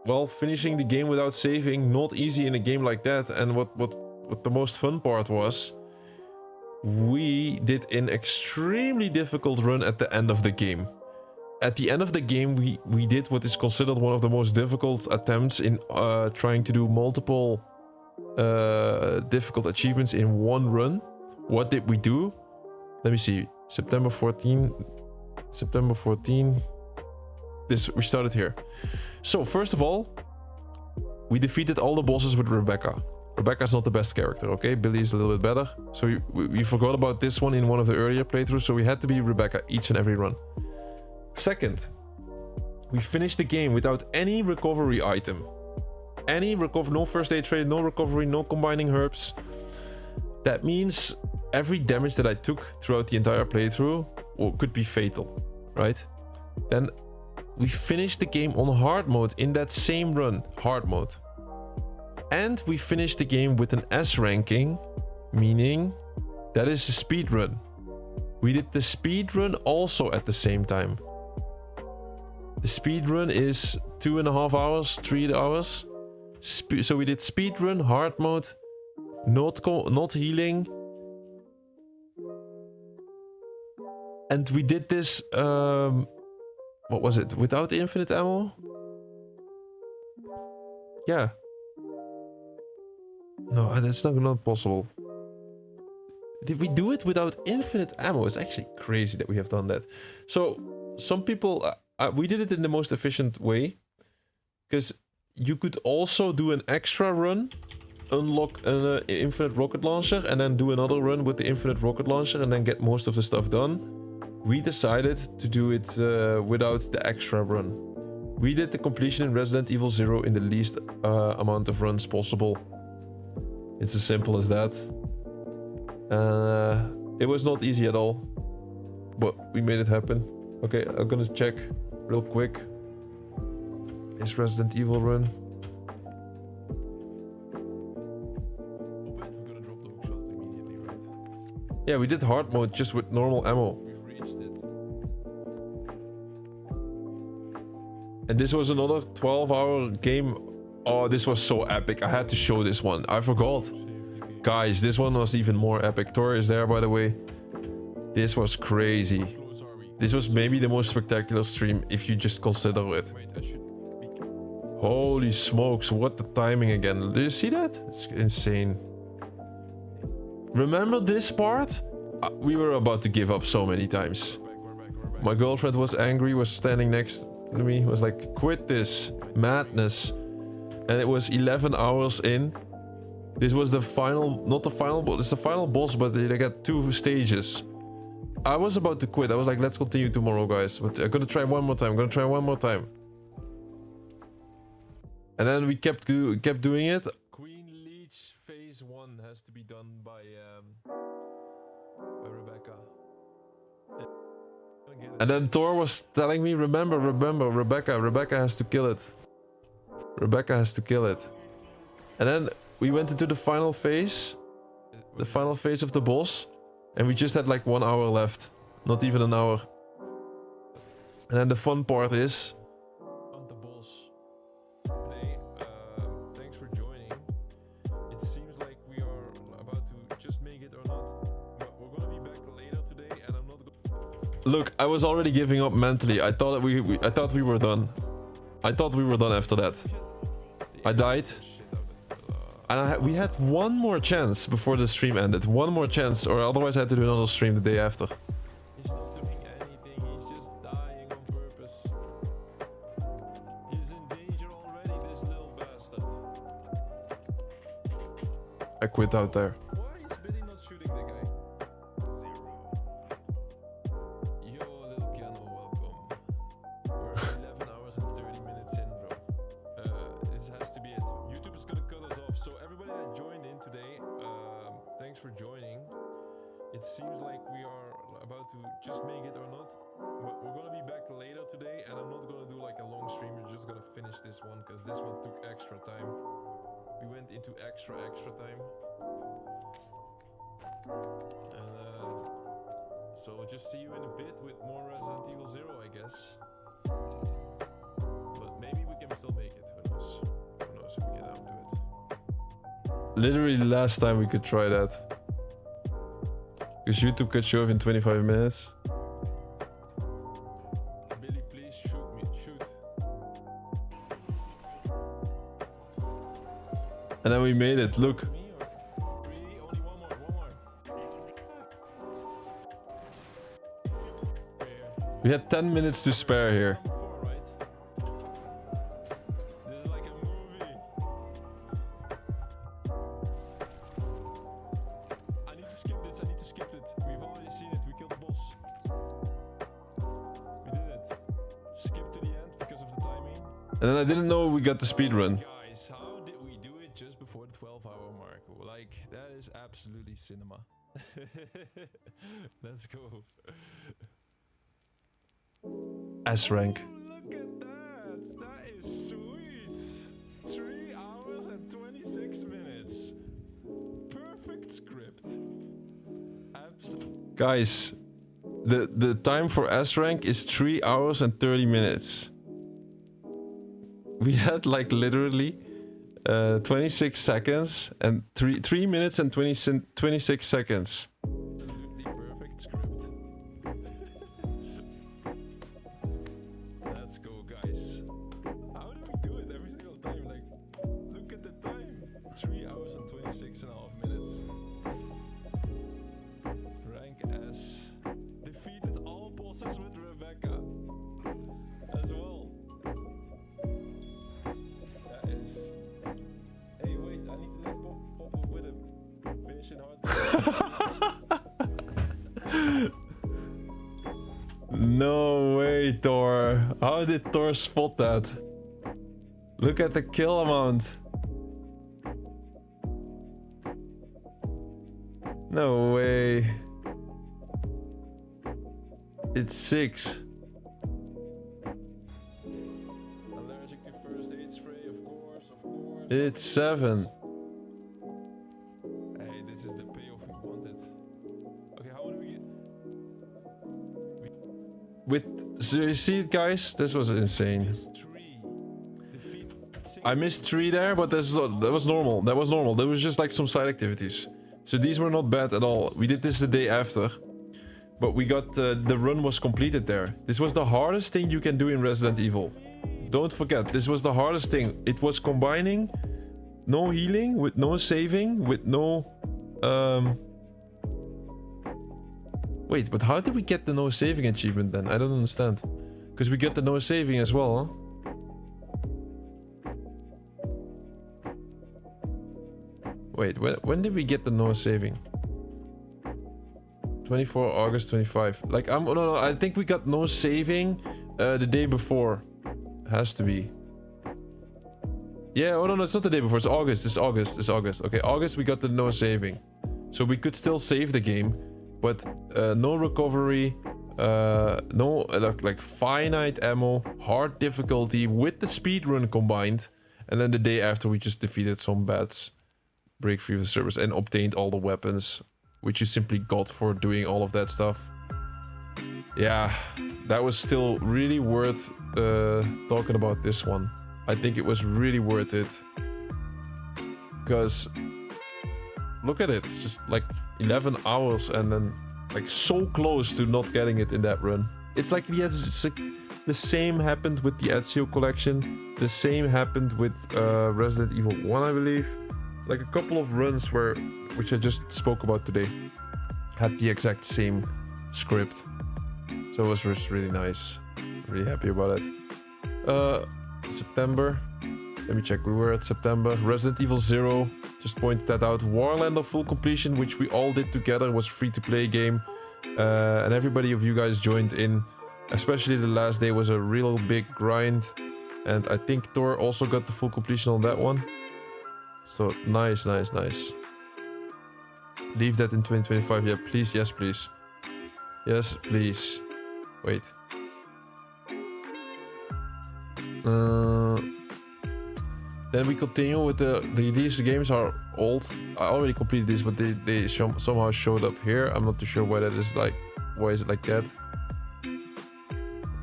well, finishing the game without saving, not easy in a game like that. And what the most fun part was, we did an extremely difficult run at the end of the game. At the end of the game, we did what is considered one of the most difficult attempts in trying to do multiple difficult achievements in one run. What did we do? Let me see. September 14. We started here. So first of all, we defeated all the bosses with Rebecca. Rebecca's not the best character, okay? Billy is a little bit better. So we forgot about this one in one of the earlier playthroughs, so we had to be Rebecca each and every run. Second, we finished the game without any recovery item. No first aid tray, no recovery, no combining herbs. That means every damage that I took throughout the entire playthrough could be fatal, right? Then we finished the game on hard mode in that same run, hard mode. And we finished the game with an S ranking, meaning that is a speed run. We did the speed run also at the same time. The speed run is 2.5 hours, 3 hours. So we did speed run, hard mode, not healing. And we did this, what was it? Without infinite ammo? Yeah. No, that's not possible. Did we do it without infinite ammo? It's actually crazy that we have done that. So some people, we did it in the most efficient way, because you could also do an extra run, unlock an infinite rocket launcher, and then do another run with the infinite rocket launcher, and then get most of the stuff done. We decided to do it without the extra run. We did the completion in Resident Evil 0 in the least amount of runs possible. It's as simple as that. It was not easy at all, but we made it happen. Okay, I'm gonna check real quick. Is Resident Evil run? We're gonna drop the hookshot immediately, right? Yeah, we did hard mode just with normal ammo. We've reached it. And this was another 12-hour game. Oh, this was so epic. I had to show this one. I forgot. Guys, this one was even more epic. Thor is there, by the way. This was crazy. Close are we? This was maybe the most spectacular stream if you just consider it. Wait, I should be... Holy smokes, what the timing again. Do you see that? It's insane. Remember this part? We were about to give up so many times. We're back. My girlfriend was angry, was standing next to me, was like, quit this madness. And it was 11 hours in. This was the final, not the final boss, it's the final boss, but they got 2 stages. I was about to quit. I was like, let's continue tomorrow, guys. But I'm gonna try one more time. And then we kept doing it. Queen Leech phase 1 has to be done by Rebecca. And then Thor was telling me, remember, Rebecca has to kill it. And then we went into the final phase. The final phase of the boss. And we just had like 1 hour left. Not even an hour. And then the fun part is... on the boss. Hey, thanks for joining. It seems like we are about to just make it or not. But we're gonna be back later today and I'm not gonna... Look, I was already giving up mentally. I thought I thought we were done. I thought we were done after that. I died. And we had one more chance before the stream ended. One more chance, or otherwise I had to do another stream the day after. He's not doing anything, he's just dying on purpose. He's in danger already, this little bastard. I quit out there. Why is Billy not shooting the guy? 0. Yo, little Keanu, welcome. We're 11 hours and 30 minutes in, bro. This has to be it. YouTube is gonna cut us off. So everybody that joined in today, thanks for joining. It seems like we are about to just make it or not. But we're gonna be back later today, and I'm not gonna do like a long stream. We're just gonna finish this one because this one took extra time. We went into extra time. And so just see you in a bit with more Resident Evil 0, I guess. But maybe we can still make it. Who knows? Who knows if we can outdo it. Literally the last time we could try that. Because YouTube cut you off in 25 minutes. Billy, please shoot me. Shoot. And then we made it. Look. Only one more. We had 10 minutes to spare here. This is like a movie. I need to skip this. We've already seen it. We killed the boss. We did it. Skip to the end because of the timing. And then I didn't know we got the speed run. Guys, how did we do it just before the 12-hour mark? Like, that is absolutely cinema. Let's go. S rank. Look at that. That is sweet. 3 hours and 26 minutes. Perfect script. Absolutely. Guys, the time for S rank is 3 hours and 30 minutes. We had like literally 26 seconds and 3 minutes and 26 seconds. Absolutely perfect script. Let's go, guys. How do we do it every single time? Like, look at the time. 3 hours and 26.5 minutes. Rank S. Defeated all bosses with Rebecca. How did Thor spot that? Look at the kill amount. No way. It's 6. Allergic to first aid spray, of course, of course. It's 7. Hey, this is the payoff we wanted. Okay, how do we get... So you see it, guys? This was insane. I missed 3 there, but that was normal. That was normal. There was just like some side activities. So these were not bad at all. We did this the day after. But we got... the run was completed there. This was the hardest thing you can do in Resident Evil. Don't forget, this was the hardest thing. It was combining no healing with no saving with no... Wait, but how did we get the no saving achievement then? I don't understand. Because we got the no saving as well, huh? Wait, when did we get the no saving? 24 August 25. Like, no, I think we got no saving the day before. Has to be. Yeah, oh no, it's not the day before. It's August. It's August. Okay, August we got the no saving. So we could still save the game. But no recovery, no like finite ammo, hard difficulty with the speedrun combined. And then the day after we just defeated some bats, break free of the servers, and obtained all the weapons, which you simply got for doing all of that stuff. Yeah, that was still really worth talking about this one. I think it was really worth it. Because look at it, just like 11 hours and then like so close to not getting it in that run. It's like the same happened with the Ezio collection. The same happened with Resident Evil 1, I believe. Like a couple of runs which I just spoke about today, had the exact same script. So it was just really nice. Really happy about it. September. Let me check. We were at September. Resident Evil 0. Just pointed that out. Warlander full completion, which we all did together, was free to play game. And everybody of you guys joined in. Especially the last day was a real big grind. And I think Thor also got the full completion on that one. So nice. Leave that in 2025. Yeah, please. Yes, please. Yes, please. Wait. Then we continue with these games are old. I already completed this, but they somehow showed up here. I'm not too sure why that is like. Why is it like that?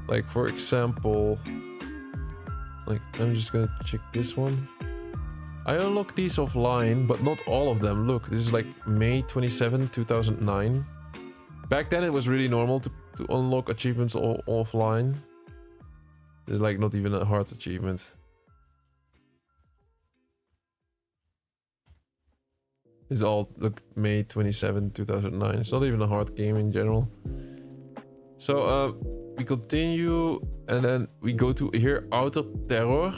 Like for example, like I'm just gonna check this one. I unlocked these offline, but not all of them. Look, this is like May 27, 2009. Back then it was really normal to unlock achievements offline. It's like not even a hard achievement. It's all, look, May 27, 2009. It's not even a hard game in general. So we continue and then we go to here, Outer Terror.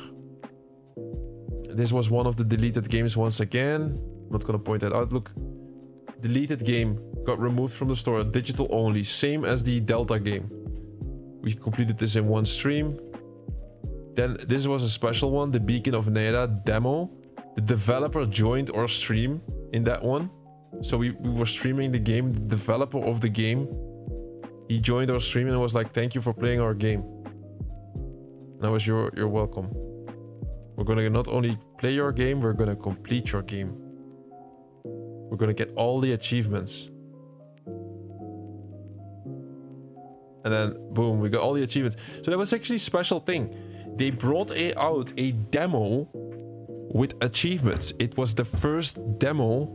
This was one of the deleted games once again. I'm not gonna point that out. Look, deleted game, got removed from the store, digital only, same as the Delta game. We completed this in one stream. Then this was a special one, the Beacon of Neda demo. The developer joined our stream in that one. So we were streaming the game. The developer of the game, he joined our stream and was like, thank you for playing our game. And I was, you're welcome. We're gonna not only play your game, we're gonna complete your game. We're gonna get all the achievements. And then boom, we got all the achievements. So that was actually a special thing. They brought out a demo with achievements. It was the first demo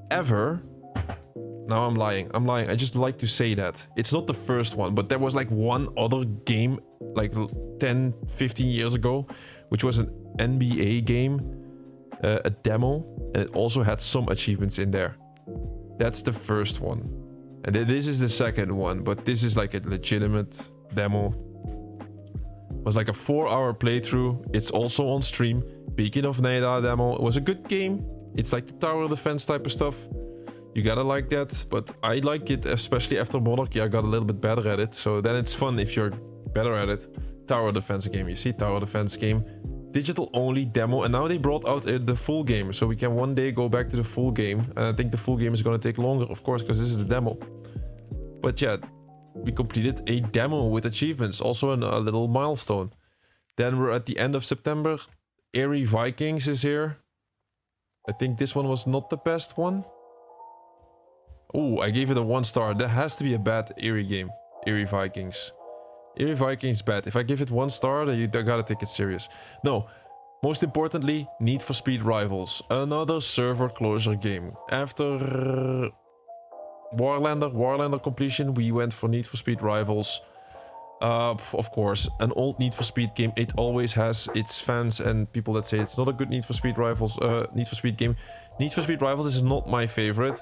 ever. Now I'm lying. I just like to say that. It's not the first one, but there was like one other game like 10, 15 years ago, which was an NBA game, a demo, and it also had some achievements in there. That's the first one. And then this is the second one, but this is like a legitimate demo. It was like a 4-hour playthrough. It's also on stream. Beacon of Neda demo. It was a good game. It's like the tower defense type of stuff. You gotta like that, but I like it, especially after Monarchy. I got a little bit better at it, so then it's fun if you're better at it. tower defense game. You see, tower defense game, digital only demo, and now they brought out the full game, so we can one day go back to the full game. And I think the full game is going to take longer, of course, because this is the demo. But yeah, we completed a demo with achievements, also a little milestone. Then we're at the end of September. Airy Vikings is here. I think this one was not the best one. Oh, I gave it a 1 star. That has to be a bad Airy game. Airy Vikings. Airy Vikings bad. If I give it 1 star, then you gotta take it serious. No. Most importantly, Need for Speed Rivals. Another server closure game. After Warlander completion, we went for Need for Speed Rivals. Of course, an old Need for Speed game. It always has its fans and people that say it's not a good Need for Speed game. Need for Speed Rivals is not my favorite.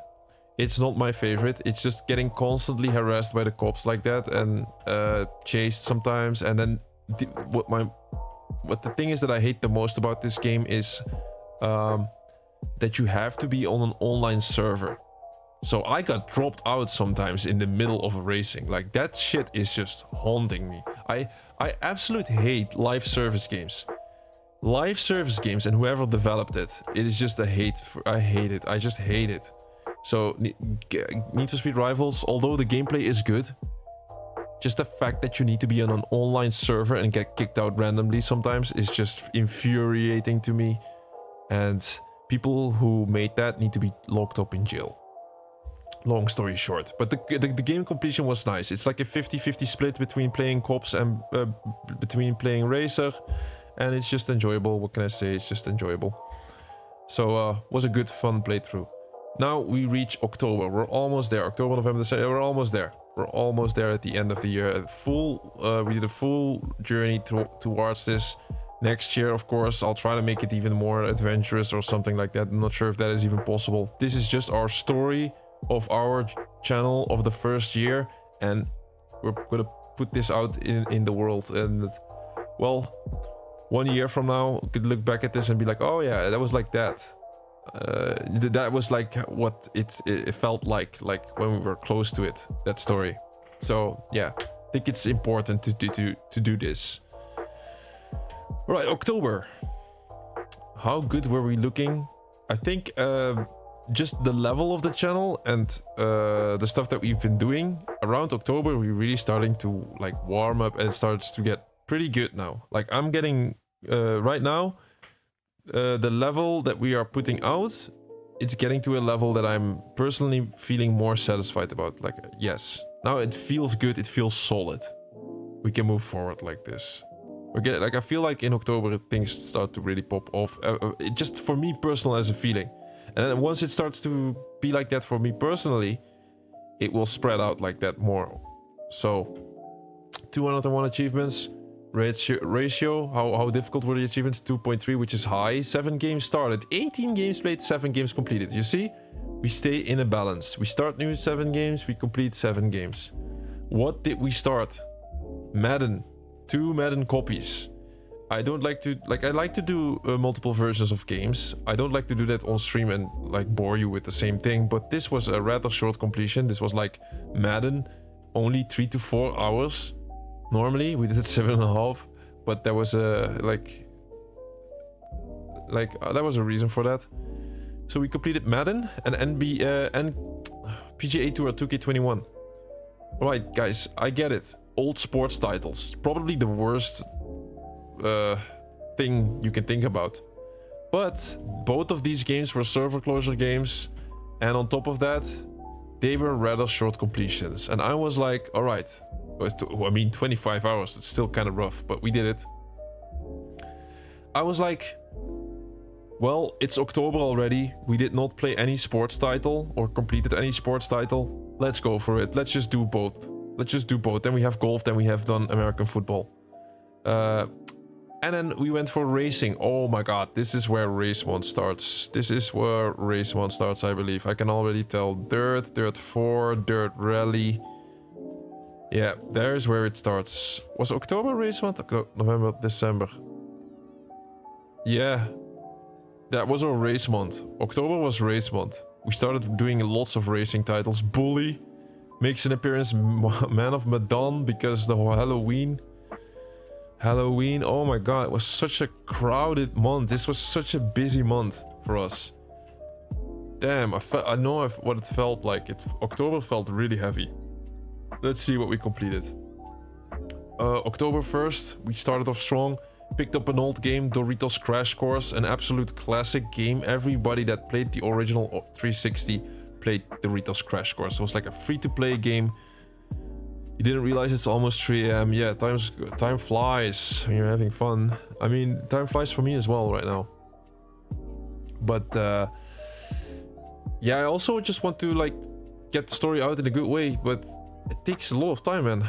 It's not my favorite. It's just getting constantly harassed by the cops like that and chased sometimes. And then what the thing is that I hate the most about this game is that you have to be on an online server. So I got dropped out sometimes in the middle of a racing. Like, that shit is just haunting me. I absolutely hate live service games. Live service games, and whoever developed it, it is just a hate. I hate it. I just hate it. So Need for Speed Rivals, although the gameplay is good, just the fact that you need to be on an online server and get kicked out randomly sometimes is just infuriating to me. And people who made that need to be locked up in jail. Long story short, but the game completion was nice. It's like a 50-50 split between playing cops and between playing racer, and it's just enjoyable. What can I say? It's just enjoyable. So was a good fun playthrough. Now we reach October. We're almost there. October, November, December. We're almost there. We're almost there at the end of the year. We did a full journey towards this. Next year, of course, I'll try to make it even more adventurous or something like that. I'm not sure if that is even possible. This is just our story of our channel of the first year, and we're gonna put this out in the world. And well, 1 year from now, we could look back at this and be like, oh yeah, that was like that. That was like what it felt like when we were close to it, that story. So yeah, I think it's important to do this. All right, October. How good were we looking? I think just the level of the channel and the stuff that we've been doing around October, we're really starting to like warm up, and it starts to get pretty good now. Like, I'm getting right now, the level that we are putting out, it's getting to a level that I'm personally feeling more satisfied about. Like, yes, now it feels good, it feels solid. We can move forward like this. I feel like in October things start to really pop off. It just, for me personal, as a feeling. And then once it starts to be like that for me personally, it will spread out like that more. So 201 achievements. Ratio, how difficult were the achievements? 2.3, which is high. 7 games started, 18 games played, 7 games completed. You see, we stay in a balance. We start new 7 games, we complete 7 games. What did we start? Madden. 2 Madden copies. I don't like to, I like to do multiple versions of games. I don't like to do that on stream and like bore you with the same thing, but this was a rather short completion. This was like Madden, only 3 to 4 hours. Normally we did it 7.5, but there was a there was a reason for that. So we completed Madden and PGA Tour 2K21. Alright guys, I get it. Old sports titles, probably the worst thing you can think about. But both of these games were server closure games, and on top of that, they were rather short completions. And I was like, alright, I mean 25 hours, it's still kind of rough, but we did it. I was like, well, it's October already. We did not play any sports title or completed any sports title. Let's go for it. Let's just do both. Let's just do both. Then we have golf, then we have done American football. And then we went for racing. Oh my god, this is where race 1 starts. This is where race 1 starts, I believe. I can already tell. Dirt 4, Dirt Rally. Yeah, there's where it starts. Was October race 1? November, December. Yeah, that was our race month. October was race month. We started doing lots of racing titles. Bully makes an appearance. Man of Medan, because the Halloween. Halloween. Oh my god, it was such a crowded month. This was such a busy month for us. Damn, I know what it felt like. October felt really heavy. Let's see what we completed. October 1st, we started off strong. Picked up an old game, Doritos Crash Course, an absolute classic game. Everybody that played the original 360 played Doritos Crash Course. It was like a free-to-play game. You didn't realize it's almost 3 AM. Yeah, time flies when you're having fun. I mean, time flies for me as well right now. But yeah, I also just want to like get the story out in a good way, but it takes a lot of time, man.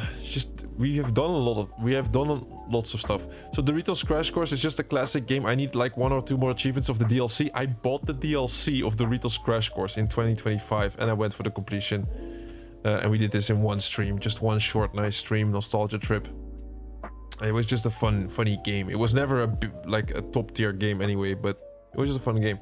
We have done lots of stuff. So Doritos Crash Course is just a classic game. I need like 1 or 2 more achievements of the DLC. I bought the DLC of Doritos Crash Course in 2025 and I went for the completion. And we did this in one stream, just one short, nice stream, nostalgia trip. It was just a funny game. It was never like a top tier game anyway, but it was just a fun game.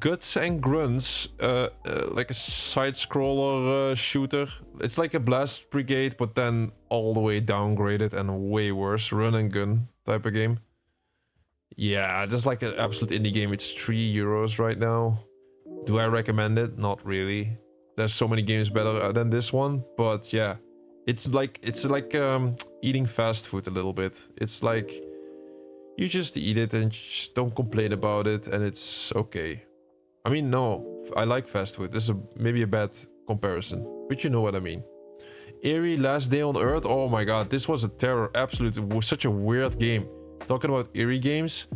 Guts and Grunts, like a side-scroller shooter. It's like a Blast Brigade, but then all the way downgraded and way worse. Run and gun type of game. Yeah, just like an absolute indie game. It's €3 right now. Do I recommend it? Not really. There's so many games better than this one, but yeah, it's like eating fast food a little bit. It's like you just eat it and just don't complain about it, and it's okay. I mean, no, I like fast food. This is maybe a bad comparison, but you know what I mean. Eerie Last Day on Earth. Oh my god, this was a terror. Absolute, such a weird game. Talking about eerie games,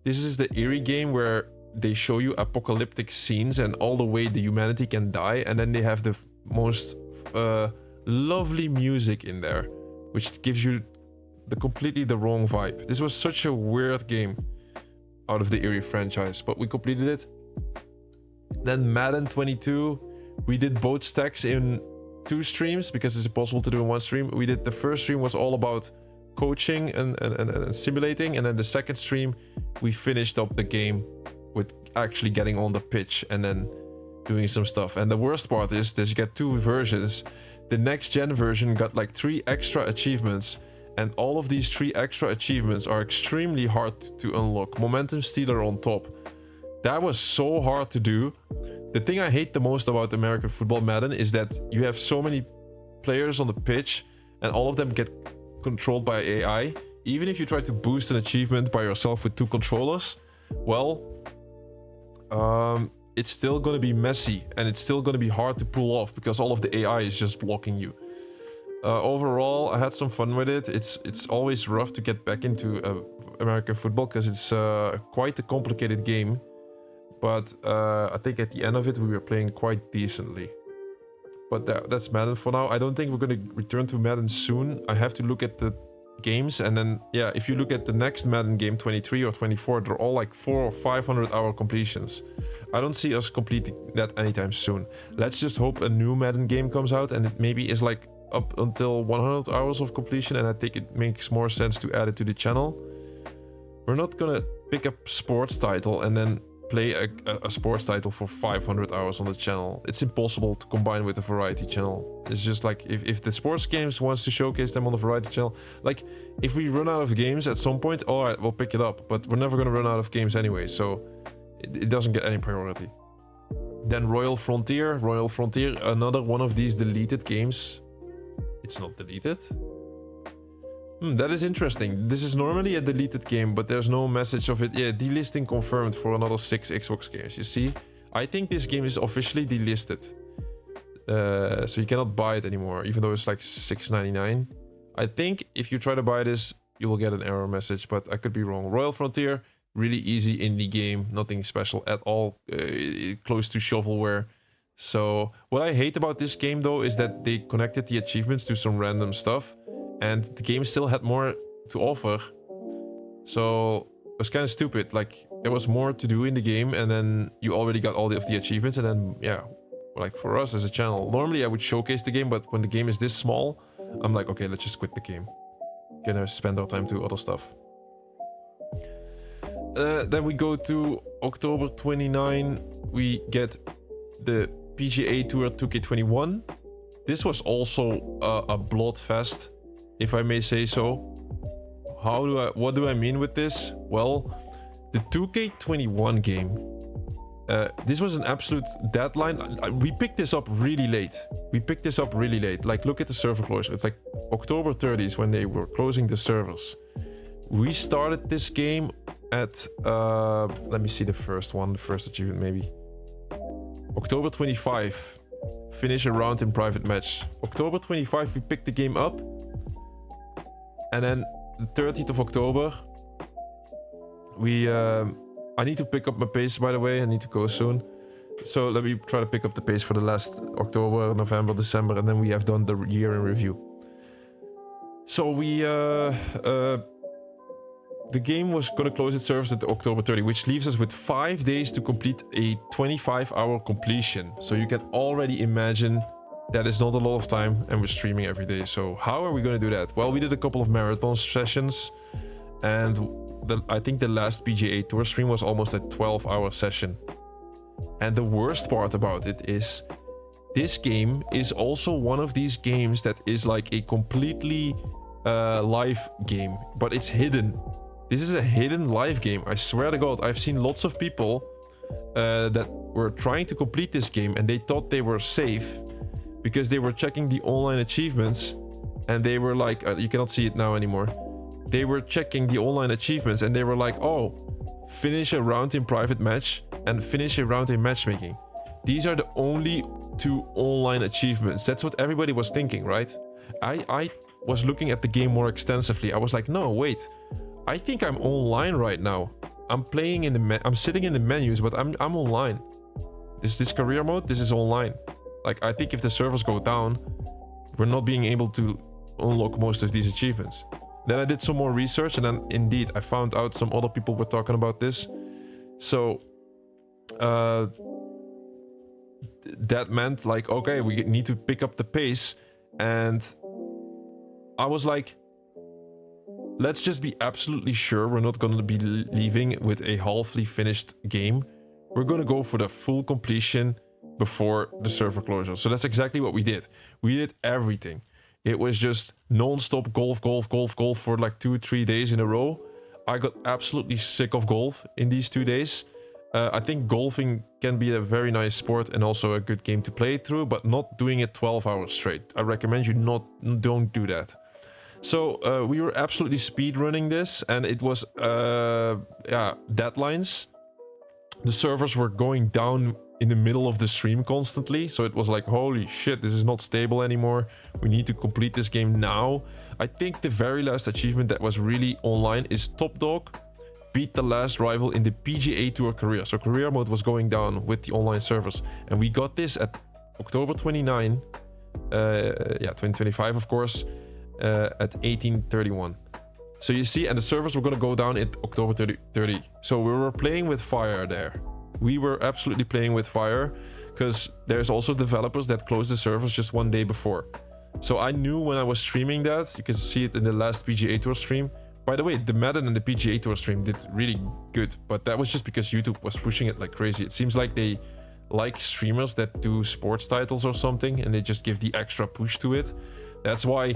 this is the eerie game where they show you apocalyptic scenes and all the way the humanity can die, and then they have the most lovely music in there, which gives you completely the wrong vibe. This was such a weird game out of the Eerie franchise, but we completed it. Then Madden 22, we did both stacks in 2 streams because it's impossible to do in 1 stream. We did the first stream was all about coaching and simulating, and then the second stream we finished up the game with actually getting on the pitch and then doing some stuff. And the worst part is that you get 2 versions. The next gen version got like 3 extra achievements, and all of these 3 extra achievements are extremely hard to unlock. Momentum Stealer on top. That was so hard to do. The thing I hate the most about American football Madden is that you have so many players on the pitch and all of them get controlled by AI. Even if you try to boost an achievement by yourself with 2 controllers, well, it's still going to be messy and it's still going to be hard to pull off because all of the AI is just blocking you. Overall, I had some fun with it. It's always rough to get back into American football because it's quite a complicated game. But I think at the end of it, we were playing quite decently. But that's Madden for now. I don't think we're going to return to Madden soon. I have to look at the games. And then, yeah, if you look at the next Madden game, 23 or 24, they're all like 400 or 500 hour completions. I don't see us completing that anytime soon. Let's just hope a new Madden game comes out and it maybe is like up until 100 hours of completion. And I think it makes more sense to add it to the channel. We're not going to pick a sports title and then play a sports title for 500 hours on the channel. It's impossible to combine with a variety channel. It's just like if the sports games wants to showcase them on the variety channel, like if we run out of games at some point, all right, we'll pick it up, but we're never going to run out of games anyway, so it doesn't get any priority. Then Royal Frontier, another one of these deleted games. It's not deleted. That is interesting. This is normally a deleted game, but there's no message of it. Yeah, delisting confirmed for another 6 Xbox games. You see, I think this game is officially delisted. So you cannot buy it anymore, even though it's like $6.99. I think if you try to buy this, you will get an error message, but I could be wrong. Royal Frontier, really easy indie game. Nothing special at all. Close to shovelware. So what I hate about this game, though, is that they connected the achievements to some random stuff. And the game still had more to offer. So it was kind of stupid. Like, there was more to do in the game, and then you already got all of the achievements, and then, yeah, like for us as a channel, normally I would showcase the game, but when the game is this small, I'm like, okay, let's just quit the game. Gonna spend our time to other stuff. Then we go to October 29. We get the PGA Tour 2K21. This was also a bloodfest, if I may say so. what do I mean with this? Well, the 2K21 game, this was an absolute deadline. We picked this up really late. Like, look at the server closure. It's like October 30th when they were closing the servers. We started this game at, let me see the first achievement maybe. October 25, finish a round in private match. October 25, we picked the game up. And then the 30th of October, I need to pick up my pace, by the way. I need to go soon. So let me try to pick up the pace for the last October, November, December, and then we have done the year in review. So the game was going to close its servers at October 30, which leaves us with 5 days to complete a 25-hour completion. So you can already imagine that is not a lot of time, and we're streaming every day. So how are we going to do that? Well, we did a couple of marathon sessions, and I think the last PGA Tour stream was almost a 12-hour session. And the worst part about it is this game is also one of these games that is like a completely live game, but it's hidden. This is a hidden live game. I swear to God, I've seen lots of people that were trying to complete this game and they thought they were safe because they were checking the online achievements and they were like, you cannot see it now anymore. They were checking the online achievements and they were like, oh, finish a round in private match and finish a round in matchmaking. These are the only 2 online achievements. That's what everybody was thinking, right? I was looking at the game more extensively. I was like, no, wait. I think I'm online right now. I'm playing in the I'm sitting in the menus, but I'm online. Is this career mode? This is online. Like, I think if the servers go down, we're not being able to unlock most of these achievements. Then I did some more research, and then indeed I found out some other people were talking about this. So that meant like, okay, we need to pick up the pace. And I was like, let's just be absolutely sure we're not going to be leaving with a halfly finished game. We're going to go for the full completion before the server closure. So that's exactly what we did. We did everything. It was just non-stop golf for like 2-3 days in a row. I got absolutely sick of golf in these 2 days. I think golfing can be a very nice sport and also a good game to play through, but not doing it 12 hours straight. I recommend you don't do that. So we were absolutely speed running this, and it was deadlines. The servers were going down in the middle of the stream constantly, so it was like, holy shit, this is not stable anymore. We need to complete this game now. I think the very last achievement that was really online is Top Dog beat the last rival in the PGA Tour career. So career mode was going down with the online servers, and we got this at October 29, 2025 of course, at 18:31. So you see, and the servers were going to go down at October 30. So we were playing with fire there. We were absolutely playing with fire, because there's also developers that closed the servers just 1 day before. So I knew when I was streaming that. You can see it in the last PGA Tour stream. By the way, the Madden and the PGA Tour stream did really good, but that was just because YouTube was pushing it like crazy. It seems like they like streamers that do sports titles or something, and they just give the extra push to it. That's why,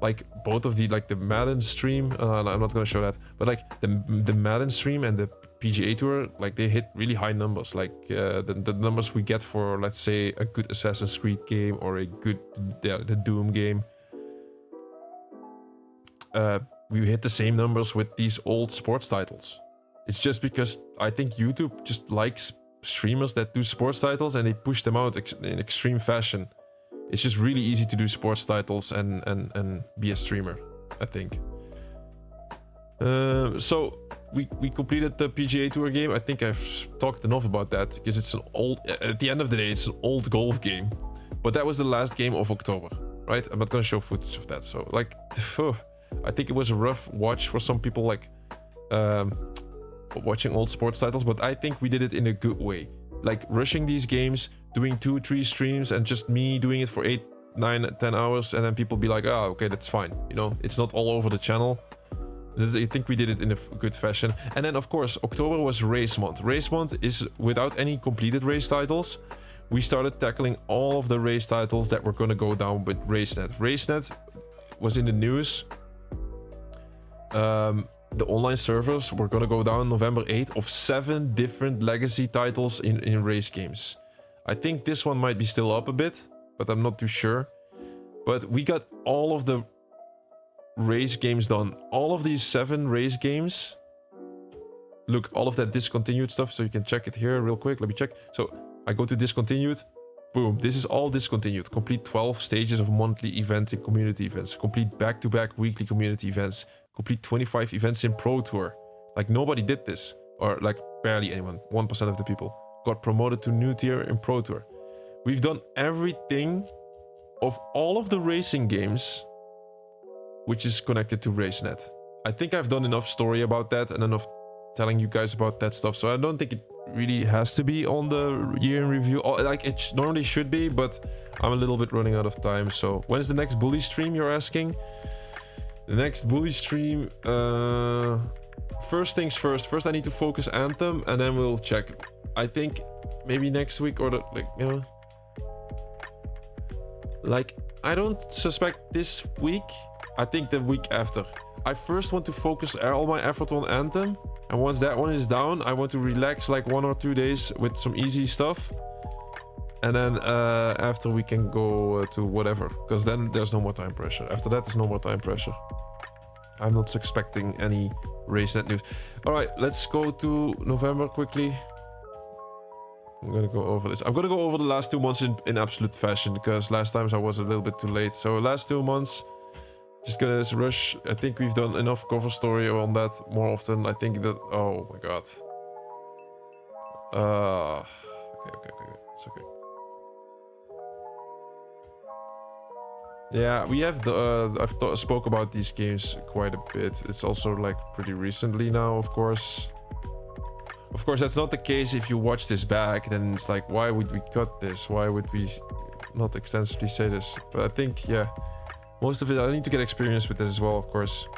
like, both of the, like, the Madden stream, I'm not gonna show that, but like the Madden stream and the PGA Tour, like, they hit really high numbers. Like the numbers we get for, let's say, a good Assassin's Creed game or a good the Doom game, we hit the same numbers with these old sports titles. It's just because I think YouTube just likes streamers that do sports titles, and they push them out in extreme fashion. It's just really easy to do sports titles and be a streamer, I think. So we completed the PGA Tour game. I think I've talked enough about that, because it's an old, at the end of the day, it's an old golf game. But that was the last game of October, right? I'm not gonna show footage of that. So, like, I think it was a rough watch for some people, like watching old sports titles, but I think we did it in a good way. Like, rushing these games, doing 2-3 streams, and just me doing it for 8, 9, 10 hours, and then people be like, oh, okay, that's fine. You know, it's not all over the channel. I think we did it in a good fashion. And then, of course, October was race month. Race month is without any completed race titles. We started tackling all of the race titles that were going to go down with RaceNet. RaceNet was in the news The online servers were gonna go down November 8th of 7 different legacy titles in race games. I think this one might be still up a bit, but I'm not too sure. But we got all of the race games done. All of these 7 race games. Look, all of that discontinued stuff, so you can check it here real quick. Let me check. So I go to discontinued. Boom, this is all discontinued. Complete 12 stages of monthly event and community events. Complete back-to-back weekly community events. Complete 25 events in Pro Tour. Like, nobody did this. Or, like, barely anyone. 1% of the people got promoted to new tier in Pro Tour. We've done everything of all of the racing games which is connected to RaceNet. I think I've done enough story about that and enough telling you guys about that stuff. So I don't think it really has to be on the year in review. Like, it normally should be, but I'm a little bit running out of time. So when is the next bully stream, you're asking? The next bully stream, first things first. First I need to focus Anthem and then we'll check. I think maybe next week or the, like, you know, like, I don't suspect this week. I think the week after. I first want to focus all my effort on Anthem, and once that one is down, I want to relax like 1 or 2 days with some easy stuff, and then after we can go to whatever, because then there's no more time pressure. After that, there's no more time pressure. I'm not expecting any RaceNet news. All right, let's go to November quickly. I'm gonna go over this. I'm gonna go over the last 2 months in absolute fashion, because last times I was a little bit too late. So last 2 months, just gonna rush. I think we've done enough cover story on that more often. I think that, oh my god. Okay. It's okay. Yeah, we have the, I've spoke about these games quite a bit. It's also like pretty recently now, of course. Of course, that's not the case if you watch this back, then it's like, why would we cut this? Why would we not extensively say this? But I think, yeah, most of it, I need to get experience with this as well, of course.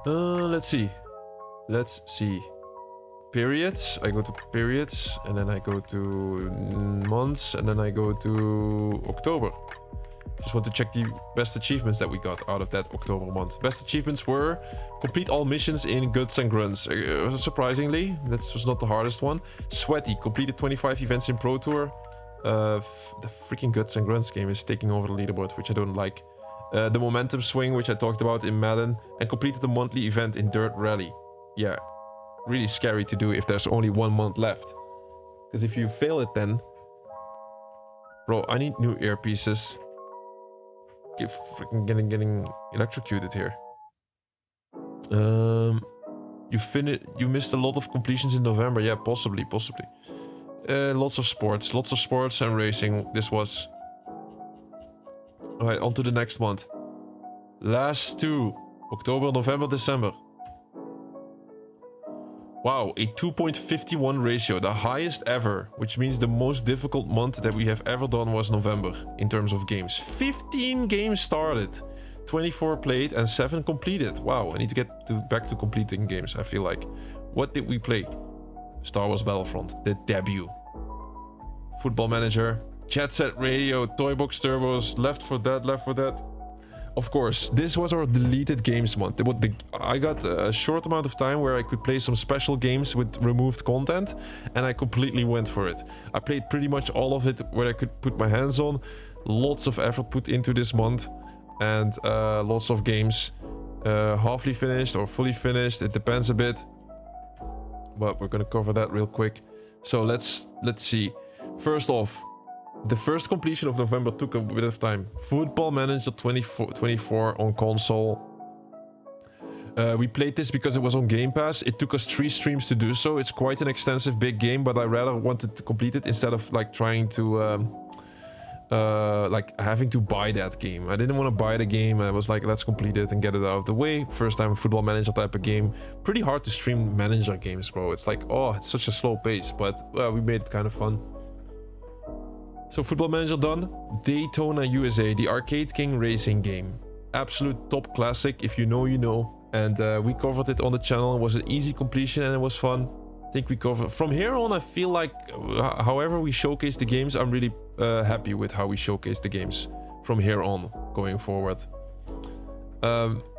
Let's see. Periods. I go to periods, and then I go to months, and then I go to October. Just want to check the best achievements that we got out of that October month. Best achievements were complete all missions in Guts and Grunts. Surprisingly, that was not the hardest one. Sweaty completed 25 events in Pro Tour. The freaking Guts and Grunts game is taking over the leaderboard, which I don't like. The momentum swing, which I talked about in Madden, and completed the monthly event in Dirt Rally. Yeah, really scary to do if there's only 1 month left. Because if you fail it, then, bro, I need new earpieces. Freaking getting electrocuted here. You missed a lot of completions in November. Yeah, possibly. Lots of sports and racing. This was. All right, on to the next month. Last 2, October, November, December. Wow, a 2.51 ratio, the highest ever, which means the most difficult month that we have ever done was November in terms of games. 15 games started, 24 played, and 7 completed. Wow, I need to get back to completing games, I feel like. What did we play? Star Wars Battlefront, the debut. Football Manager, Jet Set Radio, Toy Box Turbos, Left 4 Dead. Of course, this was our deleted games month. I got a short amount of time where I could play some special games with removed content, and I completely went for it. I played pretty much all of it where I could put my hands on. Lots of effort put into this month, and lots of games. Halfly finished or fully finished, it depends a bit. But we're gonna cover that real quick. So let's see. First off, the first completion of November took a bit of time. Football Manager 24 on console. We played this because it was on Game Pass. It took us 3 streams to do so. It's quite an extensive big game, but I rather wanted to complete it instead of like trying to like having to buy that game. I didn't want to buy the game. I was like, let's complete it and get it out of the way. First time Football Manager type of game. Pretty hard to stream manager games, bro. It's like, oh, it's such a slow pace, but we made it kind of fun. So Football Manager done. Daytona USA, the Arcade King racing game. Absolute top classic. If you know, you know. And we covered it on the channel. It was an easy completion and it was fun. I think we covered. From here on, I feel like however we showcase the games, I'm really happy with how we showcase the games from here on going forward.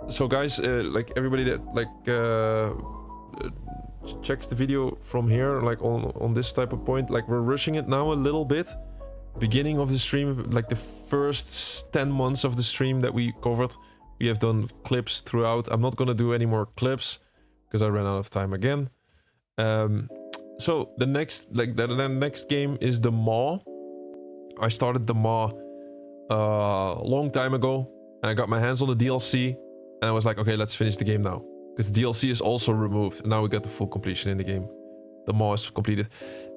So guys, like everybody that like checks the video from here, like on this type of point, like we're rushing it now a little bit. Beginning of the stream, like the first 10 months of the stream that we covered, we have done clips throughout. I'm not gonna do any more clips because I ran out of time again. So the next, like the next game is the Maw. I started the Maw a long time ago, and I got my hands on the DLC, and I was like, okay, let's finish the game now, because the DLC is also removed, and now we got the full completion in the game. The Maw is completed.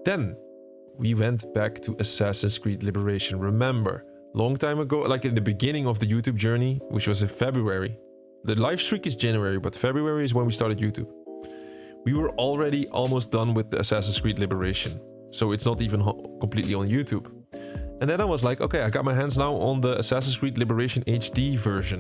Then we went back to Assassin's Creed Liberation. Remember, long time ago, like in the beginning of the YouTube journey, which was in February. The live streak is January, but February is when we started YouTube. We were already almost done with the Assassin's Creed Liberation, so it's not even completely on YouTube. And then I was like, okay, I got my hands now on the Assassin's Creed Liberation HD version,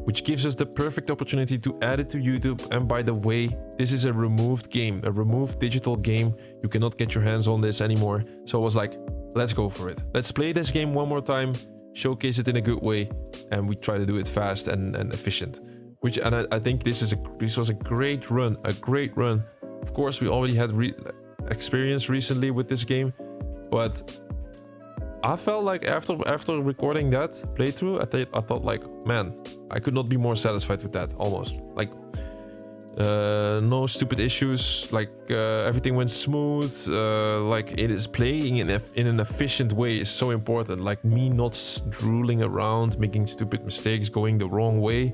which gives us the perfect opportunity to add it to YouTube. And by the way, this is a removed game, a removed digital game. You cannot get your hands on this anymore. So I was like, let's go for it. Let's play this game one more time, showcase it in a good way, and we try to do it fast and efficient. I think this was a great run, Of course, we already had experience recently with this game, but I felt like after recording that playthrough, I thought like, man, I could not be more satisfied with that. Almost like no stupid issues, like everything went smooth, like it is playing in an efficient way is so important. Like me not drooling around, making stupid mistakes, going the wrong way.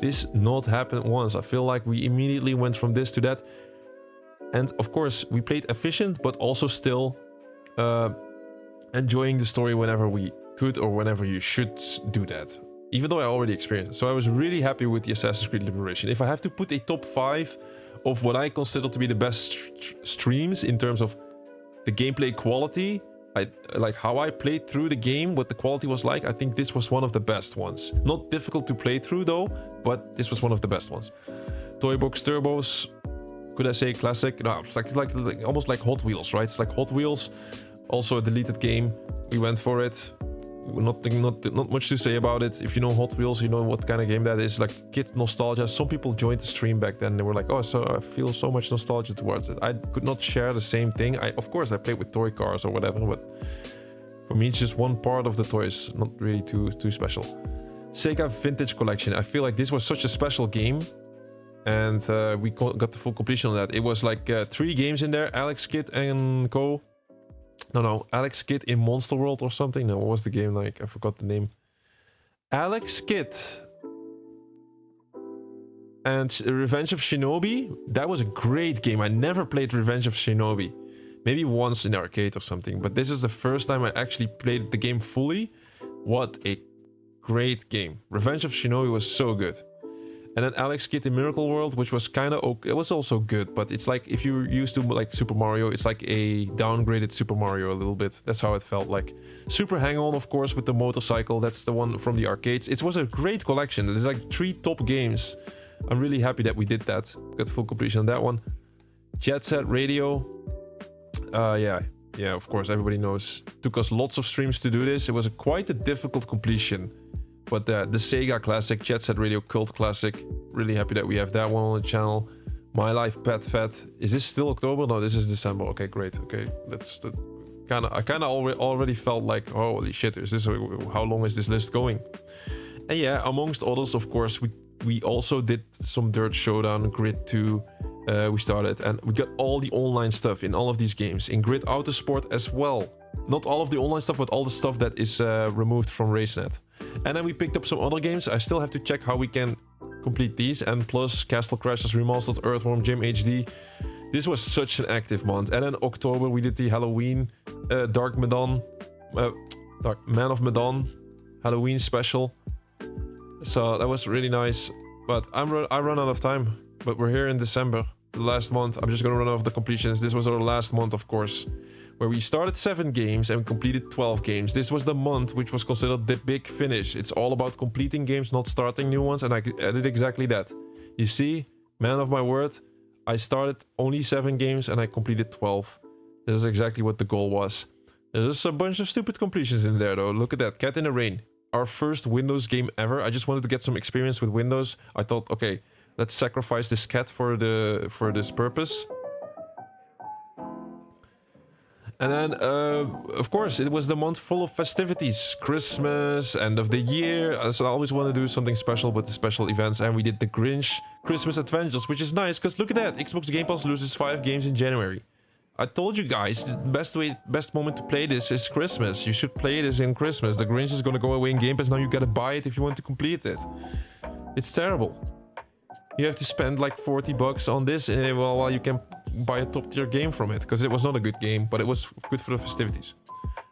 This not happened once. I feel like we immediately went from this to that, and of course we played efficient, but also still enjoying the story whenever we could, or whenever you should do that, even though I already experienced it. So I was really happy with the Assassin's Creed Liberation. If I have to put a top 5 of what I consider to be the best streams in terms of the gameplay quality, like how I played through the game, what the quality was like, I think this was one of the best ones. Not difficult to play through though, but this was one of the best ones. Toy Box Turbos, could I say classic? No, it's like almost like Hot Wheels, right? It's like Hot Wheels, also a deleted game. We went for it. Not much to say about it. If you know Hot Wheels, you know what kind of game that is. Like kid nostalgia. Some people joined the stream back then. They were like, oh, so I feel so much nostalgia towards it. I could not share the same thing. Of course I played with toy cars or whatever, but for me it's just one part of the toys, not really too special. Sega Vintage Collection. I feel like this was such a special game, and we got the full completion of that. It was like 3 games in there. Alex Kidd and Co. No, Alex Kidd in Monster World or something. No, what was the game like? I forgot the name. Alex Kidd and Revenge of Shinobi. That was a great game. I never played Revenge of Shinobi. Maybe once in the arcade or something. But this is the first time I actually played the game fully. What a great game. Revenge of Shinobi was so good. And then Alex Kidd in Miracle World, which was kind of okay. It was also good, but it's like if you're used to like Super Mario, it's like a downgraded Super Mario a little bit. That's how it felt like. Super Hang-On, of course, with the motorcycle. That's the one from the arcades. It was a great collection. There's like 3 top games. I'm really happy that we did that. Got full completion on that one. Jet Set Radio. Yeah, of course, everybody knows. Took us lots of streams to do this. It was quite a difficult completion. But the Sega classic, Jet Set Radio cult classic. Really happy that we have that one on the channel. My Life Pet Fat. Is this still October? No, this is December. Okay, great. Okay, I kind of already felt like, holy shit, how long is this list going? And yeah, amongst others, of course, we also did some Dirt Showdown, Grid 2. We started, and we got all the online stuff in all of these games. In Grid Autosport as well. Not all of the online stuff, but all the stuff that is removed from RaceNet. And then we picked up some other games. I still have to check how we can complete these. And plus Castle Crashers Remastered, Earthworm Jim HD. This was such an active month. And then October we did the Halloween Dark Man of Medan Halloween special. So that was really nice. But I run out of time. But we're here in December, the last month. I'm just gonna run off the completions. This was our last month, of course, where we started 7 games and completed 12 games. This was the month which was considered the big finish. It's all about completing games, not starting new ones, and I did exactly that. You see, man of my word, I started only 7 games and I completed 12. This is exactly what the goal was. There's a bunch of stupid completions in there though. Look at that, Cat in the Rain. our first Windows game ever. I just wanted to get some experience with Windows. I thought, okay, let's sacrifice this cat for this purpose. And then, of course, it was the month full of festivities. Christmas, end of the year. So I always want to do something special with the special events. And we did the Grinch Christmas Adventures, which is nice. Because look at that. Xbox Game Pass loses 5 games in January. I told you guys, the best moment to play this is Christmas. You should play this in Christmas. The Grinch is going to go away in Game Pass. Now you got to buy it if you want to complete it. It's terrible. You have to spend like 40 bucks on this while you can buy a top tier game from it, because it was not a good game, but it was good for the festivities.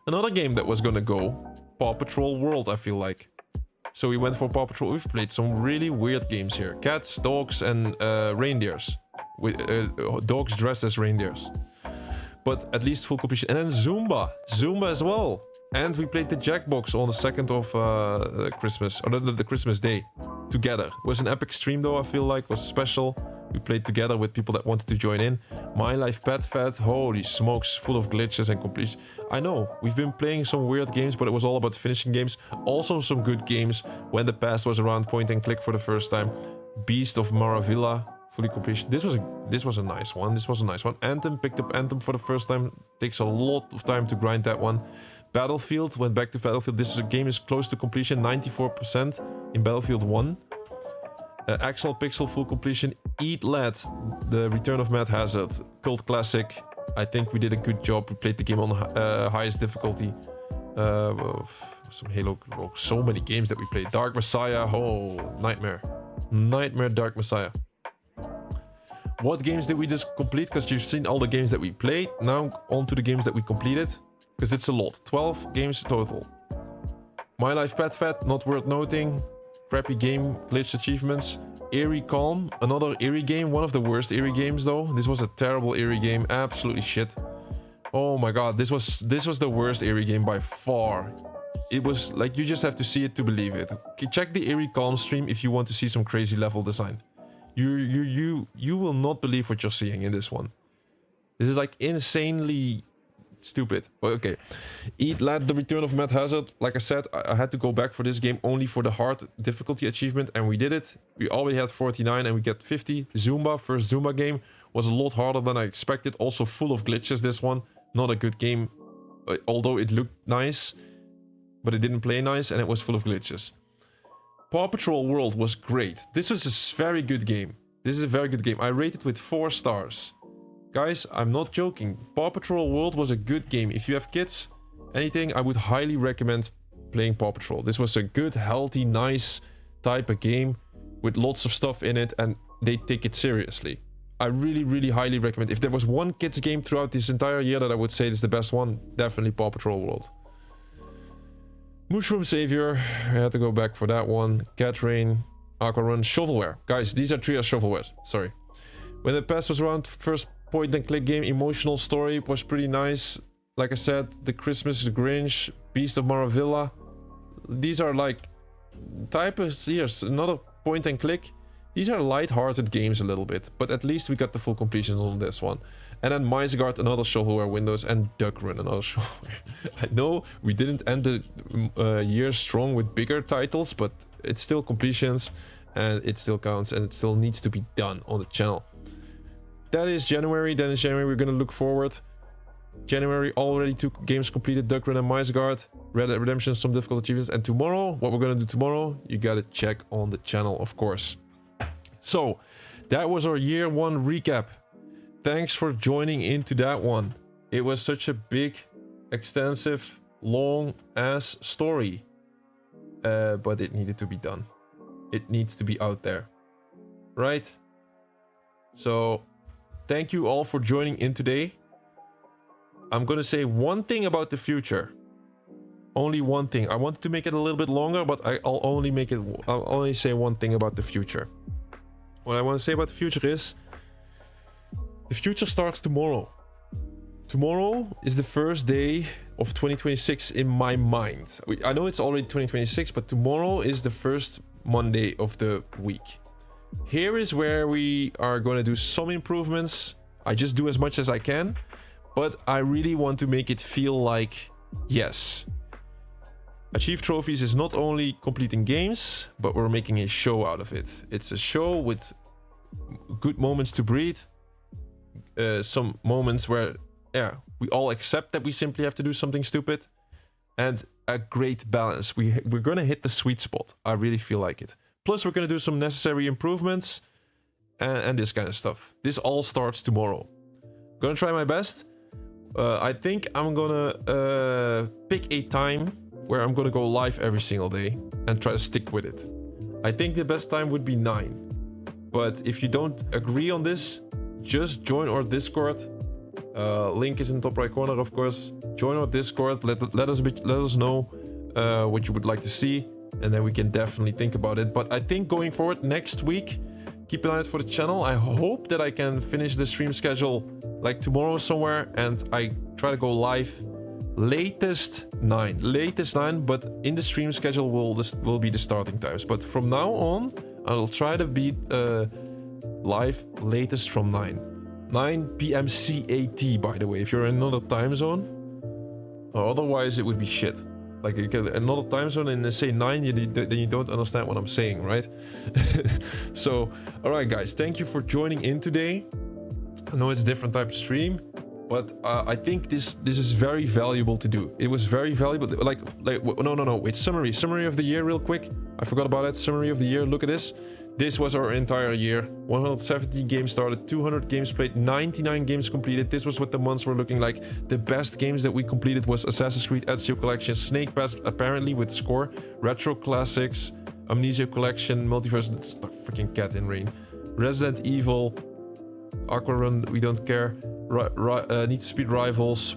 Another game that was gonna go, Paw Patrol World, I feel like. So we went for Paw Patrol. We've played some really weird games here. Cats, dogs, and reindeers. With dogs dressed as reindeers. But at least full completion. And then Zumba. Zumba as well. And we played the Jackbox on the 2nd of Christmas, or the Christmas day, together. It was an epic stream though, I feel like. It was special. We played together with people that wanted to join in. My Life Pet Fed, holy smokes, full of glitches and completion. I know, we've been playing some weird games, but it was all about finishing games. Also some good games when the past was around point and click for the first time. Beast of Maravilla, fully completion. This was a nice one. This was a nice one. Anthem, picked up Anthem for the first time. Takes a lot of time to grind that one. Battlefield, went back to Battlefield. This game is close to completion, 94% in Battlefield 1. Axel Pixel, full completion. Eat Lad, The Return of Mad Hazard, cult classic. I think we did a good job. We played the game on highest difficulty. Some Halo, so many games that we played. Dark Messiah, oh, nightmare. Nightmare Dark Messiah. What games did we just complete? Because you've seen all the games that we played. Now on to the games that we completed. Because it's a lot. 12 games total. My Life Pet Fat, not worth noting. Crappy game, glitched achievements. Eerie Calm, another Eerie game. One of the worst Eerie games though. This was a terrible Eerie game. Absolutely shit. Oh my god, this was the worst Eerie game by far. It was like, you just have to see it to believe it. Okay, check the Eerie Calm stream if you want to see some crazy level design. You will not believe what you're seeing in this one. This is like insanely stupid. Okay. Eat Lad, The Return of Mad Hazard. Like I said, I had to go back for this game only for the hard difficulty achievement, and we did it. We already had 49 and we get 50. Zumba, first Zumba game, was a lot harder than I expected. Also full of glitches, this one. Not a good game, although it looked nice, but it didn't play nice and it was full of glitches. Paw Patrol World was great. This was a very good game. This is a very good game. I rated with 4 stars. Guys, I'm not joking. Paw Patrol World was a good game. If you have kids, anything, I would highly recommend playing Paw Patrol. This was a good, healthy, nice type of game with lots of stuff in it, and they take it seriously. I really, really highly recommend. If there was one kids game throughout this entire year that I would say is the best one, definitely Paw Patrol World. Mushroom Savior, I had to go back for that one. Cat Rain, Aqua Run, Shovelware. Guys, these are 3 shovelwares. Sorry. When the past was around, first point and click game, emotional story was pretty nice. Like I said, the Christmas, the Grinch, Beast of Maravilla. These are like type of, here's another point and click. These are light-hearted games a little bit, but at least we got the full completions on this one. And then Mice Guard, another shovelware Windows, and Duck Run, another shovelware. I know we didn't end the year strong with bigger titles, but it's still completions, and it still counts, and it still needs to be done on the channel. That is January. Then in January we're gonna look forward. January already 2 games completed, Duck Run and Mice Guard. Red Dead Redemption, some difficult achievements. And tomorrow, what we're gonna do tomorrow, you gotta check on the channel, of course. So, that was our year 1 recap. Thanks for joining into that one. It was such a big, extensive, long-ass story. But it needed to be done. It needs to be out there. Right? So, thank you all for joining in today. I'm gonna say one thing about the future. Only one thing. I wanted to make it a little bit longer, but I'll only say one thing about the future. What I want to say about the future is, the future starts tomorrow. Tomorrow is the first day of 2026 in my mind. I know it's already 2026, but tomorrow is the first Monday of the week. Here is where we are going to do some improvements. I just do as much as I can, but I really want to make it feel like, yes, Achieve Trophies is not only completing games, but we're making a show out of it. It's a show with good moments to breathe. Some moments where, yeah, we all accept that we simply have to do something stupid. And a great balance. We're gonna hit the sweet spot. I really feel like it. Plus, we're gonna do some necessary improvements and this kind of stuff. This all starts tomorrow. Gonna try my best. I think I'm gonna pick a time where I'm gonna go live every single day and try to stick with it. I think the best time would be 9. But if you don't agree on this, just join our Discord. Link is in the top right corner, of course. Join our Discord. Let us know what you would like to see, and then we can definitely think about it. But I think going forward next week, keep an eye out for the channel. I hope that I can finish the stream schedule like tomorrow somewhere, and I try to go live latest 9. But in the stream schedule will be the starting times. But from now on, I'll try to be live latest from 9 p.m. CAT, by the way, if you're in another time zone. Or otherwise, it would be shit. Like, you get another time zone and say 9, then you don't understand what I'm saying, right? So, alright guys, thank you for joining in today. I know it's a different type of stream, but I think this is very valuable to do. It was very valuable. No. Wait, summary of the year real quick. I forgot about it. Summary of the year. Look at this. This was our entire year. 170 games started, 200 games played, 99 games completed. This was what the months were looking like. The best games that we completed was Assassin's Creed Ezio Collection, Snake Pass, apparently with score, Retro Classics, Amnesia Collection, Multiverse, freaking cat in rain, Resident Evil, Aquarun, we don't care, Need to Speed Rivals.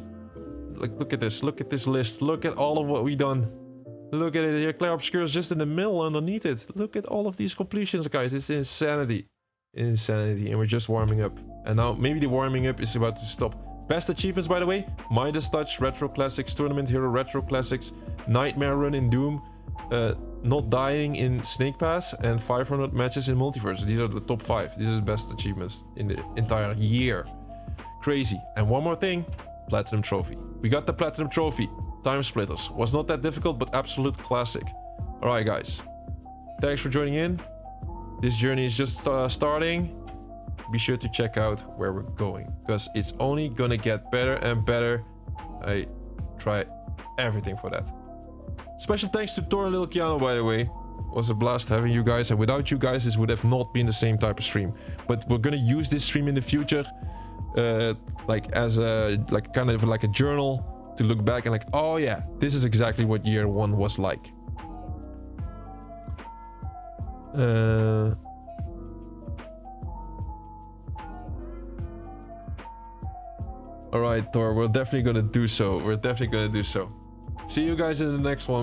Like, look at this list. Look at all of what we done. Look at it here. Claire Obscure is just in the middle underneath it. Look at all of these completions, guys. It's insanity. Insanity. And we're just warming up. And now maybe the warming up is about to stop. Best achievements, by the way. Midas Touch, Retro Classics, Tournament Hero, Retro Classics, Nightmare Run in Doom, not dying in Snake Pass, and 500 matches in Multiverse. These are the top 5. These are the best achievements in the entire year. Crazy. And one more thing. Platinum Trophy. We got the Platinum Trophy. Time Splitters. Was not that difficult, but absolute classic. Alright guys, thanks for joining in. This journey is just starting. Be sure to check out where we're going, because it's only gonna get better and better. I try everything for that. Special thanks to Tor and Lil Keanu, by the way. It was a blast having you guys, and without you guys this would have not been the same type of stream. But we're gonna use this stream in the future like as a kind of like a journal, to look back and like, oh yeah, this is exactly what year 1 was like. Alright, Thor, we're definitely gonna do so. See you guys in the next one, man.